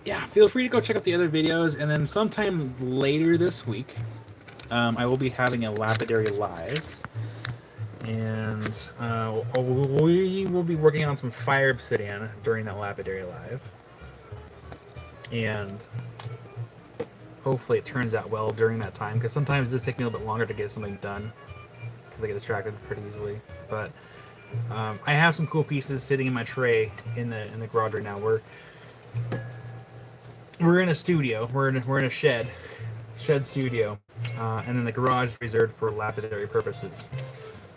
A: yeah, feel free to go check out the other videos, and then sometime later this week, I will be having a lapidary live, and we will be working on some fire obsidian during that lapidary live, and hopefully it turns out well during that time, because sometimes it does take me a little bit longer to get something done because I get distracted pretty easily. But I have some cool pieces sitting in my tray in the garage right now. We're in a studio. We're in a shed studio, and then the garage is reserved for lapidary purposes.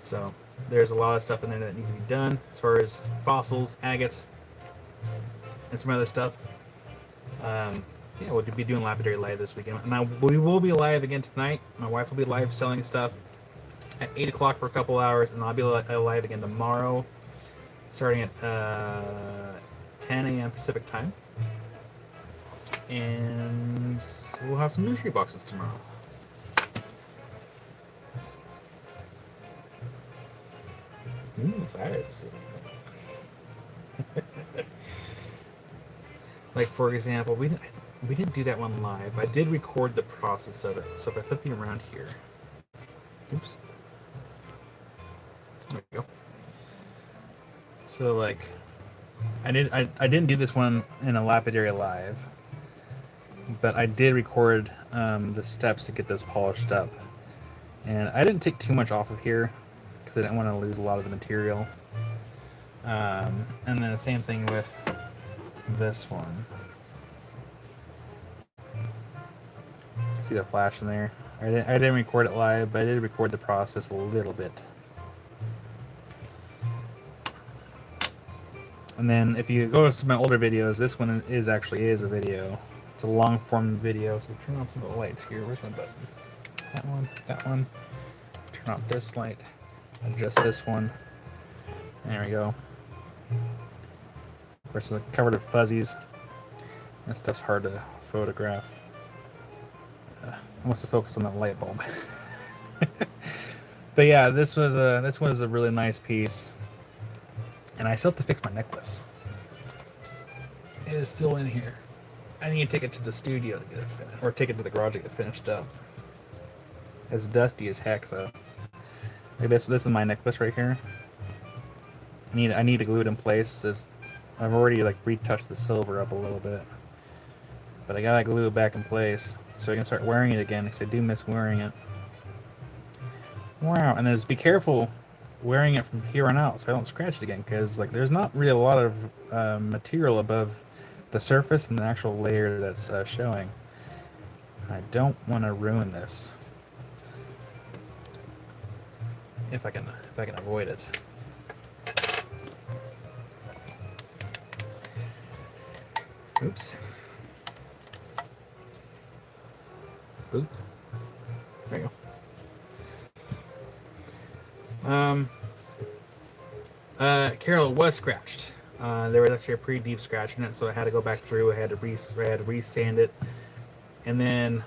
A: So there's a lot of stuff in there that needs to be done as far as fossils, agates, and some other stuff. Yeah, we'll be doing lapidary live this weekend. Now we will be live again tonight. My wife will be live selling stuff at 8 o'clock for a couple hours, and I'll be live again tomorrow, starting at 10 a.m. Pacific time. And we'll have some mystery boxes tomorrow. Fire. Like, for example, we didn't do that one live. I did record the process of it. So if I flip you around here, oops. There we go. So like, I didn't do this one in a lapidary live, but I did record the steps to get those polished up, and I didn't take too much off of here because I didn't want to lose a lot of the material. And then the same thing with this one. See the flash in there? I didn't record it live, but I did record the process a little bit. And then if you go to my older videos, this one is a video It's a long form video, so turn on some of the lights here. Where's my button? That one, that one. Turn off this light. Adjust this one. There we go. Of course, it's covered with fuzzies. That stuff's hard to photograph. I want to focus on that light bulb. But yeah, this was a really nice piece, and I still have to fix my necklace. It is still in here. I need to take it to the studio to get it finished, or take it to the garage to get it finished up. It's dusty as heck, though. Like this is my necklace right here. I need to glue it in place. I've already like retouched the silver up a little bit, but I gotta glue it back in place so I can start wearing it again, because I do miss wearing it. Wow, and then just be careful wearing it from here on out so I don't scratch it again, because like there's not really a lot of material above the surface and the actual layer that's showing. I don't want to ruin this if I can avoid it. Oops. Boop. There you go. Carol was scratched. There was actually a pretty deep scratch in it, so I had to go back through. I had to re-sand it, and then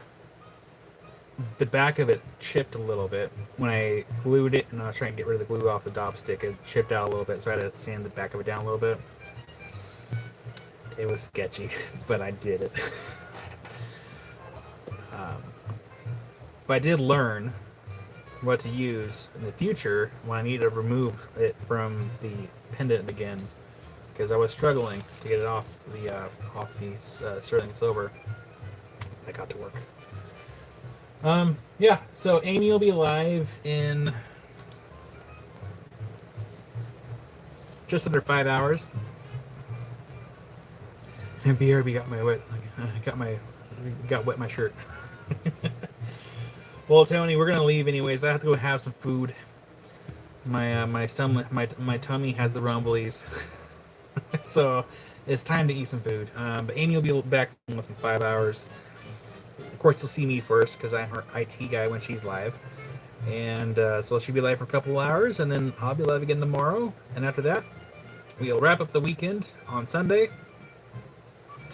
A: the back of it chipped a little bit when I glued it, and I was trying to get rid of the glue off the dop stick. It chipped out a little bit, so I had to sand the back of it down a little bit. It was sketchy, but I did it. But I did learn what to use in the future when I need to remove it from the pendant again, because I was struggling to get it off the sterling silver. I got to work. Yeah, so Amy will be live in just under 5 hours. And BRB got wet my shirt. Well, Tony, we're gonna leave anyways. I have to go have some food. My stomach, my tummy has the rumblies, so it's time to eat some food. But Amy will be back in less than 5 hours. Of course, you'll see me first because I'm her IT guy when she's live, and so she'll be live for a couple hours, and then I'll be live again tomorrow. And after that, we'll wrap up the weekend on Sunday.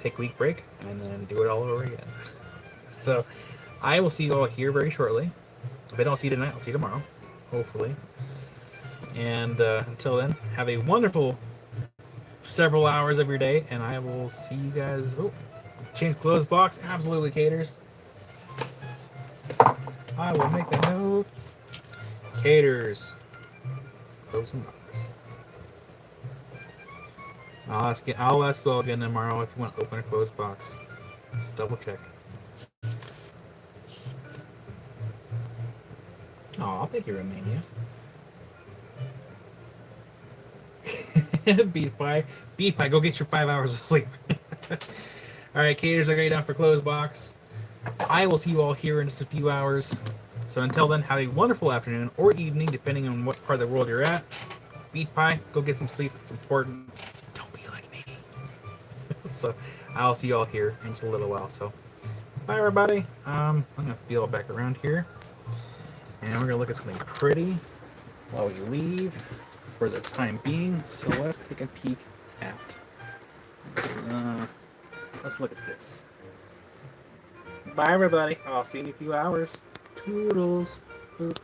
A: Take a week break, and then do it all over again. So I will see you all here very shortly. If I don't see you tonight, I'll see you tomorrow, hopefully. And until then, have a wonderful several hours of your day, and I will see you guys. Oh, change clothes box. Absolutely, Caters. I will make the note. Caters. Closing box. I'll ask you all again tomorrow if you want to open a closed box. Just double check. Oh, thank you, Romania. Beef pie, go get your 5 hours of sleep. All right, Caters, I got you down for closed box. I will see you all here in just a few hours. So until then, have a wonderful afternoon or evening, depending on what part of the world you're at. Beef pie, go get some sleep. It's important. Don't be like me. So I'll see you all here in just a little while. So bye, everybody. I'm gonna feel back around here. And we're going to look at something pretty while we leave for the time being. So let's take a peek at. Let's look at this. Bye, everybody. I'll see you in a few hours. Toodles. Boop.